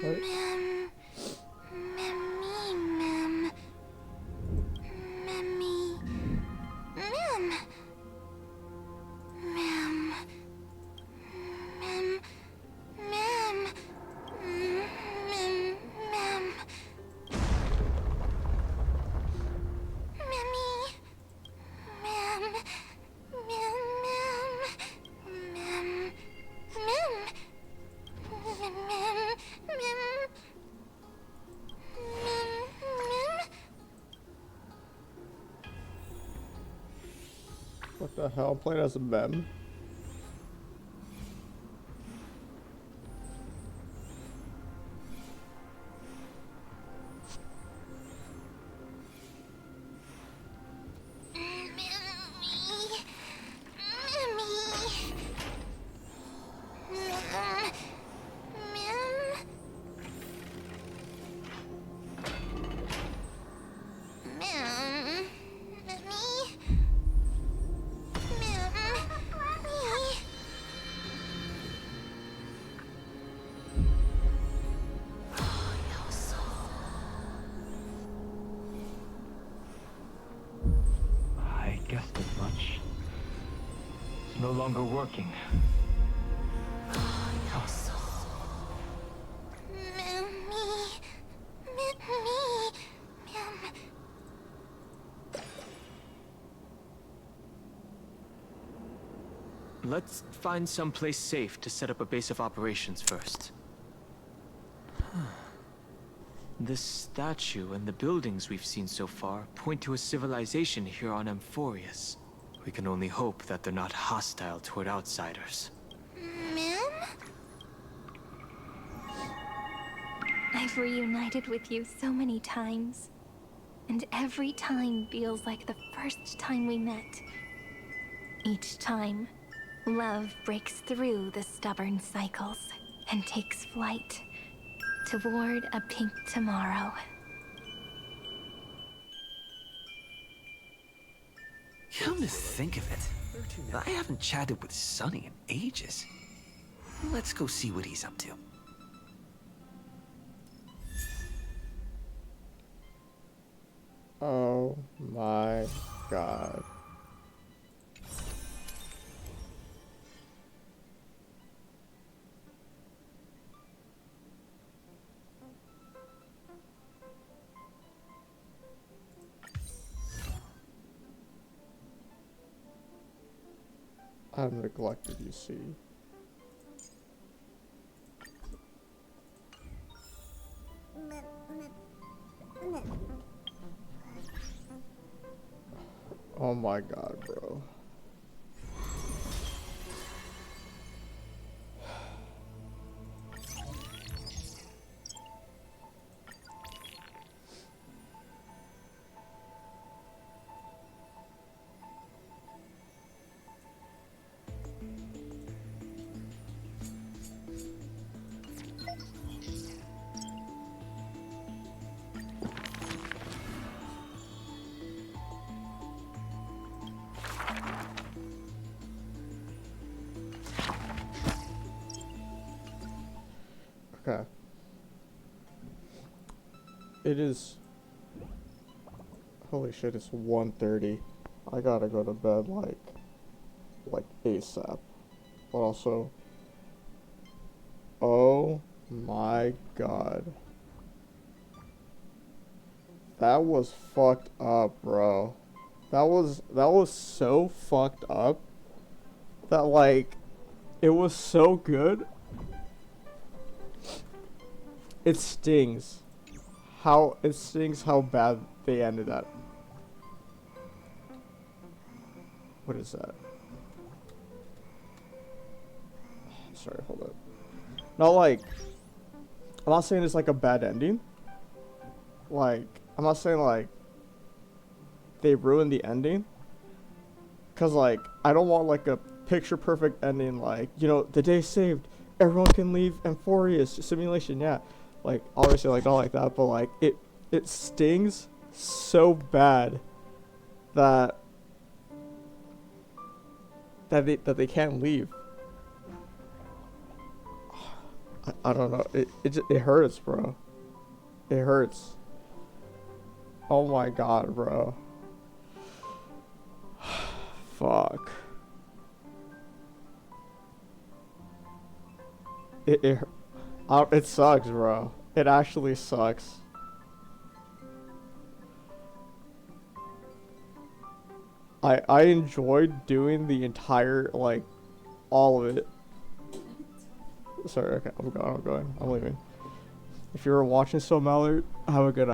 What? Mem. Memmy, mem. Memmy. Mem. Mem. Mem. Mem. Mem. Mem. Memmy. Mem. Mem. Mem. Mem. Mem. What the hell? Played as a mem? I guessed as much. It's no longer working. Let's find some place safe to set up a base of operations first. This statue and the buildings we've seen so far point to a civilization here on Amphorius. We can only hope that they're not hostile toward outsiders. I've reunited with you so many times, and every time feels like the first time we met. Each time, love breaks through the stubborn cycles and takes flight toward a pink tomorrow. Come to think of it, I haven't chatted with Sonny in ages. Let's go see what he's up to. Oh my god. I've neglected, you see. Oh my god, bro. Okay. It is... Holy shit, it's 1:30. I gotta go to bed, like ASAP. But also... Oh my god. That was fucked up, bro. That was so fucked up. That, like... It was so good. It stings how bad they ended that. What is that? Sorry, hold up. Not like, I'm not saying it's like a bad ending. Like, I'm not saying like they ruined the ending. Cause like, I don't want like a picture perfect ending like, you know, the day saved, everyone can leave Amphorius simulation, yeah. Like, obviously, like, not like that, but, like, it stings so bad that they can't leave. I don't know. It hurts, bro. It hurts. Oh my god, bro. Fuck. It sucks, bro. It actually sucks. I enjoyed doing the entire, like, all of it. Sorry, okay, I'm going, I'm leaving. If you're watching So Mallard, have a good